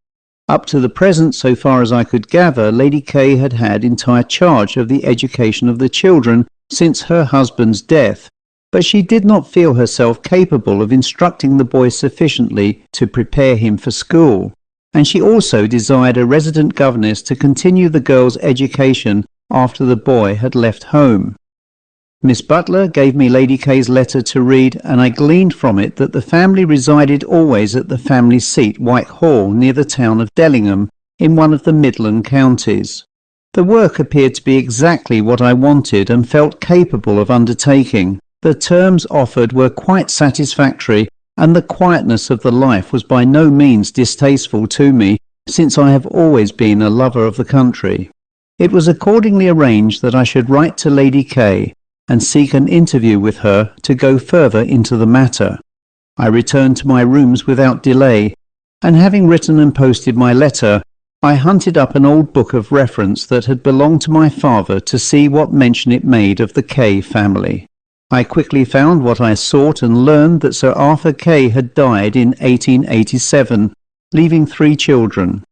Up to the present, so far as I could gather, Lady K had had entire charge of the education of the children since her husband's death, but she did not feel herself capable of instructing the boy sufficiently to prepare him for school, and she also desired a resident governess to continue the girl's education after the boy had left home. Miss Butler gave me Lady K's letter to read, and I gleaned from it that the family resided always at the family seat, Whitehall, near the town of Dellingham, in one of the Midland counties. The work appeared to be exactly what I wanted and felt capable of undertaking. The terms offered were quite satisfactory, and the quietness of the life was by no means distasteful to me, since I have always been a lover of the country. It was accordingly arranged that I should write to Lady K and seek an interview with her to go further into the matter. I returned to my rooms without delay, and having written and posted my letter, I hunted up an old book of reference that had belonged to my father to see what mention it made of the K family. I quickly found what I sought and learned that Sir Arthur K had died in 1887, leaving 3 children.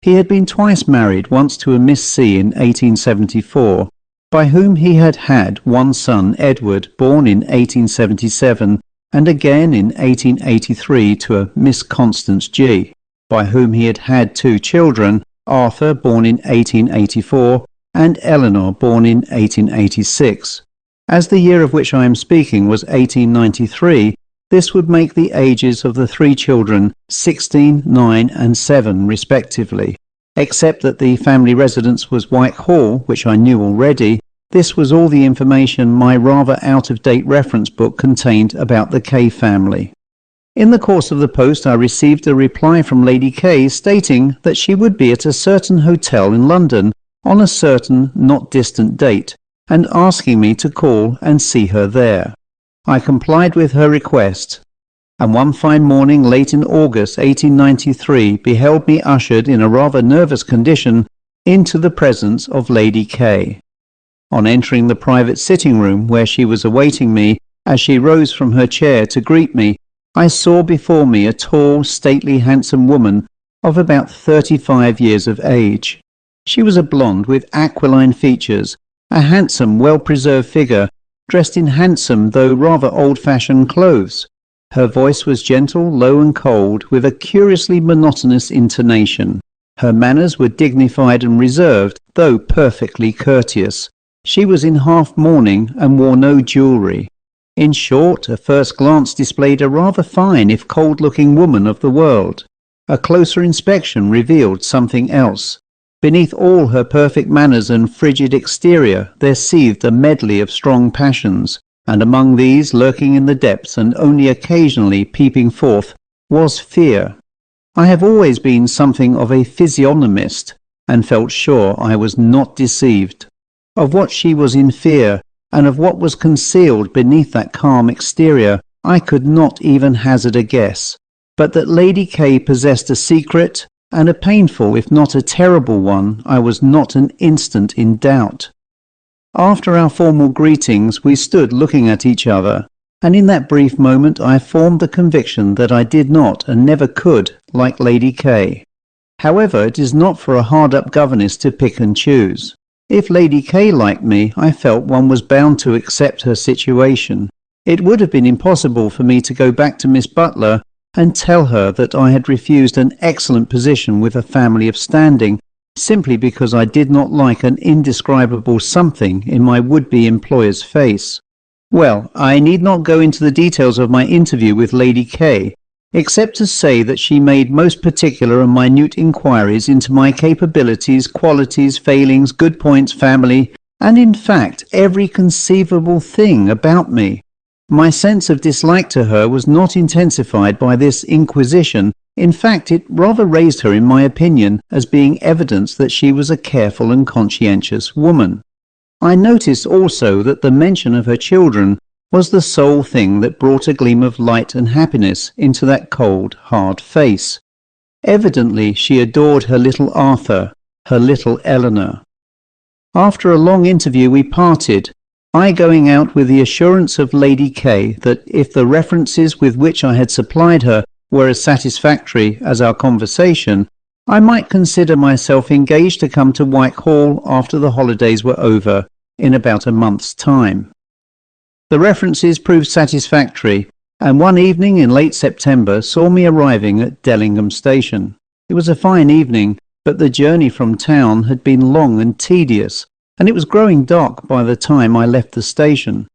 He had been twice married, once to a Miss C in 1874, by whom he had had one son, Edward, born in 1877, and again in 1883 to a Miss Constance G, by whom he had 2 children, Arthur, born in 1884, and Eleanor, born in 1886. As the year of which I am speaking was 1893, this would make the ages of the 3 children 16, 9 and 7 respectively. Except that the family residence was Whitehall, which I knew already, this was all the information my rather out-of-date reference book contained about the K family. In the course of the post I received a reply from Lady K stating that she would be at a certain hotel in London on a certain not distant date, and asking me to call and see her there. I complied with her request, and one fine morning late in August 1893 beheld me ushered in a rather nervous condition into the presence of Lady K. On entering the private sitting room where she was awaiting me, as she rose from her chair to greet me, I saw before me a tall, stately, handsome woman of about 35 years of age. She was a blonde with aquiline features, a handsome, well-preserved figure, dressed in handsome though rather old-fashioned clothes. Her voice was gentle, low and cold, with a curiously monotonous intonation. Her manners were dignified and reserved, though perfectly courteous. She was in half mourning and wore no jewellery. In short, a first glance displayed a rather fine if cold-looking woman of the world. A closer inspection revealed something else. Beneath all her perfect manners and frigid exterior there seethed a medley of strong passions, and among these, lurking in the depths and only occasionally peeping forth, was fear. I have always been something of a physiognomist, and felt sure I was not deceived. Of what she was in fear, and of what was concealed beneath that calm exterior, I could not even hazard a guess, but that Lady K possessed a secret, and a painful, if not a terrible one, I was not an instant in doubt. After our formal greetings, we stood looking at each other, and in that brief moment I formed the conviction that I did not, and never could, like Lady K. However, it is not for a hard-up governess to pick and choose. If Lady K liked me, I felt one was bound to accept her situation. It would have been impossible for me to go back to Miss Butler and tell her that I had refused an excellent position with a family of standing, simply because I did not like an indescribable something in my would-be employer's face. Well, I need not go into the details of my interview with Lady K, except to say that she made most particular and minute inquiries into my capabilities, qualities, failings, good points, family, and in fact every conceivable thing about me. My sense of dislike to her was not intensified by this inquisition. In fact, it rather raised her in my opinion as being evidence that she was a careful and conscientious woman. I noticed also that the mention of her children was the sole thing that brought a gleam of light and happiness into that cold, hard face. Evidently she adored her little Arthur, her little Eleanor. After a long interview we parted, I going out with the assurance of Lady K that if the references with which I had supplied her were as satisfactory as our conversation, I might consider myself engaged to come to Whitehall after the holidays were over, in about a month's time. The references proved satisfactory, and one evening in late September saw me arriving at Dellingham Station. It was a fine evening, but the journey from town had been long and tedious, and it was growing dark by the time I left the station.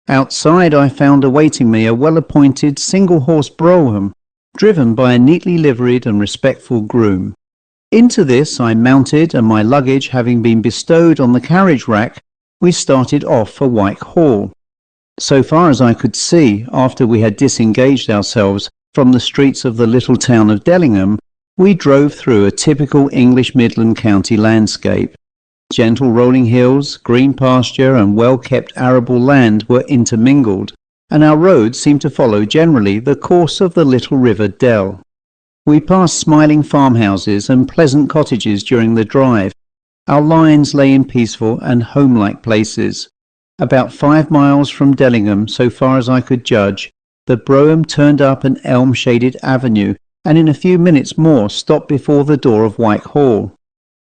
Outside I found awaiting me a well-appointed single-horse brougham, driven by a neatly liveried and respectful groom. Into this I mounted, and my luggage having been bestowed on the carriage rack, we started off for Whitehall. So far as I could see, after we had disengaged ourselves from the streets of the little town of Dellingham, We drove through a typical English Midland County landscape. Gentle rolling hills, green pasture and well-kept arable land were intermingled, and our road seemed to follow generally the course of the little river Dell. We passed smiling farmhouses and pleasant cottages during the drive. Our lines lay in peaceful and home-like places. About 5 miles from Dellingham, so far as I could judge, the brougham turned up an elm-shaded avenue, and in a few minutes more stopped before the door of Whitehall.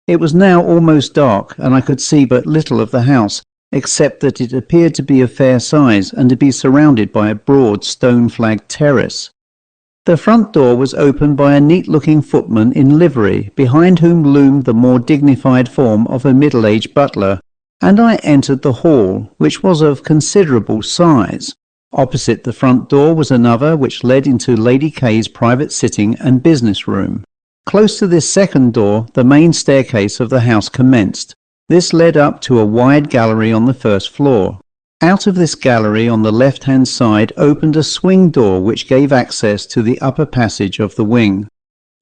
It was now almost dark, and I could see but little of the house, except that it appeared to be of fair size and to be surrounded by a broad stone-flagged terrace. The front door was opened by a neat-looking footman in livery, behind whom loomed the more dignified form of a middle-aged butler, and I entered the hall, which was of considerable size. Opposite the front door was another which led into Lady Kay's private sitting and business room. Close to this second door, the main staircase of the house commenced. This led up to a wide gallery on the first floor. Out of this gallery on the left-hand side opened a swing door which gave access to the upper passage of the wing.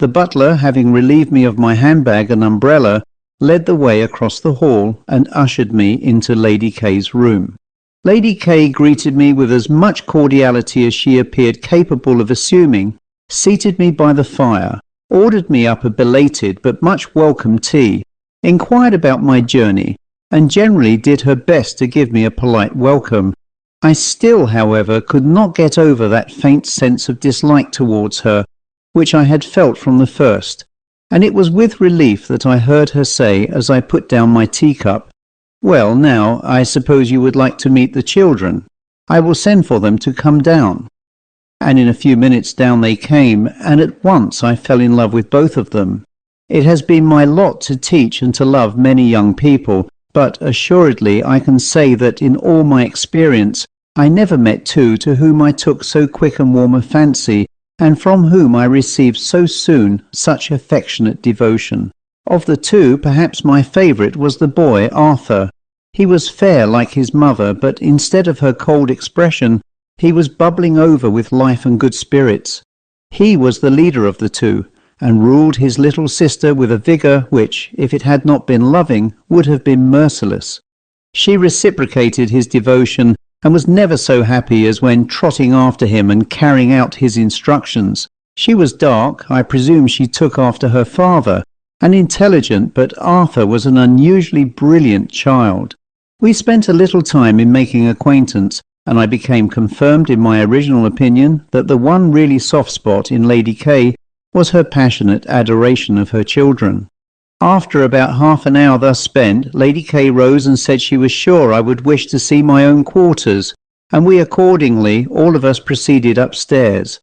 The butler, having relieved me of my handbag and umbrella, led the way across the hall and ushered me into Lady Kay's room. Lady Kay greeted me with as much cordiality as she appeared capable of assuming, seated me by the fire, ordered me up a belated but much welcome tea, inquired about my journey, and generally did her best to give me a polite welcome. I still, however, could not get over that faint sense of dislike towards her, which I had felt from the first, and it was with relief that I heard her say as I put down my teacup, "Well, now, I suppose you would like to meet the children. I will send for them to come down." And in a few minutes down they came, and at once I fell in love with both of them. It has been my lot to teach and to love many young people, but assuredly I can say that in all my experience I never met two to whom I took so quick and warm a fancy, and from whom I received so soon such affectionate devotion. Of the two, perhaps my favourite was the boy Arthur. He was fair like his mother, but instead of her cold expression, he was bubbling over with life and good spirits. He was the leader of the two, and ruled his little sister with a vigour which, if it had not been loving, would have been merciless. She reciprocated his devotion, and was never so happy as when trotting after him and carrying out his instructions. She was dark, I presume she took after her father, and intelligent, but Arthur was an unusually brilliant child. We spent a little time in making acquaintance, and I became confirmed in my original opinion that the one really soft spot in Lady Kay was her passionate adoration of her children. After about half an hour thus spent, Lady Kay rose and said she was sure I would wish to see my own quarters, and we accordingly, all of us, proceeded upstairs.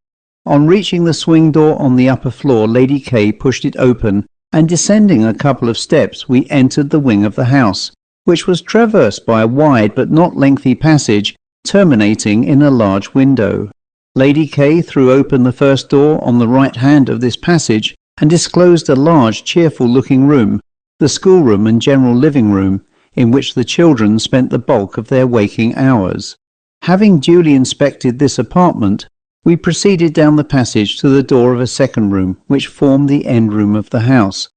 On reaching the swing door on the upper floor, Lady Kay pushed it open, and descending a couple of steps we entered the wing of the house, which was traversed by a wide but not lengthy passage, terminating in a large window. Lady Kay threw open the first door on the right hand of this passage, and disclosed a large, cheerful-looking room, the schoolroom and general living-room, in which the children spent the bulk of their waking hours. Having duly inspected this apartment, we proceeded down the passage to the door of a second room, which formed the end-room of the house.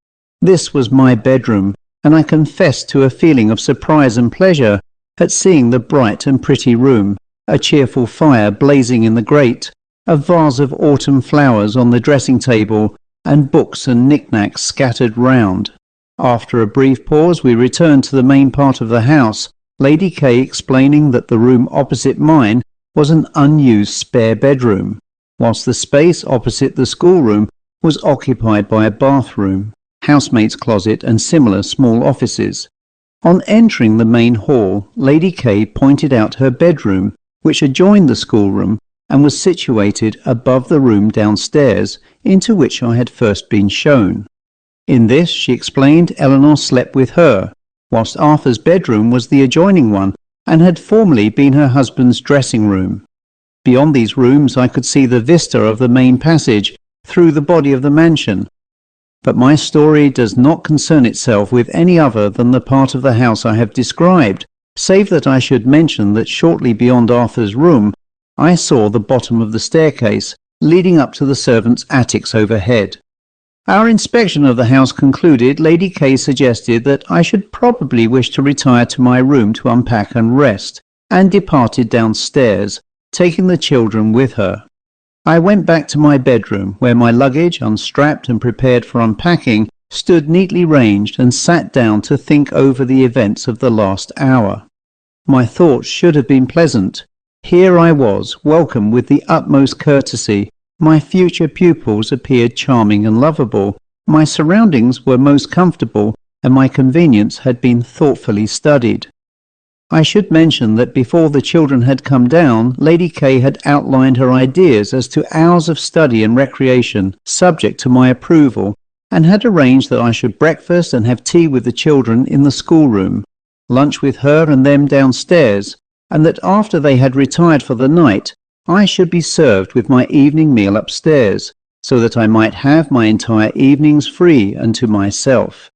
This was my bedroom, and I confessed to a feeling of surprise and pleasure at seeing the bright and pretty room, a cheerful fire blazing in the grate, a vase of autumn flowers on the dressing-table, and books and knick-knacks scattered round. After a brief pause we returned to the main part of the house, Lady Kay explaining that the room opposite mine was an unused spare bedroom, whilst the space opposite the schoolroom was occupied by a bathroom, housemaid's closet and similar small offices. On entering the main hall, Lady Kay pointed out her bedroom, which adjoined the schoolroom, and was situated above the room downstairs into which I had first been shown. In this, she explained, Eleanor slept with her, whilst Arthur's bedroom was the adjoining one, and had formerly been her husband's dressing room. Beyond these rooms I could see the vista of the main passage through the body of the mansion. But my story does not concern itself with any other than the part of the house I have described, save that I should mention that shortly beyond Arthur's room I saw the bottom of the staircase leading up to the servants' attics overhead. Our inspection of the house concluded, Lady K suggested that I should probably wish to retire to my room to unpack and rest, and departed downstairs, taking the children with her. I went back to my bedroom, where my luggage, unstrapped and prepared for unpacking, stood neatly ranged, and sat down to think over the events of the last hour. My thoughts should have been pleasant. Here I was, welcomed with the utmost courtesy. My future pupils appeared charming and lovable. My surroundings were most comfortable, and my convenience had been thoughtfully studied. I should mention that before the children had come down, Lady K had outlined her ideas as to hours of study and recreation, subject to my approval, and had arranged that I should breakfast and have tea with the children in the schoolroom, lunch with her and them downstairs, and that after they had retired for the night, I should be served with my evening meal upstairs, so that I might have my entire evenings free and to myself.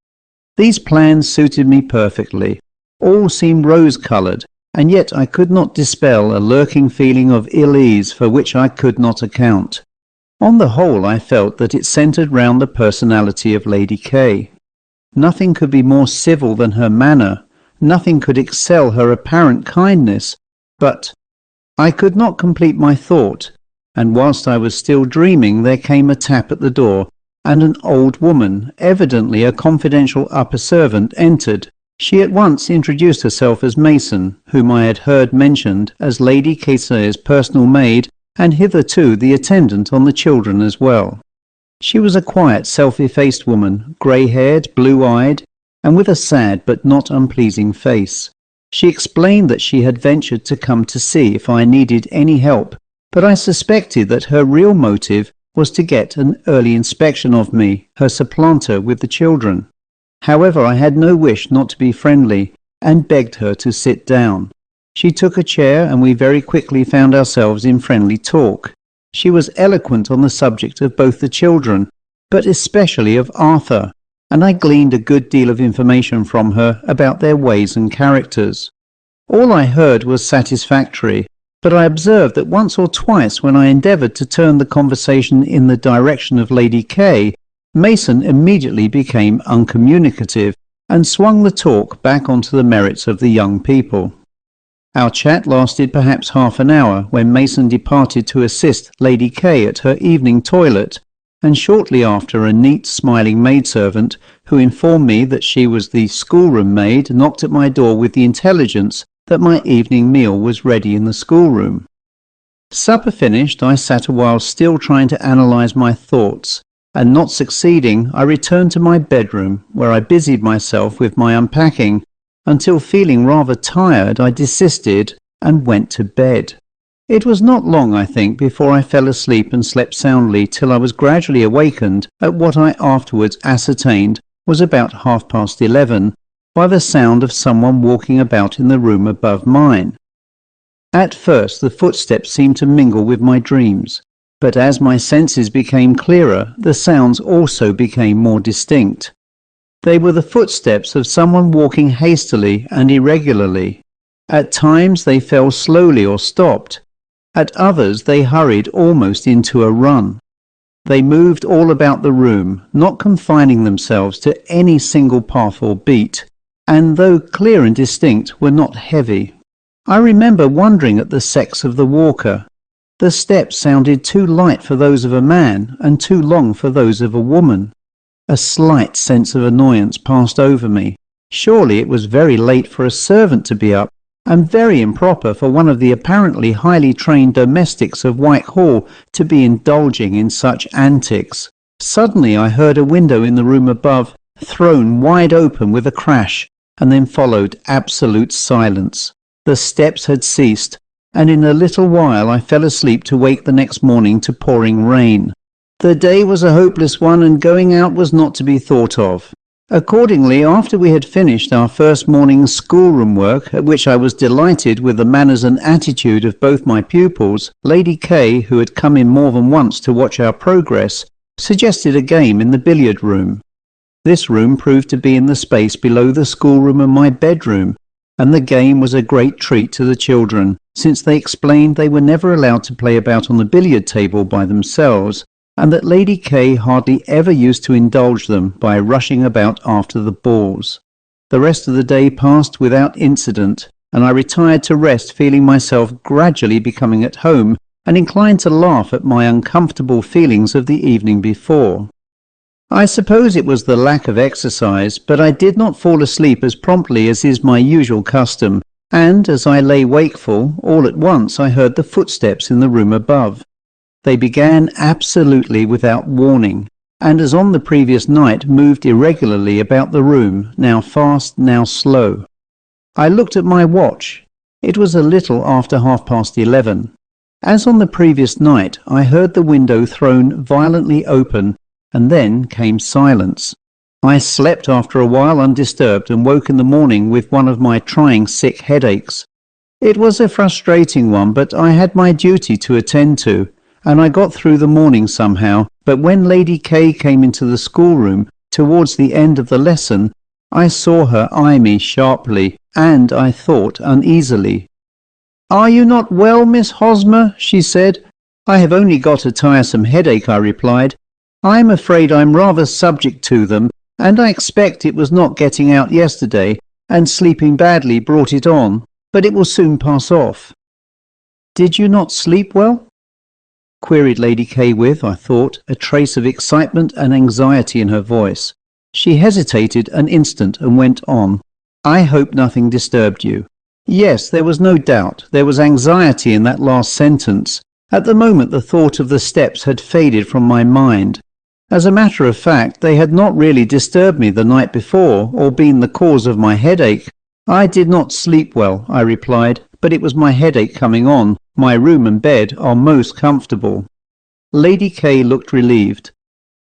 These plans suited me perfectly. All seemed rose-coloured, and yet I could not dispel a lurking feeling of ill-ease for which I could not account. On the whole, I felt that it centred round the personality of Lady K. Nothing could be more civil than her manner, nothing could excel her apparent kindness, but I could not complete my thought, and whilst I was still dreaming there came a tap at the door, and an old woman, evidently a confidential upper servant, entered. She at once introduced herself as Mason, whom I had heard mentioned as Lady K.'s personal maid, and hitherto the attendant on the children as well. She was a quiet, self-effaced woman, grey-haired, blue-eyed, and with a sad but not unpleasing face. She explained that she had ventured to come to see if I needed any help, but I suspected that her real motive was to get an early inspection of me, her supplanter with the children. However, I had no wish not to be friendly, and begged her to sit down. She took a chair, and we very quickly found ourselves in friendly talk. She was eloquent on the subject of both the children, but especially of Arthur, and I gleaned a good deal of information from her about their ways and characters. All I heard was satisfactory, but I observed that once or twice when I endeavoured to turn the conversation in the direction of Lady K, Mason immediately became uncommunicative and swung the talk back onto the merits of the young people. Our chat lasted perhaps half an hour, when Mason departed to assist Lady K at her evening toilet, and shortly after a neat, smiling maidservant, who informed me that she was the schoolroom maid, knocked at my door with the intelligence that my evening meal was ready in the schoolroom. Supper finished, I sat a while still trying to analyse my thoughts, and not succeeding, I returned to my bedroom, where I busied myself with my unpacking, until feeling rather tired I desisted and went to bed. It was not long, I think, before I fell asleep and slept soundly till I was gradually awakened at what I afterwards ascertained was about 11:30 by the sound of someone walking about in the room above mine. At first the footsteps seemed to mingle with my dreams, but as my senses became clearer, the sounds also became more distinct. They were the footsteps of someone walking hastily and irregularly. At times they fell slowly or stopped. At others they hurried almost into a run. They moved all about the room, not confining themselves to any single path or beat, and though clear and distinct, were not heavy. I remember wondering at the sex of the walker. The steps sounded too light for those of a man, and too long for those of a woman. A slight sense of annoyance passed over me. Surely it was very late for a servant to be up, and very improper for one of the apparently highly trained domestics of Whitehall to be indulging in such antics. Suddenly I heard a window in the room above thrown wide open with a crash, and then followed absolute silence. The steps had ceased, and in a little while I fell asleep to wake the next morning to pouring rain. The day was a hopeless one, and going out was not to be thought of. Accordingly, after we had finished our first morning's schoolroom work, at which I was delighted with the manners and attitude of both my pupils, Lady K, who had come in more than once to watch our progress, suggested a game in the billiard room. This room proved to be in the space below the schoolroom and my bedroom, and the game was a great treat to the children, since they explained they were never allowed to play about on the billiard table by themselves, and that Lady K hardly ever used to indulge them by rushing about after the balls. The rest of the day passed without incident, and I retired to rest feeling myself gradually becoming at home and inclined to laugh at my uncomfortable feelings of the evening before. I suppose it was the lack of exercise, but I did not fall asleep as promptly as is my usual custom, and as I lay wakeful, all at once I heard the footsteps in the room above. They began absolutely without warning, and as on the previous night moved irregularly about the room, now fast, now slow. I looked at my watch. It was a little after 11:30. As on the previous night, I heard the window thrown violently open, and then came silence. I slept after a while undisturbed and woke in the morning with one of my trying sick headaches. It was a frustrating one, but I had my duty to attend to, and I got through the morning somehow. But when Lady K came into the schoolroom towards the end of the lesson, I saw her eye me sharply, and I thought uneasily. "Are you not well, Miss Hosmer?" she said. "I have only got a tiresome headache," I replied. "I am afraid I'm rather subject to them, and I expect it was not getting out yesterday, and sleeping badly brought it on, but it will soon pass off." "Did you not sleep well?" queried Lady K with, I thought, a trace of excitement and anxiety in her voice. She hesitated an instant and went on. "I hope nothing disturbed you." Yes, there was no doubt. There was anxiety in that last sentence. At the moment the thought of the steps had faded from my mind. As a matter of fact, they had not really disturbed me the night before, or been the cause of my headache. "I did not sleep well," I replied, "but it was my headache coming on. My room and bed are most comfortable." Lady K looked relieved.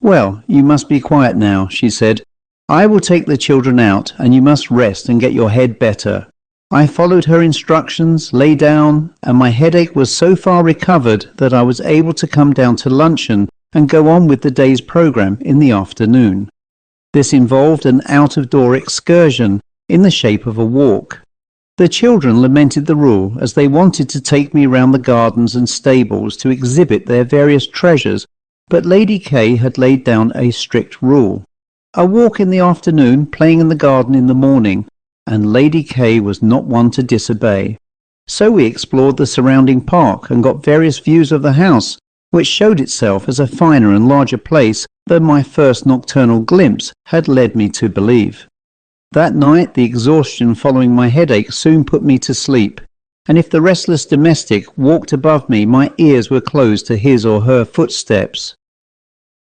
"Well, you must be quiet now," she said. "I will take the children out, and you must rest and get your head better." I followed her instructions, lay down, and my headache was so far recovered that I was able to come down to luncheon and go on with the day's programme in the afternoon. This involved an out-of-door excursion in the shape of a walk. The children lamented the rule, as they wanted to take me round the gardens and stables to exhibit their various treasures, but Lady K had laid down a strict rule. A walk in the afternoon, playing in the garden in the morning, and Lady K was not one to disobey. So we explored the surrounding park and got various views of the house, which showed itself as a finer and larger place than my first nocturnal glimpse had led me to believe. That night the exhaustion following my headache soon put me to sleep, and if the restless domestic walked above me, my ears were closed to his or her footsteps.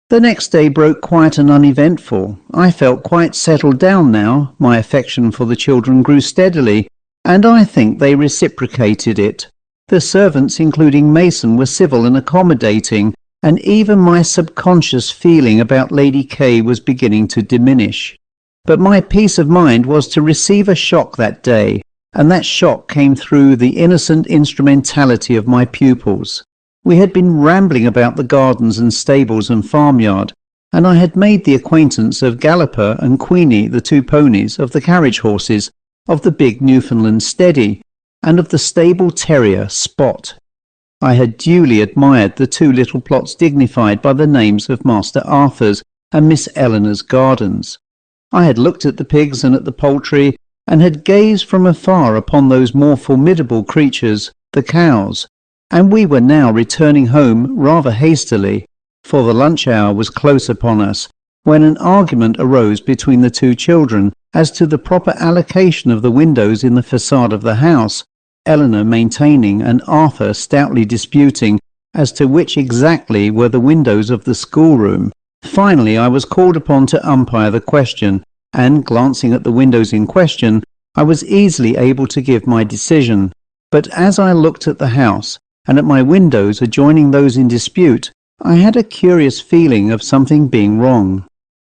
The next day broke quiet and uneventful. I felt quite settled down now. My affection for the children grew steadily, and I think they reciprocated it. The servants, including Mason, were civil and accommodating, and even my subconscious feeling about Lady K was beginning to diminish. But my peace of mind was to receive a shock that day, and that shock came through the innocent instrumentality of my pupils. We had been rambling about the gardens and stables and farmyard, and I had made the acquaintance of Galloper and Queenie, the two ponies, of the carriage horses, of the big Newfoundland Steady, and of the stable terrier Spot. I had duly admired the two little plots dignified by the names of Master Arthur's and Miss Eleanor's gardens. I had looked at the pigs and at the poultry, and had gazed from afar upon those more formidable creatures, the cows, and we were now returning home rather hastily, for the lunch hour was close upon us, when an argument arose between the two children as to the proper allocation of the windows in the facade of the house, Eleanor maintaining and Arthur stoutly disputing as to which exactly were the windows of the schoolroom. Finally I was called upon to umpire the question, and glancing at the windows in question, I was easily able to give my decision. But as I looked at the house, and at my windows adjoining those in dispute, I had a curious feeling of something being wrong.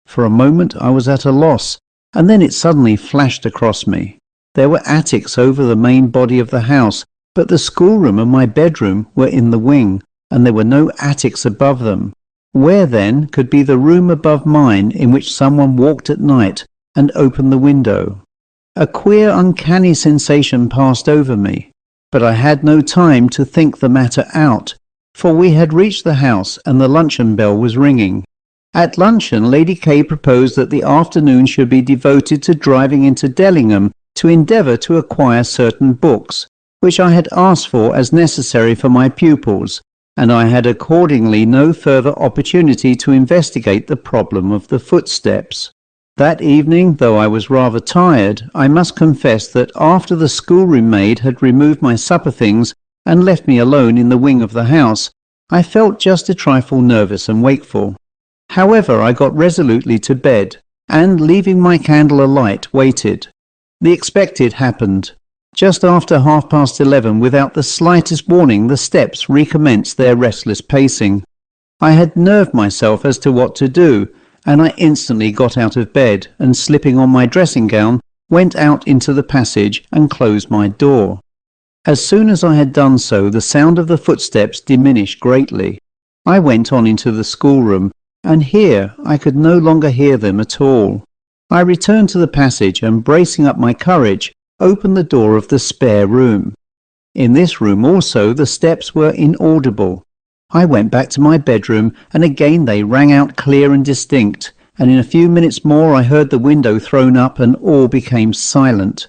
For a moment I was at a loss, and then it suddenly flashed across me. There were attics over the main body of the house, but the schoolroom and my bedroom were in the wing, and there were no attics above them. Where, then, could be the room above mine in which someone walked at night and opened the window? A queer, uncanny sensation passed over me, but I had no time to think the matter out, for we had reached the house and the luncheon bell was ringing. At luncheon, Lady K proposed that the afternoon should be devoted to driving into Dellingham to endeavour to acquire certain books, which I had asked for as necessary for my pupils, and I had accordingly no further opportunity to investigate the problem of the footsteps. That evening, though I was rather tired, I must confess that after the schoolroom maid had removed my supper things and left me alone in the wing of the house, I felt just a trifle nervous and wakeful. However, I got resolutely to bed, and, leaving my candle alight, waited. The expected happened. Just after 11:30, without the slightest warning, the steps recommenced their restless pacing. I had nerved myself as to what to do, and I instantly got out of bed, and slipping on my dressing gown, went out into the passage and closed my door. As soon as I had done so, the sound of the footsteps diminished greatly. I went on into the schoolroom, and here I could no longer hear them at all. I returned to the passage, and bracing up my courage, opened the door of the spare room. In this room also the steps were inaudible. I went back to my bedroom, and again they rang out clear and distinct, and in a few minutes more I heard the window thrown up, and all became silent.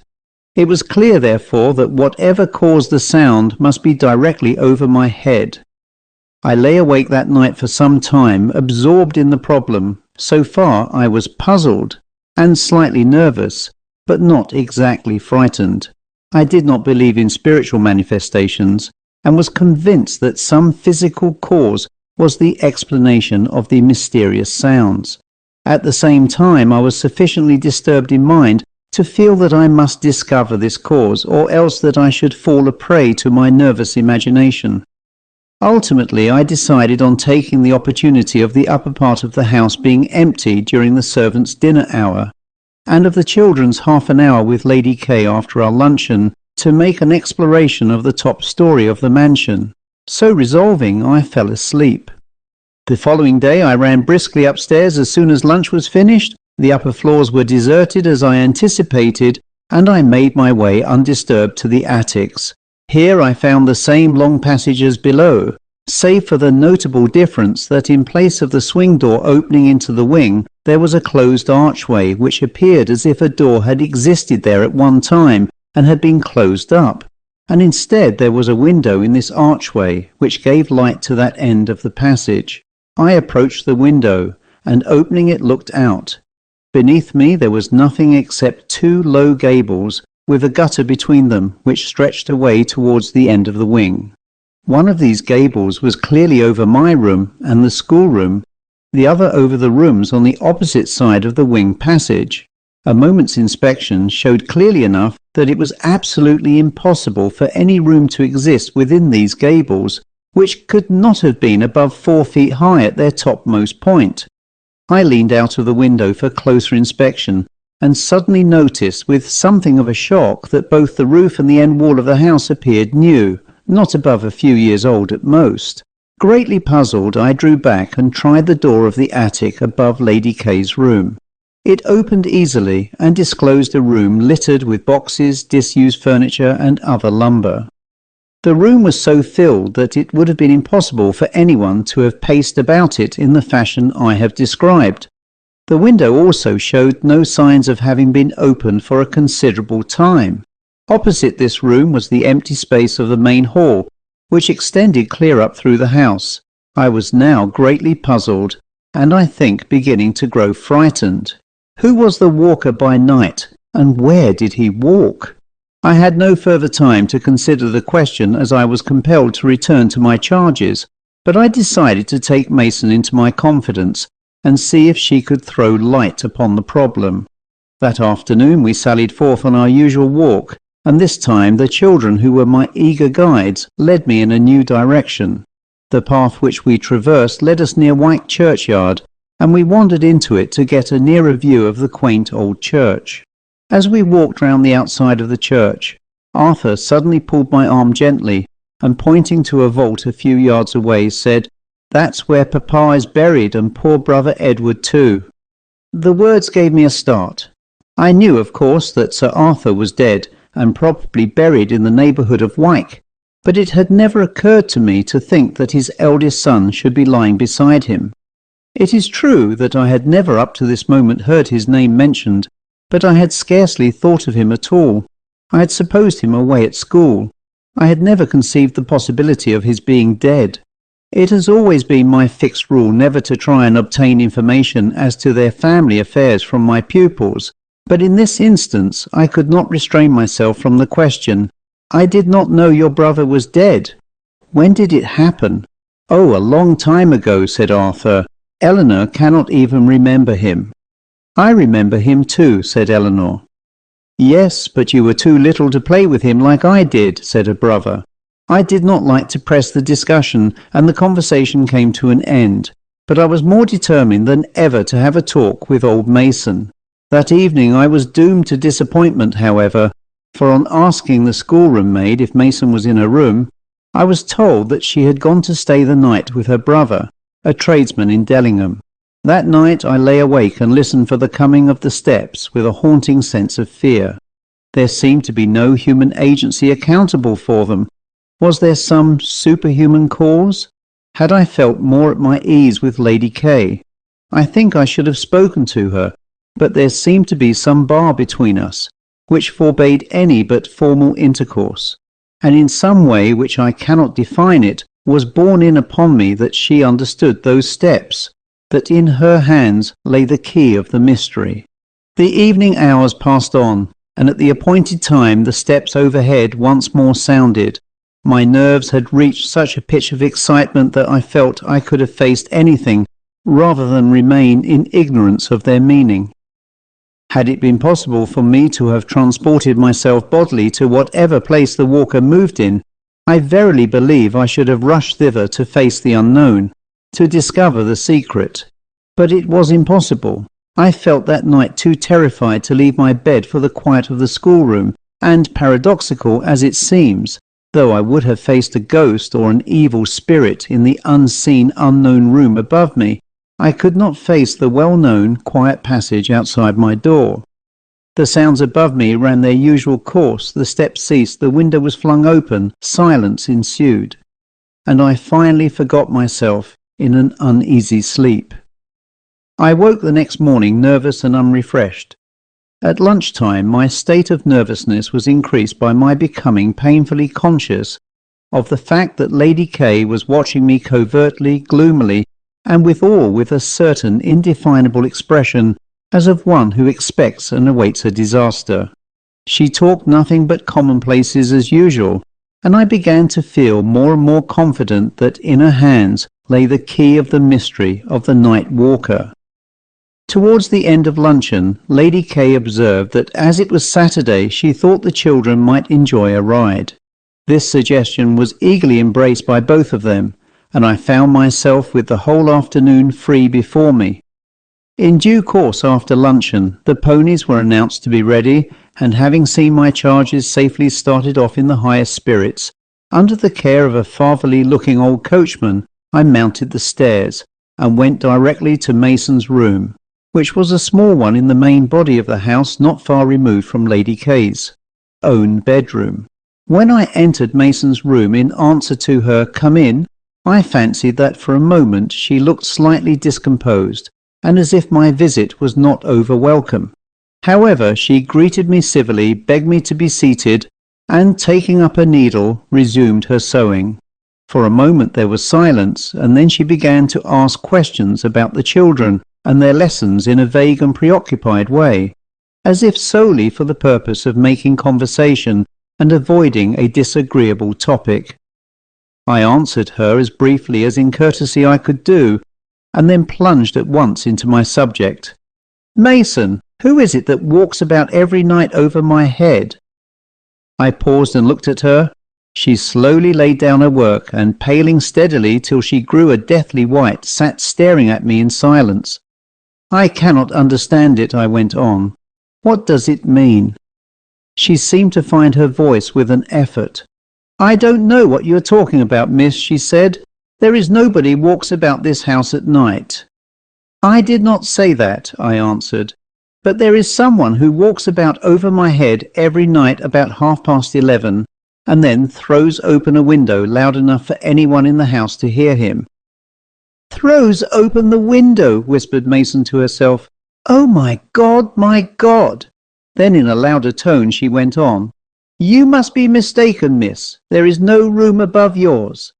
It was clear, therefore, that whatever caused the sound must be directly over my head. I lay awake that night for some time, absorbed in the problem. So far I was puzzled, and slightly nervous, but not exactly frightened. I did not believe in spiritual manifestations, and was convinced that some physical cause was the explanation of the mysterious sounds. At the same time, I was sufficiently disturbed in mind to feel that I must discover this cause, or else that I should fall a prey to my nervous imagination. Ultimately, I decided on taking the opportunity of the upper part of the house being empty during the servants' dinner hour, and of the children's half an hour with Lady K after our luncheon, to make an exploration of the top story of the mansion. So resolving, I fell asleep. The following day I ran briskly upstairs as soon as lunch was finished. The upper floors were deserted as I anticipated, and I made my way undisturbed to the attics. Here I found the same long passage as below, save for the notable difference that in place of the swing door opening into the wing, there was a closed archway which appeared as if a door had existed there at one time and had been closed up, and instead there was a window in this archway which gave light to that end of the passage. I approached the window, and opening it looked out. Beneath me there was nothing except two low gables, with a gutter between them, which stretched away towards the end of the wing. One of these gables was clearly over my room and the schoolroom, the other over the rooms on the opposite side of the wing passage. A moment's inspection showed clearly enough that it was absolutely impossible for any room to exist within these gables, which could not have been above 4 feet high at their topmost point. I leaned out of the window for closer inspection, and suddenly noticed with something of a shock that both the roof and the end wall of the house appeared new, not above a few years old at most. Greatly puzzled, I drew back and tried the door of the attic above Lady K's room. It opened easily and disclosed a room littered with boxes, disused furniture and other lumber. The room was so filled that it would have been impossible for anyone to have paced about it in the fashion I have described. The window also showed no signs of having been opened for a considerable time. Opposite this room was the empty space of the main hall, which extended clear up through the house. I was now greatly puzzled, and I think beginning to grow frightened. Who was the walker by night, and where did he walk? I had no further time to consider the question, as I was compelled to return to my charges, but I decided to take Mason into my confidence and see if she could throw light upon the problem. That afternoon we sallied forth on our usual walk, and this time the children, who were my eager guides, led me in a new direction. The path which we traversed led us near White churchyard, and we wandered into it to get a nearer view of the quaint old church. As we walked round the outside of the church, Arthur suddenly pulled my arm gently, and pointing to a vault a few yards away, said, "That's where Papa is buried, and poor brother Edward too." The words gave me a start. I knew, of course, that Sir Arthur was dead, and probably buried in the neighbourhood of White, but it had never occurred to me to think that his eldest son should be lying beside him. It is true that I had never up to this moment heard his name mentioned, but I had scarcely thought of him at all. I had supposed him away at school. I had never conceived the possibility of his being dead. It has always been my fixed rule never to try and obtain information as to their family affairs from my pupils, but in this instance I could not restrain myself from the question, "I did not know your brother was dead. When did it happen?" "Oh, a long time ago," said Arthur. "Eleanor cannot even remember him." "I remember him too," said Eleanor. "Yes, but you were too little to play with him like I did," said her brother. I did not like to press the discussion, and the conversation came to an end, but I was more determined than ever to have a talk with old Mason. That evening I was doomed to disappointment, however, for on asking the schoolroom maid if Mason was in her room, I was told that she had gone to stay the night with her brother, a tradesman in Dellingham. That night I lay awake and listened for the coming of the steps with a haunting sense of fear. There seemed to be no human agency accountable for them. Was there some superhuman cause? Had I felt more at my ease with Lady K? I think I should have spoken to her, but there seemed to be some bar between us, which forbade any but formal intercourse, and in some way which I cannot define it, was borne in upon me that she understood those steps, that in her hands lay the key of the mystery. The evening hours passed on, and at the appointed time the steps overhead once more sounded. My nerves had reached such a pitch of excitement that I felt I could have faced anything rather than remain in ignorance of their meaning. Had it been possible for me to have transported myself bodily to whatever place the walker moved in, I verily believe I should have rushed thither to face the unknown, to discover the secret. But it was impossible. I felt that night too terrified to leave my bed for the quiet of the schoolroom, and paradoxical as it seems, though I would have faced a ghost or an evil spirit in the unseen, unknown room above me, I could not face the well-known, quiet passage outside my door. The sounds above me ran their usual course, the steps ceased, the window was flung open, silence ensued, and I finally forgot myself in an uneasy sleep. I woke the next morning nervous and unrefreshed. At lunchtime my state of nervousness was increased by my becoming painfully conscious of the fact that Lady K was watching me covertly, gloomily, and withal with a certain indefinable expression as of one who expects and awaits a disaster. She talked nothing but commonplaces as usual, and I began to feel more and more confident that in her hands lay the key of the mystery of the night walker. Towards the end of luncheon, Lady K observed that as it was Saturday she thought the children might enjoy a ride. This suggestion was eagerly embraced by both of them, and I found myself with the whole afternoon free before me. In due course after luncheon, the ponies were announced to be ready, and having seen my charges safely started off in the highest spirits, under the care of a fatherly-looking old coachman, I mounted the stairs, and went directly to Mason's room, which was a small one in the main body of the house not far removed from Lady K's own bedroom. When I entered Mason's room in answer to her "Come in," I fancied that for a moment she looked slightly discomposed, and as if my visit was not over welcome. However, she greeted me civilly, begged me to be seated, and taking up a needle, resumed her sewing. For a moment there was silence, and then she began to ask questions about the children and their lessons in a vague and preoccupied way, as if solely for the purpose of making conversation and avoiding a disagreeable topic. I answered her as briefly as in courtesy I could do, and then plunged at once into my subject. "Mason, who is it that walks about every night over my head?" I paused and looked at her. She slowly laid down her work, and paling steadily till she grew a deathly white, sat staring at me in silence. "I cannot understand it," I went on. "What does it mean?" She seemed to find her voice with an effort. "I don't know what you are talking about, miss," she said. "There is nobody walks about this house at night." "I did not say that," I answered. "But there is someone who walks about over my head every night about 11:30, and then throws open a window loud enough for anyone in the house to hear him. "Throws open the window," whispered Mason to herself. "Oh, my God, my God!" Then in a louder tone she went on, "You must be mistaken, miss. There is no room above yours."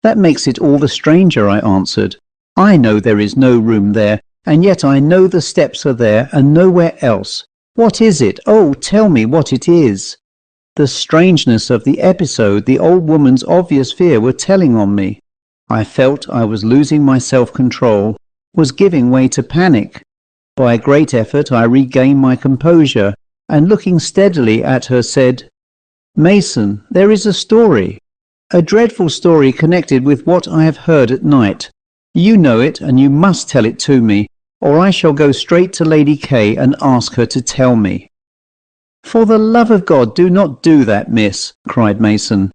"That makes it all the stranger," I answered. "I know there is no room there, and yet I know the steps are there and nowhere else. What is it? Oh, tell me what it is." The strangeness of the episode, the old woman's obvious fear were telling on me. I felt I was losing my self-control, was giving way to panic. By a great effort I regained my composure, and looking steadily at her said, "Mason, there is a story. A dreadful story connected with what I have heard at night. You know it, and you must tell it to me, or I shall go straight to Lady K and ask her to tell me." "For the love of God, do not do that, miss," cried Mason.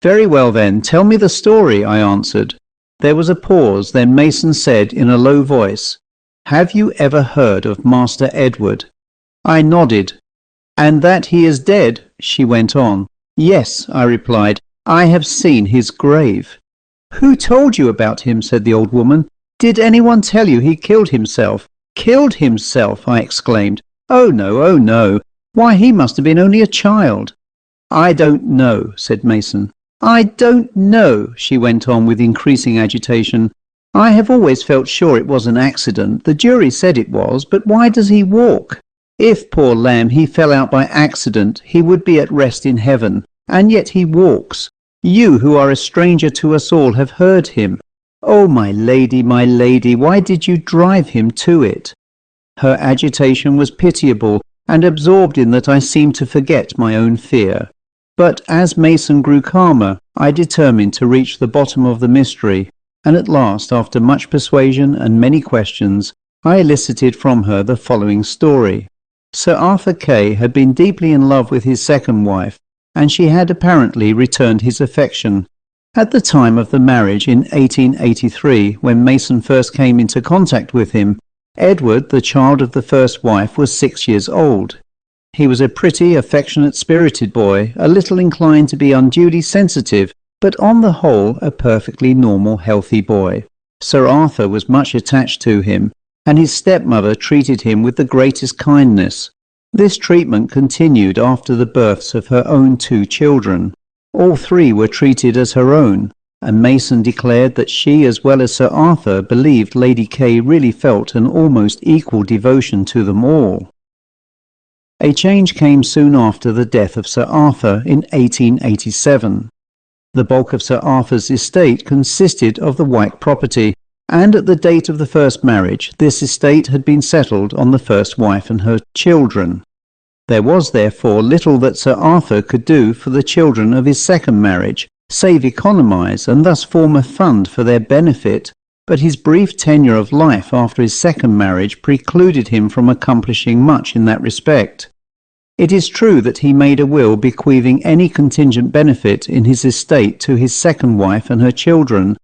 "Very well then, tell me the story," I answered. There was a pause, then Mason said in a low voice, "Have you ever heard of Master Edward?" I nodded. "And that he is dead?" she went on. "Yes," I replied, "I have seen his grave." "Who told you about him?" said the old woman. "Did anyone tell you he killed himself?" "Killed himself!" I exclaimed. "Oh no, oh no. Why, he must have been only a child." "I don't know," said Mason. "I don't know," she went on with increasing agitation. "I have always felt sure it was an accident. The jury said it was, but why does he walk? If, poor lamb, he fell out by accident, he would be at rest in heaven, and yet he walks. You, who are a stranger to us all, have heard him. Oh, my lady, why did you drive him to it?" Her agitation was pitiable, and absorbed in that I seemed to forget my own fear. But as Mason grew calmer, I determined to reach the bottom of the mystery, and at last, after much persuasion and many questions, I elicited from her the following story. Sir Arthur Kay had been deeply in love with his second wife, and she had apparently returned his affection. At the time of the marriage in 1883, when Mason first came into contact with him, Edward, the child of the first wife, was 6 years old. He was a pretty, affectionate, spirited boy, a little inclined to be unduly sensitive, but on the whole a perfectly normal, healthy boy. Sir Arthur was much attached to him, and his stepmother treated him with the greatest kindness. This treatment continued after the births of her own 2 children. All 3 were treated as her own, and Mason declared that she, as well as Sir Arthur, believed Lady Kay really felt an almost equal devotion to them all. A change came soon after the death of Sir Arthur in 1887. The bulk of Sir Arthur's estate consisted of the White property, and at the date of the first marriage this estate had been settled on the first wife and her children. There was therefore little that Sir Arthur could do for the children of his second marriage, save economise and thus form a fund for their benefit, but his brief tenure of life after his second marriage precluded him from accomplishing much in that respect. It is true that he made a will bequeathing any contingent benefit in his estate to his second wife and her children,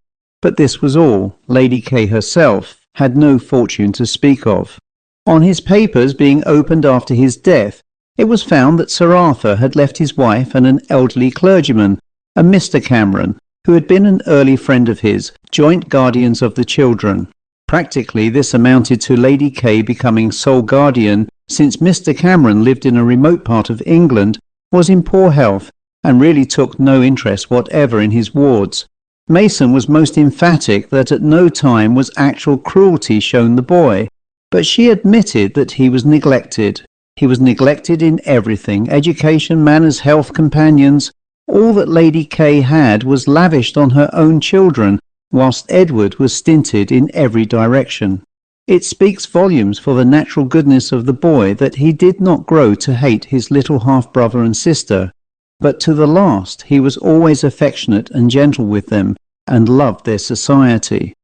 but this was all. Lady Kay herself had no fortune to speak of. On his papers being opened after his death, it was found that Sir Arthur had left his wife and an elderly clergyman, a Mr. Cameron, who had been an early friend of his, joint guardians of the children. Practically this amounted to Lady Kay becoming sole guardian, since Mr. Cameron lived in a remote part of England, was in poor health, and really took no interest whatever in his wards. Mason was most emphatic that at no time was actual cruelty shown the boy, but she admitted that he was neglected. He was neglected in everything: education, manners, health, companions. All that Lady Kay had was lavished on her own children, whilst Edward was stinted in every direction. It speaks volumes for the natural goodness of the boy that he did not grow to hate his little half-brother and sister, but to the last he was always affectionate and gentle with them, and loved their society.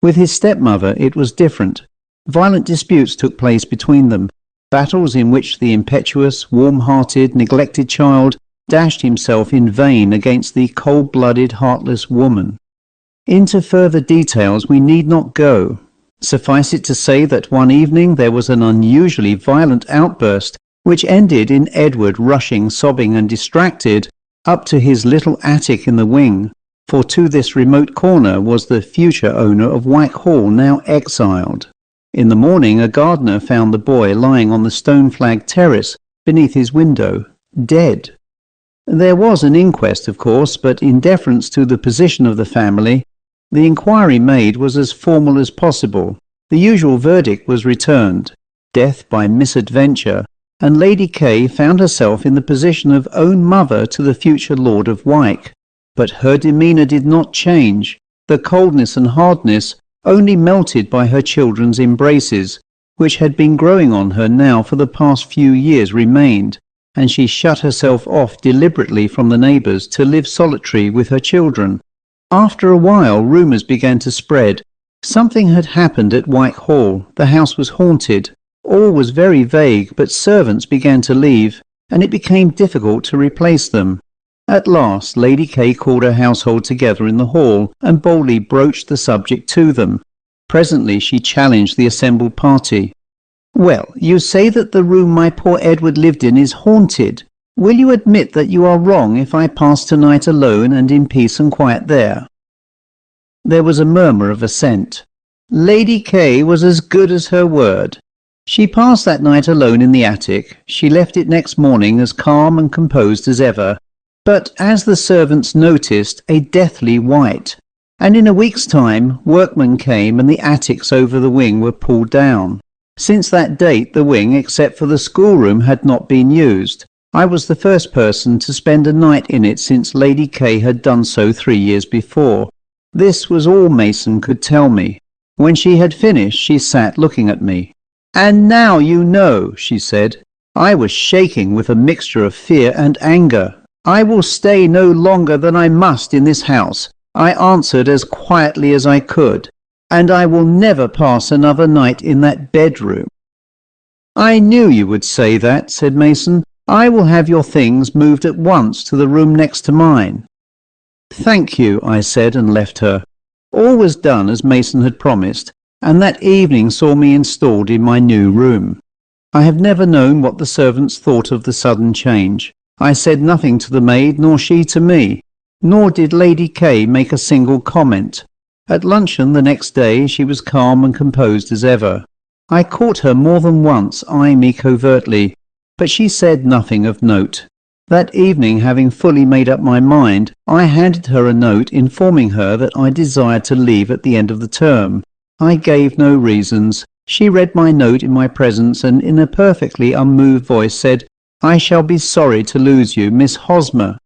With his stepmother it was different. Violent disputes took place between them, battles in which the impetuous, warm-hearted, neglected child dashed himself in vain against the cold-blooded, heartless woman. Into further details we need not go. Suffice it to say that one evening there was an unusually violent outburst, which ended in Edward rushing, sobbing and distracted, up to his little attic in the wing, for to this remote corner was the future owner of Whitehall now exiled. In the morning a gardener found the boy lying on the stone-flagged terrace beneath his window, dead. There was an inquest, of course, but in deference to the position of the family, the inquiry made was as formal as possible. The usual verdict was returned, death by misadventure, and Lady K found herself in the position of own mother to the future Lord of Wyke. But her demeanour did not change. The coldness and hardness only melted by her children's embraces, which had been growing on her now for the past few years, remained, and she shut herself off deliberately from the neighbours to live solitary with her children. After a while rumours began to spread. Something had happened at Whitehall. The house was haunted. All was very vague, but servants began to leave, and it became difficult to replace them. At last Lady K called her household together in the hall and boldly broached the subject to them. Presently she challenged the assembled party. "Well, you say that the room my poor Edward lived in is haunted. Will you admit that you are wrong if I pass tonight alone and in peace and quiet there?" There was a murmur of assent. Lady K was as good as her word. She passed that night alone in the attic. She left it next morning as calm and composed as ever, but, as the servants noticed, a deathly white. And in a week's time workmen came and the attics over the wing were pulled down. Since that date the wing, except for the schoolroom, had not been used. I was the first person to spend a night in it since Lady K had done so 3 years before. This was all Mason could tell me. When she had finished she sat looking at me. "And now you know," she said. I was shaking with a mixture of fear and anger. "I will stay no longer than I must in this house," I answered as quietly as I could, "and I will never pass another night in that bedroom." "I knew you would say that," said Mason. "I will have your things moved at once to the room next to mine." "Thank you," I said, and left her. All was done as Mason had promised, and that evening saw me installed in my new room. I have never known what the servants thought of the sudden change. I said nothing to the maid, nor she to me, nor did Lady K make a single comment. At luncheon the next day she was calm and composed as ever. I caught her more than once eyeing me covertly, but she said nothing of note. That evening, having fully made up my mind, I handed her a note informing her that I desired to leave at the end of the term. I gave no reasons. She read my note in my presence and in a perfectly unmoved voice said, "I shall be sorry to lose you, Miss Hosmer."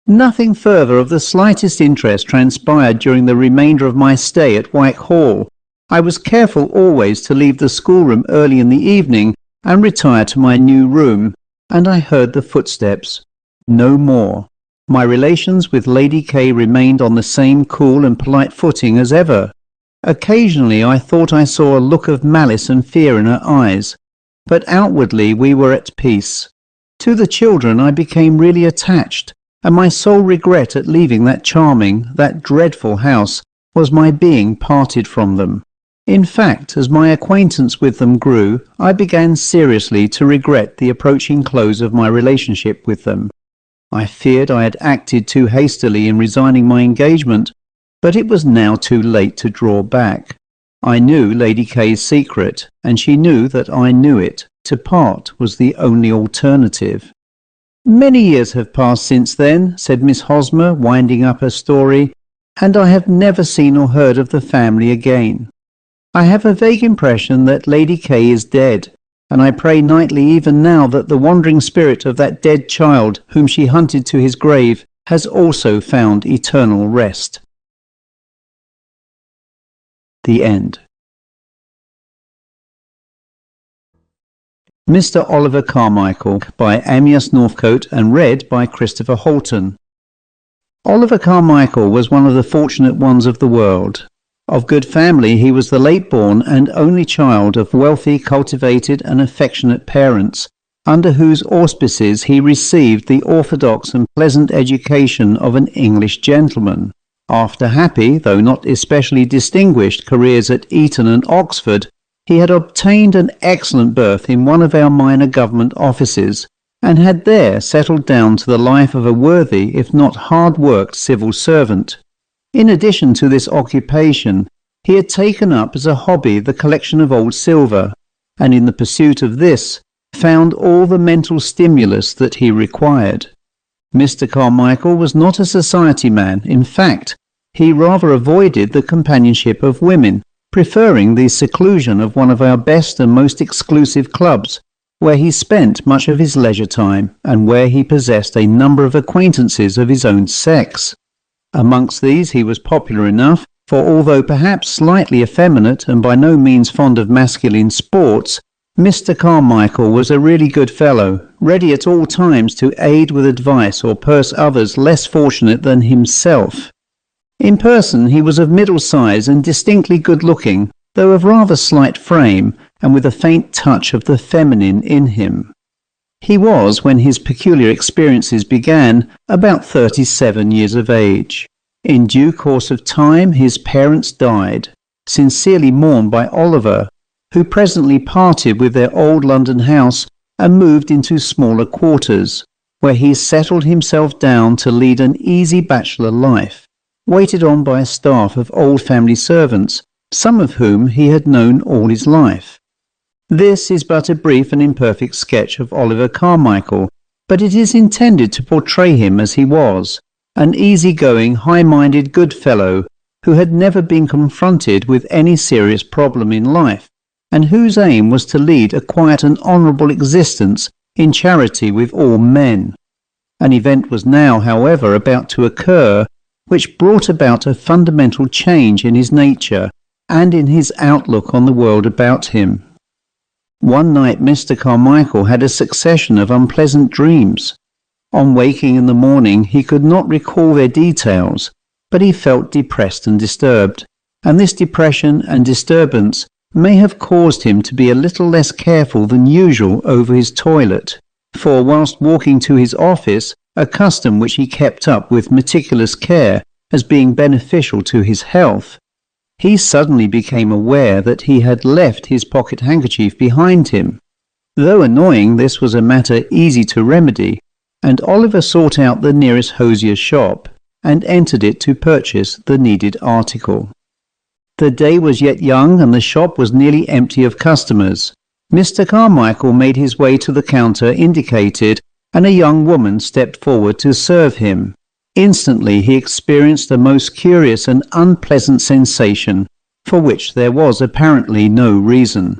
Nothing further of the slightest interest transpired during the remainder of my stay at Whitehall. I was careful always to leave the schoolroom early in the evening and retire to my new room, and I heard the footsteps. No more. My relations with Lady K remained on the same cool and polite footing as ever. Occasionally I thought I saw a look of malice and fear in her eyes, but outwardly we were at peace. To the children I became really attached, and my sole regret at leaving that charming, that dreadful house, was my being parted from them. In fact, as my acquaintance with them grew, I began seriously to regret the approaching close of my relationship with them. I feared I had acted too hastily in resigning my engagement, but it was now too late to draw back. I knew Lady K's secret, and she knew that I knew it. To part was the only alternative. "Many years have passed since then," said Miss Hosmer, winding up her story, "and I have never seen or heard of the family again. I have a vague impression that Lady K is dead, and I pray nightly even now that the wandering spirit of that dead child whom she hunted to his grave has also found eternal rest." The end. Mr. Oliver Carmichael by Amyas Northcote and read by Christopher Holton. Oliver Carmichael was one of the fortunate ones of the world. Of good family, he was the late-born and only child of wealthy, cultivated and affectionate parents, under whose auspices he received the orthodox and pleasant education of an English gentleman. After happy, though not especially distinguished, careers at Eton and Oxford, he had obtained an excellent berth in one of our minor government offices, and had there settled down to the life of a worthy, if not hard-worked, civil servant. In addition to this occupation, he had taken up as a hobby the collection of old silver, and in the pursuit of this, found all the mental stimulus that he required. Mr. Carmichael was not a society man. In fact, he rather avoided the companionship of women, preferring the seclusion of one of our best and most exclusive clubs, where he spent much of his leisure time, and where he possessed a number of acquaintances of his own sex. Amongst these he was popular enough, for although perhaps slightly effeminate and by no means fond of masculine sports, Mr. Carmichael was a really good fellow, ready at all times to aid with advice or purse others less fortunate than himself. In person he was of middle size and distinctly good-looking, though of rather slight frame, and with a faint touch of the feminine in him. He was, when his peculiar experiences began, about 37 years of age. In due course of time his parents died, sincerely mourned by Oliver, who presently parted with their old London house and moved into smaller quarters, where he settled himself down to lead an easy bachelor life, waited on by a staff of old family servants, some of whom he had known all his life. This is but a brief and imperfect sketch of Oliver Carmichael, but it is intended to portray him as he was, an easy-going, high-minded good fellow who had never been confronted with any serious problem in life, and whose aim was to lead a quiet and honourable existence in charity with all men. An event was now, however, about to occur, which brought about a fundamental change in his nature and in his outlook on the world about him. One night Mr. Carmichael had a succession of unpleasant dreams. On waking in the morning he could not recall their details, but he felt depressed and disturbed, and this depression and disturbance may have caused him to be a little less careful than usual over his toilet, for whilst walking to his office, a custom which he kept up with meticulous care as being beneficial to his health, he suddenly became aware that he had left his pocket handkerchief behind him. Though annoying, this was a matter easy to remedy, and Oliver sought out the nearest hosier's shop and entered it to purchase the needed article. The day was yet young and the shop was nearly empty of customers. Mr. Carmichael made his way to the counter indicated, and a young woman stepped forward to serve him. Instantly he experienced a most curious and unpleasant sensation, for which there was apparently no reason.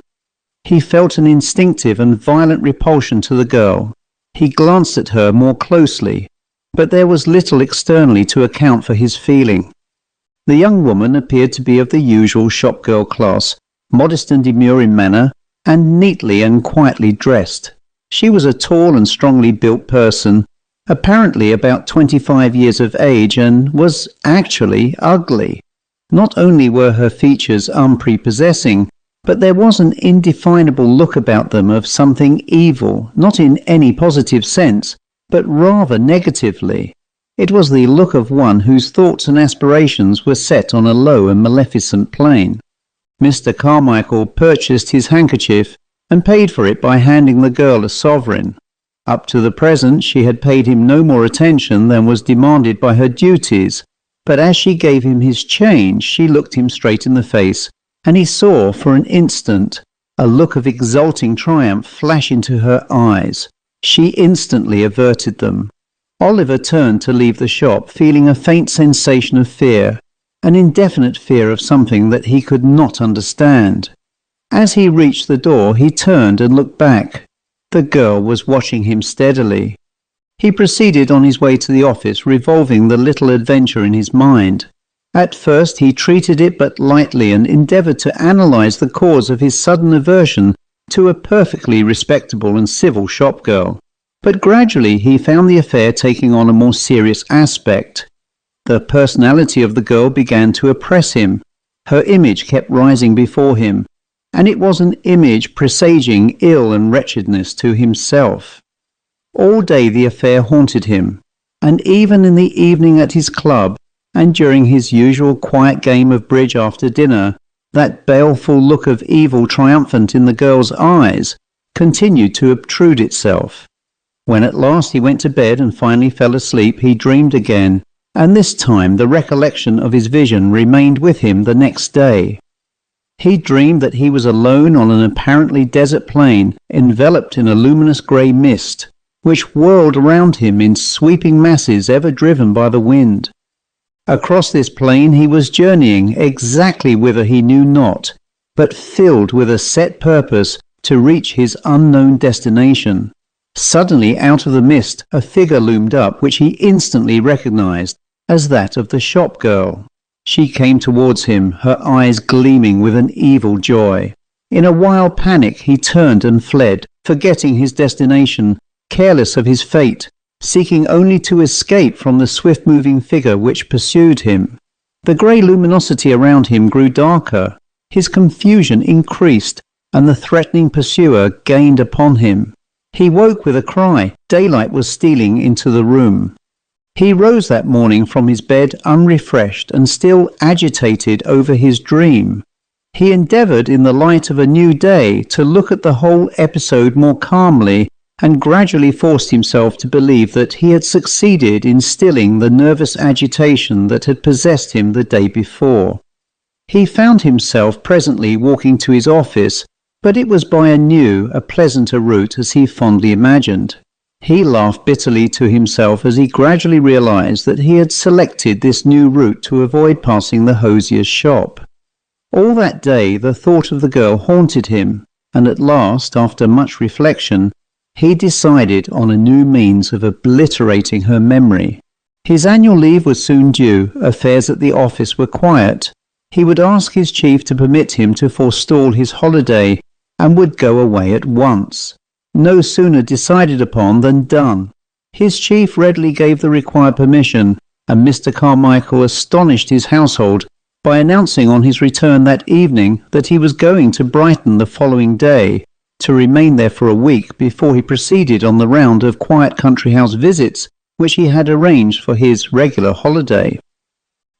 He felt an instinctive and violent repulsion to the girl. He glanced at her more closely, but there was little externally to account for his feeling. The young woman appeared to be of the usual shop-girl class, modest and demure in manner, and neatly and quietly dressed. She was a tall and strongly built person, apparently about 25 years of age, and was actually ugly. Not only were her features unprepossessing, but there was an indefinable look about them of something evil, not in any positive sense, but rather negatively. It was the look of one whose thoughts and aspirations were set on a low and maleficent plane. Mr. Carmichael purchased his handkerchief and paid for it by handing the girl a sovereign. Up to the present she had paid him no more attention than was demanded by her duties, but as she gave him his change she looked him straight in the face, and he saw for an instant a look of exulting triumph flash into her eyes. She instantly averted them. Oliver turned to leave the shop, feeling a faint sensation of fear, an indefinite fear of something that he could not understand. As he reached the door, he turned and looked back. The girl was watching him steadily. He proceeded on his way to the office, revolving the little adventure in his mind. At first he treated it but lightly and endeavoured to analyse the cause of his sudden aversion to a perfectly respectable and civil shop-girl. But gradually he found the affair taking on a more serious aspect. The personality of the girl began to oppress him. Her image kept rising before him, and it was an image presaging ill and wretchedness to himself. All day the affair haunted him, and even in the evening at his club, and during his usual quiet game of bridge after dinner, that baleful look of evil triumphant in the girl's eyes continued to obtrude itself. When at last he went to bed and finally fell asleep, he dreamed again, and this time the recollection of his vision remained with him the next day. He dreamed that he was alone on an apparently desert plain, enveloped in a luminous grey mist, which whirled around him in sweeping masses ever driven by the wind. Across this plain he was journeying exactly whither he knew not, but filled with a set purpose to reach his unknown destination. Suddenly out of the mist a figure loomed up which he instantly recognized as that of the shop girl. She came towards him, her eyes gleaming with an evil joy. In a wild panic he turned and fled, forgetting his destination, careless of his fate, seeking only to escape from the swift-moving figure which pursued him. The grey luminosity around him grew darker, his confusion increased, and the threatening pursuer gained upon him. He woke with a cry. Daylight was stealing into the room. He rose that morning from his bed unrefreshed and still agitated over his dream. He endeavoured in the light of a new day to look at the whole episode more calmly, and gradually forced himself to believe that he had succeeded in stilling the nervous agitation that had possessed him the day before. He found himself presently walking to his office, but it was by a pleasanter route as he fondly imagined. He laughed bitterly to himself as he gradually realized that he had selected this new route to avoid passing the hosier's shop. All that day the thought of the girl haunted him, and at last, after much reflection, he decided on a new means of obliterating her memory. His annual leave was soon due, affairs at the office were quiet. He would ask his chief to permit him to forestall his holiday, and would go away at once. No sooner decided upon than done. His chief readily gave the required permission, and Mr. Carmichael astonished his household by announcing on his return that evening that he was going to Brighton the following day, to remain there for a week before he proceeded on the round of quiet country house visits which he had arranged for his regular holiday.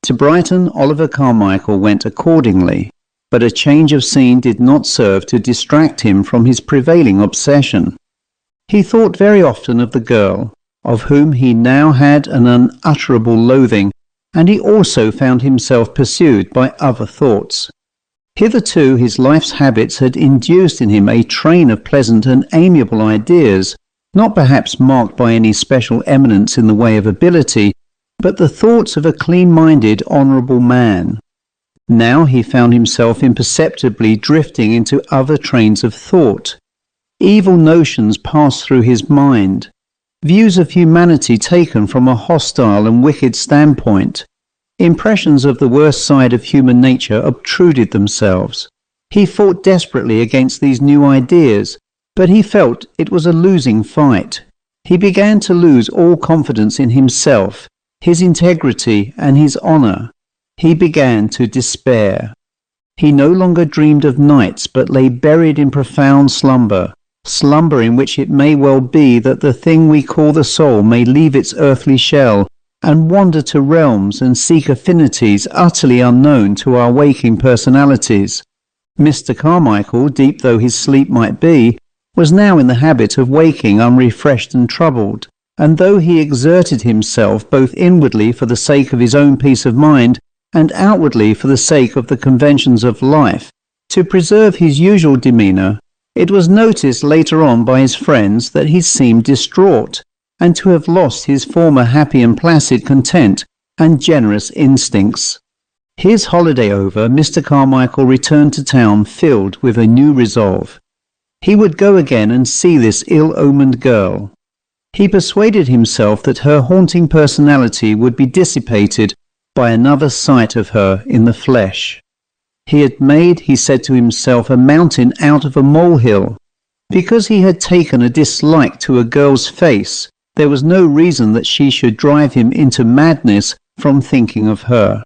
To Brighton Oliver Carmichael went accordingly, but a change of scene did not serve to distract him from his prevailing obsession. He thought very often of the girl, of whom he now had an unutterable loathing, and he also found himself pursued by other thoughts. Hitherto his life's habits had induced in him a train of pleasant and amiable ideas, not perhaps marked by any special eminence in the way of ability, but the thoughts of a clean-minded, honourable man. Now he found himself imperceptibly drifting into other trains of thought. Evil notions passed through his mind, views of humanity taken from a hostile and wicked standpoint. Impressions of the worst side of human nature obtruded themselves. He fought desperately against these new ideas, but he felt it was a losing fight. He began to lose all confidence in himself, his integrity and his honour. He began to despair. He no longer dreamed of nights, but lay buried in profound slumber in which it may well be that the thing we call the soul may leave its earthly shell and wander to realms and seek affinities utterly unknown to our waking personalities. Mr. Carmichael, deep though his sleep might be, was now in the habit of waking unrefreshed and troubled, and though he exerted himself both inwardly for the sake of his own peace of mind and outwardly for the sake of the conventions of life, to preserve his usual demeanour, it was noticed later on by his friends that he seemed distraught, and to have lost his former happy and placid content and generous instincts. His holiday over, Mr. Carmichael returned to town filled with a new resolve. He would go again and see this ill-omened girl. He persuaded himself that her haunting personality would be dissipated by another sight of her in the flesh. He had made, he said to himself, a mountain out of a molehill. Because he had taken a dislike to a girl's face, there was no reason that she should drive him into madness from thinking of her.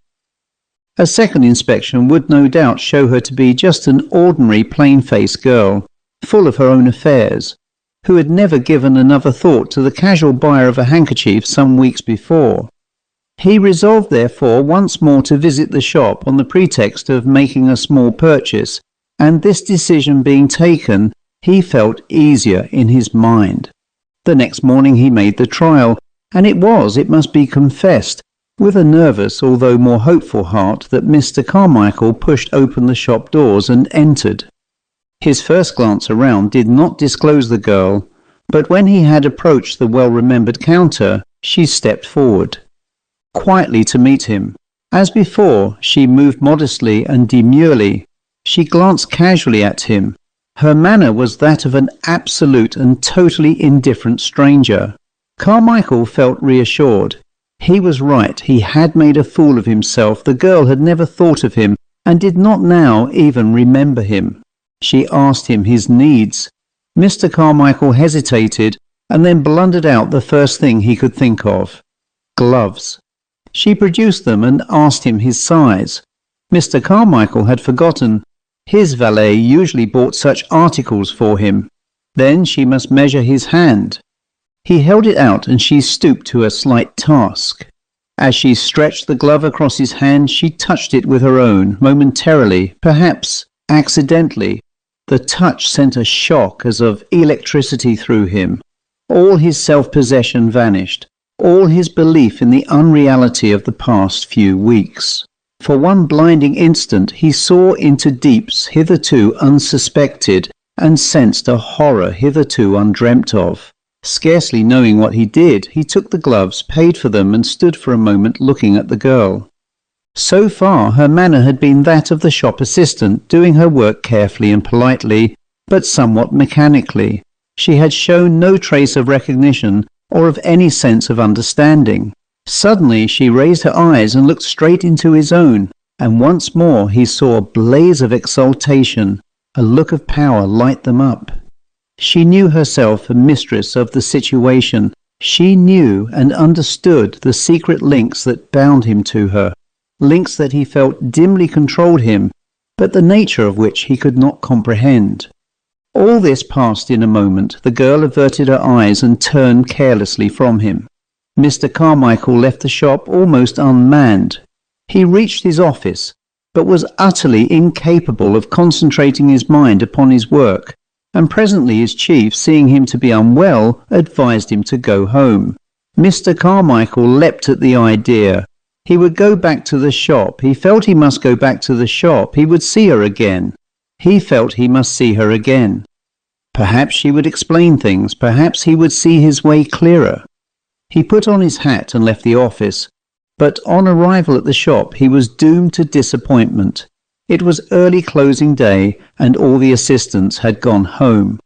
A second inspection would no doubt show her to be just an ordinary plain-faced girl, full of her own affairs, who had never given another thought to the casual buyer of a handkerchief some weeks before. He resolved therefore once more to visit the shop on the pretext of making a small purchase, and this decision being taken, he felt easier in his mind. The next morning he made the trial, and it was, it must be confessed, with a nervous, although more hopeful heart, that Mr. Carmichael pushed open the shop doors and entered. His first glance around did not disclose the girl, but when he had approached the well-remembered counter, she stepped forward, quietly to meet him. As before, she moved modestly and demurely. She glanced casually at him. Her manner was that of an absolute and totally indifferent stranger. Carmichael felt reassured. He was right. He had made a fool of himself. The girl had never thought of him, and did not now even remember him. She asked him his needs. Mr. Carmichael hesitated, and then blundered out the first thing he could think of. Gloves. She produced them and asked him his size. Mr. Carmichael had forgotten. His valet usually bought such articles for him. Then she must measure his hand. He held it out, and she stooped to a slight task. As she stretched the glove across his hand, she touched it with her own, momentarily, perhaps accidentally. The touch sent a shock as of electricity through him. All his self-possession vanished, all his belief in the unreality of the past few weeks. For one blinding instant he saw into deeps hitherto unsuspected, and sensed a horror hitherto undreamt of. Scarcely knowing what he did, he took the gloves, paid for them, and stood for a moment looking at the girl. So far her manner had been that of the shop assistant, doing her work carefully and politely, but somewhat mechanically. She had shown no trace of recognition or of any sense of understanding. Suddenly she raised her eyes and looked straight into his own, and once more he saw a blaze of exultation, a look of power light them up. She knew herself a mistress of the situation. She knew and understood the secret links that bound him to her, links that he felt dimly controlled him, but the nature of which he could not comprehend. All this passed in a moment. The girl averted her eyes and turned carelessly from him. Mr. Carmichael left the shop almost unmanned. He reached his office, but was utterly incapable of concentrating his mind upon his work, and presently his chief, seeing him to be unwell, advised him to go home. Mr. Carmichael leapt at the idea. He would go back to the shop. He felt he must go back to the shop. He would see her again. He felt he must see her again. Perhaps she would explain things. Perhaps he would see his way clearer. He put on his hat and left the office, but on arrival at the shop he was doomed to disappointment. It was early closing day, and all the assistants had gone home.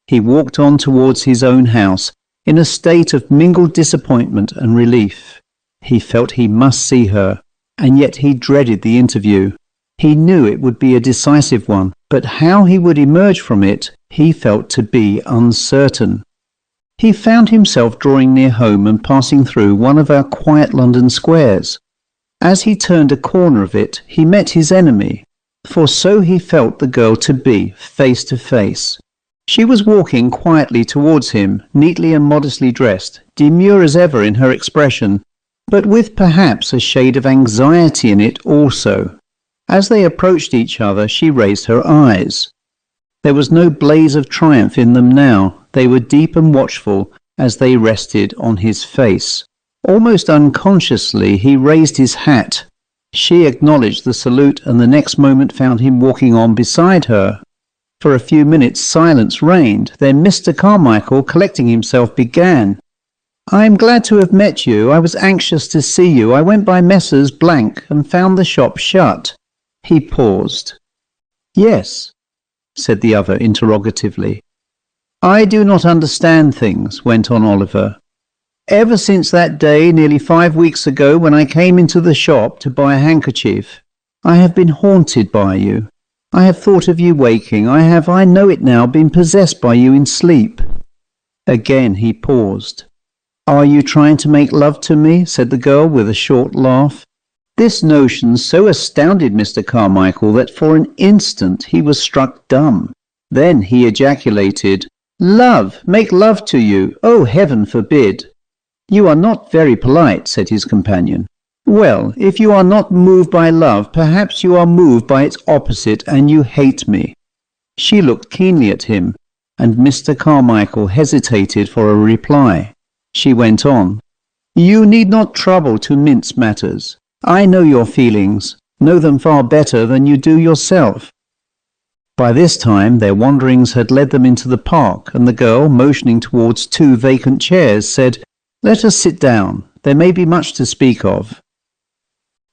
He walked on towards his own house, in a state of mingled disappointment and relief. He felt he must see her, and yet he dreaded the interview. He knew it would be a decisive one, but how he would emerge from it he felt to be uncertain. He found himself drawing near home and passing through one of our quiet London squares. As he turned a corner of it, he met his enemy, for so he felt the girl to be, face to face. She was walking quietly towards him, neatly and modestly dressed, demure as ever in her expression, but with perhaps a shade of anxiety in it also. As they approached each other, she raised her eyes. There was no blaze of triumph in them now. They were deep and watchful as they rested on his face. Almost unconsciously he raised his hat. She acknowledged the salute, and the next moment found him walking on beside her. For a few minutes silence reigned. Then Mr. Carmichael, collecting himself, began. "I am glad to have met you. I was anxious to see you. I went by Messrs. and found the shop shut." He paused. "Yes," said the other interrogatively. "I do not understand things," went on Oliver. "Ever since that day, nearly 5 weeks ago, when I came into the shop to buy a handkerchief, I have been haunted by you. I have thought of you waking. I know it now, been possessed by you in sleep." Again he paused. "Are you trying to make love to me?" said the girl with a short laugh. This notion so astounded Mr. Carmichael that for an instant he was struck dumb. Then he ejaculated, "Love! Make love to you! Oh, heaven forbid!" "You are not very polite," said his companion. "Well, if you are not moved by love, perhaps you are moved by its opposite, and you hate me." She looked keenly at him. and Mr. Carmichael hesitated for a reply. She went on. "You need not trouble to mince matters. I know your feelings, know them far better than you do yourself." By this time their wanderings had led them into the park, and the girl, motioning towards 2 vacant chairs, said, "Let us sit down. There may be much to speak of."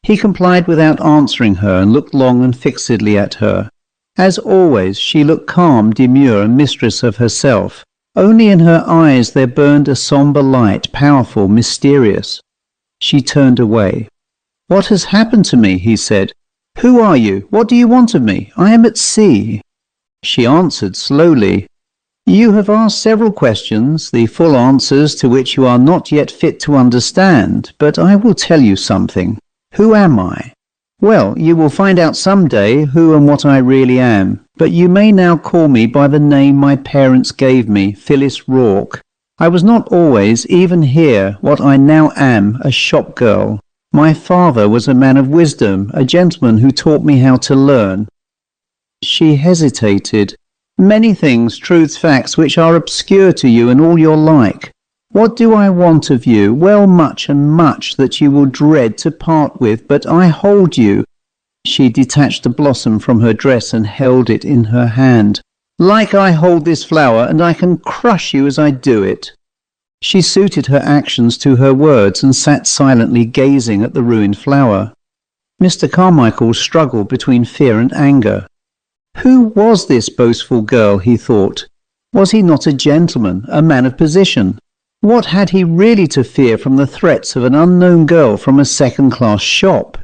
He complied without answering her, and looked long and fixedly at her. As always, she looked calm, demure, and mistress of herself. Only in her eyes there burned a sombre light, powerful, mysterious. She turned away. "What has happened to me?" he said. "Who are you? What do you want of me? I am at sea." She answered slowly, "You have asked several questions, the full answers to which you are not yet fit to understand, but I will tell you something. Who am I? Well, you will find out some day who and what I really am, but you may now call me by the name my parents gave me, Phyllis Rourke. I was not always, even here, what I now am, a shop girl. My father was a man of wisdom, a gentleman who taught me how to learn." She hesitated. "Many things, truths, facts, which are obscure to you and all your like. What do I want of you? Well, much and much that you will dread to part with, but I hold you." She detached a blossom from her dress and held it in her hand. "Like I hold this flower, and I can crush you as I do it." She suited her actions to her words and sat silently gazing at the ruined flower. Mr. Carmichael struggled between fear and anger. Who was this boastful girl, he thought? Was he not a gentleman, a man of position? What had he really to fear from the threats of an unknown girl from a second-class shop?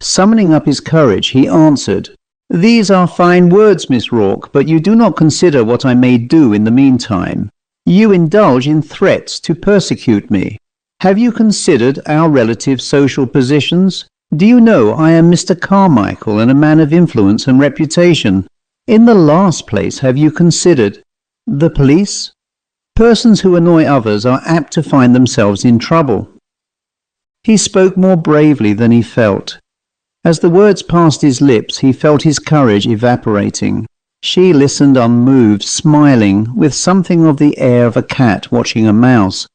Summoning up his courage, he answered, "These are fine words, Miss Rourke, but you do not consider what I may do in the meantime. You indulge in threats to persecute me. Have you considered our relative social positions? Do you know I am Mr. Carmichael and a man of influence and reputation? In the last place, have you considered the police? Persons who annoy others are apt to find themselves in trouble." He spoke more bravely than he felt. As the words passed his lips, he felt his courage evaporating. She listened unmoved, smiling, with something of the air of a cat watching a mouse.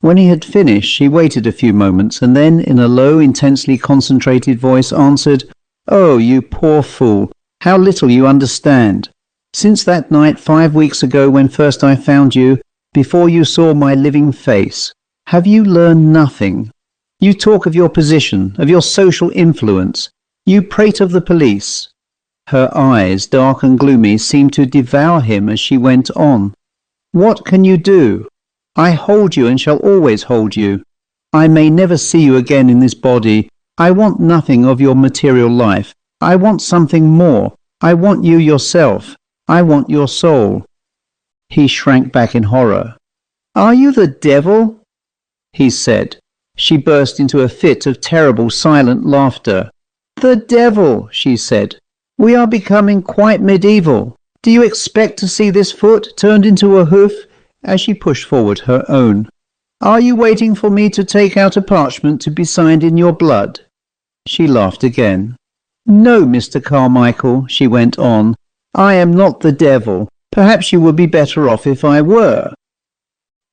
When he had finished, she waited a few moments, and then, in a low, intensely concentrated voice, answered, "Oh, you poor fool, how little you understand. Since that night 5 weeks ago when first I found you, before you saw my living face, have you learned nothing? You talk of your position, of your social influence. You prate of the police." Her eyes, dark and gloomy, seemed to devour him as she went on. "What can you do? I hold you and shall always hold you. I may never see you again in this body. I want nothing of your material life. I want something more. I want you yourself. I want your soul." He shrank back in horror. "Are you the devil?" he said. She burst into a fit of terrible silent laughter. "The devil," she said. "We are becoming quite medieval. Do you expect to see this foot turned into a hoof?" as she pushed forward her own. "Are you waiting for me to take out a parchment to be signed in your blood?" She laughed again. "No, Mr. Carmichael," she went on, "I am not the devil. Perhaps you would be better off if I were."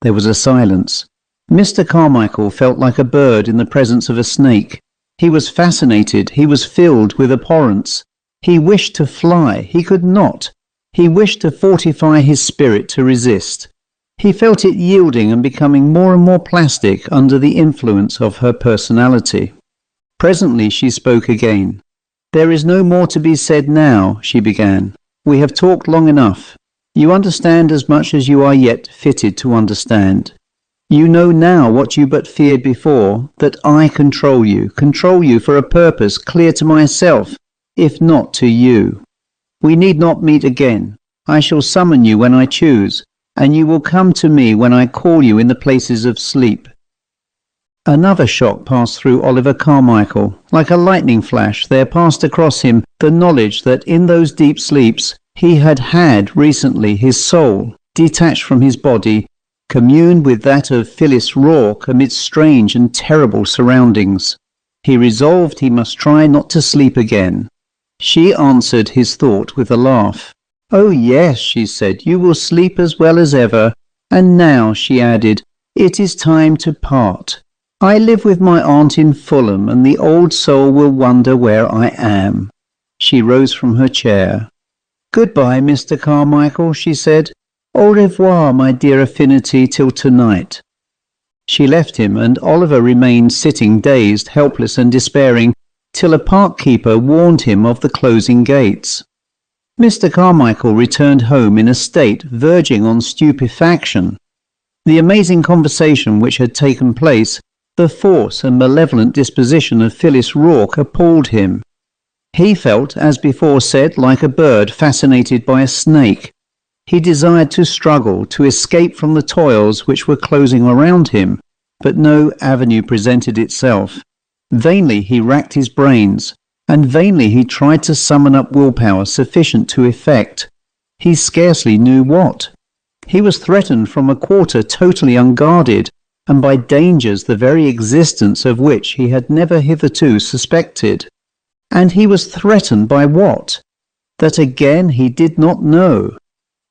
There was a silence. Mr. Carmichael felt like a bird in the presence of a snake. He was fascinated. He was filled with abhorrence. He wished to fly. He could not. He wished to fortify his spirit to resist. He felt it yielding and becoming more and more plastic under the influence of her personality. Presently she spoke again. "There is no more to be said now," she began. "We have talked long enough. You understand as much as you are yet fitted to understand. You know now what you but feared before, that I control you for a purpose clear to myself, if not to you. We need not meet again. I shall summon you when I choose, and you will come to me when I call you in the places of sleep." Another shock passed through Oliver Carmichael. Like a lightning flash, there passed across him the knowledge that in those deep sleeps he had recently his soul, detached from his body, communed with that of Phyllis Rourke amidst strange and terrible surroundings. He resolved he must try not to sleep again. She answered his thought with a laugh. "Oh yes," she said, "you will sleep as well as ever. And now," she added, "it is time to part. I live with my aunt in Fulham, and the old soul will wonder where I am." She rose from her chair. "Goodbye, Mr. Carmichael," she said. "Au revoir, my dear affinity, till tonight." She left him, and Oliver remained sitting dazed, helpless and despairing, till a park keeper warned him of the closing gates. Mr. Carmichael returned home in a state verging on stupefaction. The amazing conversation which had taken place, the force and malevolent disposition of Phyllis Rourke appalled him. He felt, as before said, like a bird fascinated by a snake. He desired to struggle, to escape from the toils which were closing around him, but no avenue presented itself. Vainly he racked his brains, and vainly he tried to summon up willpower sufficient to effect. He scarcely knew what. He was threatened from a quarter totally unguarded, and by dangers the very existence of which he had never hitherto suspected. And he was threatened by what? That again he did not know.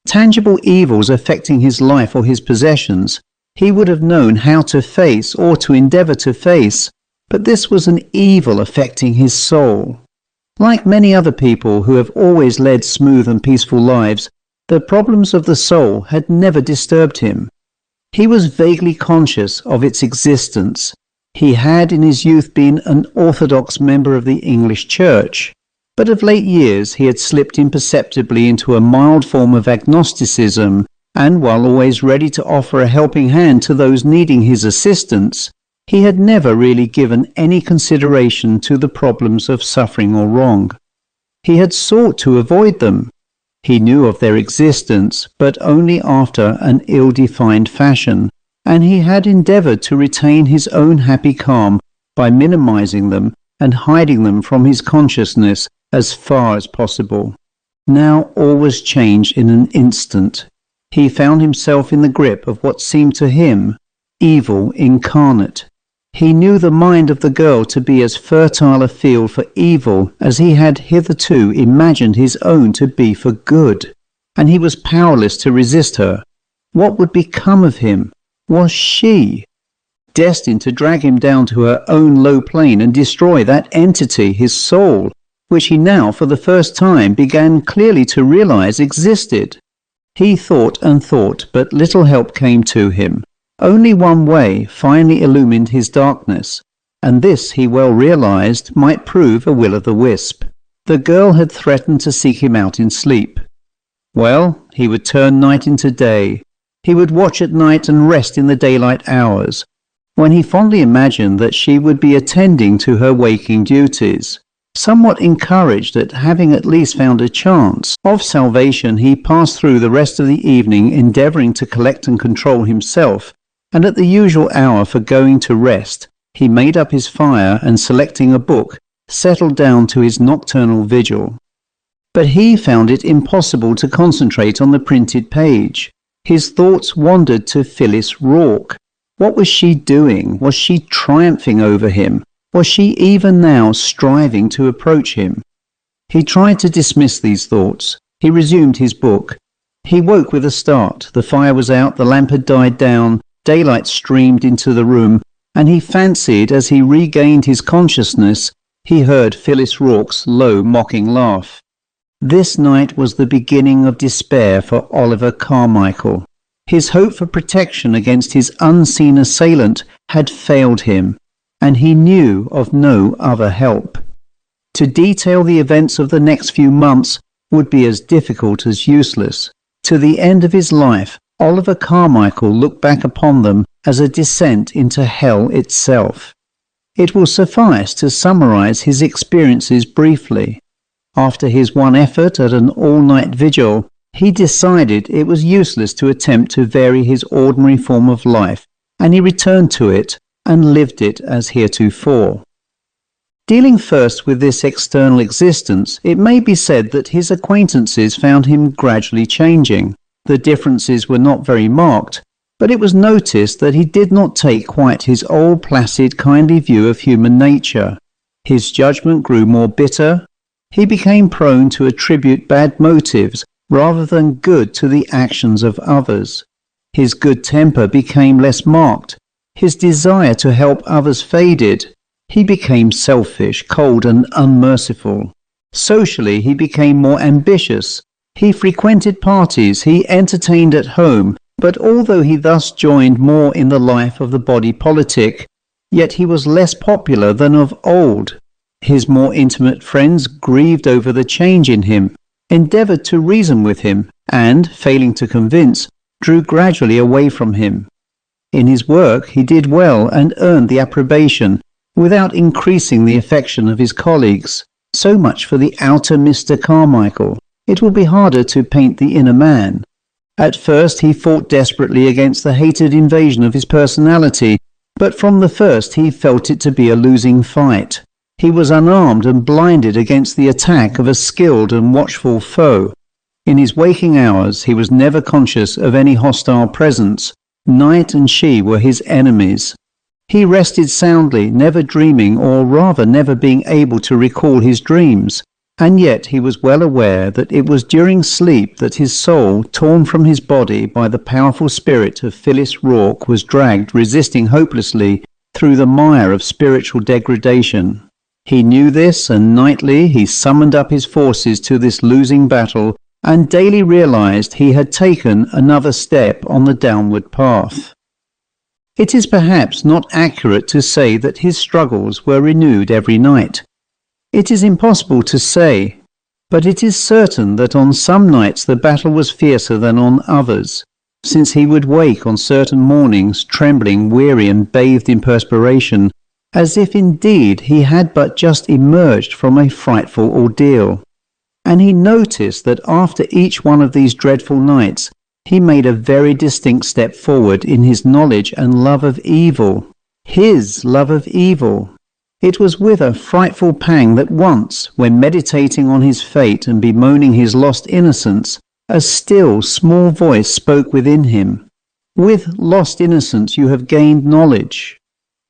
Tangible evils affecting his life or his possessions, he would have known how to face or to endeavour to face, but this was an evil affecting his soul. Like many other people who have always led smooth and peaceful lives, the problems of the soul had never disturbed him. He was vaguely conscious of its existence. He had in his youth been an orthodox member of the English Church, but of late years he had slipped imperceptibly into a mild form of agnosticism, and while always ready to offer a helping hand to those needing his assistance, he had never really given any consideration to the problems of suffering or wrong. He had sought to avoid them. He knew of their existence, but only after an ill-defined fashion, and he had endeavoured to retain his own happy calm by minimizing them and hiding them from his consciousness as far as possible. Now all was changed in an instant. He found himself in the grip of what seemed to him evil incarnate. He knew the mind of the girl to be as fertile a field for evil as he had hitherto imagined his own to be for good, and he was powerless to resist her. What would become of him? Was she destined to drag him down to her own low plane and destroy that entity, his soul, which he now for the first time began clearly to realize existed? He thought and thought, but little help came to him. Only one way finally illumined his darkness, and this he well realized might prove a will-o'-the-wisp. The girl had threatened to seek him out in sleep. Well, he would turn night into day. He would watch at night and rest in the daylight hours, when he fondly imagined that she would be attending to her waking duties. Somewhat encouraged at having at least found a chance of salvation, he passed through the rest of the evening endeavouring to collect and control himself, and at the usual hour for going to rest, he made up his fire and, selecting a book, settled down to his nocturnal vigil. But he found it impossible to concentrate on the printed page. His thoughts wandered to Phyllis Rourke. What was she doing? Was she triumphing over him? Was she even now striving to approach him? He tried to dismiss these thoughts. He resumed his book. He woke with a start. The fire was out, the lamp had died down, daylight streamed into the room, and he fancied as he regained his consciousness, he heard Phyllis Rourke's low, mocking laugh. This night was the beginning of despair for Oliver Carmichael. His hope for protection against his unseen assailant had failed him, and he knew of no other help. To detail the events of the next few months would be as difficult as useless. To the end of his life, Oliver Carmichael looked back upon them as a descent into hell itself. It will suffice to summarize his experiences briefly. After his one effort at an all-night vigil, he decided it was useless to attempt to vary his ordinary form of life, and he returned to it and lived it as heretofore. Dealing first with this external existence, it may be said that his acquaintances found him gradually changing. The differences were not very marked, but it was noticed that he did not take quite his old placid, kindly view of human nature. His judgment grew more bitter. He became prone to attribute bad motives rather than good to the actions of others. His good temper became less marked. His desire to help others faded. He became selfish, cold and unmerciful. Socially, he became more ambitious. He frequented parties, he entertained at home, but although he thus joined more in the life of the body politic, yet he was less popular than of old. His more intimate friends grieved over the change in him, endeavoured to reason with him, and, failing to convince, drew gradually away from him. In his work he did well and earned the approbation, without increasing the affection of his colleagues. So much for the outer Mr. Carmichael. It will be harder to paint the inner man. At first he fought desperately against the hated invasion of his personality, but from the first he felt it to be a losing fight. He was unarmed and blinded against the attack of a skilled and watchful foe. In his waking hours he was never conscious of any hostile presence. Night and she were his enemies. He rested soundly, never dreaming, or rather never being able to recall his dreams, and yet he was well aware that it was during sleep that his soul, torn from his body by the powerful spirit of Phyllis Rourke, was dragged, resisting hopelessly, through the mire of spiritual degradation. He knew this, and nightly he summoned up his forces to this losing battle, and daily realized he had taken another step on the downward path. It is perhaps not accurate to say that his struggles were renewed every night. It is impossible to say, but it is certain that on some nights the battle was fiercer than on others, since he would wake on certain mornings trembling, weary and bathed in perspiration, as if indeed he had but just emerged from a frightful ordeal. And he noticed that after each one of these dreadful nights he made a very distinct step forward in his knowledge and love of evil. His love of evil. It was with a frightful pang that once, when meditating on his fate and bemoaning his lost innocence, a still, small voice spoke within him. With lost innocence you have gained knowledge.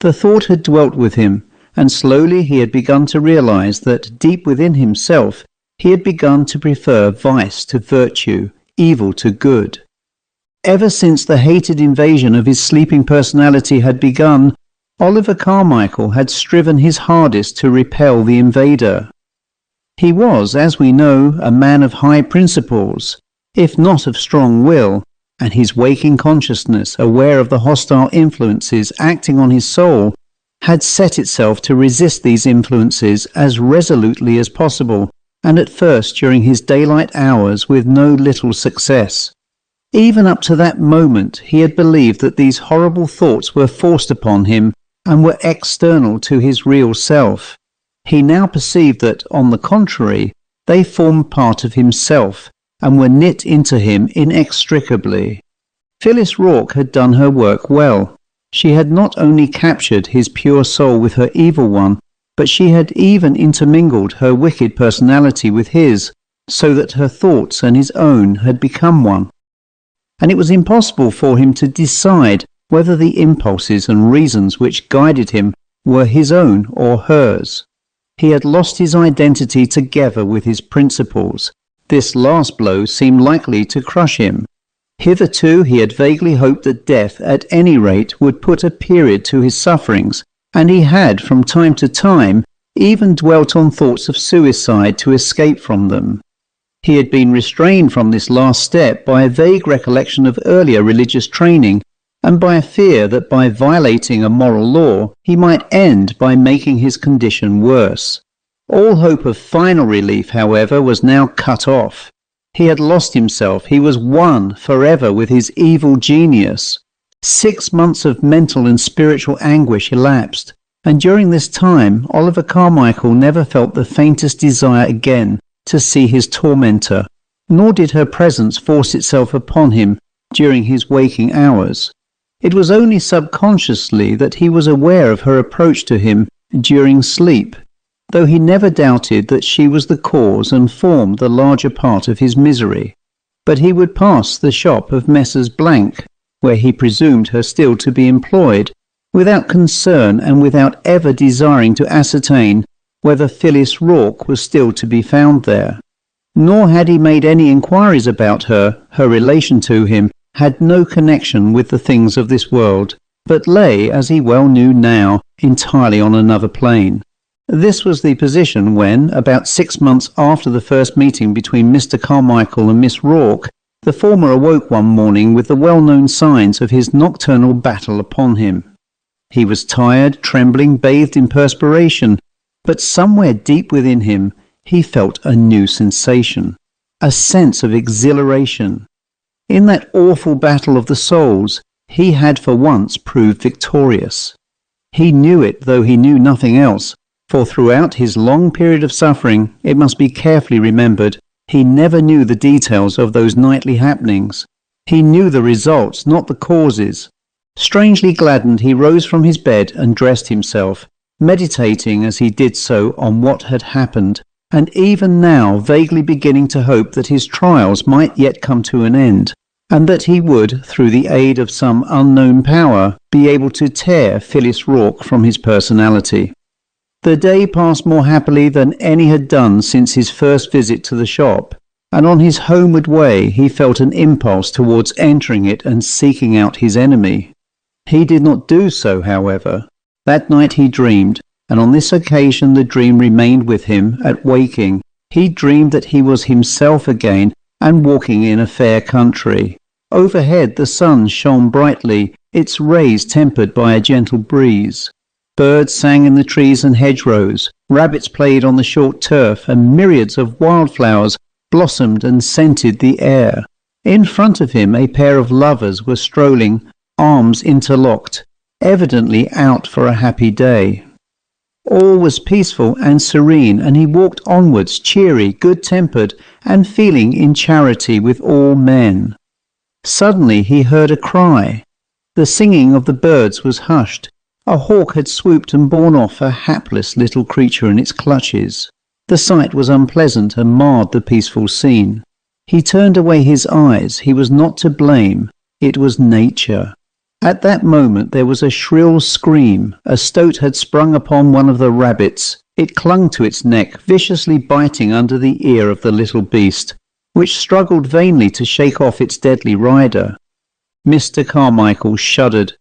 The thought had dwelt with him, and slowly he had begun to realize that deep within himself he had begun to prefer vice to virtue, evil to good. Ever since the hated invasion of his sleeping personality had begun, Oliver Carmichael had striven his hardest to repel the invader. He was, as we know, a man of high principles, if not of strong will, and his waking consciousness, aware of the hostile influences acting on his soul, had set itself to resist these influences as resolutely as possible, and at first during his daylight hours with no little success. Even up to that moment he had believed that these horrible thoughts were forced upon him and were external to his real self. He now perceived that, on the contrary, they formed part of himself and were knit into him inextricably. Phyllis Rourke had done her work well. She had not only captured his pure soul with her evil one, but she had even intermingled her wicked personality with his, so that her thoughts and his own had become one. And it was impossible for him to decide whether the impulses and reasons which guided him were his own or hers. He had lost his identity together with his principles. This last blow seemed likely to crush him. Hitherto he had vaguely hoped that death at any rate would put a period to his sufferings, and he had from time to time even dwelt on thoughts of suicide to escape from them. He had been restrained from this last step by a vague recollection of earlier religious training, and by a fear that by violating a moral law he might end by making his condition worse. All hope of final relief, however, was now cut off. He had lost himself. He was one forever with his evil genius. 6 months of mental and spiritual anguish elapsed, and during this time Oliver Carmichael never felt the faintest desire again to see his tormentor, nor did her presence force itself upon him during his waking hours. It was only subconsciously that he was aware of her approach to him during sleep, though he never doubted that she was the cause and formed the larger part of his misery. But he would pass the shop of Messrs. Blank, where he presumed her still to be employed, without concern and without ever desiring to ascertain whether Phyllis Rourke was still to be found there. Nor had he made any inquiries about her. Her relation to him had no connection with the things of this world, but lay, as he well knew now, entirely on another plane. This was the position when, about 6 months after the first meeting between Mr. Carmichael and Miss Rourke, the former awoke one morning with the well-known signs of his nocturnal battle upon him. He was tired, trembling, bathed in perspiration, but somewhere deep within him he felt a new sensation, a sense of exhilaration. In that awful battle of the souls, he had for once proved victorious. He knew it, though he knew nothing else, for throughout his long period of suffering, it must be carefully remembered, he never knew the details of those nightly happenings. He knew the results, not the causes. Strangely gladdened, he rose from his bed and dressed himself, meditating as he did so on what had happened, and even now vaguely beginning to hope that his trials might yet come to an end, and that he would, through the aid of some unknown power, be able to tear Phyllis Rourke from his personality. The day passed more happily than any had done since his first visit to the shop, and on his homeward way he felt an impulse towards entering it and seeking out his enemy. He did not do so, however. That night he dreamed, and on this occasion the dream remained with him at waking. He dreamed that he was himself again and walking in a fair country. Overhead the sun shone brightly, its rays tempered by a gentle breeze. Birds sang in the trees and hedgerows, rabbits played on the short turf, and myriads of wildflowers blossomed and scented the air. In front of him a pair of lovers were strolling, arms interlocked, evidently out for a happy day. All was peaceful and serene, and he walked onwards, cheery, good-tempered, and feeling in charity with all men. Suddenly he heard a cry. The singing of the birds was hushed. A hawk had swooped and borne off a hapless little creature in its clutches. The sight was unpleasant and marred the peaceful scene. He turned away his eyes. He was not to blame. It was nature. At that moment there was a shrill scream. A stoat had sprung upon one of the rabbits. It clung to its neck, viciously biting under the ear of the little beast, which struggled vainly to shake off its deadly rider. Mr. Carmichael shuddered.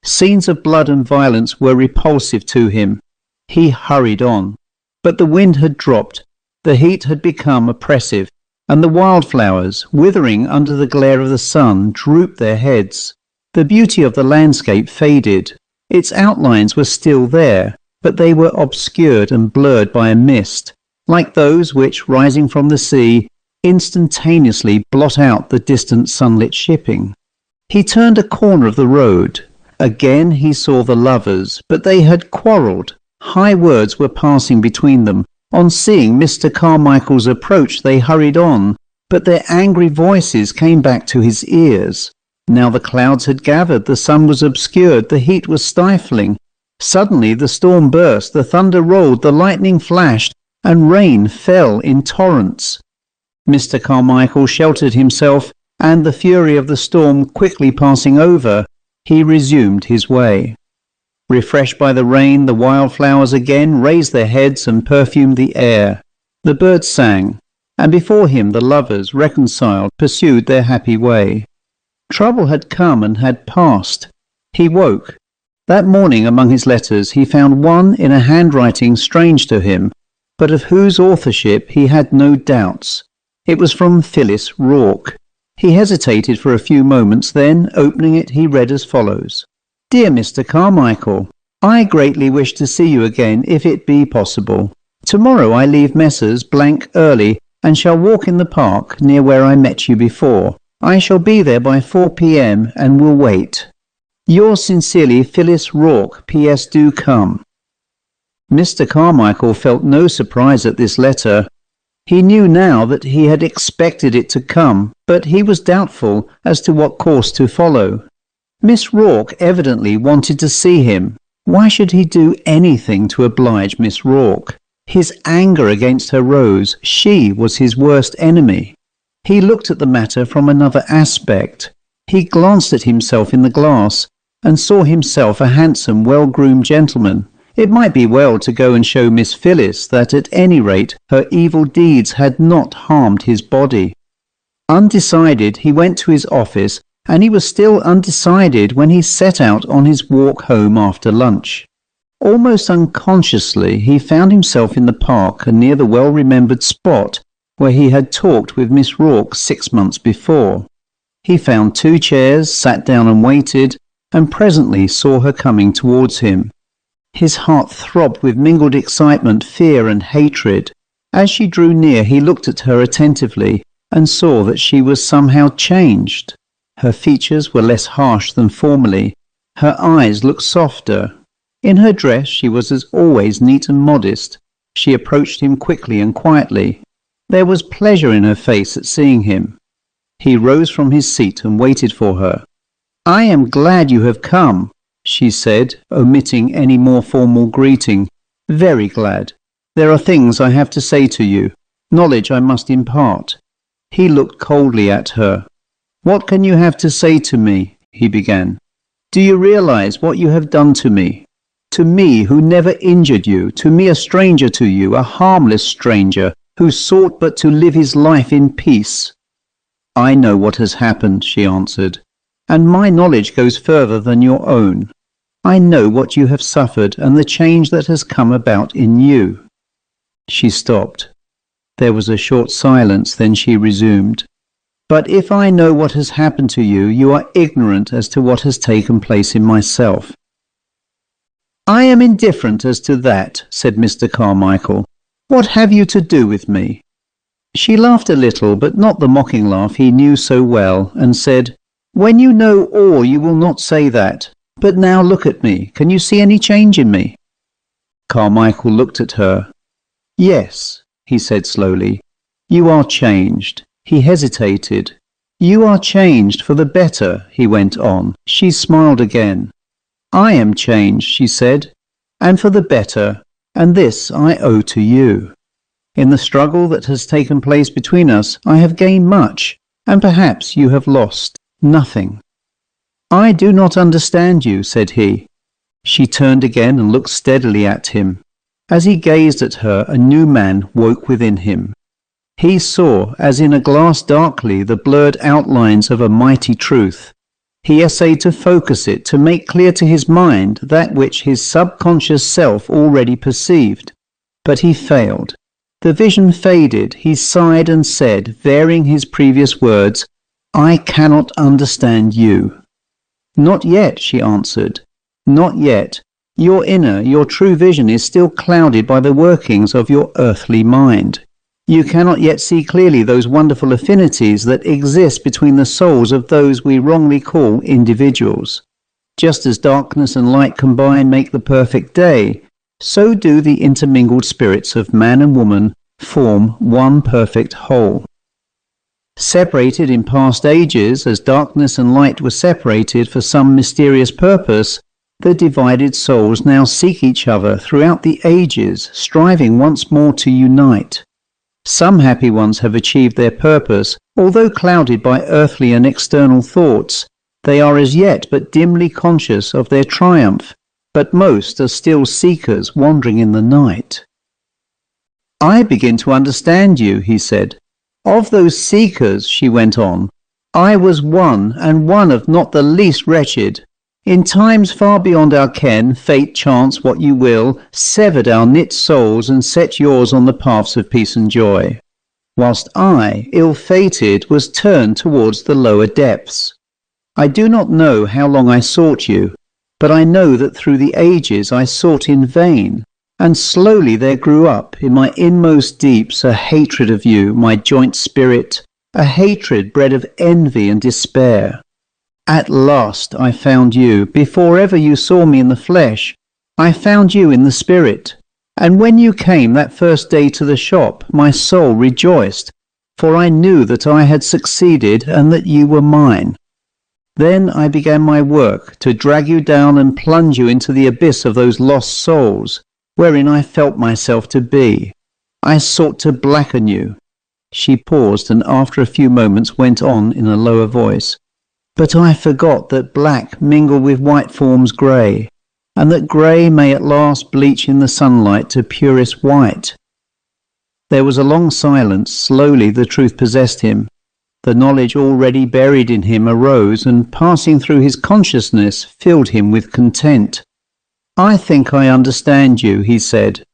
Scenes of blood and violence were repulsive to him. He hurried on. But the wind had dropped, the heat had become oppressive, and the wildflowers, withering under the glare of the sun, drooped their heads. The beauty of the landscape faded. Its outlines were still there, but they were obscured and blurred by a mist, like those which, rising from the sea, instantaneously blot out the distant sunlit shipping. He turned a corner of the road. Again he saw the lovers, but they had quarrelled. High words were passing between them. On seeing Mr. Carmichael's approach they hurried on, but their angry voices came back to his ears. Now the clouds had gathered, the sun was obscured, the heat was stifling. Suddenly the storm burst, the thunder rolled, the lightning flashed, and rain fell in torrents. Mr. Carmichael sheltered himself, and the fury of the storm quickly passing over, he resumed his way. Refreshed by the rain, the wildflowers again raised their heads and perfumed the air. The birds sang, and before him the lovers, reconciled, pursued their happy way. Trouble had come and had passed. He woke. That morning among his letters he found one in a handwriting strange to him, but of whose authorship he had no doubts. It was from Phyllis Rourke. He hesitated for a few moments, then, opening it, he read as follows. Dear Mr. Carmichael, I greatly wish to see you again if it be possible. Tomorrow I leave Messrs. early and shall walk in the park near where I met you before. I shall be there by 4 p.m. and will wait. Yours sincerely, Phyllis Rourke. P.S. Do come. Mr. Carmichael felt no surprise at this letter. He knew now that he had expected it to come, but he was doubtful as to what course to follow. Miss Rourke evidently wanted to see him. Why should he do anything to oblige Miss Rourke? His anger against her rose. She was his worst enemy. He looked at the matter from another aspect. He glanced at himself in the glass, and saw himself a handsome, well-groomed gentleman. It might be well to go and show Miss Phyllis that at any rate her evil deeds had not harmed his body. Undecided, he went to his office, and he was still undecided when he set out on his walk home after lunch. Almost unconsciously, he found himself in the park and near the well-remembered spot where he had talked with Miss Rourke 6 months before. He found 2 chairs, sat down and waited, and presently saw her coming towards him. His heart throbbed with mingled excitement, fear and hatred. As she drew near, he looked at her attentively and saw that she was somehow changed. Her features were less harsh than formerly. Her eyes looked softer. In her dress she was as always neat and modest. She approached him quickly and quietly. There was pleasure in her face at seeing him. He rose from his seat and waited for her. "I am glad you have come," she said, omitting any more formal greeting. "Very glad. There are things I have to say to you, knowledge I must impart." He looked coldly at her. "What can you have to say to me?" he began. "Do you realize what you have done to me? To me who never injured you, to me a stranger to you, a harmless stranger, who sought but to live his life in peace." "I know what has happened," she answered, "and my knowledge goes further than your own. I know what you have suffered and the change that has come about in you." She stopped. There was a short silence, then she resumed. "But if I know what has happened to you, you are ignorant as to what has taken place in myself." "I am indifferent as to that," said Mr. Carmichael. "What have you to do with me?" She laughed a little, but not the mocking laugh he knew so well, and said, "When you know all, you will not say that. But now look at me. Can you see any change in me?" Carmichael looked at her. "Yes," he said slowly. "You are changed." He hesitated. "You are changed for the better," he went on. She smiled again. "I am changed," she said, "and for the better, and this I owe to you. In the struggle that has taken place between us, I have gained much, and perhaps you have lost nothing." "I do not understand you," said he. She turned again and looked steadily at him. As he gazed at her, a new man woke within him. He saw, as in a glass darkly, the blurred outlines of a mighty truth. He essayed to focus it, to make clear to his mind that which his subconscious self already perceived. But he failed. The vision faded. He sighed and said, varying his previous words, "I cannot understand you." "Not yet," she answered. "Not yet. Your inner, your true vision is still clouded by the workings of your earthly mind. You cannot yet see clearly those wonderful affinities that exist between the souls of those we wrongly call individuals. Just as darkness and light combine make the perfect day, so do the intermingled spirits of man and woman form one perfect whole. Separated in past ages, as darkness and light were separated for some mysterious purpose, the divided souls now seek each other throughout the ages, striving once more to unite. Some happy ones have achieved their purpose, although clouded by earthly and external thoughts. They are as yet but dimly conscious of their triumph, but most are still seekers wandering in the night. "I begin to understand you," he said. "Of those seekers," she went on, "I was one, and one of not the least wretched. In times far beyond our ken, fate, chance, what you will, severed our knit souls and set yours on the paths of peace and joy, whilst I, ill-fated, was turned towards the lower depths. I do not know how long I sought you, but I know that through the ages I sought in vain, and slowly there grew up in my inmost deeps a hatred of you, my joint spirit, a hatred bred of envy and despair. At last I found you, before ever you saw me in the flesh. I found you in the spirit, and when you came that first day to the shop, my soul rejoiced, for I knew that I had succeeded and that you were mine. Then I began my work, to drag you down and plunge you into the abyss of those lost souls, wherein I felt myself to be. I sought to blacken you." She paused, and after a few moments went on in a lower voice. "But I forgot that black mingled with white forms grey. and that grey may at last bleach in the sunlight to purest white. There was a long silence. Slowly the truth possessed him. The knowledge already buried in him arose and, passing through his consciousness, filled him with content. "I think I understand you," he said.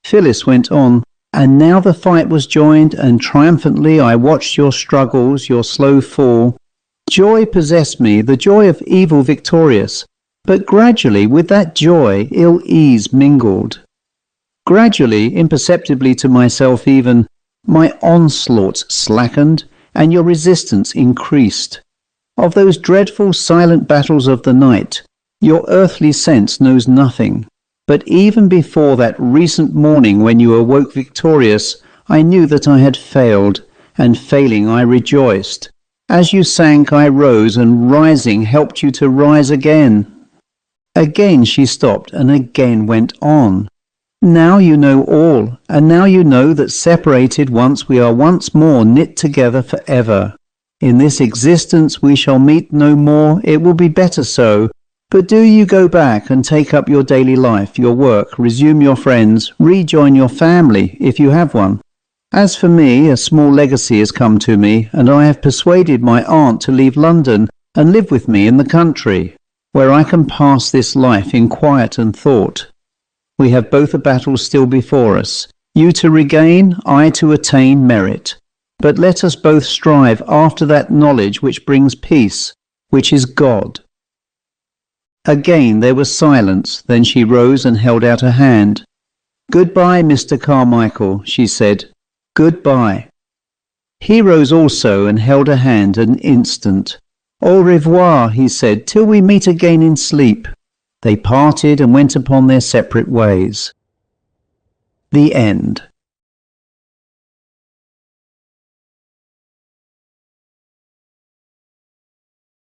Phyllis went on, "And now the fight was joined, and triumphantly I watched your struggles, your slow fall. Joy possessed me, the joy of evil victorious, but gradually with that joy ill-ease mingled. Gradually, imperceptibly to myself even, my onslaughts slackened, and your resistance increased. Of those dreadful silent battles of the night, your earthly sense knows nothing. But even before that recent morning when you awoke victorious, I knew that I had failed, and failing I rejoiced. As you sank I rose, and rising helped you to rise again." Again she stopped, and again went on. "Now you know all, and now you know that separated once we are once more knit together for ever. In this existence we shall meet no more, it will be better so. But do you go back and take up your daily life, your work, resume your friends, rejoin your family, if you have one. As for me, a small legacy has come to me, and I have persuaded my aunt to leave London and live with me in the country, where I can pass this life in quiet and thought. We have both a battle still before us, you to regain, I to attain merit. But let us both strive after that knowledge which brings peace, which is God." Again there was silence. Then she rose and held out her hand. "Goodbye, Mr. Carmichael," she said. "Goodbye." He rose also and held her hand an instant. "Au revoir," he said, "till we meet again in sleep." They parted and went upon their separate ways. The end.